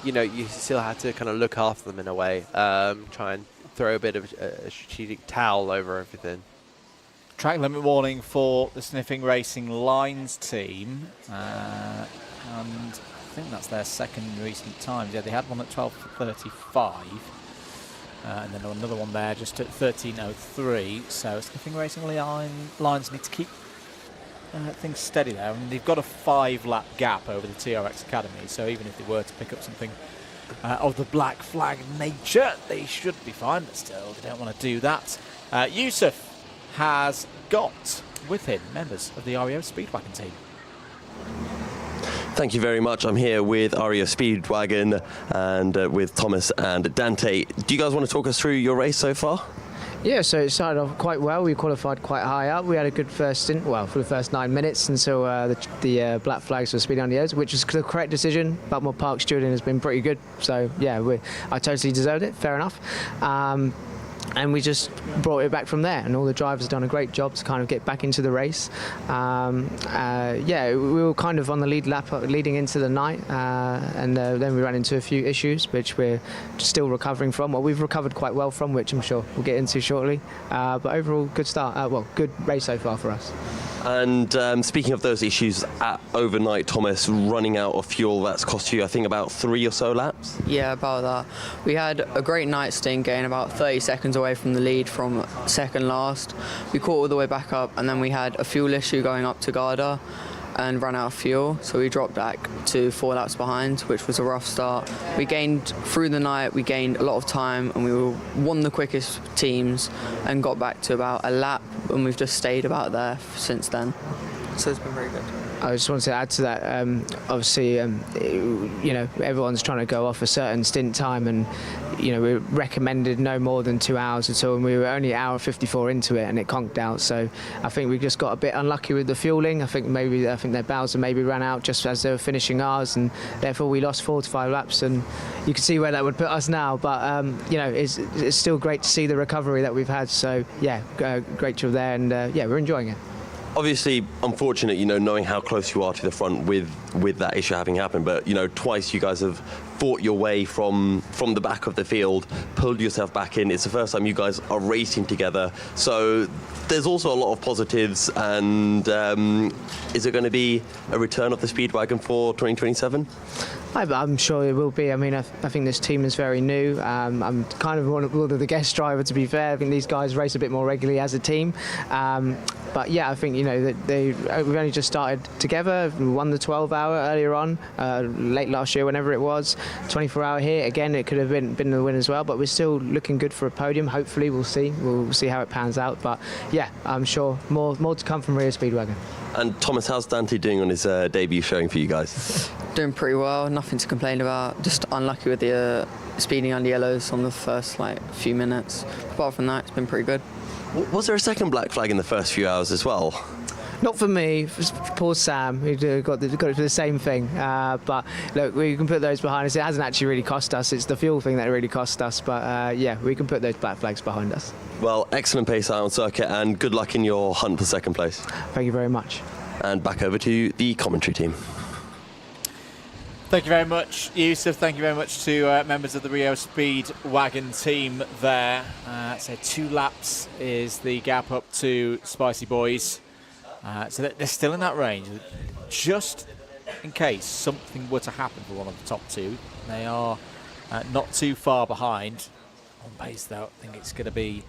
you still have to kind of look after them in a way, try and throw a bit of a strategic towel over everything.
Track limit warning for the Sniffing Racing Lines team, and I think that's their second recent times. Yeah, they had one at 12:35, and then another one there just at 13:03. So Sniffing Racing Lines need to keep things steady there. I mean, they've got a 5-lap gap over the TRX Academy, so even if they were to pick up something of the black flag nature, they should be fine, but still, they don't want to do that. Yusuf has got with him members of the REO Speedwagon team.
Thank you very much. I'm here with REO Speedwagon and with Thomas and Dante. Do you guys want to talk us through your race so far?
Yeah, so it started off quite well. We qualified quite high up. We had a good first stint, for the first 9 minutes until the black flags were speeding on the edge, which is the correct decision. Buckmore Park stewarding has been pretty good. So, yeah, I totally deserved it. Fair enough. and we just brought it back from there, and all the drivers have done a great job to kind of get back into the race. Yeah, we were kind of on the lead lap leading into the night, and then we ran into a few issues which we're still recovering from. Well, we've recovered quite well from, which I'm sure we'll get into shortly. But overall, good start. Well, good race so far for us.
And speaking of those issues at overnight, Thomas, running out of fuel, that's cost you, I think, about 3 or so laps?
Yeah, about that. We had a great night stint, getting about 30 seconds away from the lead from second last. We caught all the way back up, and then we had a fuel issue going up to Garda and ran out of fuel, so we dropped back to 4 laps behind, which was a rough start. We gained, through the night, we gained a lot of time, and we were one of the quickest teams and got back to about a lap, and we've just stayed about there since then. So it's been very good.
I just wanted to add to that. Obviously, you know, everyone's trying to go off a certain stint time, and you know, we recommended no more than 2 hours until, and we were only an hour 54 into it, and it conked out. So I think we just got a bit unlucky with the fueling. I think their Bowser maybe ran out just as they were finishing ours, and therefore we lost 4 to 5 laps. And you can see where that would put us now. But you know, it's still great to see the recovery that we've had. So yeah, great job there, and yeah, we're enjoying it.
Obviously, unfortunate, you know, knowing how close you are to the front with that issue having happened. But, you know, twice you guys have fought your way from the back of the field, pulled yourself back in. It's the first time you guys are racing together. So there's also a lot of positives. And is it going to be a return of the Speedwagon for 2027?
I'm sure it will be. I mean, I think this team is very new. I'm kind of one of the guest driver, to be fair. I think these guys race a bit more regularly as a team. But yeah, I think, you know, that we've only just started together. We won the 12-hour earlier on, late last year, whenever it was. 24-hour here, again, it could have been the win as well. But we're still looking good for a podium. Hopefully, we'll see. We'll see how it pans out. But yeah, I'm sure more to come from Rio Speedwagon.
And Thomas, how's Dante doing on his debut showing for you guys?
Doing pretty well, nothing to complain about. Just unlucky with the speeding on the yellows on the first few minutes. Apart from that, it's been pretty good.
Was there a second black flag in the first few hours as well?
Not for me, poor Sam, who got it for the same thing. But look, we can put those behind us. It hasn't actually really cost us. It's the fuel thing that really cost us. But yeah, we can put those black flags behind us.
Well, excellent pace out on circuit, and good luck in your hunt for second place.
Thank you very much.
And back over to the commentary team.
Thank you very much, Yusuf. Thank you very much to members of the Rio Speedwagon team there. So 2 laps is the gap up to Spicy Boys. So they're still in that range. Just in case something were to happen for one of the top 2, they are not too far behind. On pace, though, I think it's going to be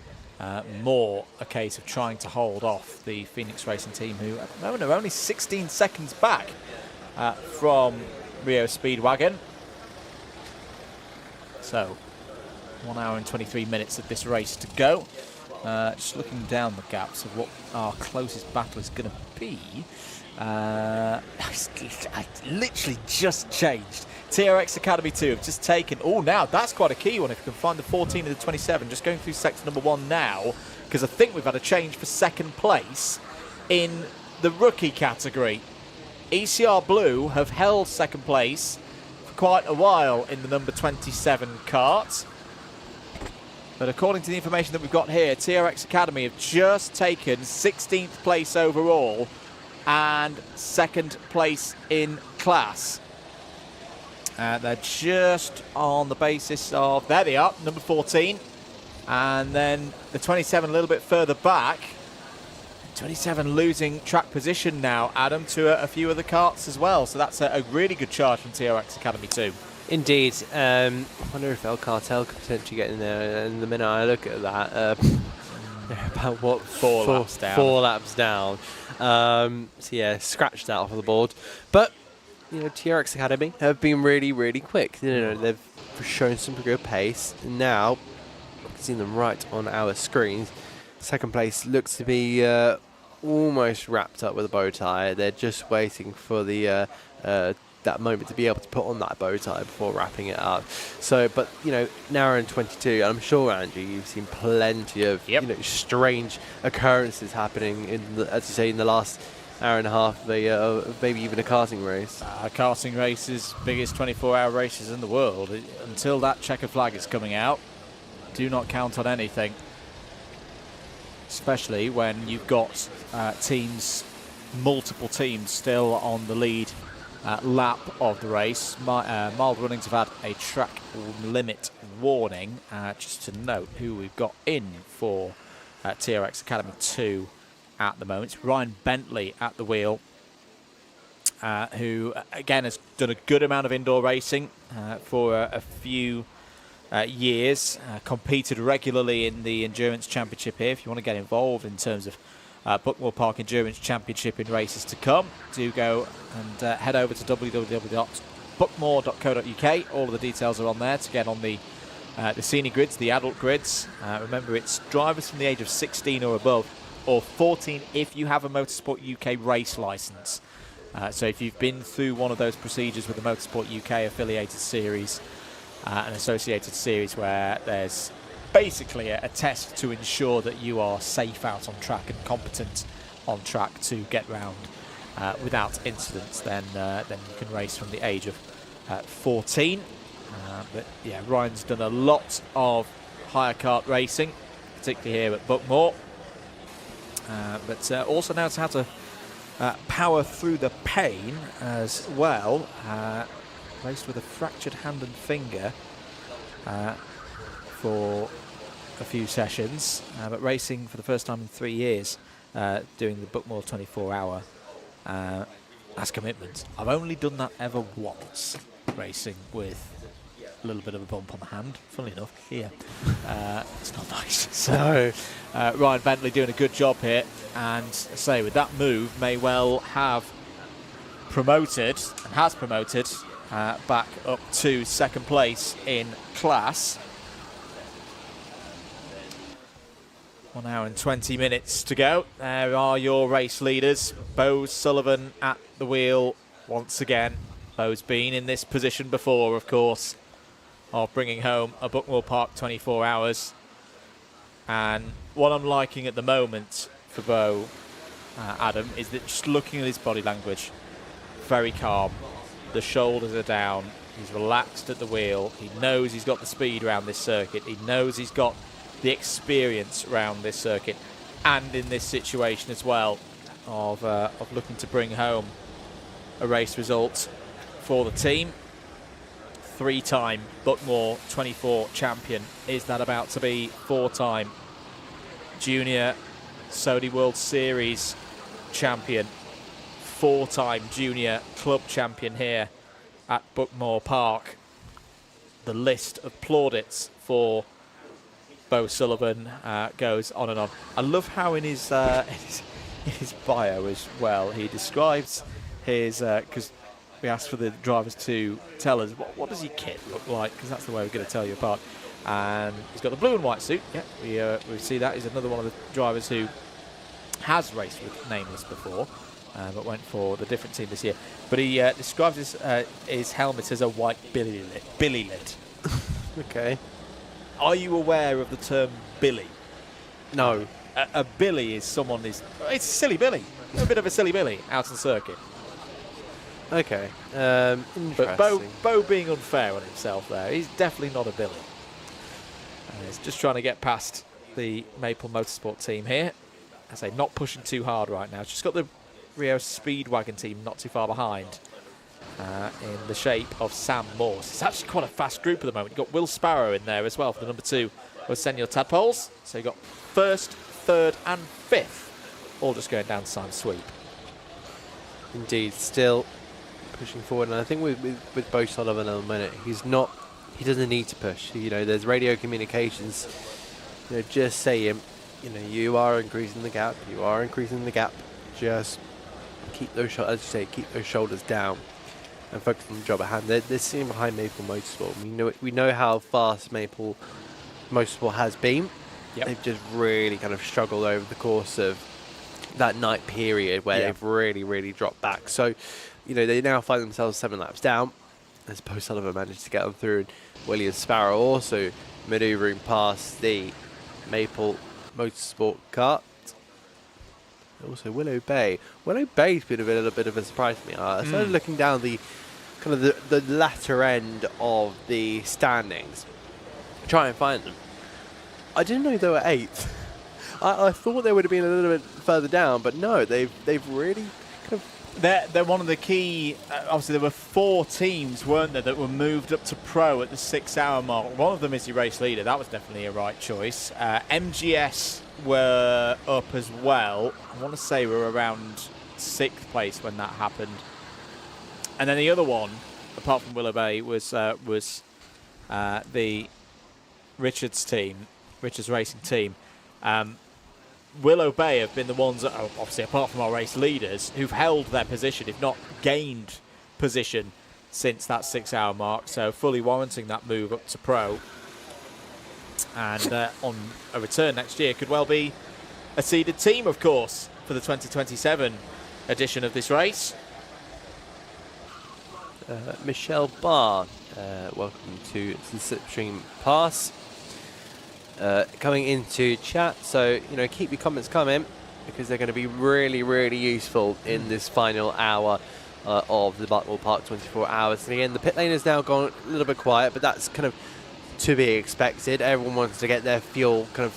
more a case of trying to hold off the Phoenix Racing team, who at the moment are only 16 seconds back from Rio Speedwagon. So 1 hour and 23 minutes of this race to go. Just looking down the gaps of what our closest battle is going to be. I literally just changed. TRX Academy 2 have just taken... Oh, now that's quite a key one if you can find the 14 and the 27. Just going through sector number 1 now, because I think we've had a change for second place in the rookie category. ECR Blue have held second place for quite a while in the number 27 kart. But according to the information that we've got here, TRX Academy have just taken 16th place overall and second place in class. They're just on the basis of... There they are, number 14. And then the 27 a little bit further back. 27 losing track position now, Adam, to a few of the karts as well. So that's a really good charge from TRX Academy 2.
Indeed. I wonder if El Cartel could potentially get in there. And the minute I look at that, they're about, what, 4 laps down. 4 laps down. So, yeah, scratch that off of the board. But, you know, TRX Academy have been really, really quick. You know, they've shown some good pace. And now, you can see them right on our screens. Second place looks to be almost wrapped up with a bow tie. They're just waiting for the that moment to be able to put on that bow tie before wrapping it up. So, but you know, an hour and 22. I'm sure, Andrew, you've seen plenty of you know, strange occurrences happening in the, as you say, in the last hour and a half of maybe even a karting race.
Karting races, biggest 24-hour races in the world. Until that checkered flag is coming out, do not count on anything. especially when you've got multiple teams still on the lead lap of the race. Mild Runnings have had a track limit warning. Just to note who we've got in for TRX Academy 2 at the moment. It's Ryan Bentley at the wheel, who again has done a good amount of indoor racing for a few years, competed regularly in the Endurance Championship here. If you want to get involved in terms of Buckmore Park Endurance Championship in races to come, do go and head over to www.buckmore.co.uk. All of the details are on there to get on the senior grids, the adult grids. Remember, it's drivers from the age of 16 or above, or 14 if you have a Motorsport UK race licence. So if you've been through one of those procedures with the Motorsport UK affiliated series, an associated series where there's basically a test to ensure that you are safe out on track and competent on track to get round without incidents, then you can race from the age of 14. But yeah, Ryan's done a lot of hire kart racing, particularly here at Buckmore, but also knows how to power through the pain as well. Raced with a fractured hand and finger for a few sessions, but racing for the first time in 3 years, doing the Buckmore 24-hour. That's commitment. I've only done that ever once, racing with a little bit of a bump on the hand, funnily enough, here. It's not nice. So Ryan Bentley doing a good job here, and say with that move may well have promoted, and has promoted, back up to second place in class. 1 hour and 20 minutes to go. There are your race leaders. Bo Sullivan at the wheel once again. Bo's been in this position before, of course, of bringing home a Buckmore Park 24 hours. And what I'm liking at the moment for Bo, Adam, is that just looking at his body language, very calm. The shoulders are down. He's relaxed at the wheel. He knows he's got the speed around this circuit. He knows he's got the experience around this circuit, and in this situation as well of looking to bring home a race result for the team. 3-time Buckmore 24 champion. Is that about to be 4-time Junior Sodi World Series champion? 4-time Junior Club champion here at Buckmore Park. The list of plaudits for Bo Sullivan goes on and on. I love how in his bio as well, he describes his, because we asked for the drivers to tell us what does your kit look like, because that's the way we're going to tell you apart. And he's got the blue and white suit. Yeah, we see that. He's another one of the drivers who has raced with Nameless before, but went for the different team this year. But he describes his helmet as a white billy lid.
Okay.
Are you aware of the term billy?
No.
A billy is someone it's a silly billy. A bit of a silly billy out on the circuit.
Okay.
But Bo being unfair on himself there, he's definitely not a billy. He's just trying to get past the Maple Motorsport team here. I say not pushing too hard right now. He's just got the Rio Speedwagon team not too far behind. In the shape of Sam Morse. It's actually quite a fast group at the moment. You've got Will Sparrow in there as well for the number 2 of Senior Tadpoles. So you've got 1st, 3rd and 5th all just going down Simon Sweep.
Indeed, still pushing forward, and I think with Bo Sullivan at the minute, he doesn't need to push. There's radio communications, just saying, you are increasing the gap, just keep those shoulders down and focus on the job at hand. They're sitting behind Maple Motorsport. We know how fast Maple Motorsport has been.
Yep.
They've just really kind of struggled over the course of that night period where they've really, really dropped back. So, they now find themselves 7 laps down, as Bo Sullivan managed to get them through, and William Sparrow also manoeuvring past the Maple Motorsport kart. Also, Willow Bay. Willow Bay's been a little bit of a surprise to me. I started looking down the kind of the latter end of the standings, try and find them. I didn't know they were 8th. I thought they would have been a little bit further down, but no, they've really kind of.
They're one of the key. Obviously, there were 4 teams, weren't there, that were moved up to pro at the 6-hour mark. One of them is your race leader. That was definitely a right choice. MGS were up as well. I want to say we were around 6th place when that happened. And then the other one, apart from Willow Bay, was the Richards team, Richards Racing team. Willow Bay have been the ones, that, obviously apart from our race leaders, who've held their position, if not gained position, since that 6-hour mark. So fully warranting that move up to pro. And on a return next year could well be a seeded team, of course, for the 2027 edition of this race.
Michelle Barr, welcome to the Slipstream Pass. Coming into chat, so keep your comments coming because they're going to be really, really useful in this final hour of the Buckmore Park 24 hours. And again, the pit lane has now gone a little bit quiet, but that's kind of to be expected. Everyone wants to get their fuel kind of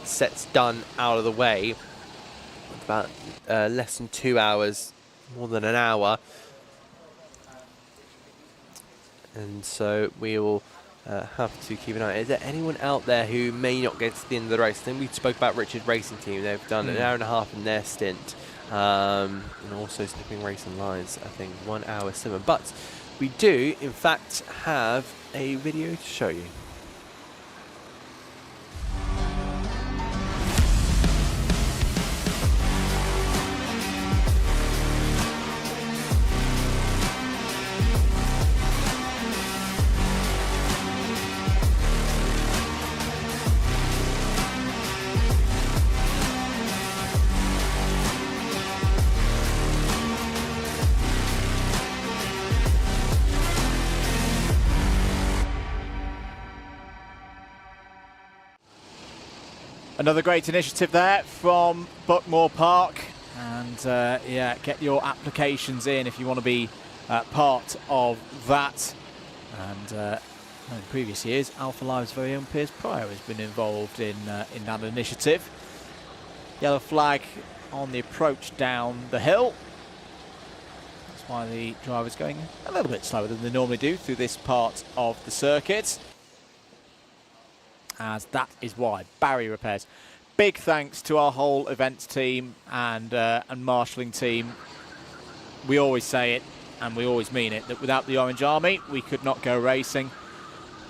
sets done out of the way. About less than 2 hours, more than an hour. And so we will have to keep an eye. Is there anyone out there who may not get to the end of the race? I think we spoke about Richard Racing Team. They've done an hour and a half in their stint. And also Snipping Racing Lines, I think 1 hour 7. But we do, in fact, have a video to show you.
Another great initiative there from Buckmore Park. And yeah, get your applications in if you want to be part of that. And in previous years, Alpha Live's very own Piers Pryor has been involved in that initiative. Yellow flag on the approach down the hill. That's why the driver's going a little bit slower than they normally do through this part of the circuit. As that is why. Barrier repairs. Big thanks to our whole events team and marshalling team. We always say it and we always mean it, that without the Orange Army we could not go racing.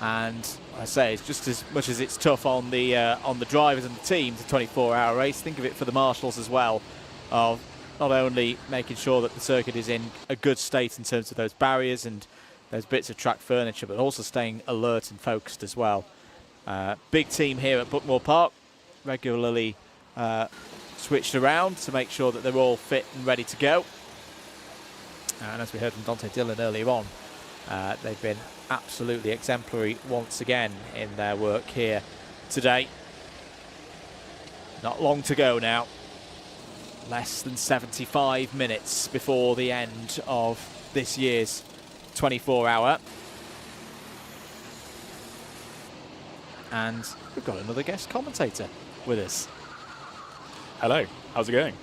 And I say it's just as much as it's tough on the drivers and the teams, a 24-hour race. Think of it for the marshals as well, of not only making sure that the circuit is in a good state in terms of those barriers and those bits of track furniture, but also staying alert and focused as well. Big team here at Buckmore Park, regularly switched around to make sure that they're all fit and ready to go. And as we heard from Dante Dillon earlier on, they've been absolutely exemplary once again in their work here today. Not long to go now. Less than 75 minutes before the end of this year's 24-hour. And we've got another guest commentator with us.
Hello, how's it going?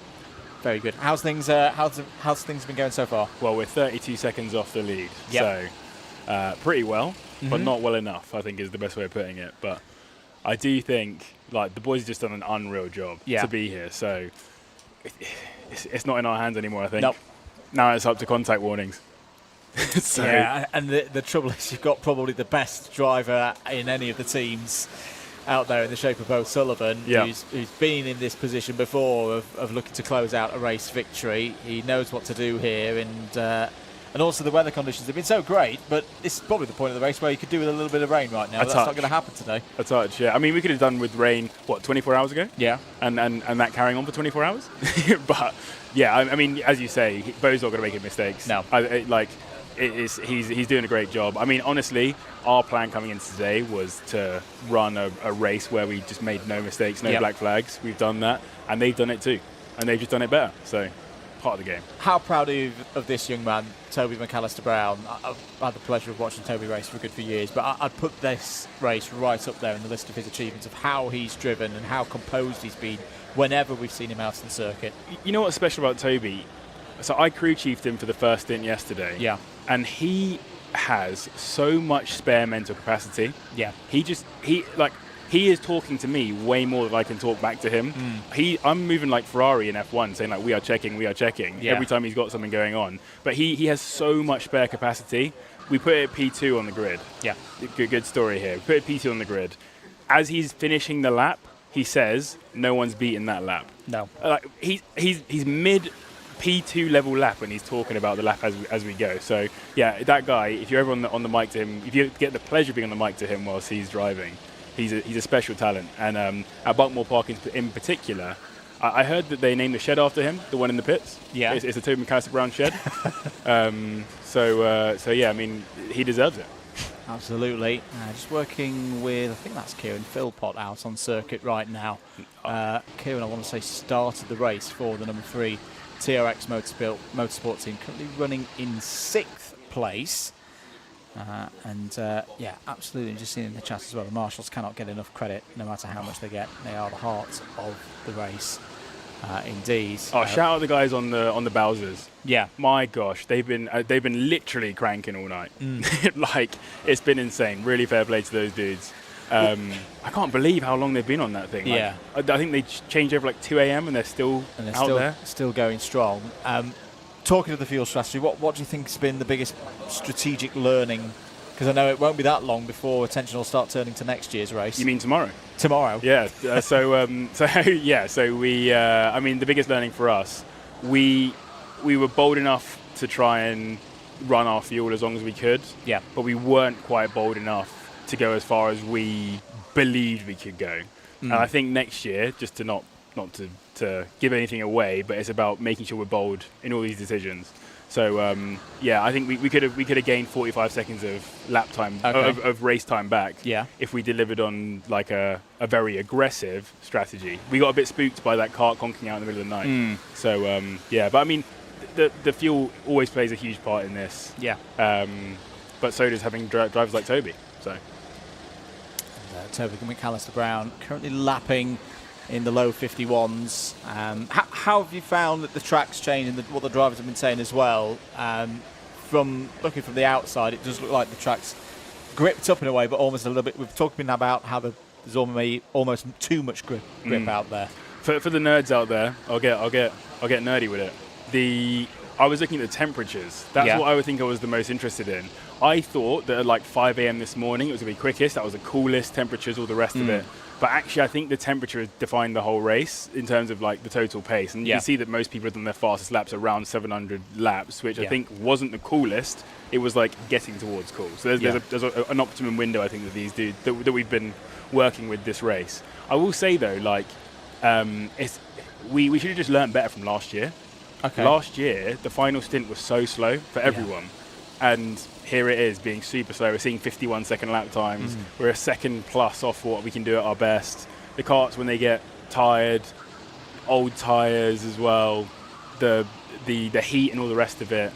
Very good. How's things been going so far?
Well, we're 32 seconds off the lead, so pretty well, but not well enough, I think is the best way of putting it. But I do think like the boys have just done an unreal job to be here, so it's not in our hands anymore, I think.
Nope.
Now it's up to contact warnings.
So. Yeah, and the trouble is you've got probably the best driver in any of the teams out there in the shape of Bo Sullivan, who's been in this position before of looking to close out a race victory. He knows what to do here, and also the weather conditions have been so great, but this is probably the point of the race where you could do with a little bit of rain right now. That's not going to happen today.
A touch, yeah. I mean, we could have done with rain, 24 hours ago?
Yeah.
And that carrying on for 24 hours? But, yeah, I mean, as you say, Bo's not going to make any mistakes.
No.
He's doing a great job. I mean, honestly, our plan coming into today was to run a race where we just made no mistakes, no black flags. We've done that, and they've done it too, and they've just done it better. So part of the game.
How proud are you of this young man, Toby McAllister-Brown? I've had the pleasure of watching Toby race for a good few years, but I'd put this race right up there in the list of his achievements of how he's driven and how composed he's been whenever we've seen him out on the circuit.
You know what's special about Toby? So I crew chiefed him for the first stint yesterday.
Yeah.
And he has so much spare mental capacity.
Yeah.
He is talking to me way more than I can talk back to him. I'm moving like Ferrari in F1, saying like, we are checking,
Yeah.
every time he's got something going on. But he has so much spare capacity. We put it at P2 on the grid.
Yeah.
Good story here. We put it at P2 on the grid. As he's finishing the lap, he says, no one's beaten that lap.
No.
He's mid P2 level lap when he's talking about the lap as we go. So yeah, that guy, if you're ever on the mic to him, if you get the pleasure of being on the mic to him whilst he's driving, he's a special talent. And at Buckmore Park in particular, I heard that they named the shed after him, the one in the pits.
Yeah.
It's a Toby McAllister-Brown shed. So yeah, I mean, he deserves it.
Absolutely. Just working with, I think that's Kieran Philpott out on circuit right now. Kieran, I want to say, started the race for the number 3 TRX Motorsport team, currently running in 6th place. Yeah, absolutely. Just seeing in the chat as well, the marshals cannot get enough credit, no matter how much they get. They are the heart of the race, indeed.
Shout out the guys on the Bowsers.
Yeah,
my gosh, they've been literally cranking all night. Like, it's been insane. Really fair play to those dudes. I can't believe how long they've been on that thing.
Yeah,
I think they changed over like 2 a.m. and they're still out there.
Still going strong. Talking of the fuel strategy, what do you think has been the biggest strategic learning? Because I know it won't be that long before attention will start turning to next year's race.
You mean tomorrow?
Tomorrow.
Yeah. So we. I mean, the biggest learning for us, we were bold enough to try and run our fuel as long as we could.
Yeah.
But we weren't quite bold enough to go as far as we believed we could go. And I think next year, just to not to give anything away, but it's about making sure we're bold in all these decisions. So I think we could have gained 45 seconds of lap time, of race time back.
Yeah.
If we delivered on like a very aggressive strategy. We got a bit spooked by that kart conking out in the middle of the night. So but I mean, the fuel always plays a huge part in this.
Yeah.
But so does having drivers like Toby. So.
Toby McAllister-Brown currently lapping in the low 51s. How have you found that the track's changed and what the drivers have been saying as well? From looking from the outside, it does look like the track's gripped up in a way, but almost a little bit. We've talked about how there's almost too much grip out there.
For the nerds out there, I'll get nerdy with it. I was looking at the temperatures. That's what I would think I was the most interested in. I thought that at like 5 a.m. this morning it was going to be quickest. That was the coolest temperatures, all the rest of it. But actually, I think the temperature has defined the whole race in terms of like the total pace. And you can see that most people have done their fastest laps around 700 laps, which I think wasn't the coolest. It was like getting towards cool. So there's an optimum window, I think, that these do that we've been working with this race. I will say though, like we should have just learned better from last year.
Okay.
Last year, the final stint was so slow for everyone. And here it is being super slow. We're seeing 51-second lap times. We're a second plus off what we can do at our best. The karts, when they get tired, old tyres as well, the heat and all the rest of it,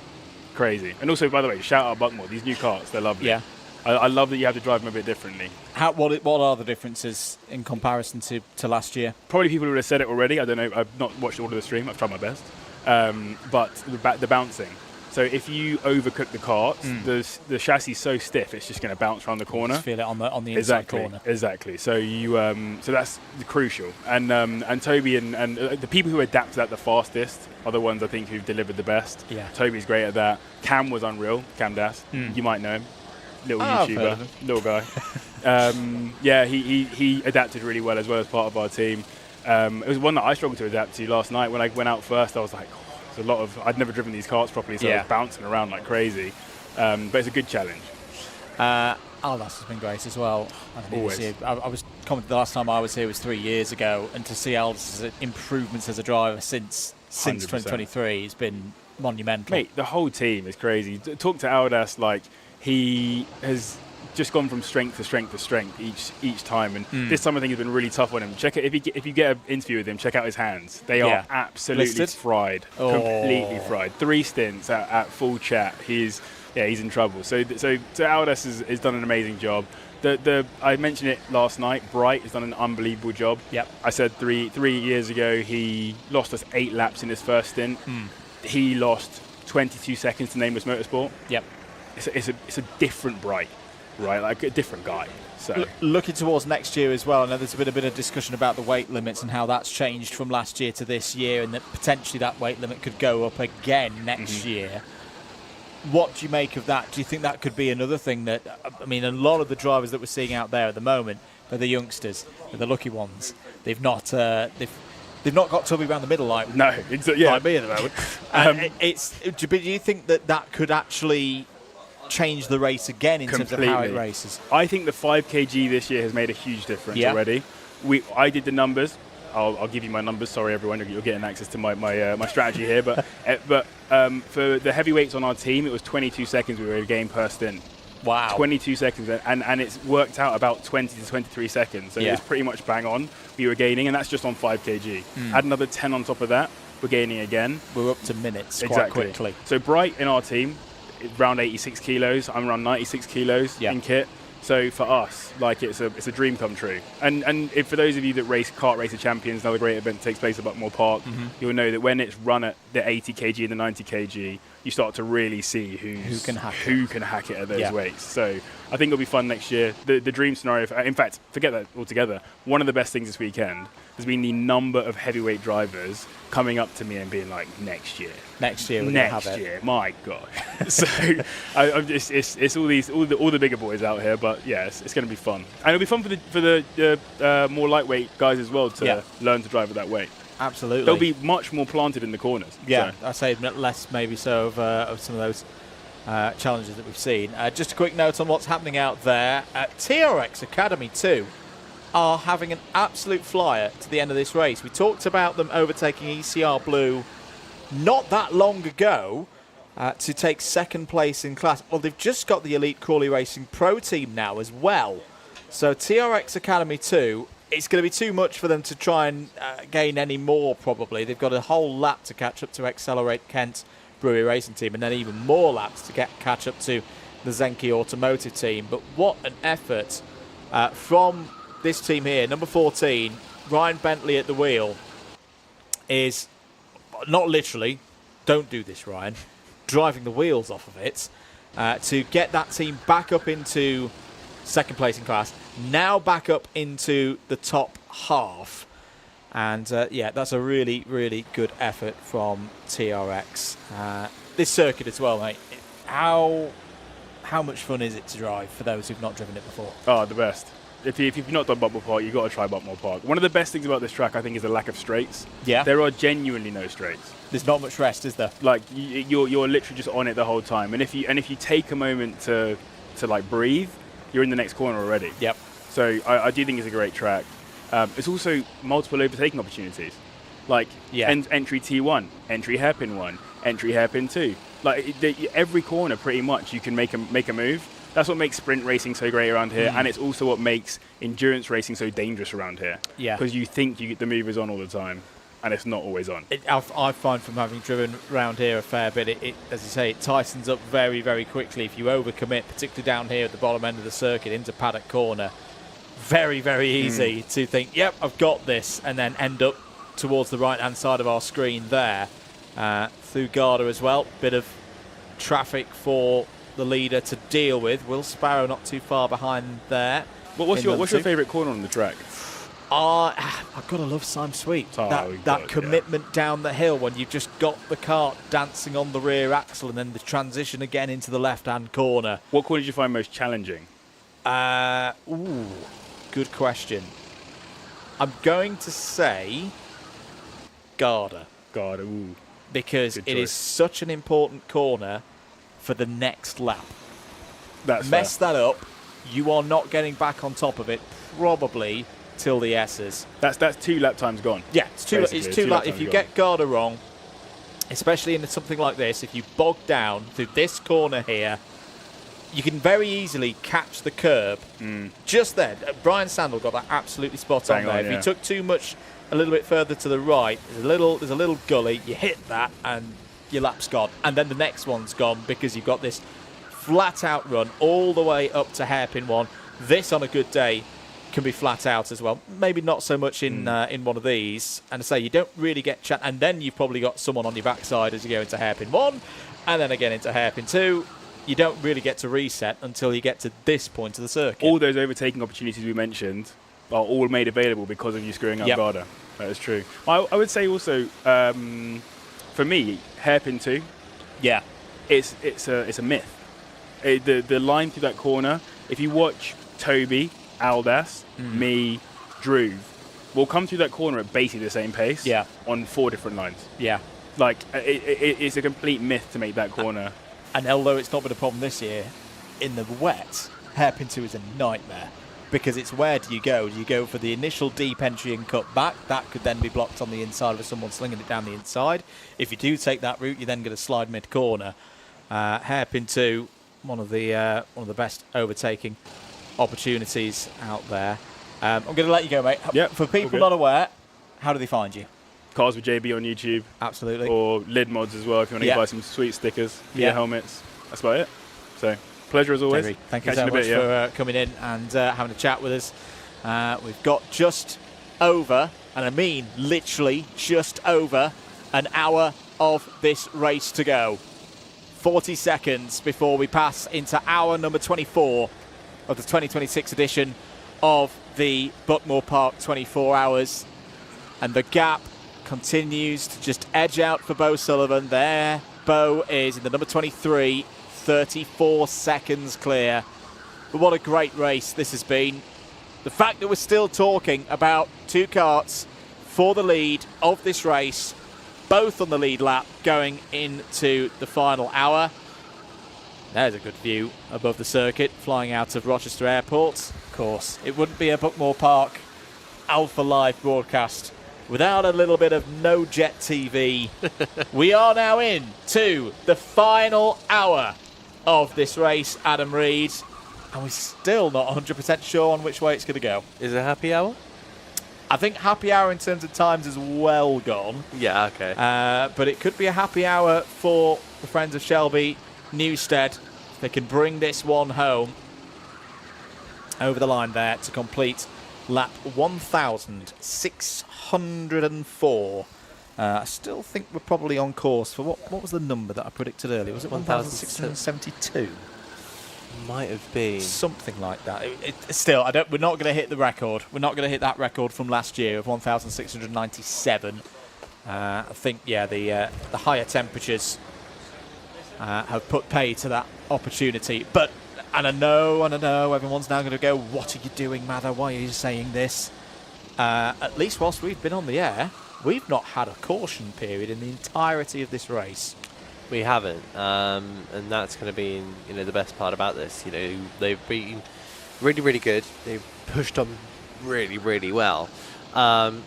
crazy. And also, by the way, shout out Buckmore. These new karts, they're lovely.
Yeah.
I love that you have to drive them a bit differently.
What are the differences in comparison to last year?
Probably people would have said it already. I don't know. I've not watched all of the stream. I've tried my best. But the bouncing. So if you overcook the karts, the chassis is so stiff, it's just going to bounce around the corner.
Just feel it on the inside corner.
Exactly. So so that's crucial. And Toby and the people who adapt to that the fastest are the ones I think who've delivered the best.
Yeah.
Toby's great at that. Cam was unreal. Cam Das. You might know him. Little YouTuber, little guy. He adapted really well as part of our team. It was one that I struggled to adapt to last night. When I went out first, I was like, there's a lot of. I'd never driven these karts properly, so I was bouncing around like crazy. But it's a good challenge.
Aldas has been great as well.
Always.
I was commenting the last time I was here was 3 years ago, and to see Aldas's improvements as a driver since 2023 has been monumental.
Mate, the whole team is crazy. Talk to Aldas like he has just gone from strength to strength to strength each time, and this time I think has been really tough on him. Check it if you get an interview with him. Check out his hands; they are absolutely
Blistered?
fried, completely fried. 3 stints at full chat. He's in trouble. So Aldous has done an amazing job. I mentioned it last night. Bright has done an unbelievable job.
Yep.
I said 3 years ago he lost us 8 laps in his first stint. He lost 22 seconds to Nameless Motorsport.
Yep.
It's a different Bright, right? Like a different guy. So
looking towards next year as well, I know there's been a bit of discussion about the weight limits and how that's changed from last year to this year, and that potentially that weight limit could go up again next year. What do you make of that? Do you think that could be another thing that, I mean, a lot of the drivers that we're seeing out there at the moment are the youngsters, they're the lucky ones. They've not got Tubby around the middle like
me at
the moment. Do you think that could actually change the race again in terms of how it races?
I think the 5 kg this year has made a huge difference already. I did the numbers. I'll give you my numbers. Sorry, everyone, you're getting access to my strategy here. But for the heavyweights on our team, it was 22 seconds we were gaining per stint.
Wow.
22 seconds, and it's worked out about 20 to 23 seconds. So it's pretty much bang on. We were gaining, and that's just on 5 kg. Add another 10 on top of that, we're gaining again.
We're up to minutes quite quickly.
So Bright in our team, around 86 kilos. I'm around 96 kilos in kit. So for us, like it's a dream come true. And if for those of you that race Kart Racer Champions, another great event takes place at Buckmore Park, you'll know that when it's run at the 80 kg and the 90 kg, you start to really see who can hack it at those weights. So I think it'll be fun next year. The dream scenario, in fact, forget that altogether. One of the best things this weekend has been the number of heavyweight drivers coming up to me and being like, next year,
we're gonna have it.
my God. So it's all the bigger boys out here, but it's going to be fun, and it'll be fun for the more lightweight guys as well to learn to drive at that weight.
Absolutely,
they'll be much more planted in the corners.
Yeah, so. I'd say less maybe so of some of those challenges that we've seen. Just a quick note on what's happening out there. TRX Academy 2 are having an absolute flyer to the end of this race. We talked about them overtaking ECR Blue not that long ago to take second place in class. Well, they've just got the Elite Crawley Racing Pro team now as well. So TRX Academy 2, it's going to be too much for them to try and gain any more, probably. They've got a whole lap to catch up to Accelerate Kent Brewery Racing team, and then even more laps to catch up to the Zenki Automotive team. But what an effort from this team here. Number 14, Ryan Bentley at the wheel, is not literally, don't do this, Ryan, driving the wheels off of it to get that team back up into second place in class, now back up into the top half. And that's a really, really good effort from TRX. This circuit as well, mate. How much fun is it to drive for those who've not driven it before?
Oh, the best. If you've not done Buckmore Park, you've got to try Buckmore Park. One of the best things about this track, I think, is the lack of straights.
Yeah.
There are genuinely no straights.
There's not much rest, is there?
Like you're literally just on it the whole time. And if you take a moment to like breathe, you're in the next corner already.
Yep.
So I do think it's a great track. It's also multiple overtaking opportunities. Like entry T1, entry hairpin 1, entry hairpin 2. Like every corner, pretty much, you can make a move. That's what makes sprint racing so great around here, and it's also what makes endurance racing so dangerous around here.
Yeah.
Because you think the move is on all the time, and it's not always on.
I find from having driven around here a fair bit, it as you say, it tightens up very, very quickly if you overcommit, particularly down here at the bottom end of the circuit into Paddock Corner. Very, very easy to think, yep, I've got this, and then end up towards the right-hand side of our screen there. Through Garda as well, bit of traffic for the leader to deal with. Will Sparrow not too far behind there.
But what's your favourite corner on the track?
I've got to love Sime Sweet. That commitment down the hill when you've just got the kart dancing on the rear axle, and then the transition again into the left-hand corner.
What corner did you find most challenging?
Good question. I'm going to say Garda.
Ooh.
Because it is such an important corner for the next lap.
Mess
that up, you are not getting back on top of it probably till the S's.
That's 2 lap times gone.
Yeah, it's two lap. If you get Garda wrong, especially in something like this, if you bog down through this corner here, you can very easily catch the curb just there. Brian Sandel got that absolutely spot on there. If you took too much a little bit further to the right, there's a little gully, you hit that and your lap's gone. And then the next one's gone because you've got this flat out run all the way up to hairpin 1. This on a good day can be flat out as well. Maybe not so much in one of these. And I say you don't really get and then you've probably got someone on your backside as you go into hairpin 1 and then again into hairpin 2. You don't really get to reset until you get to this point of the circuit.
All those overtaking opportunities we mentioned are all made available because of you screwing up Garda. That is true. I would say also, for me, hairpin 2, it's a myth. The line through that corner, if you watch Toby, Aldas, me, Drew, we'll come through that corner at basically the same pace on 4 different lines.
Yeah.
Like, it's a complete myth to make that corner.
And although it's not been a problem this year, in the wet, hairpin 2 is a nightmare because it's where do you go? Do you go for the initial deep entry and cut back? That could then be blocked on the inside with someone slinging it down the inside. If you do take that route, you're then going to slide mid-corner. Hairpin 2, one of the best overtaking opportunities out there. I'm going to let you go, mate.
Yep,
for people not aware, how do they find you?
Cars with JB on YouTube.
Absolutely.
Or lid mods as well if you want to buy some sweet stickers for your helmets. That's about it. So, pleasure as always.
Jamie, thank you so much for coming in and having a chat with us. We've got just over, and I mean literally just over, an hour of this race to go. 40 seconds before we pass into hour number 24 of the 2026 edition of the Buckmore Park 24 Hours. And the gap continues to just edge out for Bo Sullivan. There, Bo is in the number 23, 34 seconds clear. But what a great race this has been. The fact that we're still talking about 2 karts for the lead of this race, both on the lead lap going into the final hour. There's a good view above the circuit, flying out of Rochester Airport. Of course, it wouldn't be a Buckmore Park Alpha Live broadcast without a little bit of No Jet TV. We are now in to the final hour of this race, Adam Reed, and we're still not 100% sure on which way it's going to go.
Is it a happy hour?
I think happy hour in terms of times is well gone.
Yeah, okay.
But it could be a happy hour for the friends of Shelby Newstead. They can bring this one home over the line there to complete lap 1,604. I still think we're probably on course for what was the number that I predicted earlier? Was it 1,672?
Might have been
something like that. Still, we're not going to hit the record. We're not going to hit that record from last year of 1,697. I think the higher temperatures have put pay to that opportunity. But and I know everyone's now going to go, "What are you doing, Mather? Why are you saying this?" At least whilst we've been on the air, we've not had a caution period in the entirety of this race.
We haven't, and that's going to be the best part about this. They've been really, really good. They've pushed on really, really well, and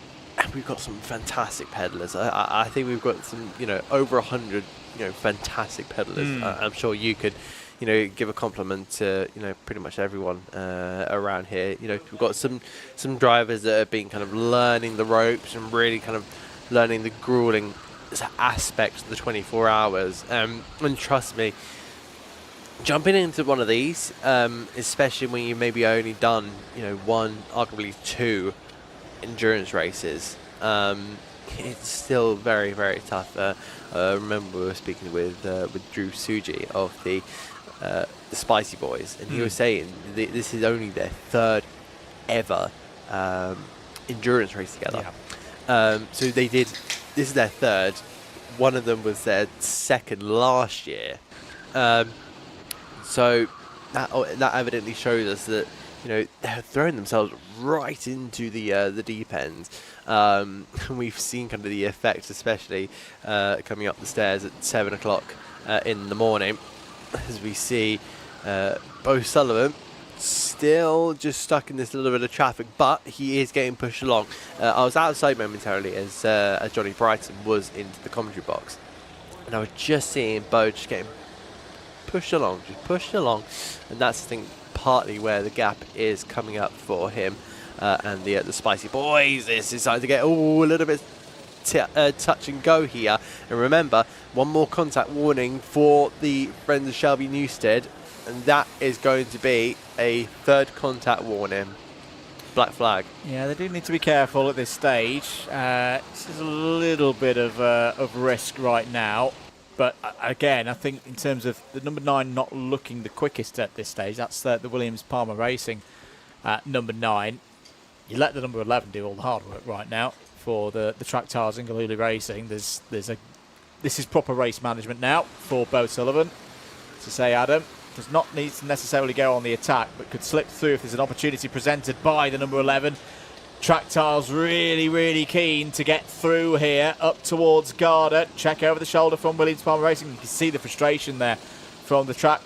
we've got some fantastic pedalers. I think we've got some, over 100, fantastic pedalers. I'm sure you could, give a compliment to, pretty much everyone around here. We've got some drivers that have been kind of learning the ropes and really kind of learning the grueling aspects of the 24 hours. And trust me, jumping into one of these, especially when you maybe only done, one, arguably 2 endurance races, it's still very, very tough. I remember we were speaking with Drew Suji of the Spicy Boys, and he was saying this is only their 3rd ever endurance race together. Yeah. So they did. This is their 3rd. One of them was their 2nd last year. So that evidently shows us that they're throwing themselves right into the deep end. We've seen kind of the effect, especially coming up the stairs at 7 o'clock in the morning, as we see Bo Sullivan still just stuck in this little bit of traffic, but he is getting pushed along. I was outside momentarily as Johnny Brighton was into the commentary box, and I was just seeing Bo just getting push along, and that's I think partly where the gap is coming up for him and the Spicy Boys. This is starting to get a little bit touch and go here, and remember, one more contact warning for the friends of Shelby Newstead, and that is going to be a third contact warning. Black flag.
Yeah, they do need to be careful at this stage. This is a little bit of risk right now. But again, I think in terms of the number 9 not looking the quickest at this stage, that's the Williams Palmer Racing number 9. You let the number 11 do all the hard work right now for the track tires and Galooly Racing. This is proper race management now for Bo Sullivan. To say Adam does not need to necessarily go on the attack, but could slip through if there's an opportunity presented by the number 11. Track tiles really, really keen to get through here up towards Garda. Check over the shoulder from Williams Palmer Racing. You can see the frustration there from the track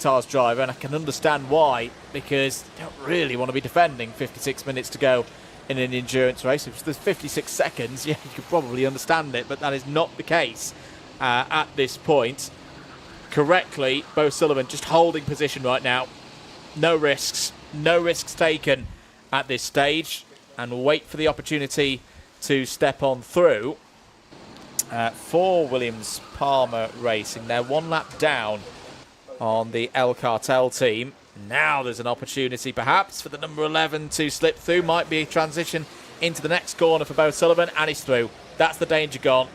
tiles driver, and I can understand why, because you don't really want to be defending 56 minutes to go in an endurance race. If there's 56 seconds, yeah, you could probably understand it, but that is not the case at this point. Correctly, Bo Sullivan just holding position right now. No risks taken at this stage, and wait for the opportunity to step on through. For Williams Palmer Racing, they're one lap down on the El Cartel team. Now there's an opportunity perhaps for the number 11 to slip through. Might be a transition into the next corner for Bo Sullivan, and he's through. That's the danger gone.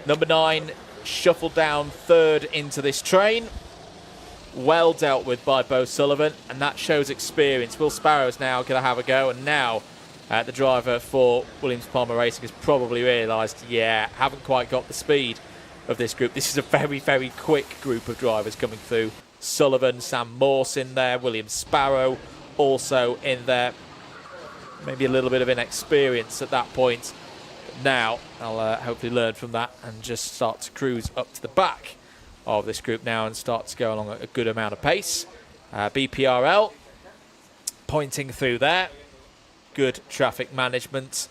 Number 9 shuffled down third into this train. Well dealt with by Bo Sullivan, and that shows experience. Will Sparrow's now going to have a go, and now the driver for Williams Palmer Racing has probably realised, yeah, haven't quite got the speed of this group. This is a very, very quick group of drivers coming through. Sullivan, Sam Morse in there, William Sparrow also in there. Maybe a little bit of inexperience at that point. But now I'll hopefully learn from that and just start to cruise up to the back of this group now and start to go along at a good amount of pace. BPRL pointing through there. Good traffic management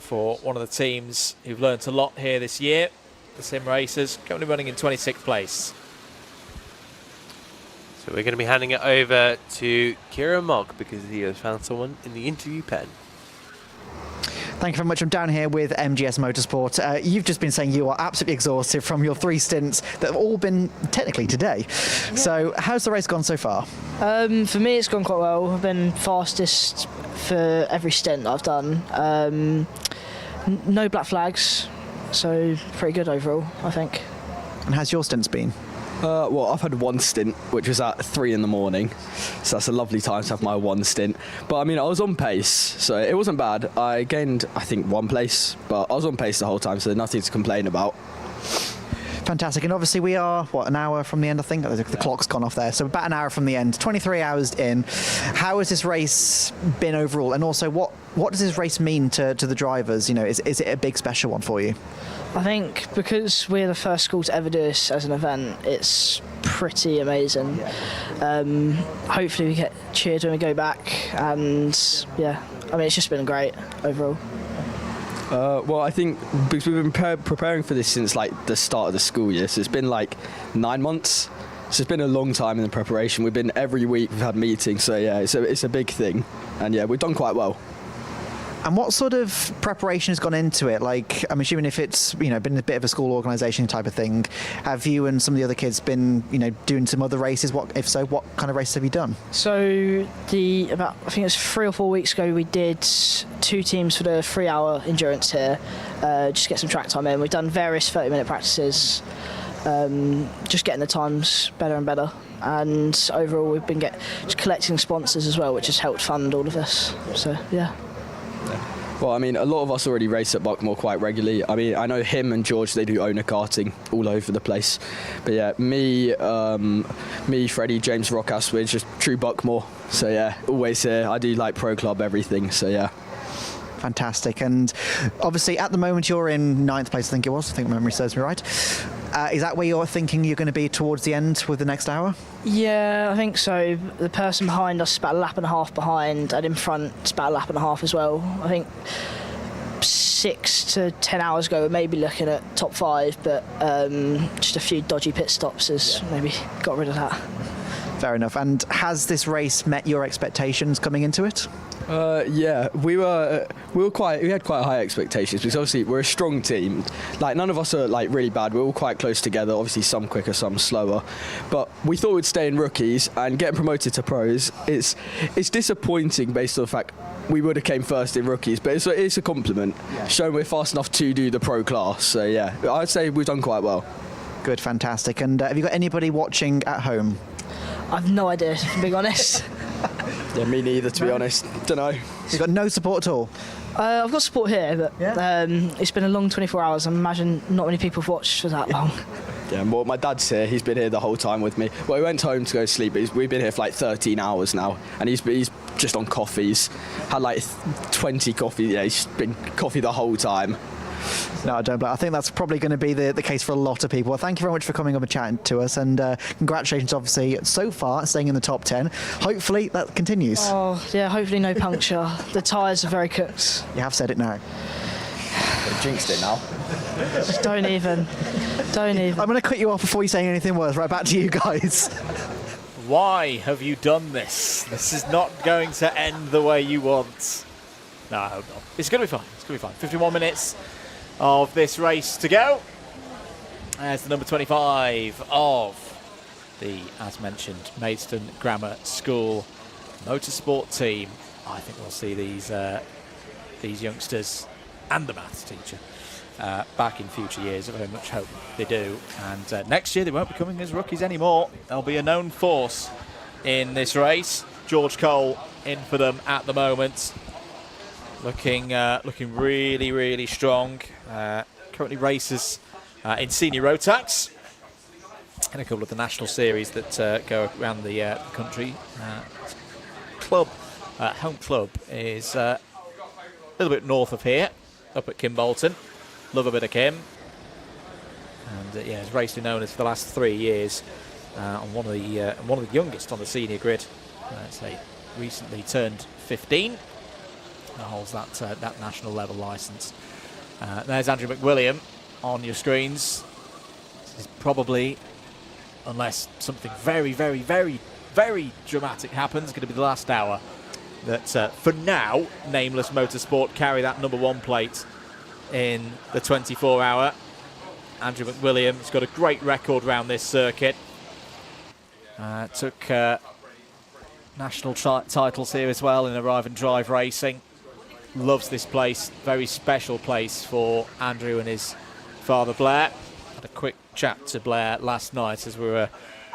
for one of the teams who've learnt a lot here this year. The Sim Racers currently running in 26th place.
So we're going to be handing it over to Kieran Mogg because he has found someone in the interview pen.
Thank you very much. I'm down here with MGS Motorsport. You've just been saying you are absolutely exhausted from your 3 stints that have all been technically today. Yeah. So how's the race gone so far?
For me, it's gone quite well. I've been fastest for every stint that I've done. No black flags, so pretty good overall, I think.
And how's your stints been?
Well, I've had one stint, which was at 3 in the morning, so that's a lovely time to have my one stint. But I mean, I was on pace, so it wasn't bad. I gained, I think, 1 place, but I was on pace the whole time, so nothing to complain about.
Fantastic. And obviously we are, an hour from the end, I think? The clock's gone off there. So about an hour from the end, 23 hours in. How has this race been overall? And also, what does this race mean to the drivers? You know, is it a big special one for you?
I think because we're the first school to ever do this as an event, it's pretty amazing. Hopefully we get cheered when we go back, and yeah, I mean, it's just been great overall.
Well, I think because we've been preparing for this since like the start of the school year, so it's been like 9 months. So it's been a long time in the preparation. We've been every week, we've had meetings, so yeah, it's a big thing, and yeah, we've done quite well.
And what sort of preparation has gone into it? Like, I'm assuming if it's, been a bit of a school organisation type of thing, have you and some of the other kids been, doing some other races? If so, what kind of races have you done?
So, I think it was 3 or 4 weeks ago, we did 2 teams for the 3-hour endurance here, just to get some track time in. We've done various 30-minute practices, just getting the times better and better. And overall, we've been just collecting sponsors as well, which has helped fund all of this. So, yeah.
Well, I mean, a lot of us already race at Buckmore quite regularly. I mean, I know him and George, they do owner karting all over the place. But yeah, me, Freddie, James Rockhouse, we're just true Buckmore. So yeah, always here. I do like pro club, everything, so yeah.
Fantastic. And obviously at the moment you're in 9th place, I think it was. I think my memory serves me right. Is that where you're thinking you're going to be towards the end with the next hour?
Yeah, I think so. The person behind us is about 1.5 laps behind, and in front it's about 1.5 laps as well. I think 6 to 10 hours ago, we're maybe looking at top 5, but just a few dodgy pit stops has maybe got rid of that.
Fair enough. And has this race met your expectations coming into it?
Yeah, we had quite high expectations because obviously we're a strong team. Like, none of us are like really bad. We're all quite close together. Obviously, some quicker, some slower. But we thought we'd stay in rookies, and getting promoted to pros. It's disappointing based on the fact we would have came first in rookies, but it's a compliment. Yeah. Showing we're fast enough to do the pro class. So yeah, I'd say we've done quite well.
Good, fantastic. And have you got anybody watching at home?
I've no idea, to be honest.
Yeah, me neither, to be honest. Don't know.
You've got no support at all?
I've got support here, but it's been a long 24 hours. I imagine not many people have watched for that long.
Yeah, well, my dad's here. He's been here the whole time with me. Well, he went home to go to sleep, but we've been here for like 13 hours now, and he's just on coffees. Had like 20 coffee. Yeah, he's been coffee the whole time.
No, I don't. But I think that's probably going to be the case for a lot of people. Well, thank you very much for coming up and chatting to us, and congratulations, obviously, so far staying in the top 10. Hopefully that continues.
Oh yeah, hopefully no puncture. The tyres are very cooked.
You have said it now.
I've jinxed it now.
Don't even.
I'm going to cut you off before you say anything worse. Right, back to you guys.
Why have you done this? This is not going to end the way you want. No, I hope not. It's going to be fine. It's going to be fine. 51 minutes of this race to go. As the number 25 of the, as mentioned, Maidstone Grammar School motorsport team. I think we'll see these youngsters and the maths teacher back in future years. I very much hope they do. And next year they won't be coming as rookies anymore. They'll be a known force in this race. George Cole in for them at the moment. Looking really, really strong. Currently races in senior road tax and a couple of the national series that go around the country. Home club is a little bit north of here, up at Kimbolton. Love a bit of Kim. And yeah, has raced in owners for the last 3 years. On one of the youngest on the senior grid. Say recently turned 15. Holds that national level licence. There's Andrew McWilliam on your screens. This is probably, unless something very, very, very, very dramatic happens, going to be the last hour that, for now, Nameless Motorsport carry that number 1 plate in the 24-hour. Andrew McWilliam has got a great record around this circuit. Took national titles here as well in Arrive and Drive racing. Loves this place, very special place for Andrew and his father Blair. Had a quick chat to Blair last night as we were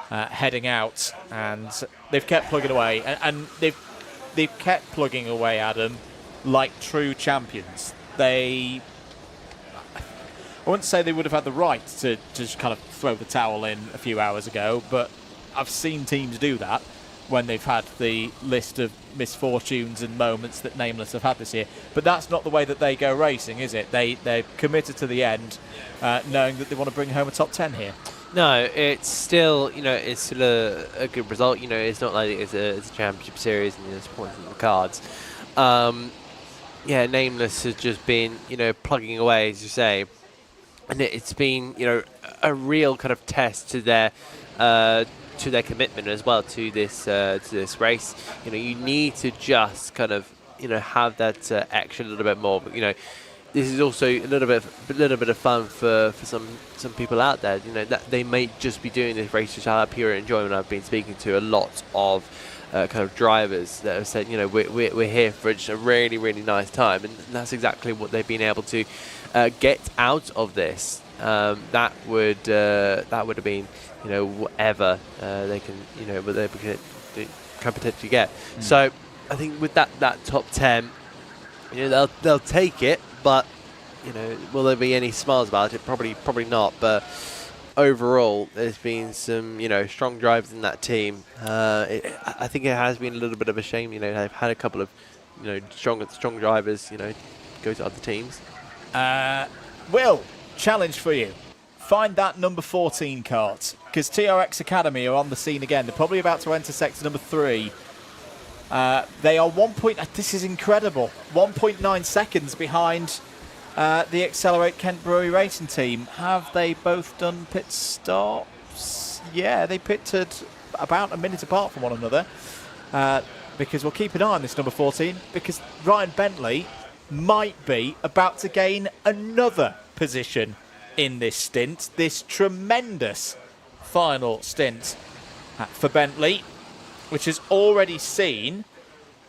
heading out, and they've kept plugging away, and they've kept plugging away, Adam, like true champions. I wouldn't say they would have had the right to just kind of throw the towel in a few hours ago, but I've seen teams do that when they've had the list of misfortunes and moments that Nameless have had this year. But that's not the way that they go racing, is it? They're committed to the end, knowing that they want to bring home a top 10 here.
No, it's still, it's still a good result. It's not like it's a championship series and there's points in the cards. Yeah, Nameless has just been, plugging away, as you say. And it's been, a real kind of test to their commitment as well to this race. You need to just kind of have that extra little bit more. But this is also a little bit of fun for some people out there. That they may just be doing this race just out of pure enjoyment. I've been speaking to a lot of kind of drivers that have said, we're here for just a really, really nice time, and that's exactly what they've been able to get out of this. That would have been, whatever they can potentially get. So I think with that top 10, they'll take it, but will there be any smiles about it? Probably not. But overall, there's been some strong drivers in that team. I think it has been a little bit of a shame. They've had a couple of strong drivers go to other teams.
Will, challenge for you. Find that number 14 kart, because TRX Academy are on the scene again. They're probably about to enter sector number 3. They are this is incredible, 1.9 seconds behind the Accelerate Kent Brewery Racing team. Have they both done pit stops? Yeah, they pitted about a minute apart from one another. Because we'll keep an eye on this number 14, because Ryan Bentley might be about to gain another position in this stint, this tremendous final stint for Bentley, which has already seen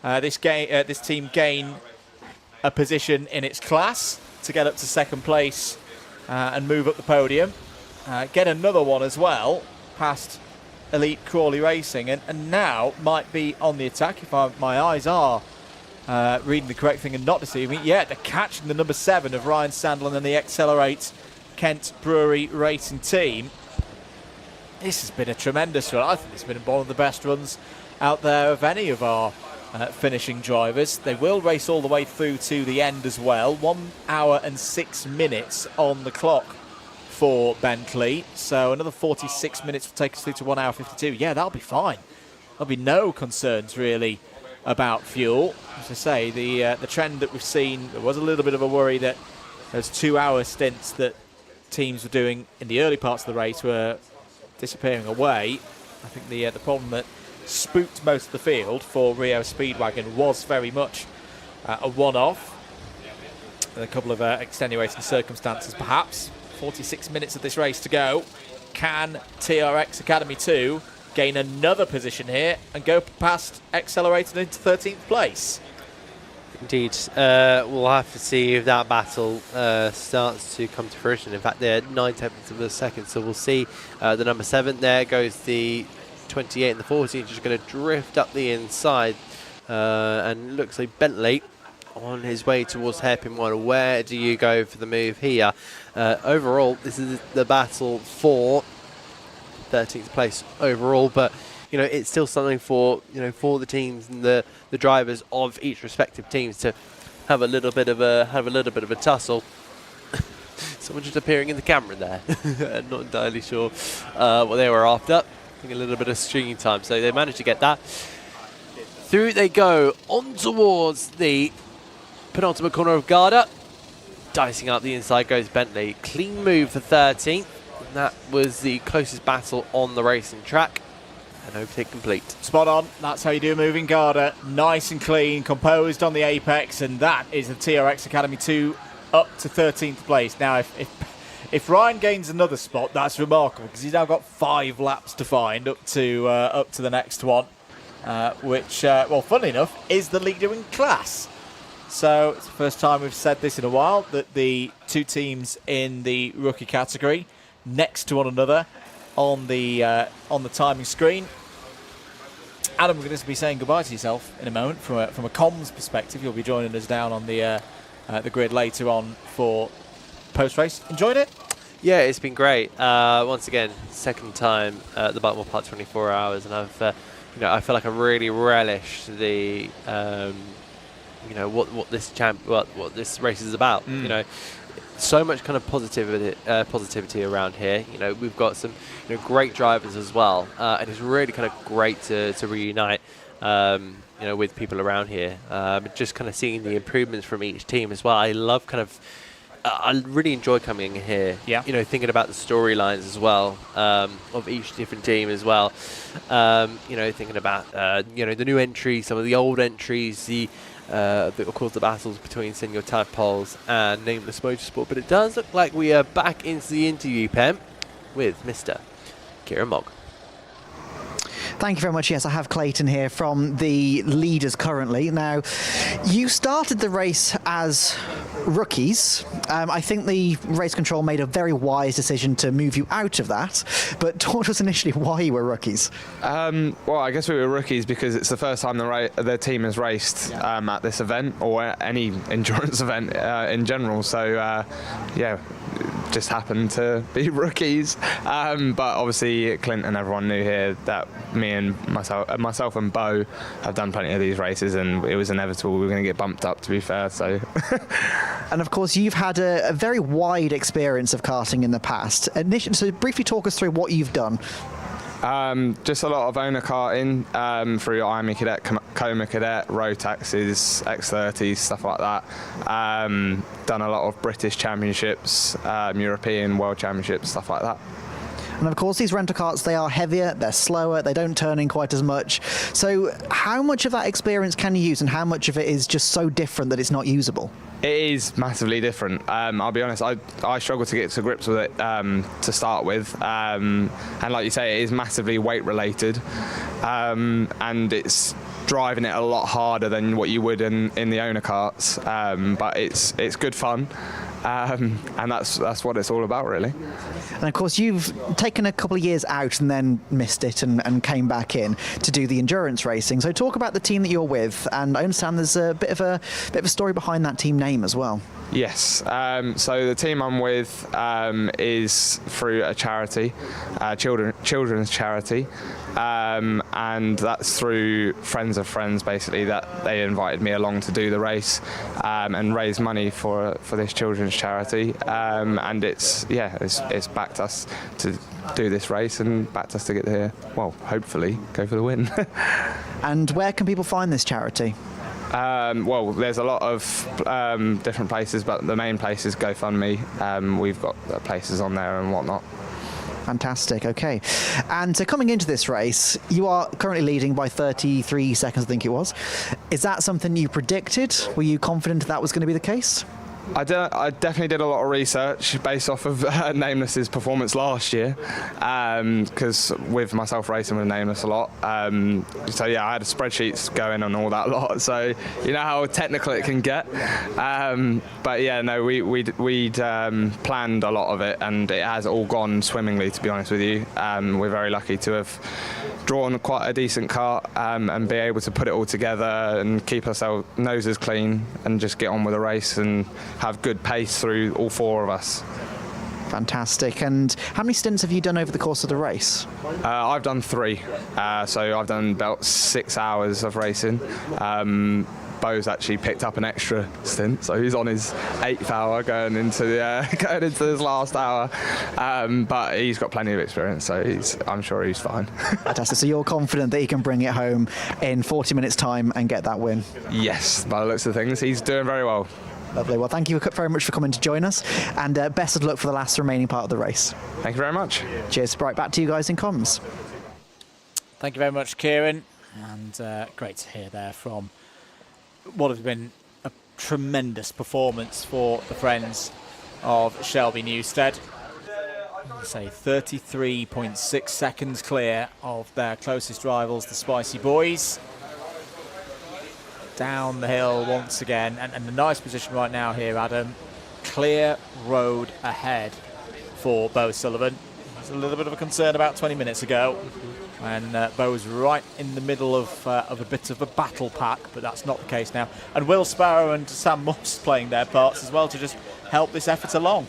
this team gain a position in its class to get up to second place and move up the podium, get another one as well past Elite Crawley Racing, and now might be on the attack if my eyes are reading the correct thing and not deceiving me. Yeah, they're catching the number 7 of Ryan Sandlin and the Accelerate Kent Brewery Racing team. This has been a tremendous run. I think it's been one of the best runs out there of any of our finishing drivers. They will race all the way through to the end as well. 1 hour and 6 minutes on the clock for Bentley. So another 46 minutes will take us through to 1 hour 52. Yeah, that'll be fine. There'll be no concerns really about fuel. As I say, the trend that we've seen, there was a little bit of a worry that those 2 hour stints that teams were doing in the early parts of the race were disappearing away. I think the problem that spooked most of the field for Rio Speedwagon was very much a one-off. A couple of extenuating circumstances perhaps. 46 minutes of this race to go. Can TRX Academy 2 gain another position here and go past Accelerated into 13th place?
Indeed. We'll have to see if that battle starts to come to fruition. In fact, they're 9/10 of a second, so we'll see the number 7. There goes the 28 and the 14, just going to drift up the inside. And it looks like Bentley on his way towards hairpin 1. Where do you go for the move here? Overall, this is the battle for 13th place overall, but you know, it's still something for for the teams and the drivers of each respective teams to have a little bit of a tussle. Someone just appearing in the camera there. Not entirely sure what they were after. I think a little bit of stringing time, so they managed to get that. Through they go on towards the penultimate corner of Garda. Dicing up the inside goes Bentley. Clean move for 13th. And that was the closest battle on the racing track. And overtake complete.
Spot on. That's how you do moving Garda. Nice and clean, composed on the apex, and that is the TRX Academy 2 up to 13th place. Now, if Ryan gains another spot, that's remarkable because he's now got 5 laps to find up to the next one, which, well, funnily enough, is the leader in class. So it's the first time we've said this in a while, that the 2 teams in the rookie category next to one another on the timing screen. Adam, we're going to be saying goodbye to yourself in a moment from a comms perspective. You'll be joining us down on the grid later on for post-race. Enjoyed it?
Yeah, it's been great. Once again, second time at the Buckmore Park 24 hours, and I've I feel like I really relish the what this race is about. So much kind of positivity around here. We've got some great drivers as well, and it's really kind of great to reunite with people around here. Just kind of seeing the improvements from each team as well. I love I really enjoy coming in here.
Yeah.
Thinking about the storylines as well of each different team as well. Thinking about the new entries, some of the old entries, of course the battles between Senior Tadpoles and Nameless Motorsport. But it does look like we are back into the interview pen with Mr. Kieran Mogg.
Thank you very much. Yes, I have Clayton here from the leaders currently. Now, you started the race as rookies. I think the race control made a very wise decision to move you out of that. But talk to us initially why you were rookies.
Well, I guess we were rookies because it's the first time the team has raced at this event or any endurance event in general. So, just happened to be rookies. But obviously, Clint and everyone knew here that me and myself and Bo have done plenty of these races, and it was inevitable we were going to get bumped up, to be fair. So,
and of course you've had a very wide experience of karting in the past. So briefly talk us through what you've done.
Just a lot of owner karting through IME Cadet, Coma Cadet, road taxis, X30s, stuff like that. Done a lot of British championships, European World Championships, stuff like that.
And of course, these rental karts, they are heavier, they're slower, they don't turn in quite as much. So how much of that experience can you use, and how much of it is just so different that it's not usable?
It is massively different. I'll be honest, I struggled to get to grips with it to start with. And like you say, it is massively weight related. And it's driving it a lot harder than what you would in the owner karts. But it's good fun. And that's what it's all about, really.
And of course, you've taken a couple of years out and then missed it and came back in to do the endurance racing. So talk about the team that you're with, and I understand there's a bit of a story behind that team name as well.
Yes. So the team I'm with is through a charity, children's charity. And that's through friends of friends, basically, that they invited me along to do the race and raise money for this children's charity. And it's backed us to do this race and backed us to get here. Well, hopefully go for the win.
And where can people find this charity?
Well, there's a lot of different places, but the main place is GoFundMe. We've got places on there and whatnot.
Fantastic, okay. And so coming into this race, you are currently leading by 33 seconds, I think it was. Is that something you predicted? Were you confident that was going to be the case?
I definitely did a lot of research based off of Nameless's performance last year, because with myself racing with Nameless a lot. So yeah, I had spreadsheets going on all that lot. So you know how technical it can get. But yeah, no, we'd planned a lot of it, and it has all gone swimmingly, to be honest with you. We're very lucky to have drawn quite a decent kart and be able to put it all together and keep ourselves noses clean and just get on with the race and have good pace through all four of us.
Fantastic. And how many stints have you done over the course of the race?
I've done 3. So I've done about 6 hours of racing. Bo's actually picked up an extra stint, so he's on his 8th hour going into his last hour. But he's got plenty of experience, so I'm sure he's fine.
Fantastic. So you're confident that he can bring it home in 40 minutes' time and get that win?
Yes, by the looks of things, he's doing very well.
Lovely. Well, thank you very much for coming to join us, and best of luck for the last remaining part of the race.
Thank you very much.
Cheers. Right, back to you guys in comms.
Thank you very much, Kieran, and great to hear there from what has been a tremendous performance for the friends of Shelby Newstead. Say 33.6 seconds clear of their closest rivals, the Spicy Boys. Down the hill once again, and a nice position right now here, Adam. Clear road ahead for Bo Sullivan. There's a little bit of a concern about 20 minutes ago, and Bo was right in the middle of a bit of a battle pack, but that's not the case now. And Will Sparrow and Sam Moss playing their parts as well to just help this effort along.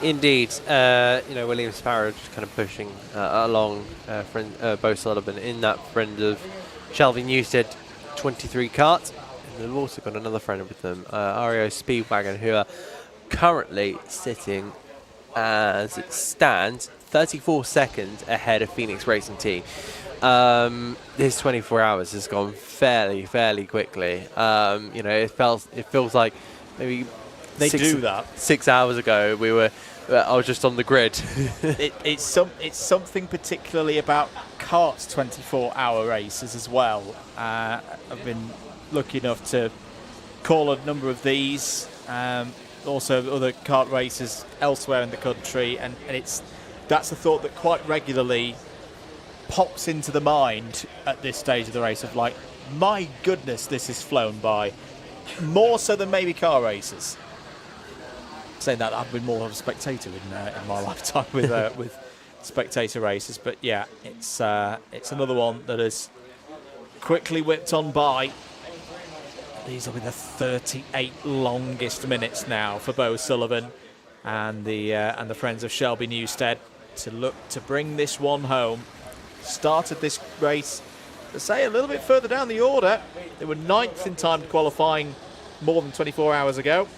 Indeed, William Sparrow just kind of pushing along Bo Sullivan in that friend of Shelby Newstead 23 kart. And they've also got another friend with them, REO Speedwagon, who are currently sitting, as it stands, 34 seconds ahead of Phoenix Racing Team. This 24 hours has gone fairly quickly. It feels like maybe
they do that
6 hours ago I was just on the grid.
It's something particularly about karts 24-hour races as well. I've been lucky enough to call a number of these, also other kart races elsewhere in the country, and that's a thought that quite regularly pops into the mind at this stage of the race of like, my goodness, this has flown by, more so than maybe car races. Saying that, I've been more of a spectator in my lifetime with spectator races, but yeah, it's another one that has quickly whipped on by. These will be the 38 longest minutes now for Bo Sullivan and the friends of Shelby Newstead to look to bring this one home. Started this race, to say, a little bit further down the order. They were 9th in time qualifying more than 24 hours ago.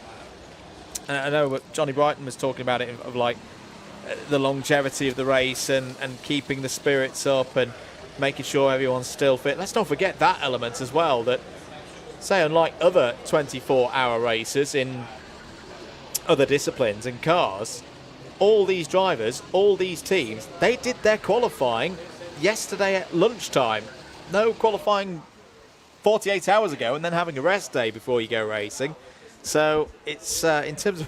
I know Johnny Brighton was talking about it of like the longevity of the race and keeping the spirits up and making sure everyone's still fit. Let's not forget that element as well, that, say, unlike other 24-hour races in other disciplines and cars, all these drivers, all these teams, they did their qualifying yesterday at lunchtime. No qualifying 48 hours ago and then having a rest day before you go racing. So it's in terms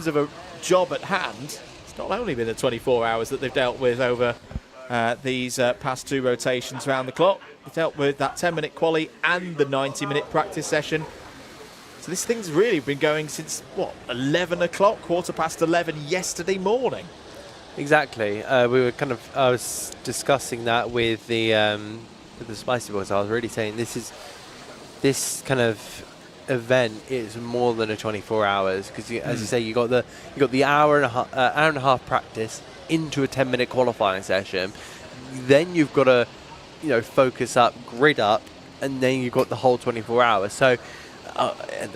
of a job at hand, it's not only been the 24 hours that they've dealt with over these past 2 rotations around the clock. They've dealt with that 10-minute quali and the 90-minute practice session. So this thing's really been going since, what, 11 o'clock, 11:15 yesterday morning.
Exactly. I was discussing that with the Spicy Boys. I was really saying this kind of event is more than a 24 hours, because as you say, you got the hour and a half practice into a 10-minute qualifying session. Then you've got to focus up, grid up, and then you've got the whole 24 hours. So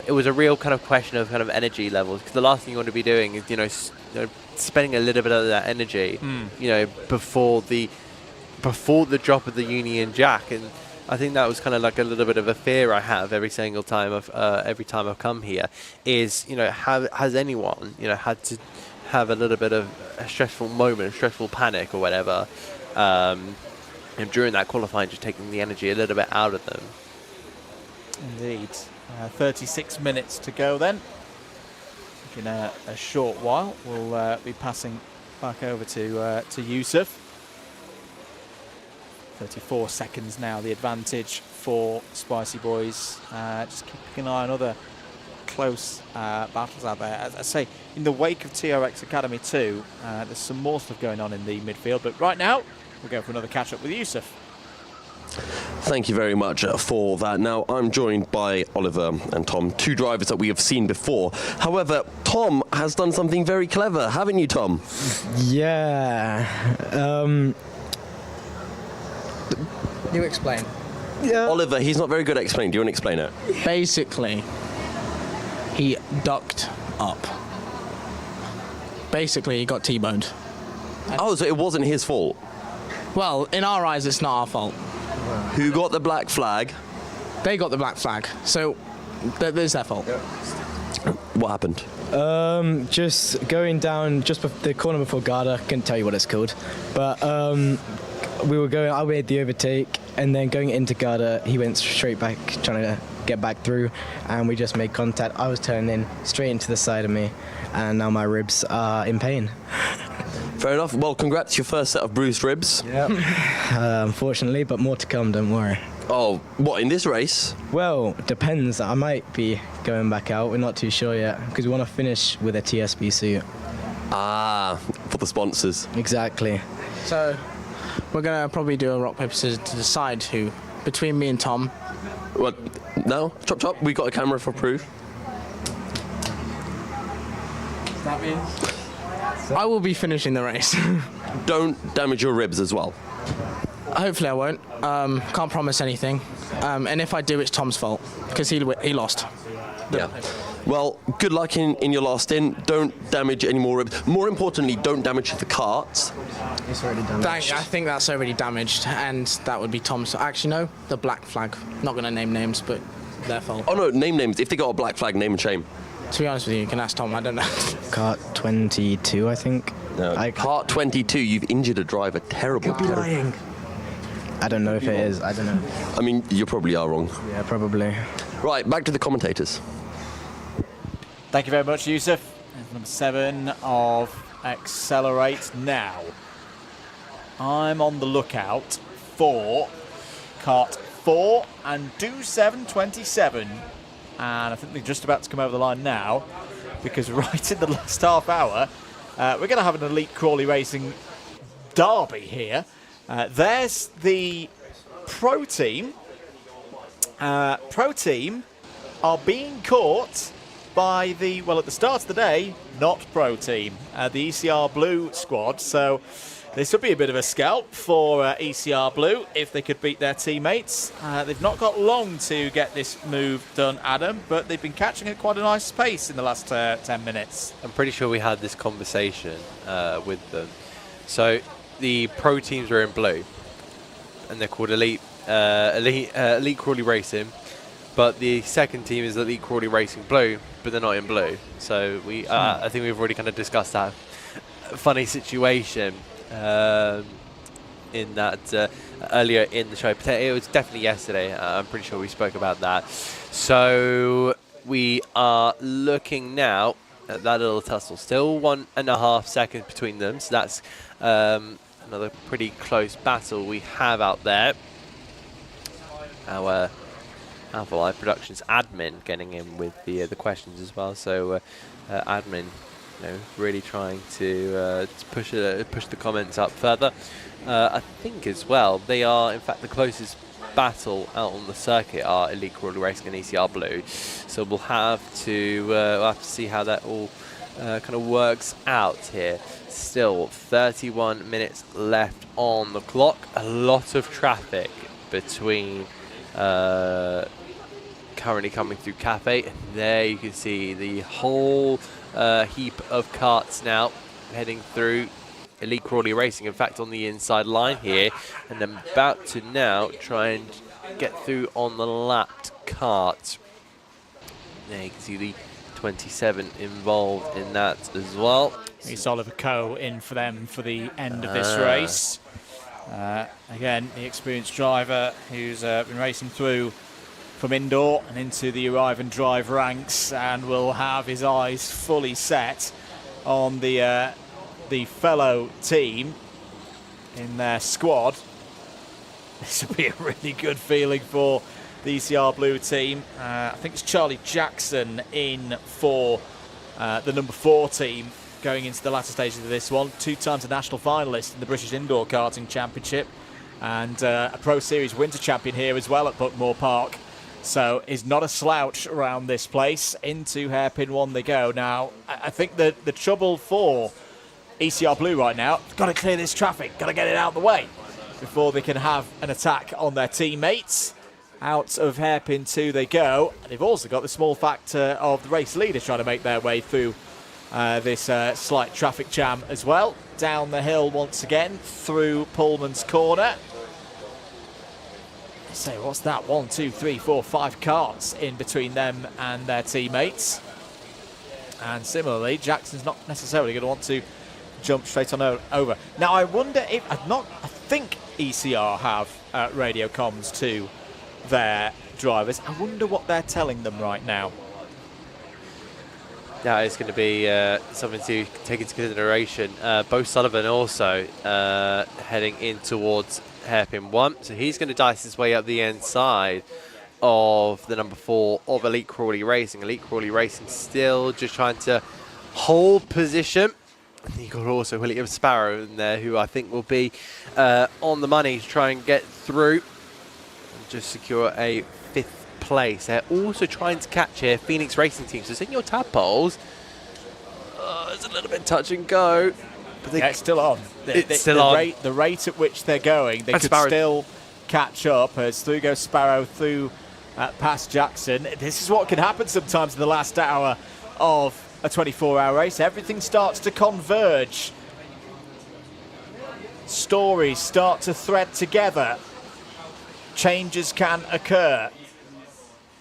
it was a real kind of question of kind of energy levels, because the last thing you want to be doing is spending a little bit of that energy before the drop of the Union Jack. And I think that was kind of like a little bit of a fear I have every single time every time I've come here, is has anyone had to have a little bit of a stressful moment, a stressful panic or whatever, and during that qualifying, just taking the energy a little bit out of them.
Indeed. 36 minutes to go then. In a short while, we'll be passing back over to Yusuf. 34 seconds now, the advantage for Spicy Boys. Just keeping an eye on other close battles out there. As I say, in the wake of TRX Academy 2, there's some more stuff going on in the midfield. But right now, we'll go for another catch-up with Yusuf.
Thank you very much for that. Now, I'm joined by Oliver and Tom, 2 drivers that we have seen before. However, Tom has done something very clever, haven't you, Tom?
Yeah.
You explain.
Yeah. Oliver, he's not very good at explaining. Do you want to explain it?
Basically, he ducked up. Basically, he got T-boned.
Oh, so it wasn't his fault?
Well, in our eyes, it's not our fault.
Who got the black flag?
They got the black flag, so there's their fault.
What happened?
Just going down just the corner before Garda. Couldn't tell you what it's called, but we were going. I made the overtake, and then going into Garda, he went straight back, trying to get back through, and we just made contact. I was turning straight into the side of me, and now my ribs are in pain.
Fair enough. Well, congrats, your first set of bruised ribs.
Yep. Unfortunately, but more to come, don't worry.
Oh, what, in this race?
Well, depends. I might be going back out. We're not too sure yet, because we want to finish with a TSB suit.
Ah, for the sponsors.
Exactly.
So, we're going to probably do a rock, paper, scissors to decide who, between me and Tom.
What? No? Chop chop, we got a camera for proof.
That means? I will be finishing the race.
Don't damage your ribs as well.
Hopefully I won't. Can't promise anything. And if I do, it's Tom's fault, because he lost.
Yeah. Well, good luck in your last stint. Don't damage any more ribs. More importantly, don't damage the carts.
It's already damaged. I think that's already damaged, and that would be Tom's. Actually, no, the black flag. Not going to name names, but their fault.
Oh, no, name names. If they got a black flag, name and shame.
To be honest with you, you can ask Tom. I don't know.
Kart 22, I think.
No, Kart 22, you've injured a driver. Terrible.
Could be lying. I don't know if it is. I don't know.
I mean, you probably are wrong.
Yeah, probably.
Right, back to the commentators.
Thank you very much, Yusuf. Number 7 of Accelerate Now. I'm on the lookout for Kart 4 and Do 727. And I think they're just about to come over the line now, because right in the last half hour, we're going to have an Elite Crawley Racing derby here. There's the Pro Team. Pro Team are being caught by the, well, at the start of the day, not Pro Team, the ECR Blue squad. So this would be a bit of a scalp for ECR Blue if they could beat their teammates. They've not got long to get this move done, Adam, but they've been catching at quite a nice pace in the last 10 minutes.
I'm pretty sure we had this conversation with them. So the pro teams were in blue, and they're called Elite Crawley Racing. But the second team is Elite Crawley Racing Blue, but they're not in blue. So we, I think we've already kind of discussed that funny situation in that earlier in the show. It was definitely yesterday. I'm pretty sure we spoke about that. So we are looking now at that little tussle. Still 1.5 seconds between them. So that's another pretty close battle we have out there. Our Alpha Live Productions admin getting in with the questions as well. So admin, really trying to push the comments up further. I think as well they are in fact the closest battle out on the circuit are Elite Crawley Racing and ECR Blue. So we'll have to see how that all kind of works out here. Still 31 minutes left on the clock. A lot of traffic between. Currently coming through Cafe, and there you can see the whole heap of carts now heading through Elite Crawley Racing, in fact on the inside line here, and I'm about to now try and get through on the lapped cart. There you can see the 27 involved in that as well.
It's Oliver Coe in for them for the end of this race. Again, the experienced driver who's been racing through from indoor and into the arrive and drive ranks, and will have his eyes fully set on the fellow team in their squad. This would be a really good feeling for the ECR Blue team. I think it's Charlie Jackson in for the number 4 team going into the latter stages of this one. 2 times a national finalist in the British Indoor Karting Championship, and a Pro Series winter champion here as well at Buckmore Park. So is not a slouch around this place. Into hairpin 1 they go. Now, I think the trouble for ECR Blue right now, got to clear this traffic, got to get it out of the way before they can have an attack on their teammates. Out of hairpin 2 they go. And they've also got the small factor of the race leaders trying to make their way through this slight traffic jam as well. Down the hill once again, through Pullman's corner. So what's that? 1, 2, 3, 4, 5 carts in between them and their teammates. And similarly, Jackson's not necessarily going to want to jump straight on over. Now I wonder if I think ECR have radio comms to their drivers. I wonder what they're telling them right now.
That is going to be something to take into consideration. Bo Sullivan also heading in towards hairpin 1, so he's going to dice his way up the inside of the number 4 of Elite Crawley Racing. Elite Crawley Racing still just trying to hold position. And you've got also William Sparrow in there, who I think will be on the money to try and get through and just secure a 5th place. They're also trying to catch here Phoenix Racing Team. So Senior Tadpoles, it's a little bit touch and go. But
it's still on. The rate at which they're going, they could still catch up as through goes Sparrow through past Jackson. This is what can happen sometimes in the last hour of a 24-hour race. Everything starts to converge. Stories start to thread together. Changes can occur.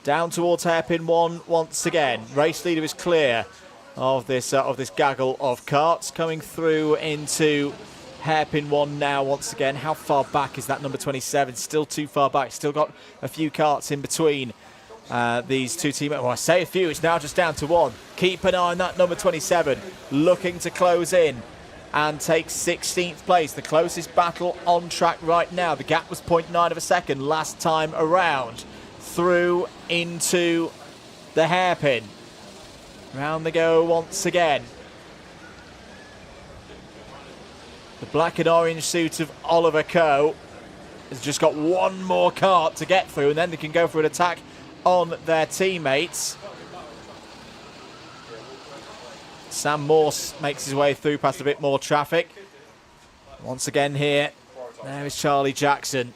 Down towards hairpin 1 once again. Race leader is clear of this gaggle of carts coming through into hairpin 1 now once again. How far back is that number 27? Still too far back. Still got a few carts in between these two teammates. Well, I say a few, it's now just down to 1. Keep an eye on that number 27, looking to close in and take 16th place. The closest battle on track right now. The gap was 0.9 of a second last time around. Through into the hairpin. Round they go once again. The black and orange suit of Oliver Coe has just got 1 more cart to get through, and then they can go for an attack on their teammates. Sam Morse makes his way through past a bit more traffic. Once again here, there is Charlie Jackson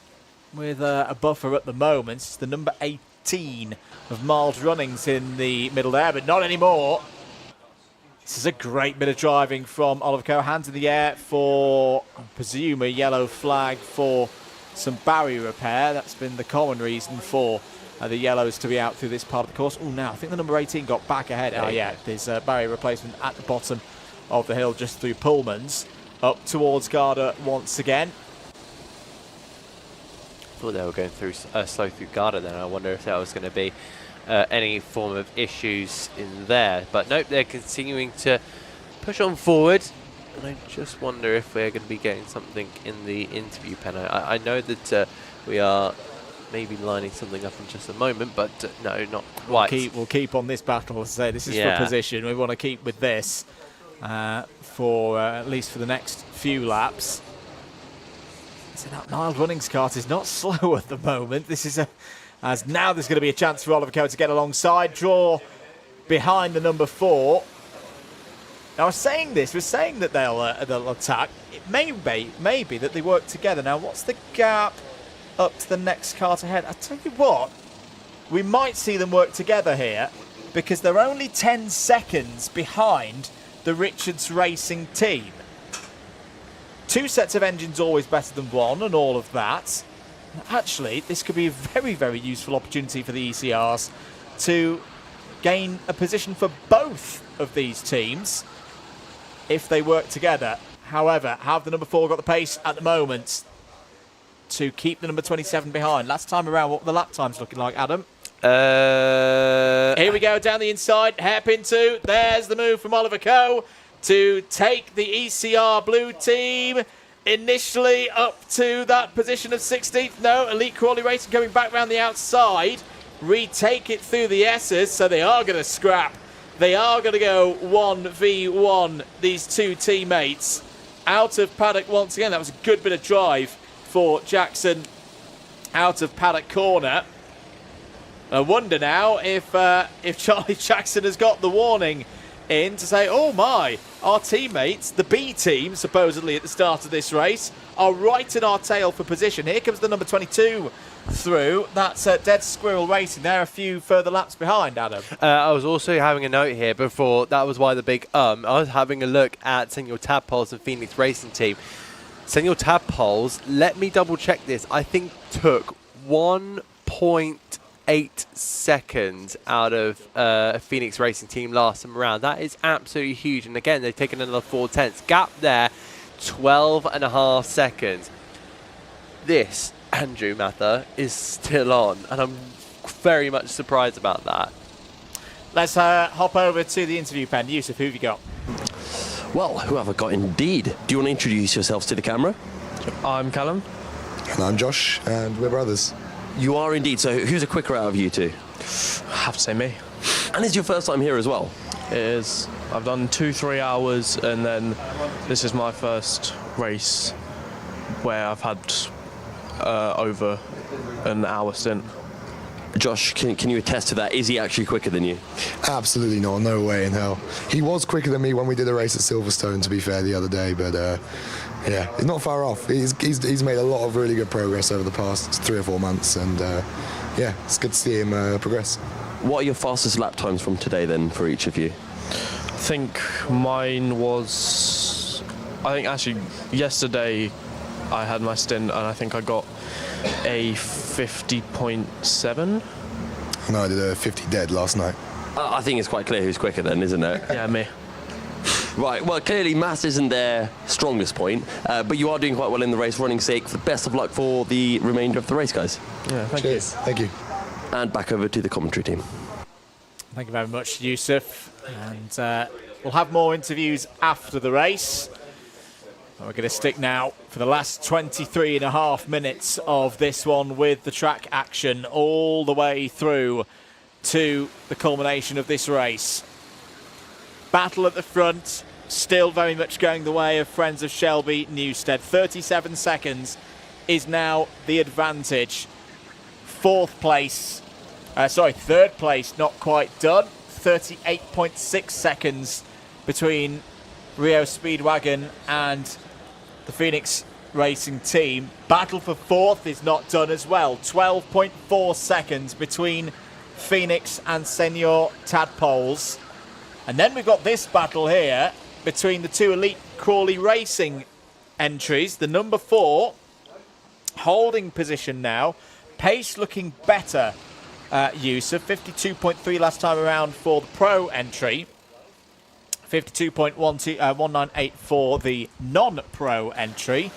with a buffer at the moment. It's the number 18 of Miles Runnings in the middle there, but not anymore. This is a great bit of driving from Oliver Coe. Hands in the air for, I presume, a yellow flag for some barrier repair. That's been the common reason for the yellows to be out through this part of the course. Oh, now I think the number 18 got back ahead. Oh, yeah, there's a barrier replacement at the bottom of the hill just through Pullman's. Up towards Garda once again.
Thought they were going through slow through Garda then. I wonder if there was going to be any form of issues in there. But nope, they're continuing to push on forward. And I just wonder if we're going to be getting something in the interview pen. I know that we are maybe lining something up in just a moment, but no, not quite.
We'll keep on this battle. As I say, this is for position. We want to keep with this for at least for the next few laps. So that Miles Runnings kart is not slow at the moment. This is as now there's going to be a chance for Oliver Coe to get alongside, draw behind the number 4. Now, we're saying that they'll attack. It may be that they work together. Now, what's the gap up to the next kart ahead? I tell you what, we might see them work together here because they're only 10 seconds behind the Richards Racing team. 2 sets of engines always better than one and all of that. Actually, this could be a very, very useful opportunity for the ECRs to gain a position for both of these teams if they work together. However, have the number 4 got the pace at the moment to keep the number 27 behind? Last time around, what were the lap times looking like, Adam? Here we go, down the inside, hairpin 2. There's the move from Oliver Coe to take the ECR blue team initially up to that position of 16th. No, Elite Crawley Racing coming back round the outside. Retake it through the S's, so they are going to scrap. They are going to go 1v1, these two teammates. Out of Paddock once again. That was a good bit of drive for Jackson out of Paddock corner. I wonder now if Charlie Jackson has got the warning in to say, oh my, our teammates, the B team, supposedly at the start of this race, are right in our tail for position. Here comes the number 22 through. That's Dead Squirrel Racing. They're a few further laps behind, Adam.
I was also having a note here before. That was why the big I was having a look at Senor Tadpoles and Phoenix Racing Team. Senor Tadpoles, let me double check this, I think took 1.8 seconds out of Phoenix Racing Team last time around. That is absolutely huge. And again, they've taken another 4 tenths. Gap there, 12.5 seconds. This, Andrew Mather, is still on. And I'm very much surprised about that.
Let's hop over to the interview pen. Yusuf, who have you got?
Well, who have I got indeed? Do you want to introduce yourselves to the camera?
I'm Callum.
And I'm Josh, and we're brothers.
You are indeed. So who's a quicker out of you two?
I have to say me.
And it's your first time here as well?
It is. I've done 2-3 hours, and then this is my first race where I've had over an hour stint.
Josh, can you attest to that? Is he actually quicker than you?
Absolutely not. No way in hell. He was quicker than me when we did a race at Silverstone, to be fair, the other day. But yeah, he's not far off. He's made a lot of really good progress over the past 3 or 4 months, and yeah, it's good to see him progress.
What are your fastest lap times from today then for each of you?
I think mine was. I think actually yesterday I had my stint, and I think I got a 50.7.
No, I did a 50 dead last night.
I think it's quite clear who's quicker then, isn't it?
Yeah, me.
Right, well, clearly mass isn't their strongest point, but you are doing quite well in the race. Running sake, the best of luck for the remainder of the race, guys.
Yeah,
Cheers. Thank you.
And back over to the commentary team.
Thank you very much, Yusuf. And we'll have more interviews after the race. We're going to stick now for the last 23.5 minutes of this one with the track action all the way through to the culmination of this race. Battle at the front, still very much going the way of Friends of Shelby Newstead. 37 seconds is now the advantage. Third place, not quite done. 38.6 seconds between Rio Speedwagon and the Phoenix Racing team. Battle for fourth is not done as well. 12.4 seconds between Phoenix and Senior Tadpoles. And then we've got this battle here between the two Elite Crawley Racing entries. The number 4 holding position now. Pace looking better, Yusuf. 52.3 last time around for the Pro entry. 52.198 for the non-Pro entry.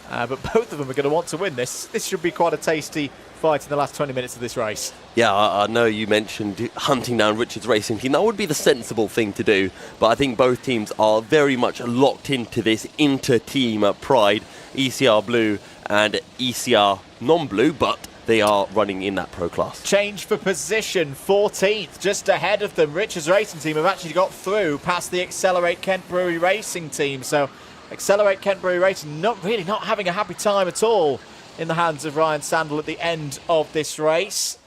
But both of them are going to want to win this. This should be quite a tasty fight in the last 20 minutes of this race.
Yeah, I know you mentioned hunting down Richard's Racing team. That would be the sensible thing to do. But I think both teams are very much locked into this inter-team pride. ECR Blue and ECR non-blue, but they are running in that Pro class.
Change for position, 14th, just ahead of them. Richard's Racing team have actually got through past the Accelerate Kent Brewery Racing team. So Accelerate Kent Brewery Racing not having a happy time at all in the hands of Ryan Sandel at the end of this race.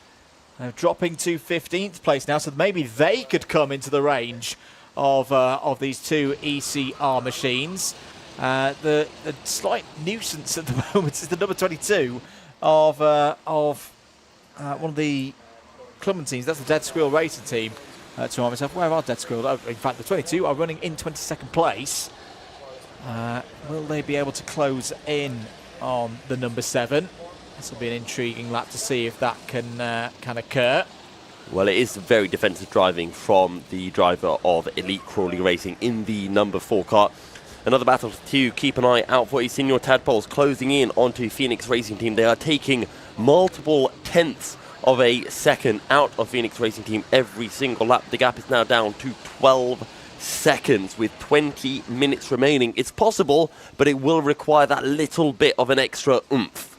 They're dropping to 15th place now, so maybe they could come into the range of these two ECR machines. The slight nuisance at the moment is the number 22 of one of the Clementines. That's the Dead Squirrel Racing team. To myself, where are Dead Squirrel? In fact, the 22 are running in 22nd place. Will they be able to close in on the number 7? This will be an intriguing lap to see if that can occur.
Well, it is very defensive driving from the driver of Elite Crawley Racing in the number 4 car. Another battle to keep an eye out for is Senior Tadpoles closing in onto Phoenix Racing Team. They are taking multiple tenths of a second out of Phoenix Racing Team every single lap. The gap is now down to 12 seconds with 20 minutes remaining. It's possible, but it will require that little bit of an extra oomph.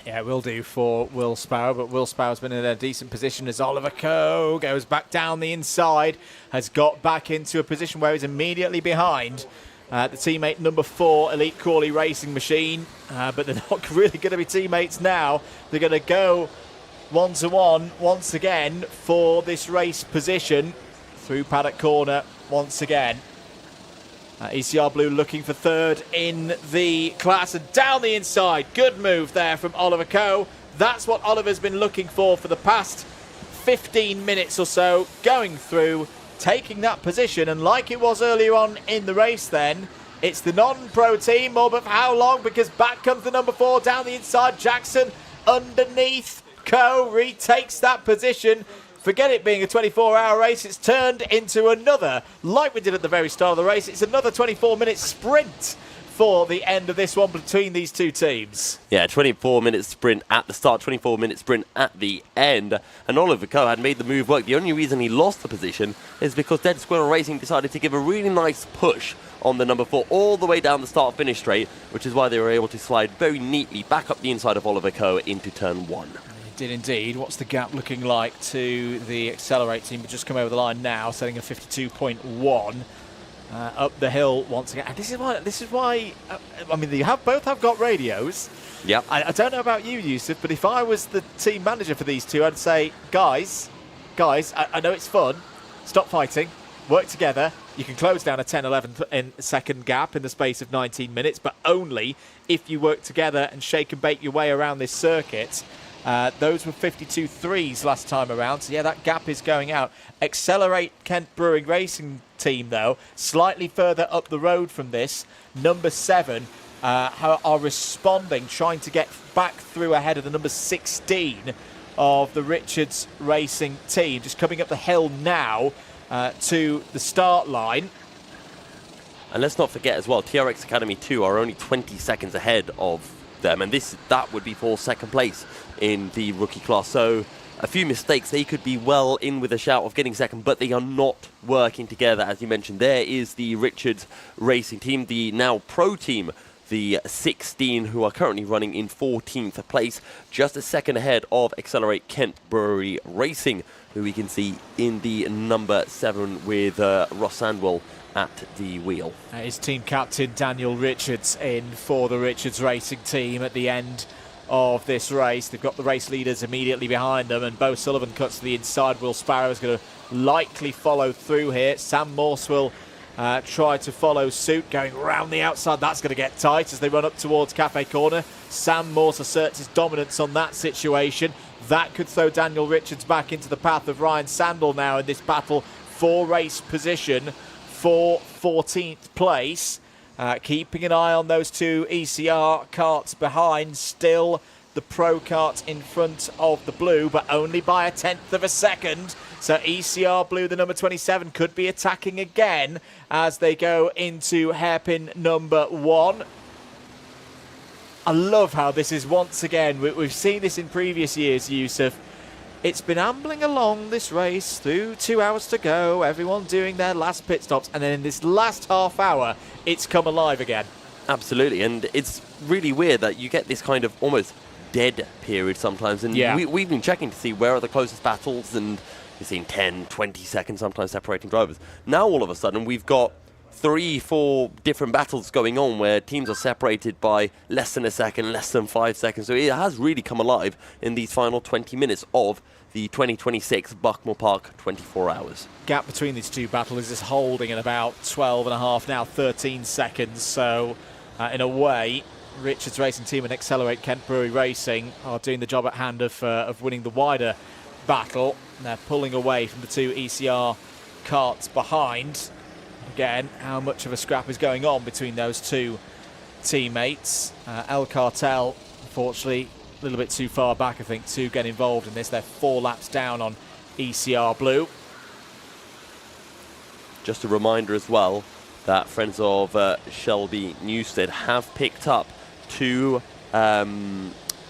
Yeah, it will do for Will Sparrow, but Will Sparrow's been in a decent position as Oliver Coe goes back down the inside, has got back into a position where he's immediately behind the teammate number 4, Elite Crawley Racing Machine, but they're not really going to be teammates now. They're going to go one-to-one once again for this race position through Paddock Corner once again. ECR Blue looking for third in the class and down the inside. Good move there from Oliver Coe. That's what Oliver's been looking for the past 15 minutes or so, going through, taking that position, and like it was earlier on in the race then, it's the non-pro team, but for how long? Because back comes the number 4 down the inside. Jackson underneath. Coe retakes that position. Forget it being a 24-hour race. It's turned into another, like we did at the very start of the race, it's another 24-minute sprint for the end of this one between these two teams.
Yeah, 24-minute sprint at the start, 24-minute sprint at the end. And Oliver Coe had made the move work. The only reason he lost the position is because Dead Squirrel Racing decided to give a really nice push on the number 4 all the way down the start-finish straight, which is why they were able to slide very neatly back up the inside of Oliver Coe into turn 1.
Did indeed. What's the gap looking like to the Accelerate team? We've just come over the line now, setting a 52.1 up the hill once again. And this is why. I mean, they both have got radios.
Yeah.
I don't know about you, Yusuf, but if I was the team manager for these two, I'd say, guys, I know it's fun. Stop fighting. Work together. You can close down a 10-11 second gap in the space of 19 minutes, but only if you work together and shake and bake your way around this circuit. Those were 52.3s last time around, so yeah, that gap is going out. Accelerate Kent Brewing Racing Team, though, slightly further up the road from this, number 7, are responding, trying to get back through ahead of the number 16 of the Richards Racing Team. Just coming up the hill now to the start line.
And let's not forget as well, TRX Academy 2 are only 20 seconds ahead of them, and that would be for second place in the rookie class. So a few mistakes, they could be well in with a shout of getting second, but they are not working together. As you mentioned, there is the Richards Racing Team, the now pro team, the 16, who are currently running in 14th place, just a second ahead of Accelerate Kent Brewery Racing, who we can see in the number 7 with Ross Sandwell at the wheel.
His team captain Daniel Richards in for the Richards Racing Team at the end of this race. They've got the race leaders immediately behind them, and Bo Sullivan cuts to the inside. Will Sparrow is going to likely follow through here. Sam Morswell try to follow suit, going round the outside. That's going to get tight as they run up towards Cafe Corner. Sam Morse asserts his dominance on that situation. That could throw Daniel Richards back into the path of Ryan Sandel now in this battle for race position for 14th place. Keeping an eye on those two ECR karts behind. Still the Pro kart in front of the Blue, but only by 1/10 of a second. So ECR Blue, the number 27, could be attacking again as they go into hairpin number 1. I love how this is once again, we've seen this in previous years, Yusuf. It's been ambling along this race through 2 hours to go, everyone doing their last pit stops, and then in this last half hour, it's come alive again.
Absolutely, and it's really weird that you get this kind of almost dead period sometimes, and we've been checking to see where are the closest battles, and you've seen 10, 20 seconds sometimes separating drivers. Now all of a sudden we've got 3-4 different battles going on where teams are separated by less than a second, less than 5 seconds. So it has really come alive in these final 20 minutes of the 2026 Buckmore Park 24 hours.
Gap between these two battles is holding at about 12.5, now 13 seconds. So in a way, Richards Racing Team and Accelerate Kent Brewery Racing are doing the job at hand of winning the wider battle. They're pulling away from the two ECR karts behind. Again, how much of a scrap is going on between those two teammates? El Cartel, unfortunately, a little bit too far back, I think, to get involved in this. They're 4 laps down on ECR Blue.
Just a reminder as well that friends of Shelby Newstead have picked up 2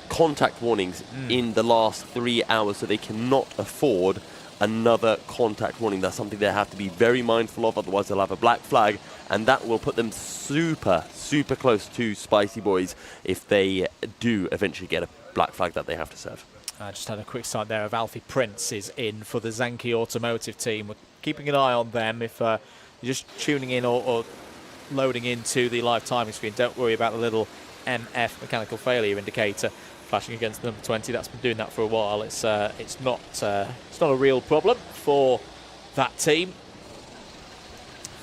contact warnings in the last 3 hours, so they cannot afford another contact warning. That's something they have to be very mindful of, otherwise they'll have a black flag, and that will put them super close to Spicy Boys if they do eventually get a black flag that they have to serve.
I just had a quick sight there of Alfie Prince is in for the Zanki Automotive team. We're keeping an eye on them. If you're just tuning in or loading into the live timing screen, don't worry about the little MF mechanical failure indicator flashing against the number 20. That's been doing that for a while. It's not a real problem for that team.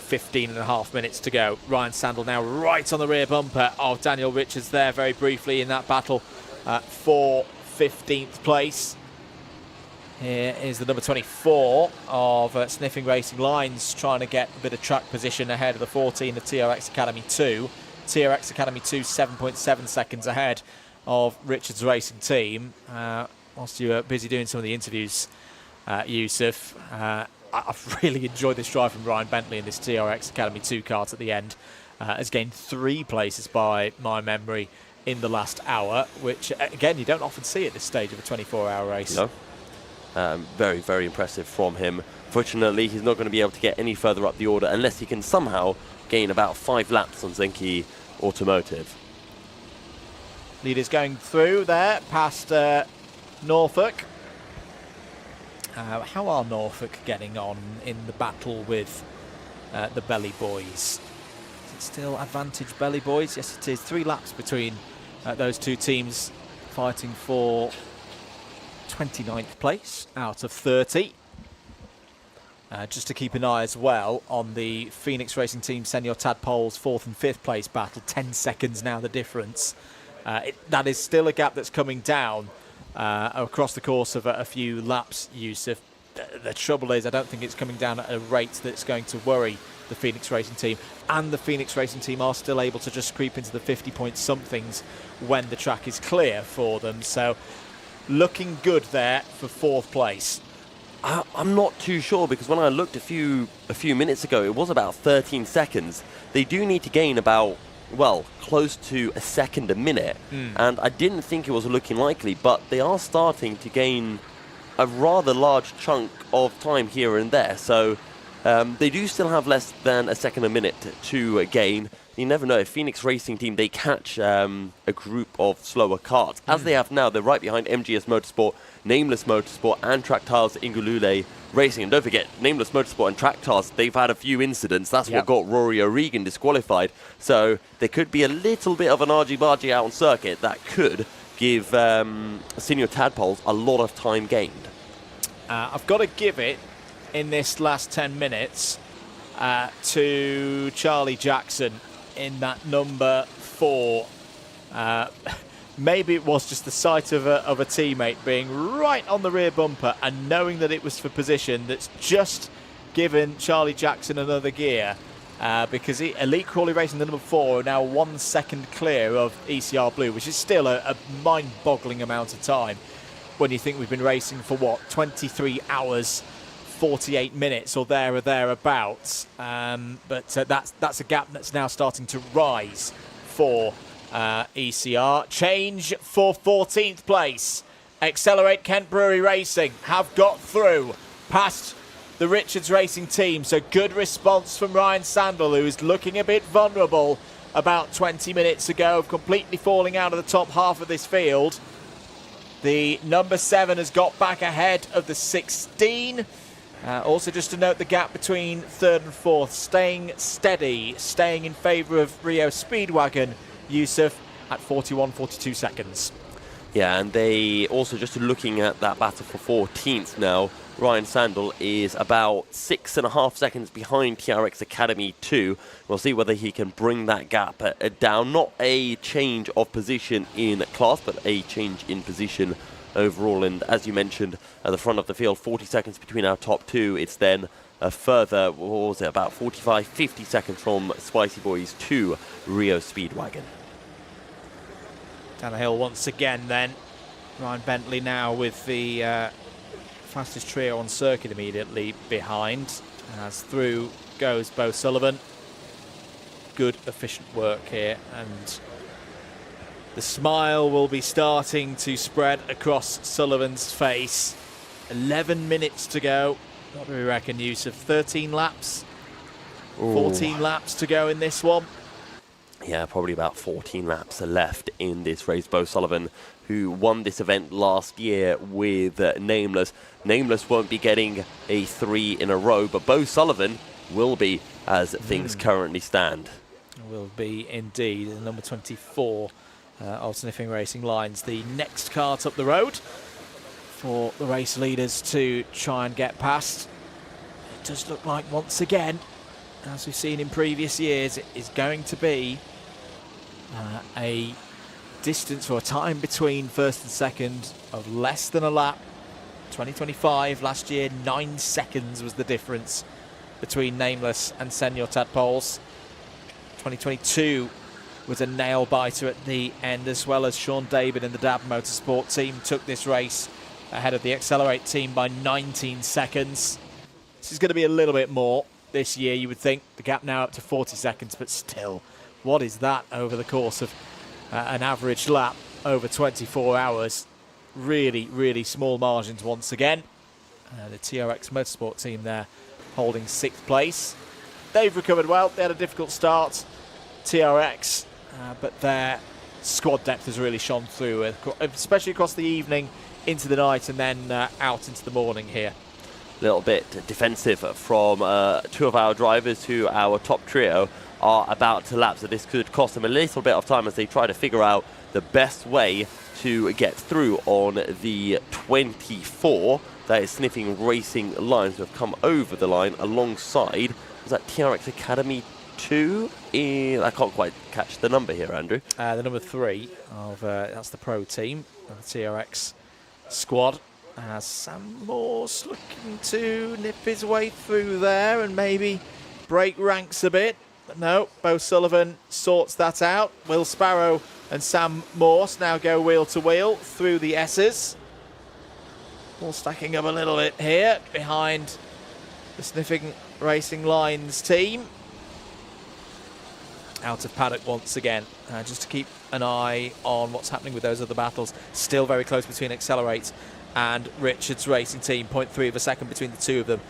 15.5 minutes to go. Ryan Sandel now right on the rear bumper of Daniel Richards there very briefly in that battle for 15th place. Here is the number 24 of Sniffing Racing Lines trying to get a bit of track position ahead of the 14 of TRX Academy 2. TRX Academy 2 7.7 seconds ahead of Richards Racing Team. Whilst you were busy doing some of the interviews, Yusuf, I've really enjoyed this drive from Ryan Bentley in this TRX Academy 2 kart at the end. Has gained 3 places by my memory in the last hour, which again you don't often see at this stage of a 24-hour race.
No. Very impressive from him. Fortunately, he's not going to be able to get any further up the order unless he can somehow gain about 5 laps on Zenki Automotive.
Leaders going through there past Norfolk. How are Norfolk getting on in the battle with the Belly Boys? Is it still advantage Belly Boys? Yes, it is. 3 laps between those two teams fighting for 29th place out of 30. Just to keep an eye as well on the Phoenix Racing Team Senior Tadpoles 4th and 5th place battle. 10 seconds now the difference. That is still a gap that's coming down across the course of a few laps, Yusuf. The trouble is I don't think it's coming down at a rate that's going to worry the Phoenix Racing Team, and the Phoenix Racing Team are still able to just creep into the 50-point somethings when the track is clear for them. So looking good there for 4th place.
I'm not too sure, because when I looked a few minutes ago, it was about 13 seconds. They do need to gain about, well, close to a second a minute, and I didn't think it was looking likely, but they are starting to gain a rather large chunk of time here and there. So they do still have less than a second a minute to gain. You never know, if Phoenix Racing Team, they catch a group of slower karts. As they have now, they're right behind MGS Motorsport, Nameless Motorsport, and Tractars Ingulule Racing. And don't forget, Nameless Motorsport and Tractars, they've had a few incidents. That's what got Rory O'Regan disqualified. So there could be a little bit of an argy-bargy out on circuit that could give Senior Tadpoles a lot of time gained.
I've got to give it, in this last 10 minutes, to Charlie Jackson in that number 4. Maybe it was just the sight of a teammate being right on the rear bumper and knowing that it was for position that's just given Charlie Jackson another gear, because Elite Crawley Racing, the number 4, are now 1 second clear of ECR Blue, which is still a mind-boggling amount of time when you think we've been racing for, 23 hours, 48 minutes or thereabouts. But that's a gap that's now starting to rise for ECR. Change for 14th place. Accelerate Kent Brewery Racing have got through past the Richards Racing team. So good response from Ryan Sandel, who is looking a bit vulnerable about 20 minutes ago, completely falling out of the top half of this field. The number 7 has got back ahead of the 16. Also, just to note the gap between 3rd and 4th, staying steady, staying in favour of Rio Speedwagon Yusuf at 41-42 seconds.
Yeah, and they also, just looking at that battle for 14th now, Ryan Sandel is about 6.5 seconds behind TRX Academy 2. We'll see whether he can bring that gap down. Not a change of position in class, but a change in position overall. And as you mentioned, at the front of the field, 40 seconds between our top 2. It's then a further, what was it, about 45-50 seconds from Spicy Boys to Rio Speedwagon.
Down the hill once again then. Ryan Bentley now with the fastest trio on circuit immediately behind. As through goes Bo Sullivan. Good, efficient work here, and the smile will be starting to spread across Sullivan's face. 11 minutes to go. What do we reckon, Yusuf? 13 laps? 14 laps to go in this one?
Yeah, probably about 14 laps left in this race. Bo Sullivan, who won this event last year with Nameless. Nameless won't be getting a 3 in a row, but Bo Sullivan will be, as things currently stand.
Will be indeed. The number 24 of Sniffing Racing Lines, the next kart up the road for the race leaders to try and get past. It does look like, once again, as we've seen in previous years, it is going to be a distance or a time between first and second of less than a lap. 2025, last year, 9 seconds was the difference between Nameless and Senior Tadpoles. 2022 was a nail-biter at the end, as well as Sean David and the DAB Motorsport team took this race ahead of the Accelerate team by 19 seconds. This is going to be a little bit more this year, you would think. The gap now up to 40 seconds, but still, what is that over the course of an average lap over 24 hours? Really, really small margins once again. The TRX Motorsport team there holding 6th place. They've recovered well. They had a difficult start, TRX, but their squad depth has really shone through, especially across the evening, into the night, and then out into the morning here.
A little bit defensive from 2 of our drivers, who our top trio are about to lap, so this could cost them a little bit of time as they try to figure out the best way to get through on the 24. That is Sniffing Racing Lines, who have come over the line alongside, was that TRX Academy 2? I can't quite catch the number here, Andrew.
The number 3 of that's the pro team of the TRX squad. Sam Morse looking to nip his way through there and maybe break ranks a bit. But no, Bo Sullivan sorts that out. Will Sparrow and Sam Morse now go wheel to wheel through the S's. All stacking up a little bit here behind the Sniffing Racing Lines team. Out of Paddock once again, just to keep an eye on what's happening with those other battles. Still very close between Accelerate and Richards Racing Team, 0.3 of a second between the two of them.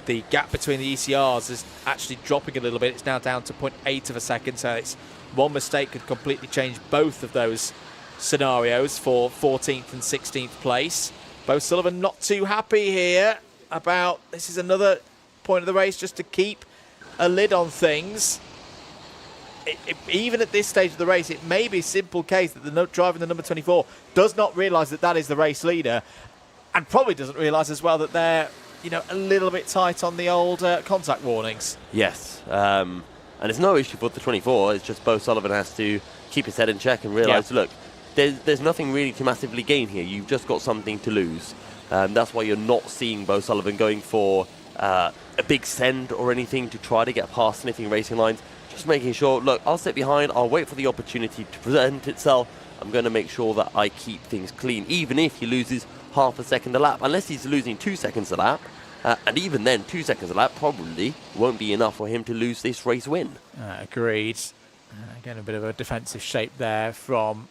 The gap between the ECRs is actually dropping a little bit. It's now down to 0.8 of a second, so it's one mistake could completely change both of those scenarios for 14th and 16th place. Bo Sullivan not too happy here about, this is another point of the race just to keep a lid on things. Even at this stage of the race, it may be a simple case that the driver in the number 24 does not realise that that is the race leader, and probably doesn't realise as well that they're a little bit tight on the old contact warnings.
Yes, and it's no issue for the 24. It's just Bo Sullivan has to keep his head in check and realise, look, there's nothing really to massively gain here. You've just got something to lose. That's why you're not seeing Bo Sullivan going for a big send or anything to try to get past Sniffing Racing Lines. Just making sure, look, I'll sit behind, I'll wait for the opportunity to present itself. I'm going to make sure that I keep things clean, even if he loses half a second a lap, unless he's losing 2 seconds a lap. And even then, 2 seconds a lap probably won't be enough for him to lose this race win.
Agreed. Again, a bit of a defensive shape there from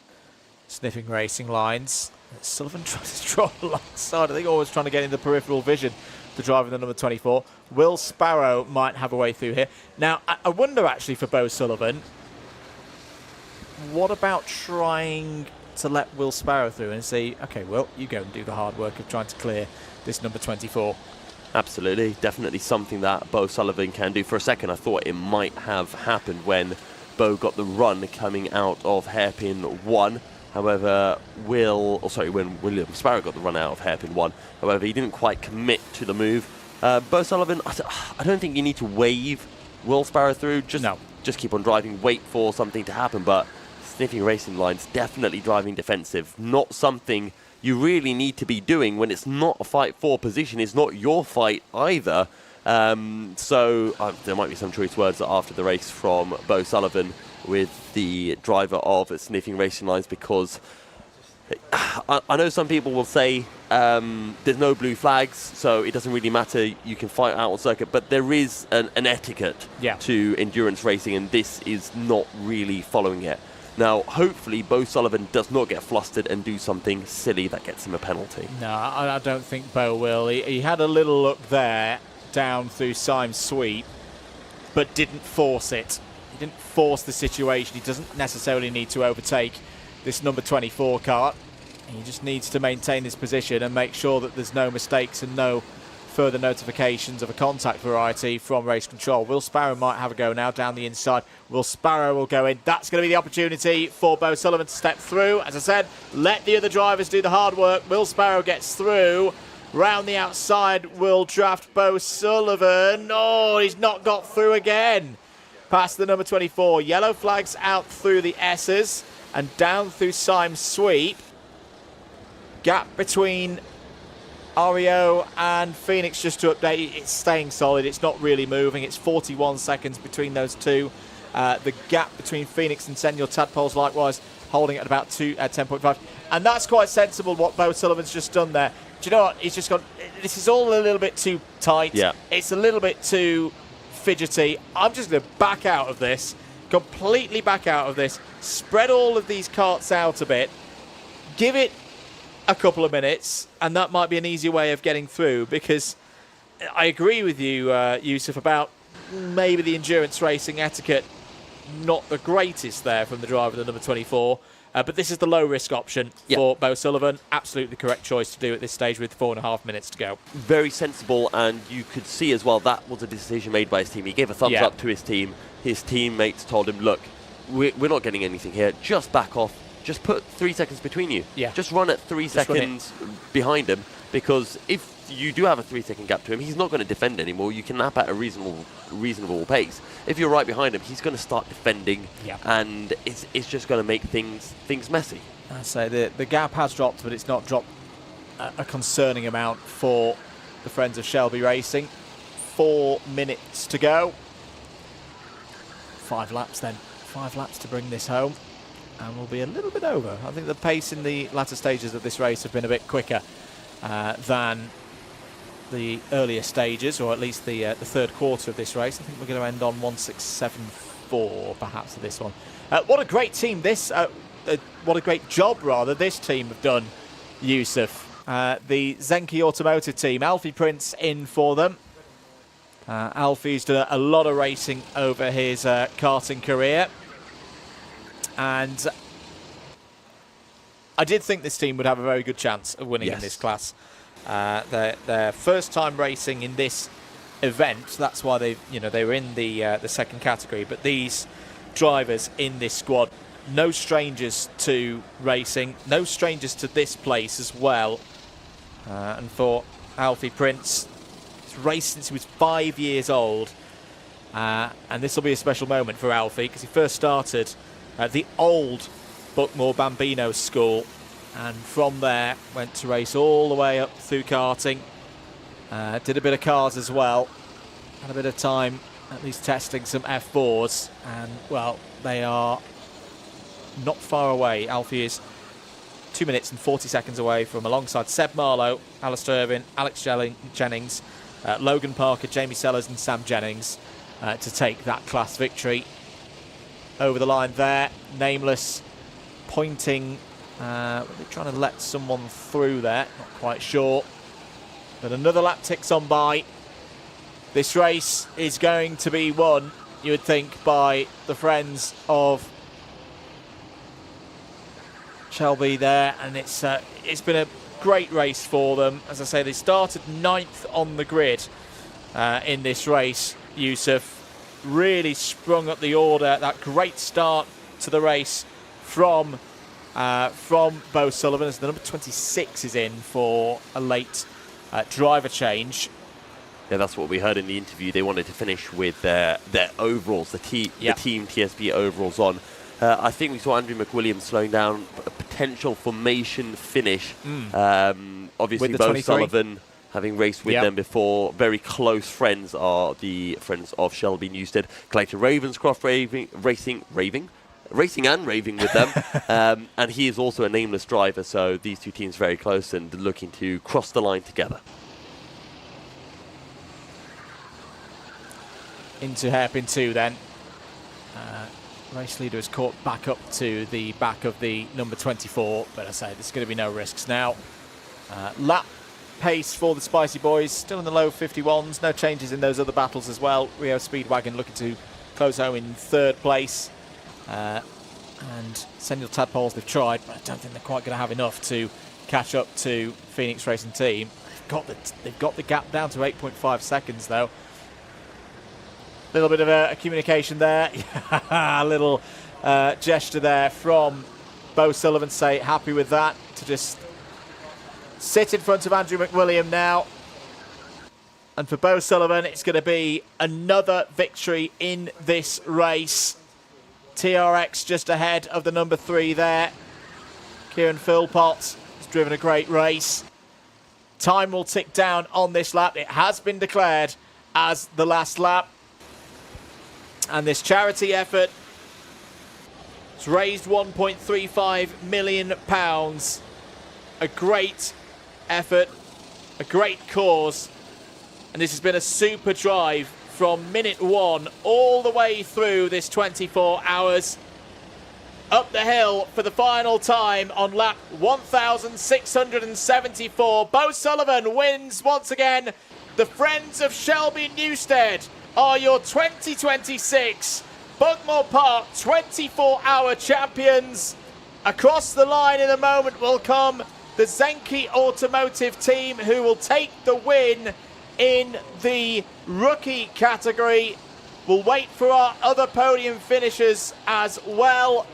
Sniffing Racing Lines. Sullivan trying to draw alongside. I think always trying to get in the peripheral vision. The driver, the number 24. Will Sparrow might have a way through here. Now, I wonder actually for Bo Sullivan, what about trying to let Will Sparrow through and say, okay, Will, you go and do the hard work of trying to clear this number 24.
Absolutely, definitely something that Bo Sullivan can do. For a second, I thought it might have happened when Bo got the run coming out of hairpin 1. However, when William Sparrow got the run out of hairpin 1. However, he didn't quite commit to the move. Bo Sullivan, I don't think you need to wave Will Sparrow through. Just keep on driving, wait for something to happen. But Sniffing Racing Lines, definitely driving defensive. Not something you really need to be doing when it's not a fight for position. It's not your fight either. So there might be some choice words after the race from Bo Sullivan with the driver of Sniffing Racing Lines, because I know some people will say there's no blue flags, so it doesn't really matter, you can fight out on circuit, but there is an etiquette to endurance racing, and this is not really following it. Now, hopefully, Bo Sullivan does not get flustered and do something silly that gets him a penalty.
No, I don't think Bo will. He had a little look there down through Syme's sweep, but didn't force it. He didn't force the situation. He doesn't necessarily need to overtake this number 24 kart. He just needs to maintain his position and make sure that there's no mistakes and no further notifications of a contact variety from race control. Will Sparrow might have a go now down the inside. Will Sparrow will go in. That's going to be the opportunity for Bo Sullivan to step through. As I said, let the other drivers do the hard work. Will Sparrow gets through. Round the outside will draft Bo Sullivan. Oh, he's not got through again. Past the number 24. Yellow flags out through the S's and down through Syme's sweep. Gap between REO and Phoenix, just to update, it's staying solid. It's not really moving. It's 41 seconds between those two. The gap between Phoenix and Senior Tadpoles likewise holding at about 10.5. And that's quite sensible what Bo Sullivan's just done there. Do you know what? He's just gone, this is all a little bit too tight.
Yeah.
It's a little bit too fidgety. I'm just going to back out of this. Completely back out of this. Spread all of these carts out a bit. Give it a couple of minutes, and that might be an easy way of getting through, because I agree with you, Yusuf, about maybe the endurance racing etiquette not the greatest there from the driver, the number 24. But this is the low-risk option for Bo Sullivan. Absolutely the correct choice to do at this stage with 4.5 minutes to go.
Very sensible, and you could see as well that was a decision made by his team. He gave a thumbs up to his team. His teammates told him, look, we're not getting anything here. Just back off. Just put 3 seconds between you.
Yeah.
Just run at 3 seconds behind him, because if you do have a 3 second gap to him, he's not going to defend anymore. You can nap at a reasonable pace. If you're right behind him, he's going to start defending, and it's just going to make things messy.
I say the gap has dropped, but it's not dropped a concerning amount for the friends of Shelby Racing. 4 minutes to go. 5 laps then. 5 laps to bring this home. And we'll be a little bit over. I think the pace in the latter stages of this race have been a bit quicker than the earlier stages, or at least the third quarter of this race. I think we're going to end on 1:6.74 perhaps for this one. What a great team this, what a great job rather this team have done, Yusuf. The Zenki Automotive team, Alfie Prince in for them. Alfie's done a lot of racing over his karting career. And I did think this team would have a very good chance of winning in this class. Their first time racing in this event. That's why they were in the second category. But these drivers in this squad, no strangers to racing, no strangers to this place as well. And for Alfie Prince, He's raced since he was 5 years old. And this will be a special moment for Alfie because he first started at the old Buckmore Bambino School, and from there went to race all the way up through karting. Did a bit of cars as well. Had a bit of time at least testing some F4s, and well, they are not far away. Alfie is 2 minutes and 40 seconds away from, alongside Seb Marlowe, Alistair Irvine, Alex Jennings, Logan Parker, Jamie Sellers and Sam Jennings to take that class victory. Over the line there, Nameless pointing, they're trying to let someone through there, not quite sure. But another lap ticks on by. This race is going to be won, you would think, by the friends of Shelby there, and it's been a great race for them. As I say, they started 9th on the grid in this race. Yusuf really sprung up the order. That great start to the race from Bo Sullivan, as the number 26 is in for a late driver change.
Yeah, that's what we heard in the interview. They wanted to finish with their overalls, the team TSB overalls on. I think we saw Andrew McWilliams slowing down, a potential formation finish. Obviously, Bo
23.
Sullivan, having raced with them before, very close friends are the friends of Shelby Newstead. Clayton Ravenscroft racing and raving with them. And he is also a Nameless driver, so these two teams very close and looking to cross the line together.
Into hairpin 2 then. Race leader is caught back up to the back of the number 24, but I say there's going to be no risks now. Lap pace for the Spicy Boys, still in the low 51s, no changes in those other battles as well. Rio Speedwagon looking to close home in 3rd place. And Senil Tadpoles, they've tried, but I don't think they're quite going to have enough to catch up to Phoenix Racing Team. They've got the gap down to 8.5 seconds though. Little bit of a communication there. A little gesture there from Bo Sullivan, say happy with that, to just sit in front of Andrew McWilliam now. And for Bo Sullivan, it's going to be another victory in this race. TRX just ahead of the number 3 there. Kieran Philpott has driven a great race. Time will tick down on this lap. It has been declared as the last lap. And this charity effort has raised £1.35 million. A great effort, a great cause. And this has been a super drive from minute 1 all the way through this 24 hours. Up the hill for the final time on lap 1,674. Bo Sullivan wins once again. The Friends of Shelby Newstead are your 2026 Buckmore Park 24-hour champions. Across the line in a moment will come the Zenki Automotive team, who will take the win in the rookie category. We'll wait for our other podium finishers as well.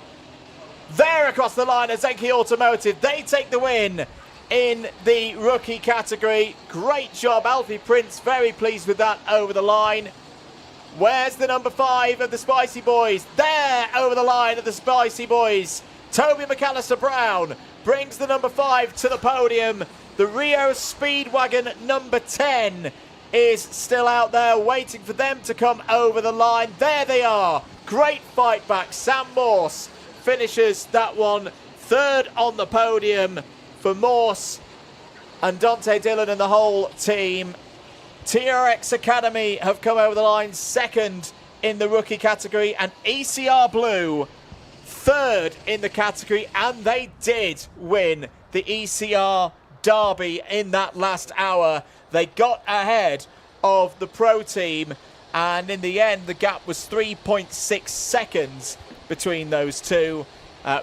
There across the line are Zenki Automotive. They take the win in the rookie category. Great job, Alfie Prince. Very pleased with that over the line. Where's the number 5 of the Spicy Boys? There, over the line of the Spicy Boys. Toby McAllister Brown brings the number 5 to the podium. The Rio Speedwagon number 10 is still out there waiting for them to come over the line. There they are. Great fight back. Sam Morse finishes that one 3rd on the podium for Morse and Dante Dillon and the whole team. TRX Academy have come over the line 2nd in the rookie category, and ECR Blue 3rd in the category, and they did win the ECR Derby in that last hour. They got ahead of the pro team, and in the end the gap was 3.6 seconds between those two.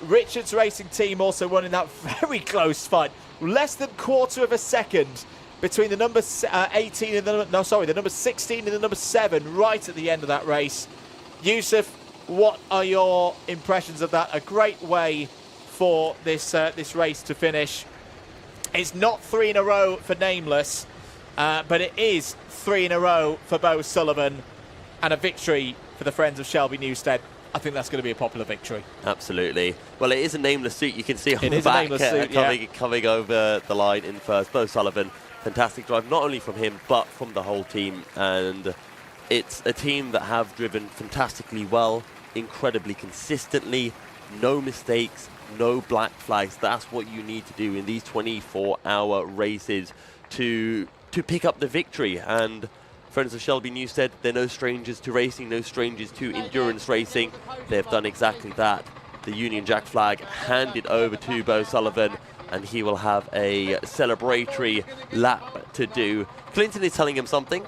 Richards Racing Team also won in that very close fight, less than quarter of a second between the number 18 and the number 16 and the number 7 right at the end of that race. Yusuf, what are your impressions of that? A great way for this race to finish. It's not 3 in a row for Nameless. But it is 3 in a row for Bo Sullivan and a victory for the Friends of Shelby Newstead. I think that's going to be a popular victory.
Absolutely. Well, it is a nameless suit. You can see on
It
the
is a
back
nameless suit,
coming over the line in first. Bo Sullivan, fantastic drive, not only from him, but from the whole team. And it's a team that have driven fantastically well, incredibly consistently, no mistakes, no black flags. That's what you need to do in these 24-hour races to pick up the victory. And Friends of Shelby Newstead, they're no strangers to racing, no strangers to endurance racing. They've done exactly that. The Union Jack flag handed over to Bo Sullivan, and he will have a celebratory lap to do. Clinton is telling him something.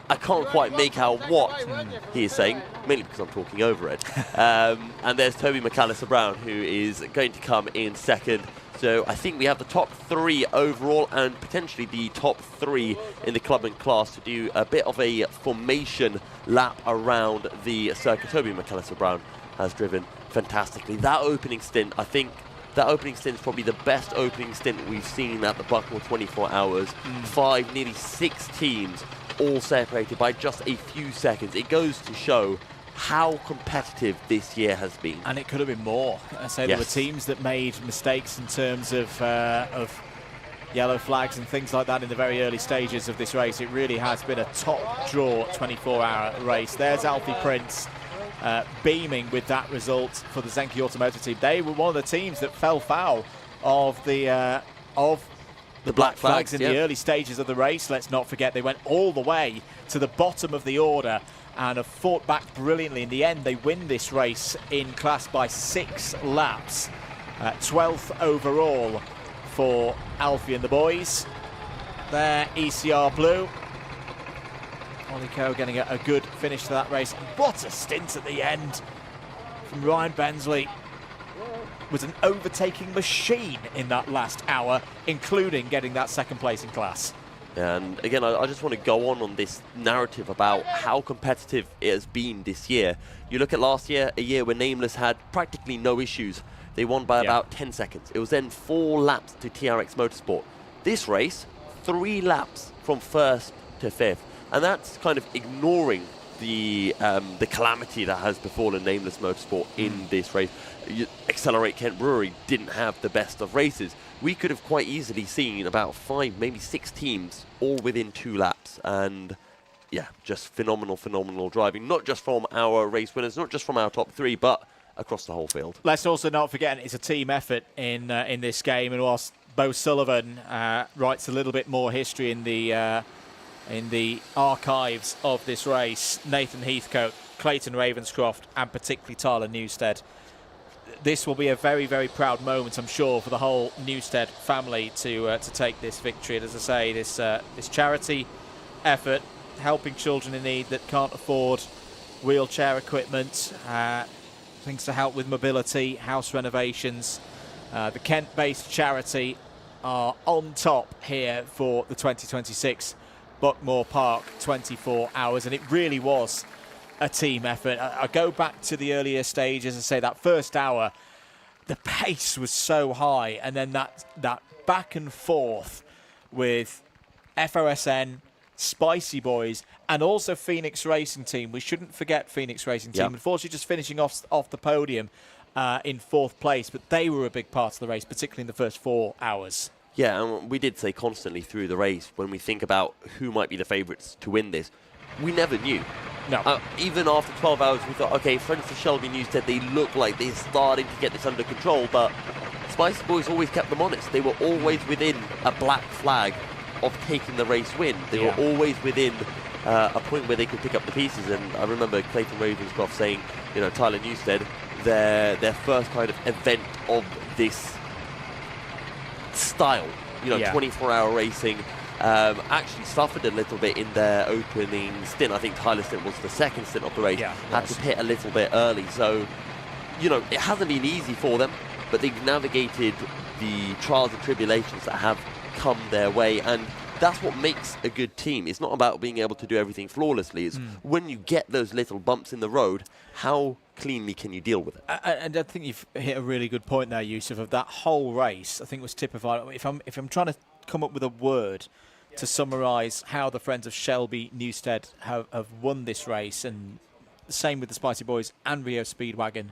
I can't quite make out what he is saying, mainly because I'm talking over it. And there's Toby McAllister-Brown, who is going to come in second. So I think we have the top 3 overall and potentially the top 3 in the club and class to do a bit of a formation lap around the circuit. Toby McAllister-Brown has driven fantastically. That opening stint, I think that opening stint is probably the best opening stint we've seen at the Buckmore 24 Hours. 5, nearly 6 teams, all separated by just a few seconds. It goes to show how competitive this year has been.
And it could have been more. I say there were teams that made mistakes in terms of yellow flags and things like that in the very early stages of this race. It really has been a top draw 24-hour race. There's Alfie Prince beaming with that result for the Zenke Automotive team. They were one of the teams that fell foul of the black flags in the early stages of the race. Let's not forget they went all the way to the bottom of the order and have fought back brilliantly. In the end, they win this race in class by 6 laps. 12th overall for Alfie and the boys. There, ECR Blue. Ollie Coe getting a good finish to that race. And what a stint at the end from Ryan Bensley. Was an overtaking machine in that last hour, including getting that second place in class.
And again, I just want to go on this narrative about how competitive it has been this year. You look at last year, a year where Nameless had practically no issues. They won by about 10 seconds. It was then 4 laps to TRX Motorsport. This race, 3 laps from 1st to 5th. And that's kind of ignoring the calamity that has befallen Nameless Motorsport in this race. Accelerate Kent Brewery didn't have the best of races. We could have quite easily seen about 5, maybe 6 teams all within 2 laps. And yeah, just phenomenal driving. Not just from our race winners, not just from our top 3, but across the whole field.
Let's also not forget it's a team effort in this game. And whilst Bo Sullivan writes a little bit more history in the archives of this race, Nathan Heathcote, Clayton Ravenscroft, and particularly Tyler Newstead. This will be a very, very proud moment, I'm sure, for the whole Newstead family to take this victory. And as I say, this charity effort, helping children in need that can't afford wheelchair equipment, things to help with mobility, house renovations. The Kent-based charity are on top here for the 2026 Buckmore Park 24 Hours, and it really was a team effort. I go back to the earlier stages and say that first hour, the pace was so high, and then that back and forth with FOSN, Spicy Boys, and also Phoenix Racing Team. We shouldn't forget Phoenix Racing Team. Unfortunately, just finishing off the podium in 4th place, but they were a big part of the race, particularly in the first 4 hours.
Yeah, and we did say constantly through the race, when we think about who might be the favourites to win this, we never knew.
No.
Even after 12 hours, we thought, okay, Friends of Shelby Newstead, they look like they're starting to get this under control, but Spicy Boys always kept them honest. They were always within a black flag of taking the race win. They were always within a point where they could pick up the pieces. And I remember Clayton Ravenscroft saying, Tyler Newstead, their first kind of event of this style, 24-hour racing, actually suffered a little bit in their opening stint. I think Tyler's stint was the second stint of the race. Had to pit a little bit early. So, it hasn't been easy for them, but they've navigated the trials and tribulations that have come their way. And that's what makes a good team. It's not about being able to do everything flawlessly. It's when you get those little bumps in the road, how cleanly can you deal with it?
And I think you've hit a really good point there, Yusuf, of that whole race. I think was typified. If I'm trying to come up with a word to summarise how the Friends of Shelby Newstead have won this race, and the same with the Spicy Boys and Rio Speedwagon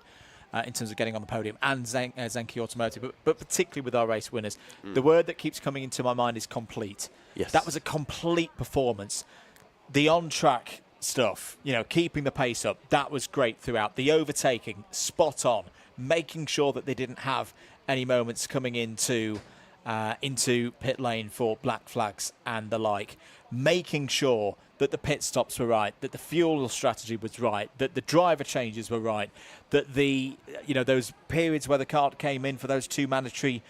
in terms of getting on the podium, and Zenki Automotive, but particularly with our race winners. The word that keeps coming into my mind is complete.
Yes.
That was a complete performance. The on-track stuff, keeping the pace up, that was great throughout. The overtaking, spot on, making sure that they didn't have any moments coming into pit lane for black flags and the like, making sure that the pit stops were right, that the fuel strategy was right, that the driver changes were right, that those periods where the cart came in for those 2 mandatory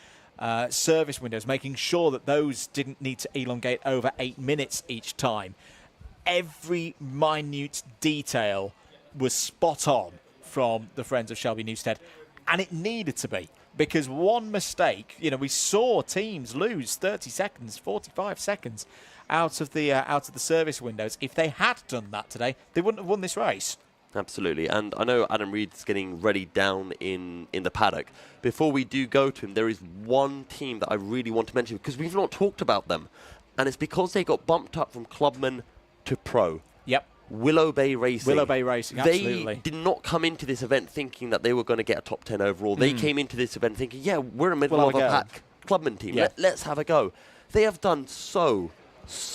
service windows, making sure that those didn't need to elongate over 8 minutes each time. Every minute detail was spot on from the Friends of Shelby Newstead, and it needed to be, because one mistake, we saw teams lose 30 seconds, 45 seconds out of the service windows. If they had done that today, they wouldn't have won this race.
Absolutely, and I know Adam Reed's getting ready down in the paddock. Before we do go to him, there is one team that I really want to mention, because we've not talked about them, and it's because they got bumped up from Clubman to Pro.
Yep.
Willow Bay Racing.
Willow Bay Racing, absolutely.
They did not come into this event thinking that they were going to get a top 10 overall. They came into this event thinking, we're a middle of a pack Clubman team.
Yeah.
Let's have a go. They have done so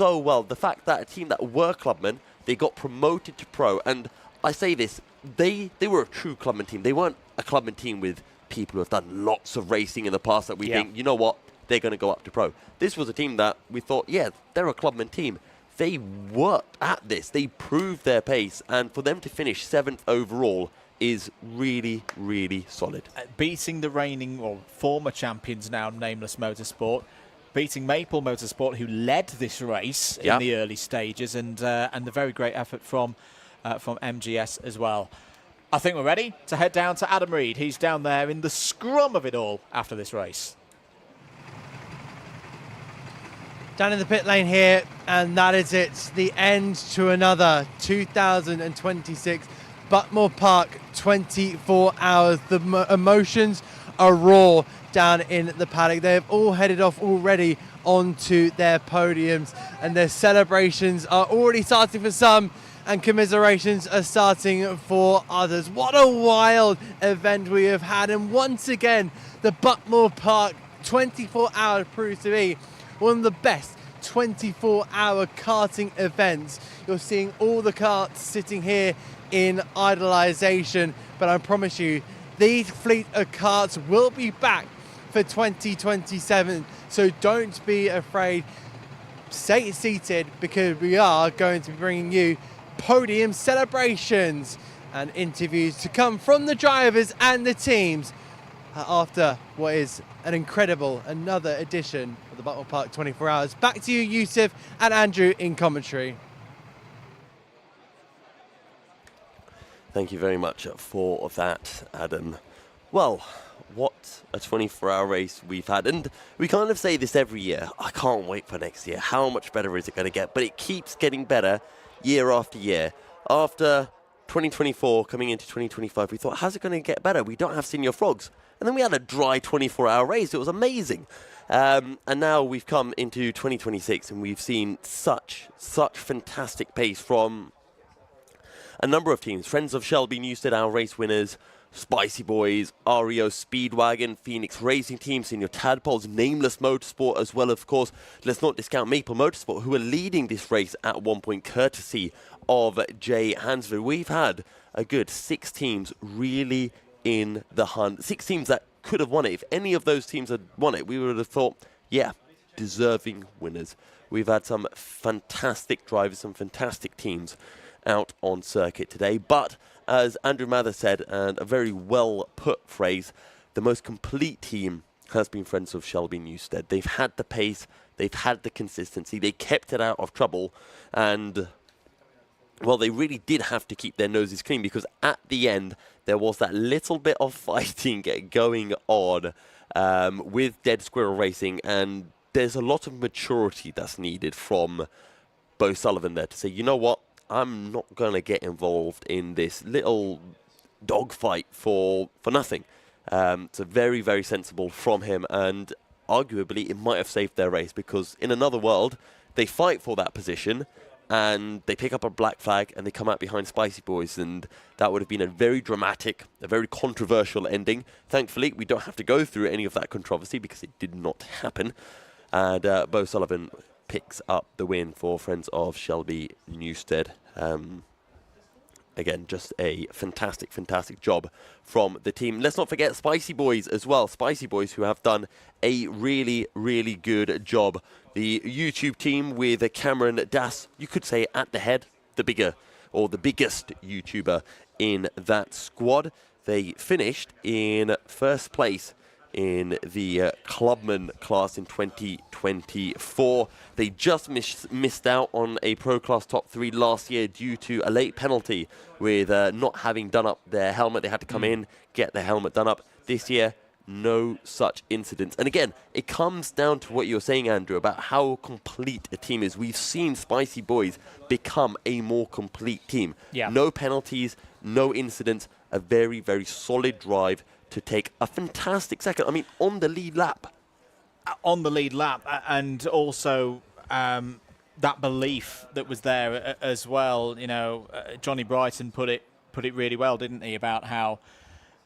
well. The fact that a team that were Clubman, they got promoted to Pro, and I say this, they were a true Clubman team. They weren't a Clubman team with people who have done lots of racing in the past that we think, you know what, they're going to go up to Pro. This was a team that we thought, they're a Clubman team. They worked at this. They proved their pace, and for them to finish 7th overall is really, really solid.
Beating the reigning or former champions now, Nameless Motorsport, beating Maple Motorsport, who led this race in the early stages, and the very great effort from MGS as well. I think we're ready to head down to Adam Reed. He's down there in the scrum of it all after this race.
Down in the pit lane here, and that is it. The end to another 2026 Buckmore Park 24 hours. The emotions are raw down in the paddock. They have all headed off already onto their podiums, and their celebrations are already starting for some, and commiserations are starting for others. What a wild event we have had, and once again, the Buckmore Park 24 hours proves to be one of the best 24-hour karting events. You're seeing all the karts sitting here in idolization, but I promise you, these fleet of karts will be back for 2027, so don't be afraid. Stay seated, because we are going to be bringing you podium celebrations and interviews to come from the drivers and the teams after what is an incredible another edition of the Buckmore Park 24 hours. Back to you, Yusuf and Andrew in commentary.
Thank you very much for that, Adam. Well, what a 24-hour race we've had. And we kind of say this every year. I can't wait for next year. How much better is it going to get? But it keeps getting better year after year. After 2024, coming into 2025, we thought, how's it going to get better? We don't have Senior Frogs. And then we had a dry 24-hour race. It was amazing. And now we've come into 2026, and we've seen such fantastic pace from a number of teams. Friends of Shelby Newstead, our race winners, Spicy Boys, REO Speedwagon, Phoenix Racing Team, Senior Tadpoles, Nameless Motorsport, as well, of course, let's not discount Maple Motorsport, who are leading this race at one point, courtesy of Jay Hansford. We've had a good 6 teams really in the hunt. 6 teams that could have won it. If any of those teams had won it, we would have thought, deserving winners. We've had some fantastic drivers, some fantastic teams out on circuit today. But as Andrew Mather said, and a very well put phrase, the most complete team has been Friends of Shelby Newstead. They've had the pace, they've had the consistency, they kept it out of trouble, and well, they really did have to keep their noses clean, because at the end there was that little bit of fighting going on with Dead Squirrel Racing, and there's a lot of maturity that's needed from Bo Sullivan there to say, you know what, I'm not going to get involved in this little dogfight for nothing. It's a very, very sensible from him, and arguably it might have saved their race, because in another world, they fight for that position, and they pick up a black flag, and they come out behind Spicy Boys, and that would have been a very dramatic, a very controversial ending. Thankfully, we don't have to go through any of that controversy because it did not happen. And Bo Sullivan picks up the win for Friends of Shelby Newstead. Again, just a fantastic, fantastic job from the team. Let's not forget Spicy Boys as well. Spicy Boys, who have done a really, really good job. The YouTube team with Cameron Das, you could say at the head, the biggest YouTuber in that squad. They finished in first place in the Clubman class in 2024. They just missed out on a Pro Class Top 3 last year due to a late penalty with not having done up their helmet. They had to come in, get their helmet done up. This year, no such incidents. And again, it comes down to what you were saying, Andrew, about how complete a team is. We've seen Spicy Boys become a more complete team.
Yeah.
No penalties, no incidents, a very, very solid drive to take a fantastic second. I mean, on the lead lap.
On the lead lap, and also that belief that was there as well. You know, Johnny Brighton put it really well, didn't he, about how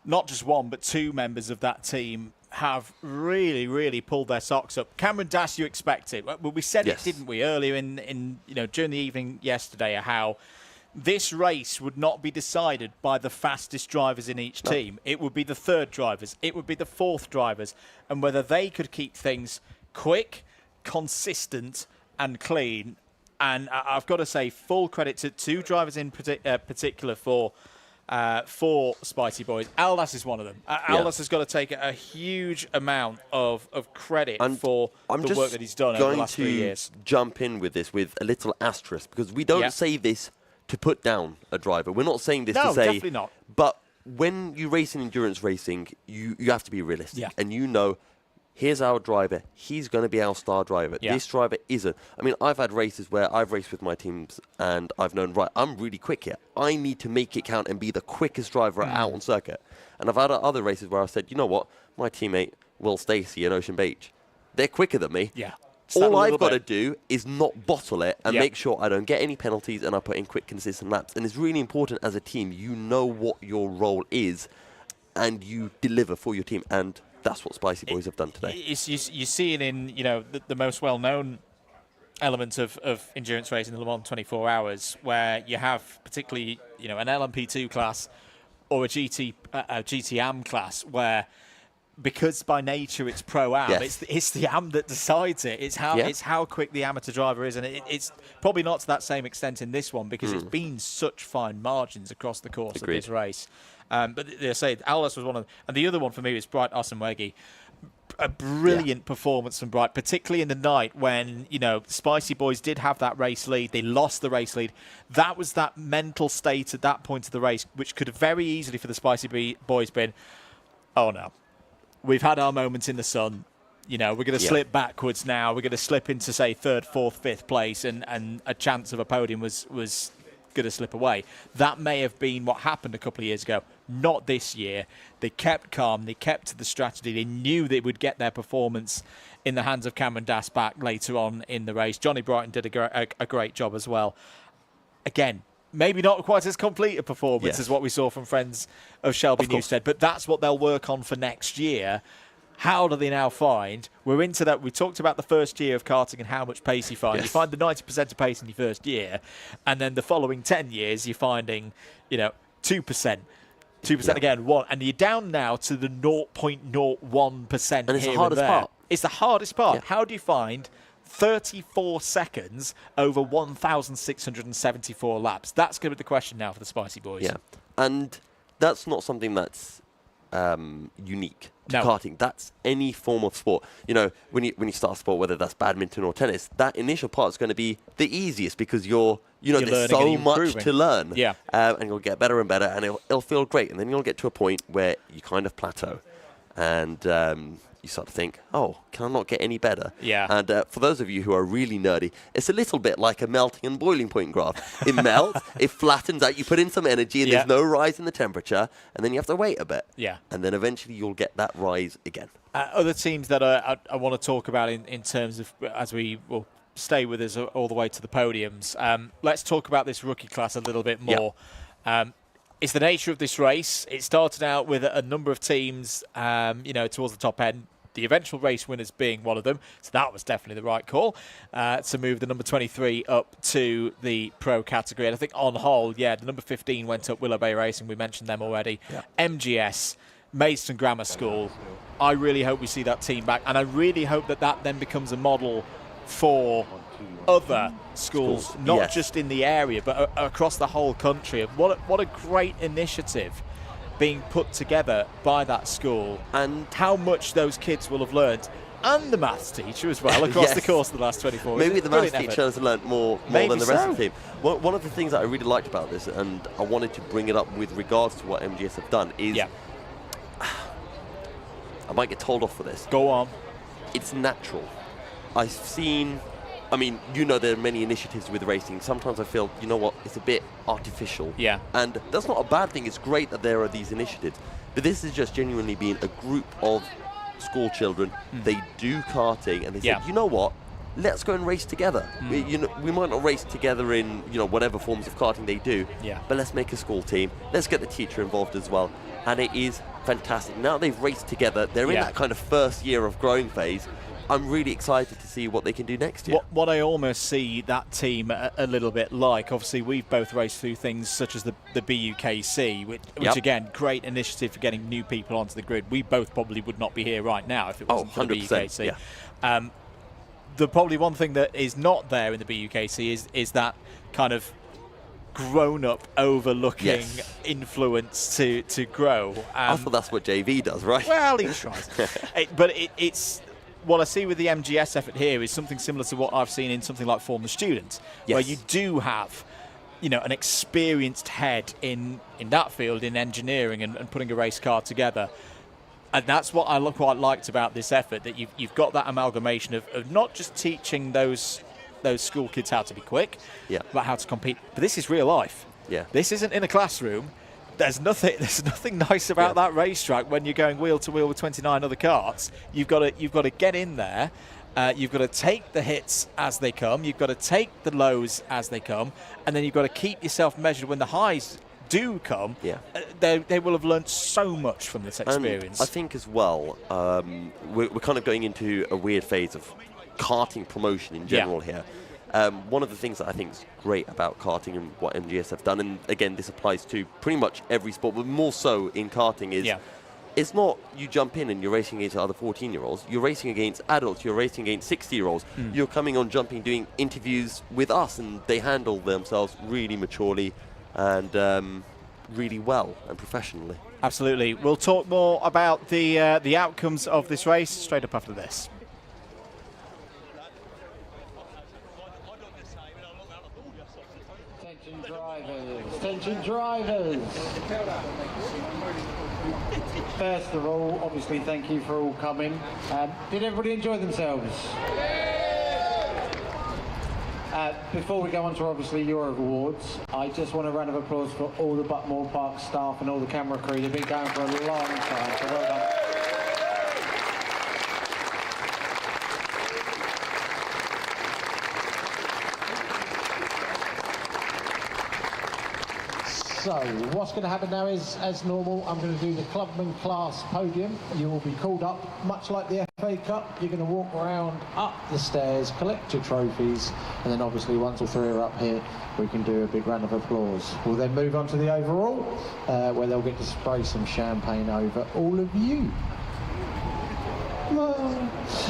not just one but two members of that team have really, really pulled their socks up. Cameron Dash, you expect it. Well, we said
Yes.
it, didn't we, earlier in during the evening yesterday, how this race would not be decided by the fastest drivers in each team. It would be the third drivers. It would be the fourth drivers. And whether they could keep things quick, consistent and clean. And I've got to say, full credit to two drivers in particular for Spicy Boys. Aldas is one of them. Aldas has got to take a huge amount of credit for the work that he's done over the last 3 years.
I'm just jump in with this with a little asterisk, because we don't say this to put down a driver. We're not saying this to say...
No, definitely not.
But when you race in endurance racing, you have to be realistic.
Yeah.
And you know, here's our driver. He's going to be our star driver.
Yeah.
This driver isn't. I mean, I've had races where I've raced with my teams and I've known, right, I'm really quick here. I need to make it count and be the quickest driver out on circuit. And I've had other races where I've said, you know what, my teammate, Will Stacey in Ocean Beach, they're quicker than me.
Yeah.
All I've got to do is not bottle it and
Yeah.
make sure I don't get any penalties and I put in quick, consistent laps. And it's really important as a team, you know what your role is and you deliver for your team. And that's what Spicy Boys have done today.
You see it in the most well-known elements of endurance racing, the Le Mans 24 Hours, where you have particularly an LMP2 class or a GT-AM class where, because by nature it's pro-am, it's the am that decides it. It's how quick the amateur driver is, and it's probably not to that same extent in this one because it's been such fine margins across the course of this race. But they say Aldas was one of them. And the other one for me was Bright Osenwegi. A brilliant performance from Bright, particularly in the night when, Spicy Boys did have that race lead. They lost the race lead. That was that mental state at that point of the race, which could have very easily for the Spicy Boys been, oh no, we've had our moments in the sun. We're going to slip backwards now. We're going to slip into, say, third, fourth, fifth place, and a chance of a podium was going to slip away. That may have been what happened a couple of years ago. Not this year. They kept calm. They kept to the strategy. They knew they would get their performance in the hands of Cameron Das back later on in the race. Johnny Brighton did a great job as well. Again, maybe not quite as complete a performance as what we saw from Friends of Shelby Newstead, but that's what they'll work on for next year. How do they now find? We're into that. We talked about the first year of karting and how much pace you find.
Yes.
You find the 90% of pace in your first year, and then the following 10 years, you're finding, 2%. 2% again, 1. And you're down now to the 0.01%.
And it's the
here
hardest
there.
part.
It's the hardest part.
Yeah.
How do you find 34 seconds over 1,674 laps? That's going to be the question now for the Spicy Boys.
Yeah. And that's not something that's unique to karting. That's any form of sport. When you start a sport, whether that's badminton or tennis, that initial part is going to be the easiest because you're there's so much to learn.
Yeah.
And you'll get better and better, and it'll feel great. And then you'll get to a point where you kind of plateau, and you start to think, oh, can I not get any better?
Yeah.
And for those of you who are really nerdy, it's a little bit like a melting and boiling point graph. It melts, it flattens out, you put in some energy, and there's no rise in the temperature, and then you have to wait a bit.
Yeah.
And then eventually you'll get that rise again.
Other teams that I want to talk about in terms of, as we will stay with us all the way to the podiums. Let's talk about this rookie class a little bit more. It's the nature of this race. It started out with a number of teams, towards the top end. The eventual race winners being one of them, so that was definitely the right call to move the number 23 up to the pro category. And I think on whole, the number 15 went up, Willow Bay Racing. We mentioned them already. MGS, Maidstone Grammar School. I really hope we see that team back, and I really hope that then becomes a model for other schools, not just in the area, but across the whole country. What a great initiative being put together by that school, and how much those kids will have learned, and the maths teacher as well across the course of the last 24 hours.
Maybe the maths teacher has learned more than the rest of the team. One of the things that I really liked about this, and I wanted to bring it up with regards to what MGS have done, is I might get told off for this.
Go on.
It's natural. I've seen, there are many initiatives with racing. Sometimes I feel, you know what, it's a bit artificial.
Yeah.
And that's not a bad thing. It's great that there are these initiatives. But this is just genuinely being a group of school children. They do karting, and they said, you know what, let's go and race together. We might not race together in, whatever forms of karting they do, but let's make a school team. Let's get the teacher involved as well. And it is fantastic. Now they've raced together, they're in that kind of first year of growing phase. I'm really excited to see what they can do next year.
What I almost see that team a little bit like, obviously we've both raced through things such as the BUKC, which again, great initiative for getting new people onto the grid. We both probably would not be here right now if it wasn't for the BUKC. The probably one thing that is not there in the BUKC is that kind of grown-up, overlooking influence to grow.
I thought that's what JV does, right?
Well, he tries. But it's what I see with the MGS effort here is something similar to what I've seen in something like Former Student, where you do have, an experienced head in that field, in engineering and putting a race car together. And that's what I quite liked about this effort, that you've got that amalgamation of not just teaching those school kids how to be quick, but how to compete. But this is real life. This isn't in a classroom. There's nothing nice about that racetrack when you're going wheel to wheel with 29 other karts. You've got to get in there. You've got to take the hits as they come. You've got to take the lows as they come, and then you've got to keep yourself measured when the highs do come. They will have learned so much from this experience.
I think as well, we're kind of going into a weird phase of karting promotion in general here. One of the things that I think is great about karting and what MGS have done, and again this applies to pretty much every sport, but more so in karting, is it's not you jump in and you're racing against other 14-year-olds. You're racing against adults. You're racing against 60-year-olds. You're coming on, jumping, doing interviews with us, and they handle themselves really maturely and really well and professionally.
Absolutely. We'll talk more about the outcomes of this race straight up after this.
Attention drivers. First of all, obviously thank you for all coming. Did everybody enjoy themselves? Before we go on to obviously your awards, I just want a round of applause for all the Buckmore Park staff and all the camera crew. They've been going for a long time, so well done. So, what's going to happen now is, as normal, I'm going to do the clubman class podium. You will be called up, much like the FA Cup. You're going to walk around up the stairs, collect your trophies, and then obviously once all three are up here, we can do a big round of applause. We'll then move on to the overall, where they'll get to spray some champagne over all of you.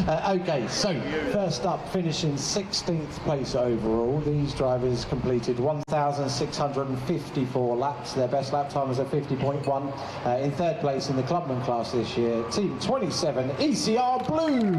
Okay, so first up, finishing 16th place overall. These drivers completed 1,654 laps. Their best lap time was a 50.1. In third place in the clubman class this year, Team 27, ECR Blue.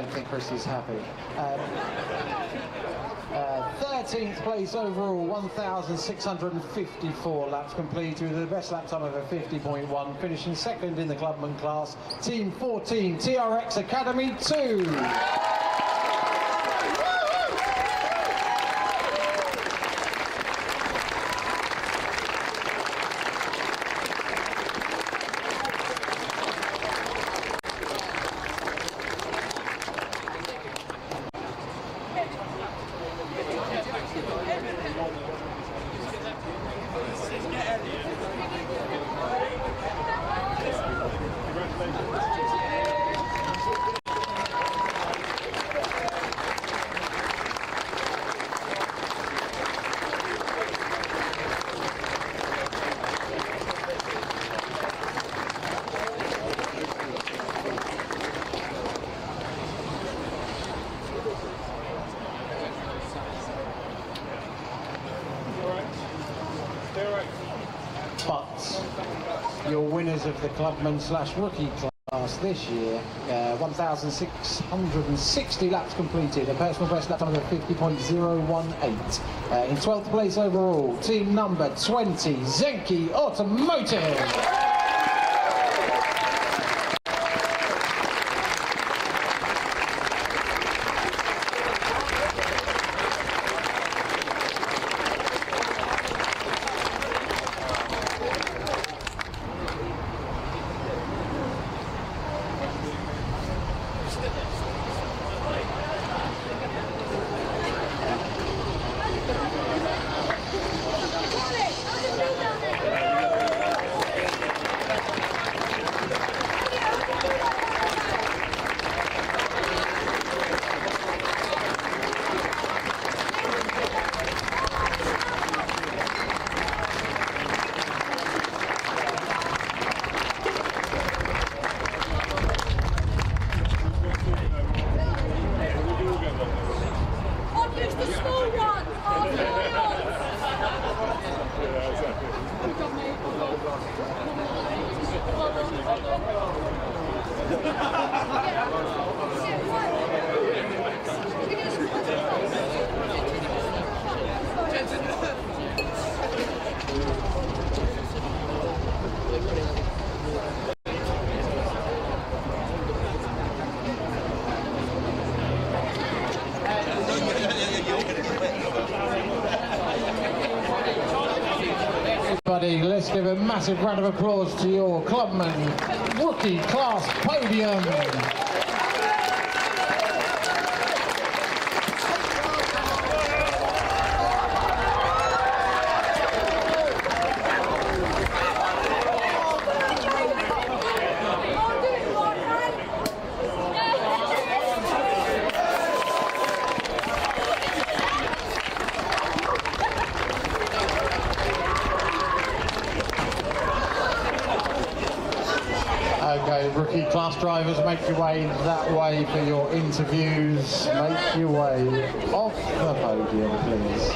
don't think Chris is happy. 13th place overall, 1,654 laps completed with the best lap time of a 50.1, finishing second in the clubman class, Team 14, TRX Academy 2. But your winners of the clubman/rookie class this year, 1,660 laps completed, a personal best lap time of 50.018. In 12th place overall, team number 20, Zenki Automotive. Let's give a massive round of applause to your clubman rookie class podium. Okay, rookie class drivers, make your way that way for your interviews. Make your way off the podium, please.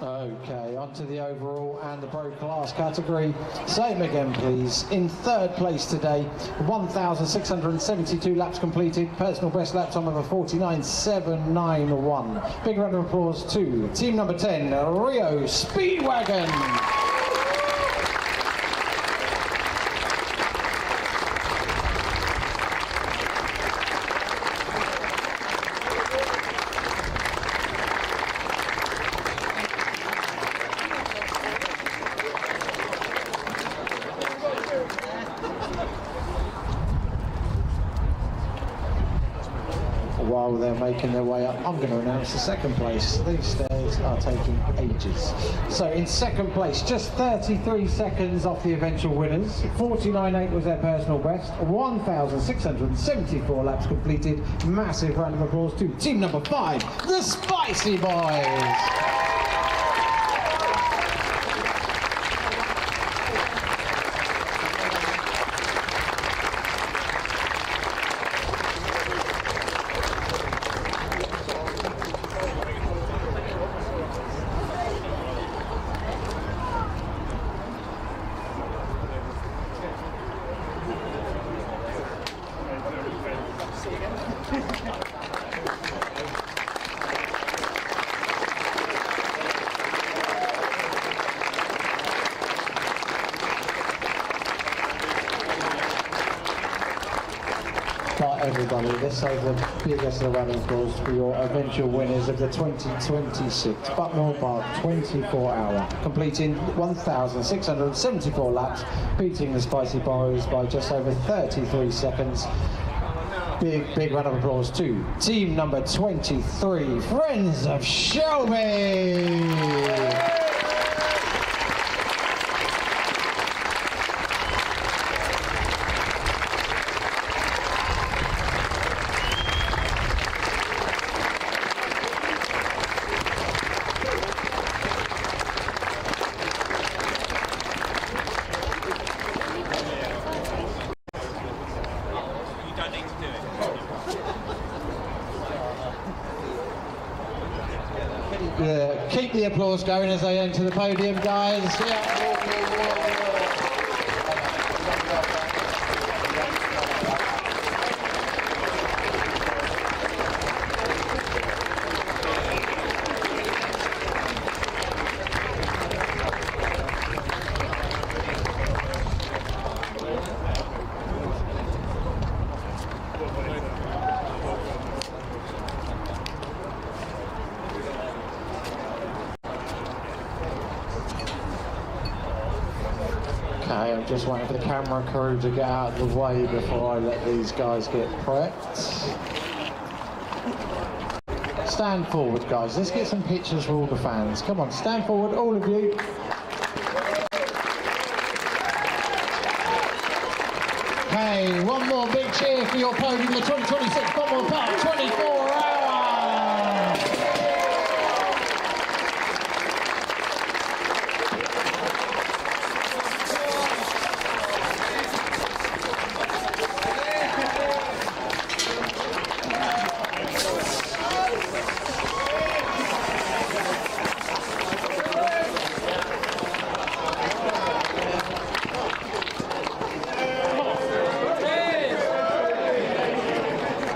Okay, on to the overall and the pro class category. Same again, please. In third place today, 1,672 laps completed, personal best lap time of a 49.791. Big round of applause to team number 10, Rio Speedwagon. while they're making their way up, I'm going to announce the second place. These stairs are taking ages. So in second place, just 33 seconds off the eventual winners. 49.8 was their personal best. 1,674 laps completed. Massive round of applause to team number 5, the Spicy Boys. Everybody, let's say the biggest round of applause for your eventual winners of the 2026 Buckmore Park 24-hour, completing 1,674 laps, beating the Spicy Boys by just over 33 seconds. Big round of applause to team number 23, Friends of Shelby. Keep the applause going as they enter the podium, guys. Okay, I'm just waiting for the camera crew to get out of the way before I let these guys get prepped. Stand forward, guys. Let's get some pictures for all the fans. Come on, stand forward, all of you. Hey, one more big cheer for your podium, the 2026 Buckmore Park 24-hour.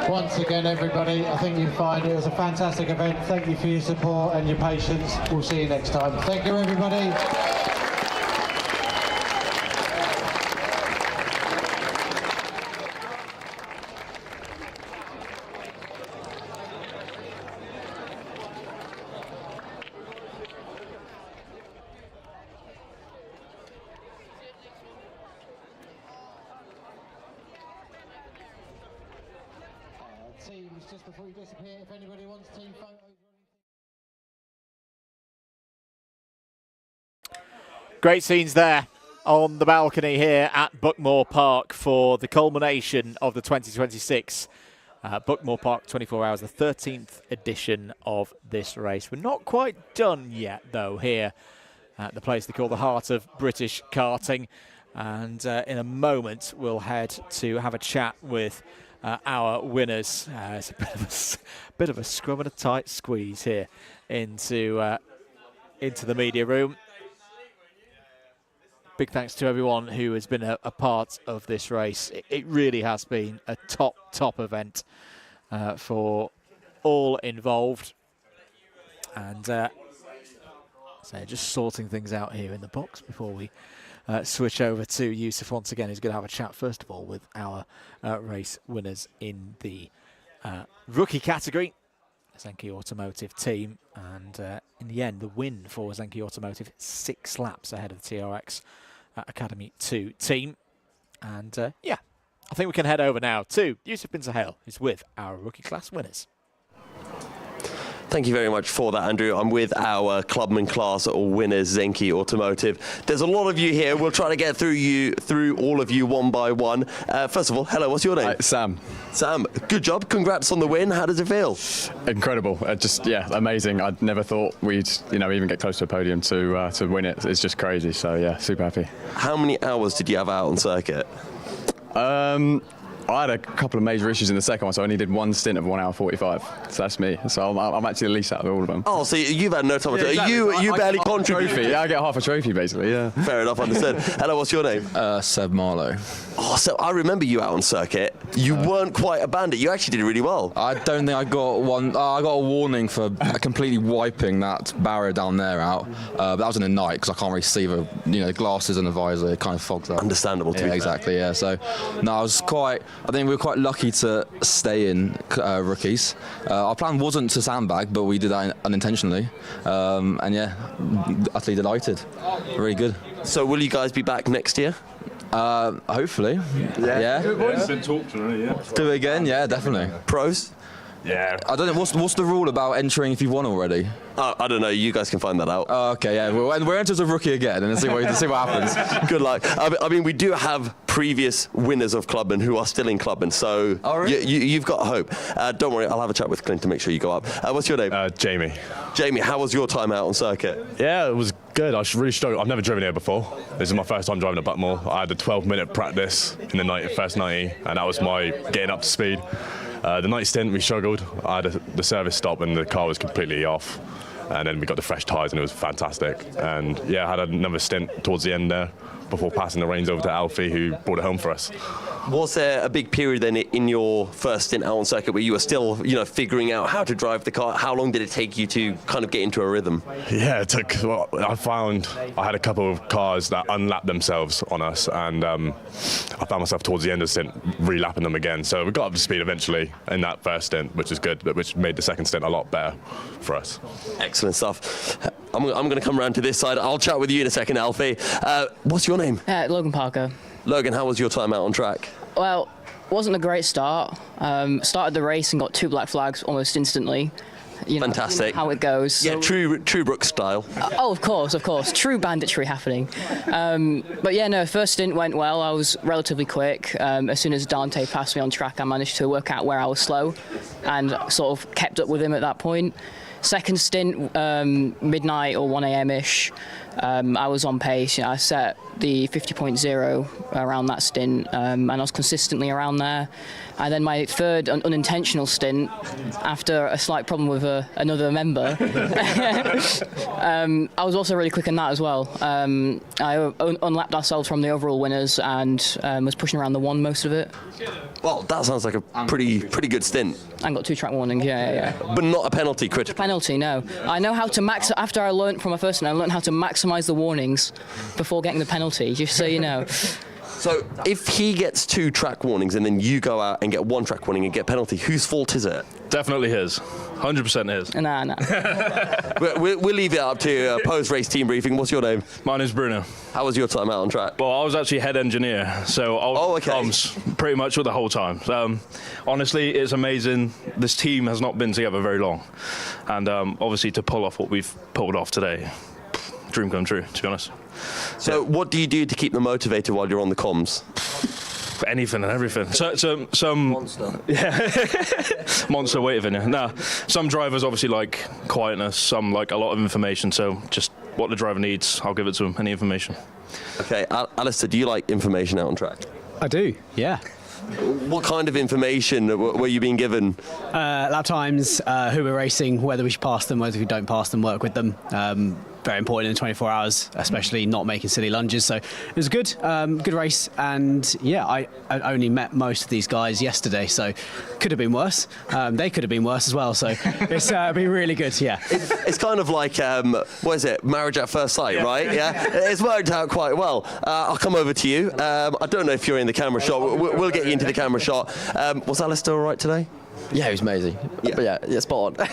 Once again, everybody, I think you find it was a fantastic event. Thank you for your support and your patience. We'll see you next time. Thank you, everybody. Teams, just before you disappear, if anybody wants team photos.
Great scenes there on the balcony here at Buckmore Park for the culmination of the 2026 Buckmore Park 24 Hours, the 13th edition of this race. We're not quite done yet, though, here at the place they call the heart of British karting. And in a moment, we'll head to have a chat with our winners. It's a bit of a scrum and a tight squeeze here into the media room. Big thanks to everyone who has been a part of this race. It really has been a top event for all involved. And so just sorting things out here in the box before we switch over to Yusuf once again. He's going to have a chat first of all with our race winners in the rookie category, Zenki Automotive team, and in the end the win for Zenki Automotive, 6 laps ahead of the TRX Academy 2 team. And yeah, I think we can head over now to Yusuf bin Sahel, who's with our rookie class winners.
Thank you very much for that, Andrew. I'm with our clubman class winners, Zenki Automotive. There's a lot of you here. We'll try to get through all of you one by one. First of all, hello, what's your name?
Sam.
Sam, good job. Congrats on the win. How does it feel?
Incredible. Amazing. I'd never thought we'd, even get close to a podium to win it. It's just crazy. So, yeah, super happy.
How many hours did you have out on circuit?
I had a couple of major issues in the second one, so I only did one stint of 1 hour 45. So that's me. So I'm actually the least out of all of them.
Oh, so you've had no time to
exactly.
You barely contributed.
Yeah, I get half a trophy, basically, yeah.
Fair enough, understood. Hello, what's your name?
Seb Marlowe.
Oh, so I remember you out on circuit. You weren't quite a bandit. You actually did really well.
I don't think I got one. I got a warning for completely wiping that barrier down there out. But that was in the night because I can't really see the glasses and the visor. It kind of fogs up.
Understandable, too.
Yeah, exactly, yeah. So, no, I think we were quite lucky to stay in rookies. Our plan wasn't to sandbag, but we did that unintentionally. And yeah, utterly delighted. Really good.
So will you guys be back next year?
Hopefully. Yeah.
It's been talked already, yeah.
Do it again, yeah, definitely.
Pros?
Yeah.
I don't know, what's the rule about entering if you've won already?
I don't know. You guys can find that out.
Oh, okay, yeah. We're entering as a rookie again and see what happens.
Good luck. I mean, we do have previous winners of Clubman who are still in Clubman, so you've got hope. Don't worry, I'll have a chat with Clint to make sure you go up. What's your name?
Jamie.
Jamie, how was your time out on circuit?
Yeah, it was good. I was really stoked. I've never driven here before. This is my first time driving at Buckmore. I had a 12-minute practice in the first 90, and that was my getting up to speed. The night stint, we struggled. I had the service stop and the car was completely off. And then we got the fresh tyres and it was fantastic. And yeah, I had another stint towards the end there before passing the reins over to Alfie, who brought it home for us.
Was there a big period then in your first stint out on circuit where you were still, figuring out how to drive the car? How long did it take you to kind of get into a rhythm?
Yeah, it took. Well, I found I had a couple of cars that unlapped themselves on us, and I found myself towards the end of the stint relapping them again. So we got up to speed eventually in that first stint, which is good, but which made the second stint a lot better for us.
Excellent stuff. I'm going to come around to this side. I'll chat with you in a second, Alfie. What's your name?
Logan Parker.
Logan, how was your time out on track?
Well, it wasn't a great start. Started the race and got 2 black flags almost instantly.
Fantastic.
How it goes.
Yeah, true Brooks style.
Of course. True banditry happening. But yeah, no, first stint went well. I was relatively quick. As soon as Dante passed me on track, I managed to work out where I was slow and sort of kept up with him at that point. Second stint, midnight or 1 a.m.-ish, I was on pace. I set the 50.0 around that stint, and I was consistently around there. And then my third unintentional stint, after a slight problem with another member, I was also really quick in that as well. I unlapped ourselves from the overall winners and was pushing around the 1 most of it.
Well, that sounds like a pretty good stint.
And got 2 track warnings, yeah.
But not a penalty, critical.
Penalty, no. I know how to after I learned from my first one, I learned how to maximise the warnings before getting the penalty, just so you know.
So if he gets 2 track warnings and then you go out and get 1 track warning and get penalty, whose fault is it?
Definitely his. 100% his.
Nah.
We'll leave it up to post-race team briefing. What's your name?
My name's Bruno.
How was your time out on track?
Well, I was actually head engineer, so I was comms pretty much the whole time. Honestly, it's amazing. This team has not been together very long. And obviously to pull off what we've pulled off today, dream come true, to be honest.
So what do you do to keep them motivated while you're on the comms?
Anything and everything. Some monster. Yeah, monster waiting. Nah, some drivers obviously like quietness. Some like a lot of information. So just what the driver needs, I'll give it to him. Any information.
Okay, Alistair, do you like information out on track?
I do. Yeah.
What kind of information were you being given?
Lap times, who we're racing, whether we should pass them, whether we don't pass them, work with them. Very important in 24 hours, especially not making silly lunges. So it was a good race. And yeah, I only met most of these guys yesterday, so could have been worse. They could have been worse as well. So it's been really good. Yeah.
It's kind of like what is it? Marriage at first sight, right? Yeah. It's worked out quite well. I'll come over to you. I don't know if you're in the camera shot. We'll get you into the camera shot. Was Alistair all right today?
Yeah, he was amazing. Yeah. But yeah, spot on.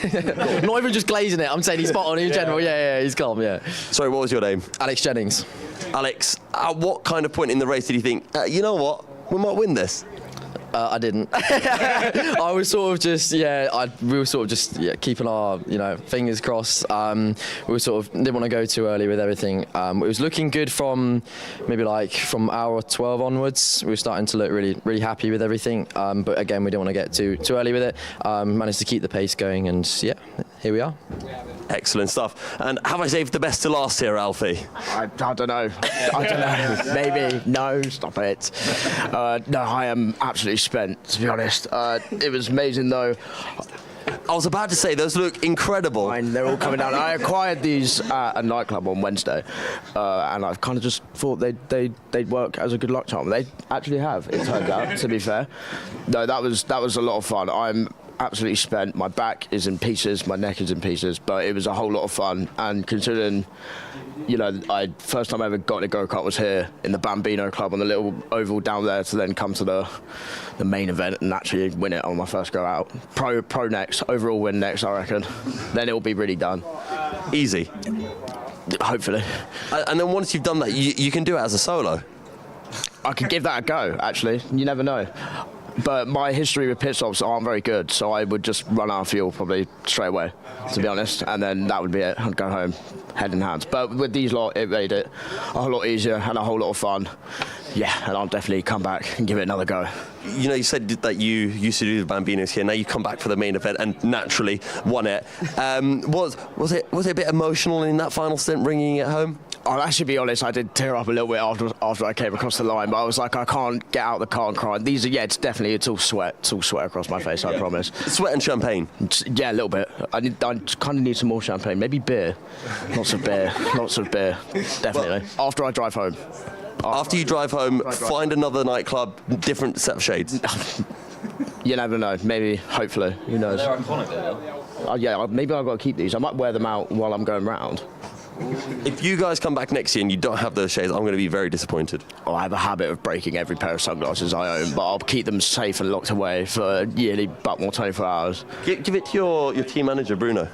Not even just glazing it, I'm saying he's spot on in general. Yeah, he's calm, yeah.
Sorry, what was your name?
Alex Jennings.
Alex, at what kind of point in the race did you think, you know what, we might win this?
I didn't. I was sort of just, we were sort of just keeping our, fingers crossed. We were sort of didn't want to go too early with everything. It was looking good from maybe from hour 12 onwards. We were starting to look really, really happy with everything. But again, we didn't want to get too early with it. Managed to keep the pace going, and here we are.
Excellent stuff. And have I saved the best to last here, Alfie?
I don't know. Maybe. No, stop it. No, I am absolutely spent, to be honest. It was amazing, though.
I was about to say, those look incredible.
They're all coming down. I acquired these at a nightclub on Wednesday, and I've kind of just thought they'd work as a good luck charm. They actually have, it turns out, to be fair. No, that was a lot of fun. I'm absolutely spent. My back is in pieces, my neck is in pieces, but it was a whole lot of fun. And considering, first time I ever got in a go-kart was here in the Bambino Club on the little oval down there, to then come to the main event and actually win it on my first go out. Pro next, overall win next, I reckon. Then it'll be really done.
Easy.
Hopefully.
And then once you've done that, you can do it as a solo.
I could give that a go, actually. You never know. But my history with pit stops aren't very good, so I would just run out of fuel probably straight away, to be honest, and then that would be it. I'd go home, head in hands. But with these lot, it made it a whole lot easier and a whole lot of fun. Yeah, and I'll definitely come back and give it another go.
You said that you used to do the Bambinos here. Now you come back for the main event and naturally won it. Was it a bit emotional in that final stint, bringing it home?
I'll actually be honest, I did tear up a little bit after I came across the line, but I was like, I can't get out of the car and cry. It's all sweat. It's all sweat across my face, I promise.
Sweat and champagne?
Yeah, a little bit. I kind of need some more champagne. Maybe beer. Lots of beer, definitely. Well, after I drive home.
After you drive home, find another nightclub, different set of shades.
You never know. Maybe, hopefully. Who knows?
They're iconic,
maybe I've got to keep these. I might wear them out while I'm going round.
If you guys come back next year and you don't have those shades, I'm going to be very disappointed.
Well, I have a habit of breaking every pair of sunglasses I own, but I'll keep them safe and locked away for yearly Buckmore 24 hours.
Give it to your team manager, Bruno.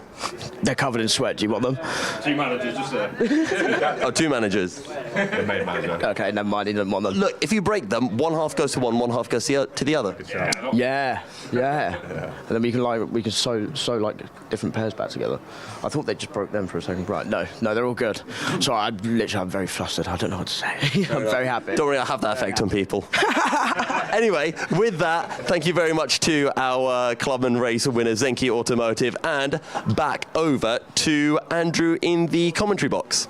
They're covered in sweat. Do you want them?
Two managers, just there.
Oh, two managers.
The main manager.
Okay, never mind. He doesn't want them.
Look, if you break them, one half goes to one half goes to the other.
Yeah. And then we can sew like different pairs back together. I thought they just broke them for a second. Right? No, they're all good. Sorry, I'm very flustered. I don't know what to say. I'm very happy.
Don't worry, I have that effect on people. Anyway, with that, thank you very much to our clubman race winner, Zenki Automotive, and back over to Andrew in the commentary box.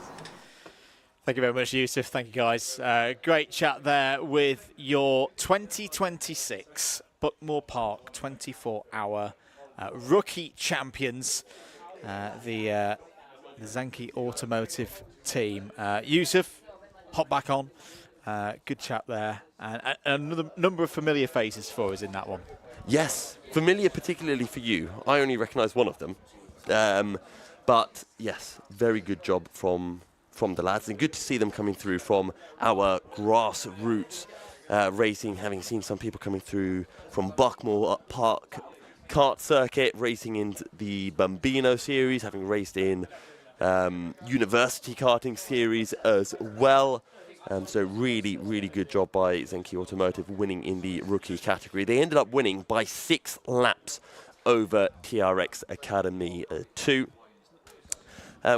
Thank you very much, Yusuf. Thank you, guys. Great chat there with your 2026 Buckmore Park 24-hour rookie champions, the Zenki Automotive team. Yusuf, hop back on. Good chat there. And another number of familiar faces for us in that one.
Yes, familiar particularly for you. I only recognise one of them. But yes, very good job from the lads, and good to see them coming through from our grassroots racing, having seen some people coming through from Buckmore Park kart circuit, racing in the Bambino series, having raced in university karting series as well. So really, really good job by Zenki Automotive winning in the rookie category. They ended up winning by 6 laps over TRX Academy 2.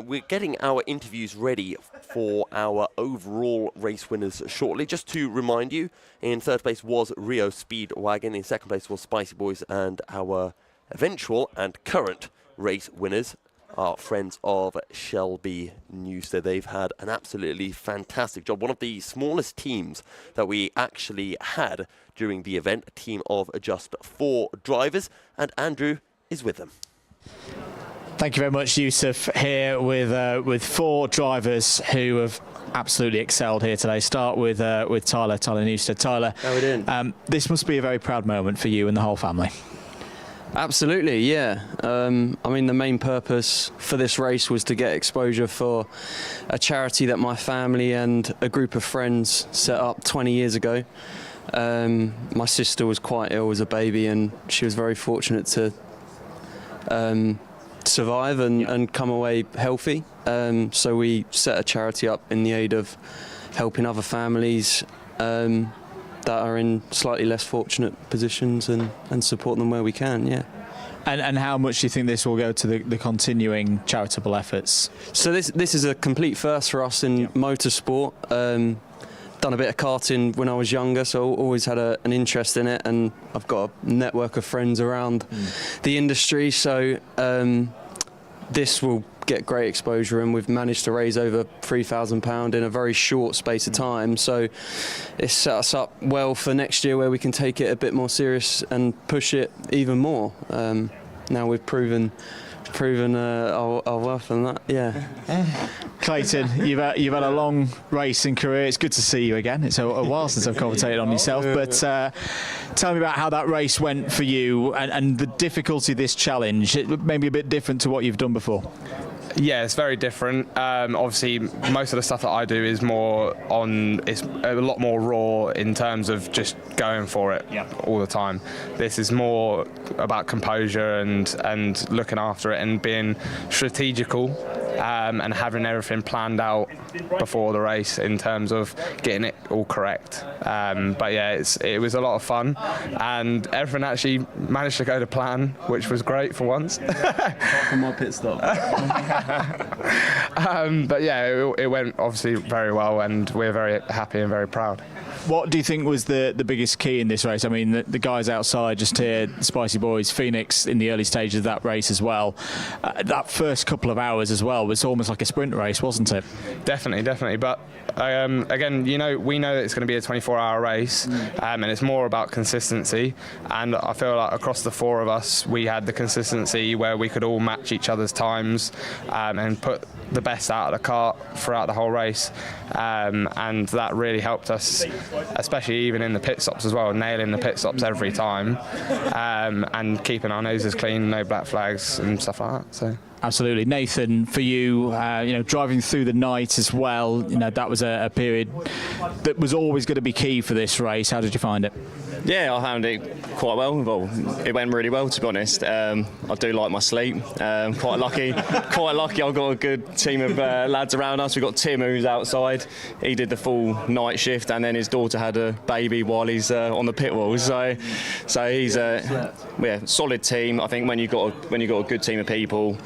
We're getting our interviews ready for our overall race winners shortly. Just to remind you, in third place was Rio Speedwagon, in second place was Spicy Boys, and our eventual and current race winners are friends of Shelby Newstead. They've had an absolutely fantastic job. One of the smallest teams that we actually had during the event, a team of just 4 drivers, and Andrew is with them.
Thank you very much, Yusuf, here with 4 drivers who have absolutely excelled here today. Start with Tyler Newstead. Tyler,
how are we doing?
This must be a very proud moment for you and the whole family.
Absolutely, yeah. I mean, the main purpose for this race was to get exposure for a charity that my family and a group of friends set up 20 years ago. My sister was quite ill as a baby, and she was very fortunate to survive and come away healthy. So we set a charity up in the aid of helping other families. that are in slightly less fortunate positions and support them where we can. Yeah.
And how much do you think this will go to the continuing charitable efforts?
So this is a complete first for us in motorsport. Done a bit of karting when I was younger, so always had an interest in it, and I've got a network of friends around the industry, so this will get great exposure, and we've managed to raise over £3,000 in a very short space of time, so it's set us up well for next year where we can take it a bit more serious and push it even more. Now we've proven our worth and that, yeah.
Clayton, you've had a long racing career. It's good to see you again. It's a while since I've commentated on yourself, but tell me about how that race went for you and the difficulty of this challenge. It may be a bit different to what you've done before.
Yeah, it's very different. Obviously, most of the stuff that I do is it's a lot more raw in terms of just going for it all the time. This is more about composure and looking after it and being strategical and having everything planned out before the race in terms of getting it all correct. But yeah, it was a lot of fun, and everything actually managed to go to plan, which was great for once.
From my pit stop.
But yeah, it went obviously very well, and we're very happy and very proud.
What do you think was the biggest key in this race? I mean, the guys outside just here, Spicy Boys, Phoenix in the early stages of that race as well. That first couple of hours as well was almost like a sprint race, wasn't it?
Definitely. But again, we know that it's going to be a 24-hour race, and it's more about consistency. And I feel like across the four of us, we had the consistency where we could all match each other's times and put the best out of the kart throughout the whole race, and that really helped us, especially even in the pit stops as well, nailing the pit stops every time, and keeping our noses clean, no black flags and stuff like that. So.
Absolutely. Nathan, for you, driving through the night as well, that was a period that was always going to be key for this race. How did you find it?
Yeah, I found it quite well. Well, it went really well, to be honest. I do like my sleep. Quite lucky. I've got a good team of lads around us. We've got Tim, who's outside. He did the full night shift, and then his daughter had a baby while he's on the pit wall. So he's solid team. I think when you've got a good team of people,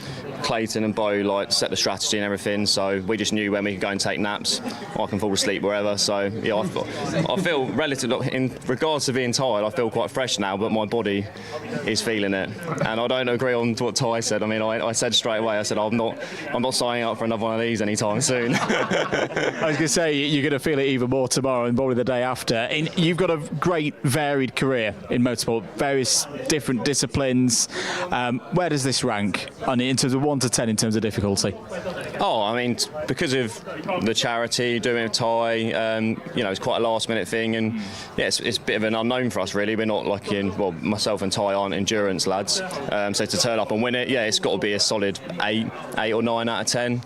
Clayton and Bo set the strategy and everything. So we just knew when we could go and take naps. I can fall asleep wherever. So yeah, I feel relatively, in regards to being tired, I feel quite fresh now, but my body is feeling it. And I don't agree on what Ty said. I mean, I said straight away, I said I'm not signing up for another one of these anytime soon.
I was going to say, you're going to feel it even more tomorrow and probably the day after. You've got a great varied career in motorsport, various different disciplines. Where does this rank in terms of 1 to 10 in terms of difficulty?
Oh, I mean, because of the charity, doing it with Ty, it's quite a last-minute thing, and yeah, it's a bit of an unknown for us, really. We're not myself and Ty aren't endurance lads, so to turn up and win it, yeah, it's got to be a solid 8 or 9 out of 10.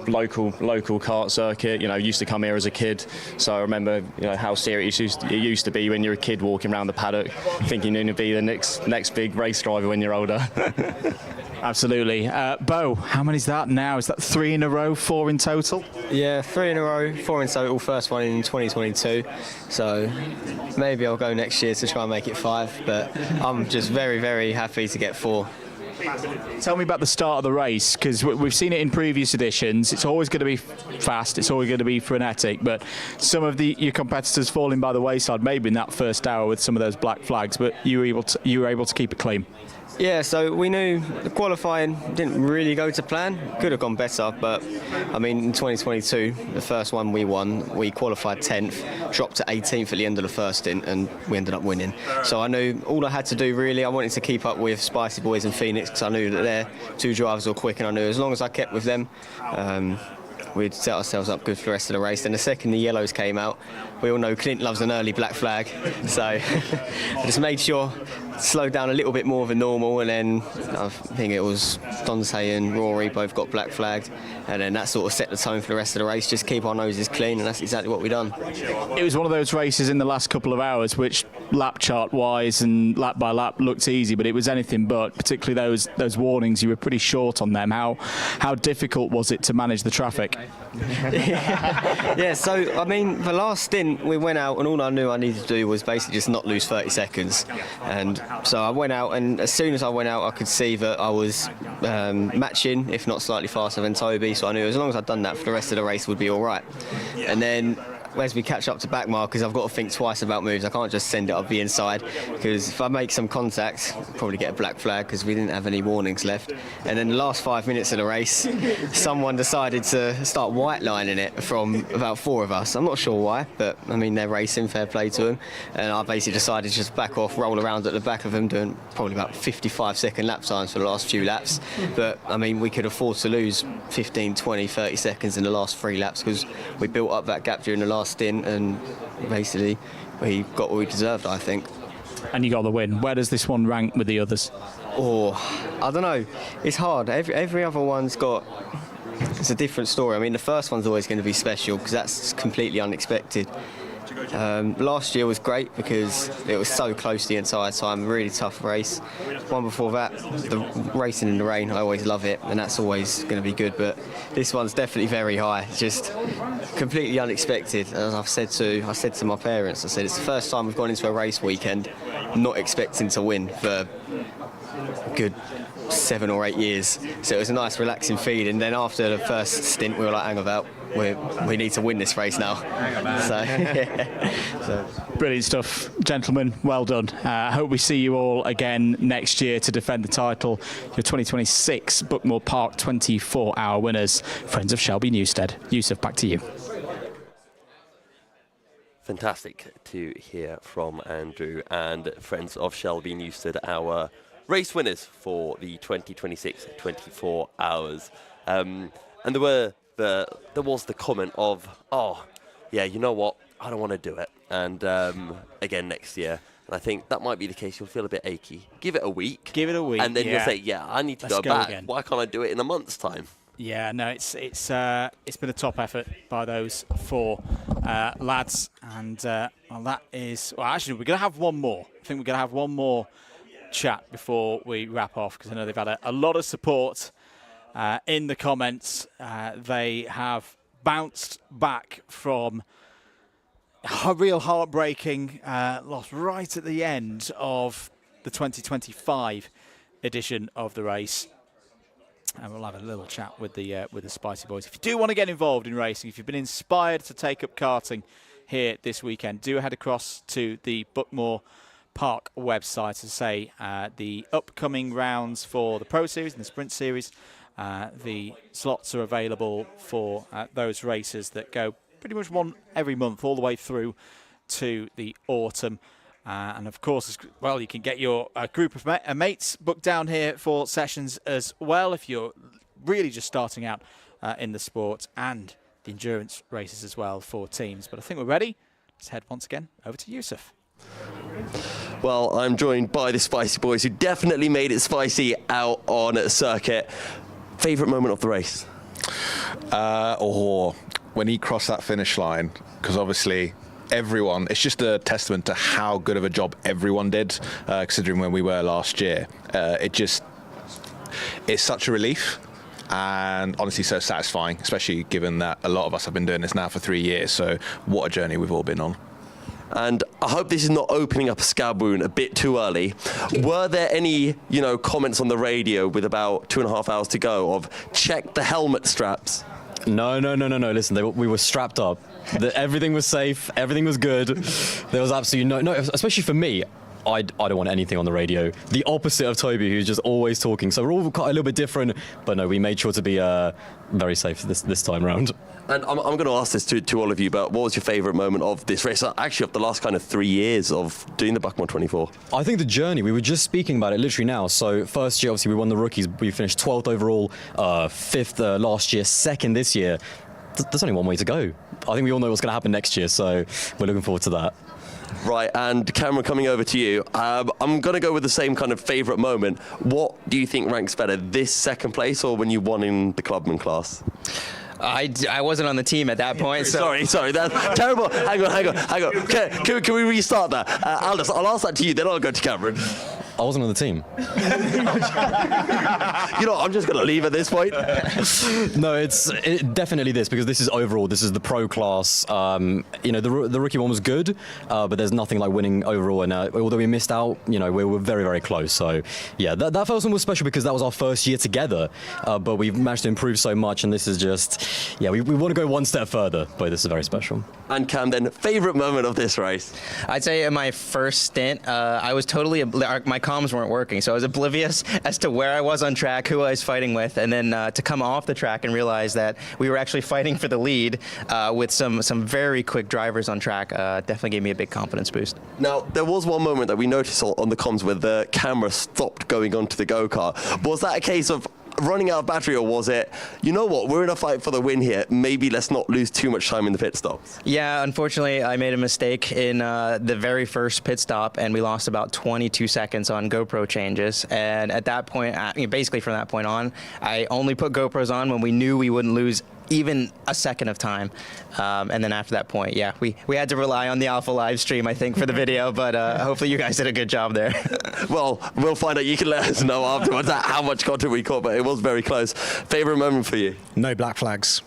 Local kart circuit, used to come here as a kid, so I remember how serious it used to be when you're a kid walking around the paddock, thinking you're going to be the next big race driver when you're older.
Absolutely. Bo, how many's that now? Is that 3 in a row, 4 in total?
Yeah, 3 in a row, 4 in total, first one in 2022. So maybe I'll go next year to try and make it 5, but I'm just very, very happy to get 4.
Tell me about the start of the race, because we've seen it in previous editions. It's always going to be fast, it's always going to be frenetic, but some of your competitors falling by the wayside, maybe in that first hour with some of those black flags, but you were able to keep it clean.
Yeah, so we knew the qualifying didn't really go to plan. Could have gone better, but I mean, in 2022, the first one we won, we qualified 10th, dropped to 18th at the end of the first stint, and we ended up winning. So I knew all I had to do, really, I wanted to keep up with Spicy Boys and Phoenix, because I knew that their 2 drivers were quick, and I knew as long as I kept with them, we'd set ourselves up good for the rest of the race. Then the second the yellows came out, we all know Clint loves an early black flag, so I just made sure slowed down a little bit more than normal, and then I think it was Dante and Rory both got black flagged, and then that sort of set the tone for the rest of the race. Just keep our noses clean, and that's exactly what we've done.
It was one of those races in the last couple of hours which lap chart wise and lap by lap looked easy, but it was anything but, particularly those warnings. You were pretty short on them. How difficult was it to manage the traffic?
Yeah, so I mean, the last stint we went out and all I knew I needed to do was basically just not lose 30 seconds, and so I went out, and as soon as I went out I could see that I was matching, if not slightly faster than Toby, so I knew as long as I'd done that for the rest of the race would be alright. And then as we catch up to Buckmore, because I've got to think twice about moves, I can't just send it up the inside, because if I make some contact, I'll probably get a black flag because we didn't have any warnings left. And then the last 5 minutes of the race, someone decided to start white lining it from about 4 of us. I'm not sure why, but I mean, they're racing, fair play to them. And I basically decided to just back off, roll around at the back of them, doing probably about 55-second lap times for the last few laps. But I mean, we could afford to lose 15, 20, 30 seconds in the last 3 laps because we built up that gap during the last stint, and basically we got what we deserved, I think.
And you got the win. Where does this one rank with the others?
Oh, I don't know. It's hard. Every other one's got... It's a different story. I mean, the first one's always going to be special because that's completely unexpected. Last year was great because it was so close the entire time, really tough race. One before that, the racing in the rain, I always love it, and that's always going to be good, but this one's definitely very high. It's just completely unexpected. As I said to my parents, I said it's the first time we've gone into a race weekend not expecting to win for a good 7 or 8 years, so it was a nice relaxing feeling. And then after the first stint we were like, hang about, we need to win this race now. So
Brilliant stuff, gentlemen. Well done. I hope we see you all again next year to defend the title. Your 2026 Buckmore Park 24-hour winners, friends of Shelby Newstead. Yusuf, back to you.
Fantastic to hear from Andrew and friends of Shelby Newstead, our race winners for the 2026 24 hours. And there was the comment of, oh, yeah, you know what, I don't want to do it. And again next year. And I think that might be the case. You'll feel a bit achy. Give it a week.
Give it a week.
And then you'll say, yeah, I need to go back. Again. Why can't I do it in a month's time?
Yeah, no, it's been a top effort by those 4 lads. And well, that is... Well, actually, we're going to have one more. I think we're going to have one more chat before we wrap off, because I know they've had a lot of support in the comments. They have bounced back from a real heartbreaking loss right at the end of the 2025 edition of the race. And we'll have a little chat with the Spicy Boys. If you do want to get involved in racing, if you've been inspired to take up karting here this weekend, do head across to the Buckmore Park website to say the upcoming rounds for the Pro Series and the Sprint Series. The slots are available for those races that go pretty much one every month all the way through to the autumn. And of course, as well, you can get your group of mates booked down here for sessions as well if you're really just starting out in the sport, and the endurance races as well for teams. But I think we're ready. Let's head once again over to Yusuf.
Well, I'm joined by the Spicy Boys, who definitely made it spicy out on circuit. Favourite moment of the race?
When he crossed that finish line, because obviously everyone, it's just a testament to how good of a job everyone did, considering when we were last year. It's such a relief, and honestly so satisfying, especially given that a lot of us have been doing this now for 3 years, so what a journey we've all been on.
And I hope this is not opening up a scab wound a bit too early. Were there any, comments on the radio with about 2.5 hours to go of check the helmet straps?
No. Listen, we were strapped up. Everything was safe. Everything was good. There was absolutely no, especially for me. I don't want anything on the radio. The opposite of Toby, who's just always talking. So we're all quite a little bit different. But no, we made sure to be very safe this time round.
And I'm going to ask this to all of you, but what was your favourite moment of this race? Actually, of the last kind of 3 years of doing the Buckmore 24?
I think the journey, we were just speaking about it literally now. So first year, obviously, we won the rookies. We finished 12th overall, 5th last year, 2nd this year. There's only one way to go. I think we all know what's going to happen next year, so we're looking forward to that.
Right, and Cameron, coming over to you. I'm going to go with the same kind of favourite moment. What do you think ranks better, this second place or when you won in the clubman class?
I wasn't on the team at that point. So.
Sorry, that's terrible. Hang on. Can we restart that? I'll ask that to you, then I'll go to Cameron.
I wasn't on the team.
I'm just going to leave at this point.
No, it's definitely this, because this is overall. This is the pro class. The rookie one was good, but there's nothing like winning overall. And although we missed out, we were very, very close. So, yeah, that first one was special because that was our first year together. But we've managed to improve so much, and this is just, we want to go one step further. But this is very special.
And Cam, then, favourite moment of this race?
I'd say in my first stint, I was totally my comms weren't working, so I was oblivious as to where I was on track, who I was fighting with, and then to come off the track and realize that we were actually fighting for the lead with some very quick drivers on track definitely gave me a big confidence boost.
Now, there was one moment that we noticed on the comms where the camera stopped going onto the go-kart. Was that a case of running out of battery, or was it, we're in a fight for the win here, maybe let's not lose too much time in the pit stops?
Yeah, unfortunately, I made a mistake in the very first pit stop, and we lost about 22 seconds on GoPro changes. And at that point, basically from that point on, I only put GoPros on when we knew we wouldn't lose even a second of time. And then after that point, we had to rely on the Alpha live stream, I think, for the video, but hopefully you guys did a good job there.
Well, we'll find out. You can let us know afterwards how much content we caught, but it was very close. Favourite moment for you?
No black flags.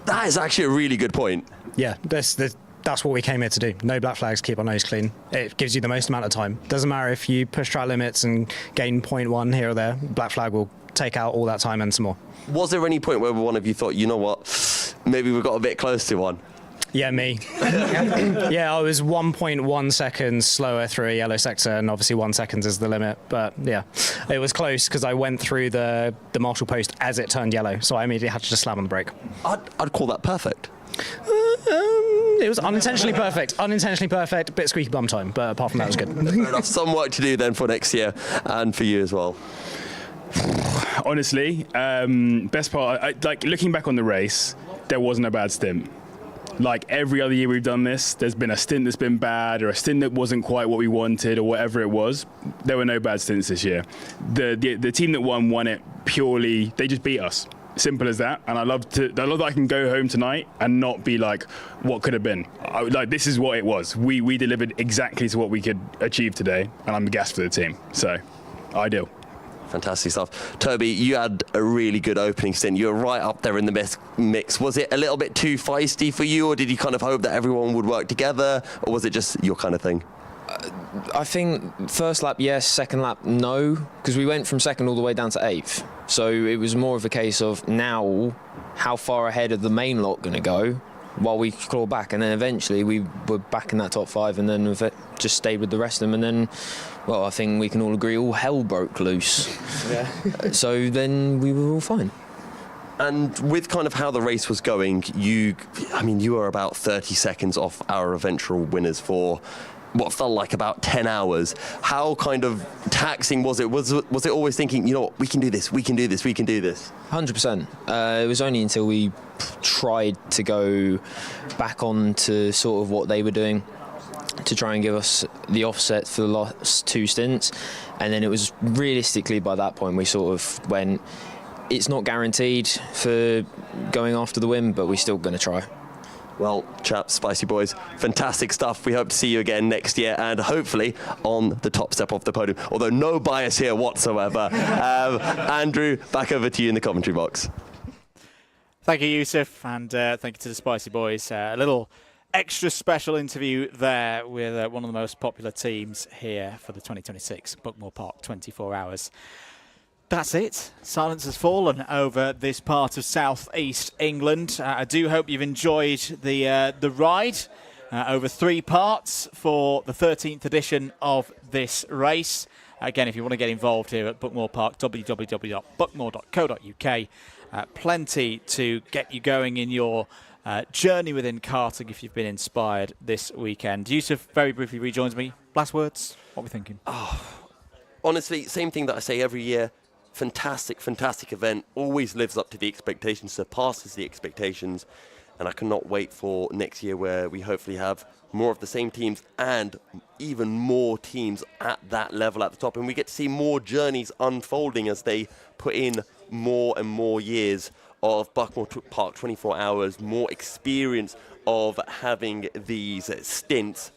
That is actually a really good point.
Yeah, that's what we came here to do. No black flags, keep our nose clean. It gives you the most amount of time. Doesn't matter if you push track limits and gain 0.1 here or there, black flag will take out all that time and some more.
Was there any point where one of you thought, you know what, maybe we got a bit close to one?
Yeah, me. Yeah, I was 1.1 seconds slower through a yellow sector, and obviously 1 second is the limit. But yeah, it was close because I went through the marshal post as it turned yellow, so I immediately had to just slam on the brake.
I'd call that perfect.
It was unintentionally perfect, bit squeaky bum time, but apart from that, it was good.
Fair enough. Some work to do then for next year, and for you as well.
Honestly, best part, like looking back on the race, there wasn't a bad stint. Like every other year we've done this, there's been a stint that's been bad, or a stint that wasn't quite what we wanted, or whatever it was. There were no bad stints this year. The team that won it purely, they just beat us. Simple as that. And I love that I can go home tonight and not be like, what could have been? This is what it was. We delivered exactly to what we could achieve today, and I'm gassed for the team. So, ideal.
Fantastic stuff. Toby, you had a really good opening stint. You were right up there in the mix. Was it a little bit too feisty for you, or did you kind of hope that everyone would work together, or was it just your kind of thing?
I think first lap, yes. Second lap, no. Because we went from second all the way down to 8th. So it was more of a case of now, how far ahead of the main lot going to go while we claw back. And then eventually we were back in that top 5, and then we've just stayed with the rest of them. And then, well, I think we can all agree all hell broke loose. Yeah. So then we were all fine.
And with kind of how the race was going, you were about 30 seconds off our eventual winners for what felt like about 10 hours. How kind of taxing was it? Was it always thinking, we can do this, we can do this, we can do this?
100%. It was only until we tried to go back on to sort of what they were doing to try and give us the offset for the last 2 stints. And then it was realistically by that point we sort of went, it's not guaranteed for going after the win, but we're still going to try.
Well, chaps, Spicy Boys, fantastic stuff. We hope to see you again next year, and hopefully on the top step of the podium, although no bias here whatsoever. Andrew, back over to you in the commentary box.
Thank you, Yusuf, and thank you to the Spicy Boys. A little extra special interview there with one of the most popular teams here for the 2026 Buckmore Park 24 Hours. That's it. Silence has fallen over this part of southeast England. I do hope you've enjoyed the ride over 3 parts for the 13th edition of this race. Again, if you want to get involved here at Buckmore Park, www.buckmore.co.uk. Plenty to get you going in your journey within karting if you've been inspired this weekend. Yusuf very briefly rejoins me. Last words, what are we thinking?
Honestly, same thing that I say every year. Fantastic, fantastic event. Always lives up to the expectations, surpasses the expectations.
and I cannot wait for next year where we hopefully have more of the same teams and even more teams at that level at the top, and we get to see more journeys unfolding as they put in more and more years of Buckmore Park 24 hours, more experience of having these stints.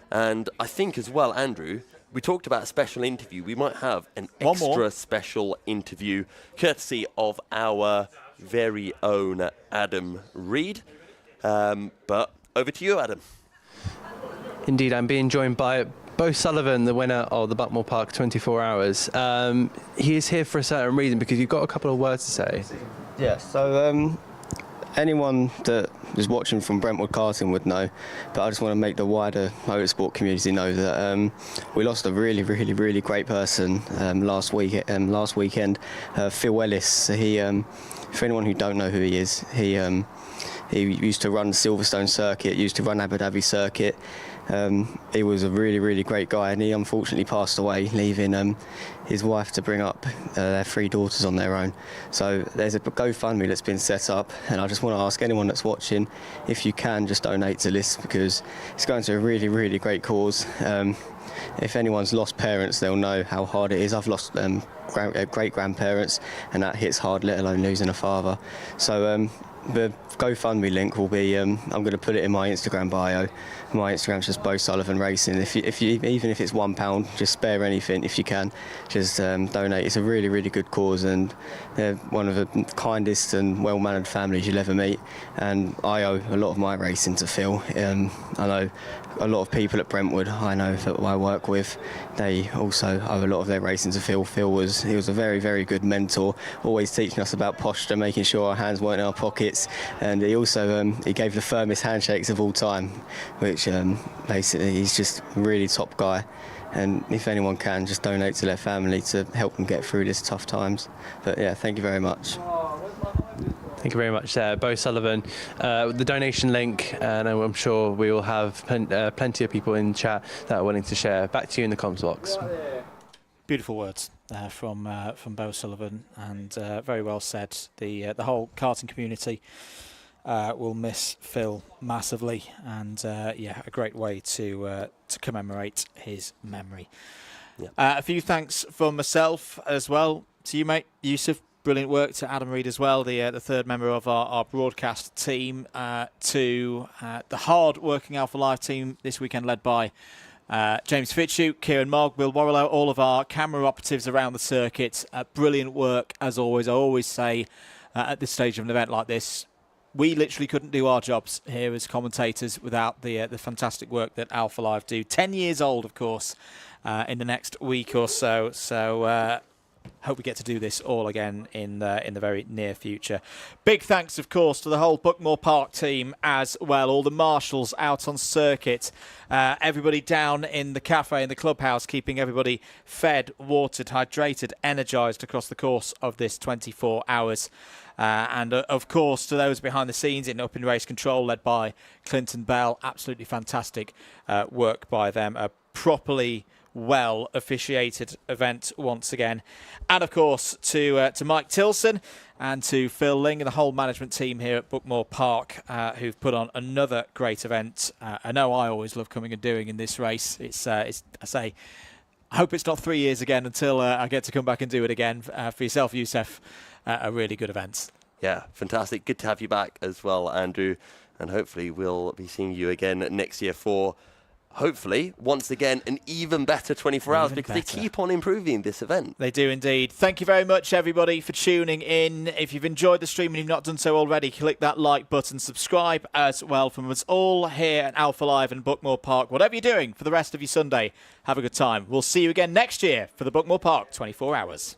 And I think as well, Andrew, we talked about a special interview. We might have an extra special interview courtesy of our very own Adam Reed. But over to you, Adam.
Indeed, I'm being joined by Bo Sullivan, the winner of the Buckmore Park 24 hours. He is here for a certain reason, because you've got a couple of words to say.
Yeah, so anyone that is watching from Brentwood Karting would know, but I just want to make the wider motorsport community know that we lost a really, really, really great person last weekend, Phil Ellis. He, for anyone who don't know who he is, he used to run Silverstone circuit, used to run Abu Dhabi circuit. He was a really, really great guy, and he unfortunately passed away, leaving his wife to bring up their 3 daughters on their own. So there's a GoFundMe that's been set up, and I just want to ask anyone that's watching, if you can, just donate to this, because it's going to a really, really great cause. If anyone's lost parents, they'll know how hard it is. I've lost great-grandparents, and that hits hard, let alone losing a father. So the GoFundMe link will be, I'm going to put it in my Instagram bio. My Instagram's just Bo Sullivan Racing. If you even if it's £1, just spare anything if you can. Just donate. It's a really, really good cause, and they're one of the kindest and well-mannered families you'll ever meet. And I owe a lot of my racing to Phil. I know a lot of people at Brentwood, I know that I work with, they also owe a lot of their racing to Phil. He was a very, very good mentor, always teaching us about posture, making sure our hands weren't in our pockets, and he also he gave the firmest handshakes of all time, which basically he's just a really top guy. And if anyone can, just donate to their family to help them get through these tough times. But yeah, thank you very much.
Thank you very much, Bo Sullivan. The donation link, and I'm sure we will have plenty of people in chat that are willing to share. Back to you in the comms box.
Beautiful words from Bo Sullivan, and very well said. The whole karting community will miss Phil massively, and yeah, a great way to commemorate his memory. Yeah. A few thanks from myself as well to you, mate, Yusuf. Brilliant work to Adam Reed as well, the third member of our broadcast team, to the hard-working Alpha Live team this weekend, led by James Fitzhugh, Kieran Mogg, Will Warrilow, all of our camera operatives around the circuit. Brilliant work, as always. I always say at this stage of an event like this, we literally couldn't do our jobs here as commentators without the fantastic work that Alpha Live do. 10 years old, of course, in the next week or so. So hope we get to do this all again in the very near future. Big thanks, of course, to the whole Buckmore Park team as well, all the marshals out on circuit, everybody down in the cafe in the clubhouse, keeping everybody fed, watered, hydrated, energised across the course of this 24 hours. And of course, to those behind the scenes in Up in Race Control, led by Clinton Bell, absolutely fantastic work by them. A properly well officiated event once again. And of course to Mike Tilson and to Phil Ling and the whole management team here at Buckmore Park, who've put on another great event. I know I always love coming and doing in this race. It's I say, I hope it's not 3 years again until I get to come back and do it again. For yourself, Yusuf, a really good event.
Yeah, fantastic. Good to have you back as well, Andrew. And hopefully we'll be seeing you again next year for, hopefully, once again, an even better 24 hours, because they keep on improving this event.
They do indeed. Thank you very much, everybody, for tuning in. If you've enjoyed the stream and you've not done so already, click that like button, subscribe as well. From us all here at Alpha Live and Buckmore Park, whatever you're doing for the rest of your Sunday, have a good time. We'll see you again next year for the Buckmore Park 24 hours.